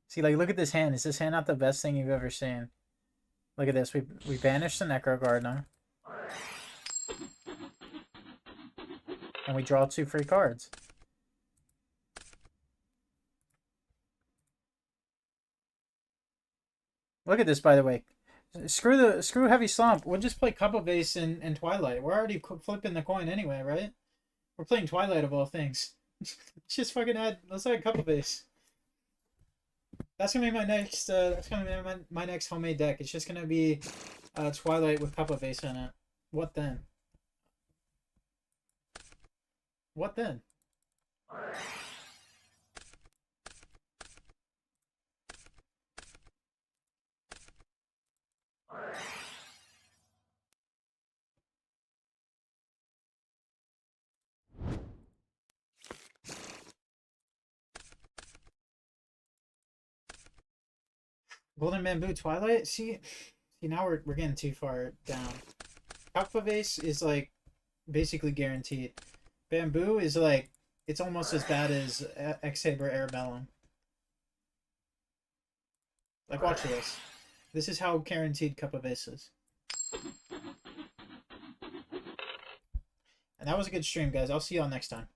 See, like, look at this hand. Is this hand not the best thing you've ever seen? Look at this. We banished the Necro Gardener. And we draw 2 free cards. Look at this, by the way. Screw Heavy Slump. We'll just play Cup of Ace and Twilight. We're already flipping the coin anyway, right? We're playing Twilight of all things. Let's just fucking let's add Cup of Ace. That's gonna be my next. That's gonna be my next homemade deck. It's just gonna be Twilight with Cup of Ace in it. What then? What then? Golden Bamboo Twilight? See now we're getting too far down. Cup of Ace is like basically guaranteed. Bamboo is like, it's almost as bad as X-Saber Arabellum. Like, watch this. This is how guaranteed Cup of Ace is. And that was a good stream, guys. I'll see y'all next time.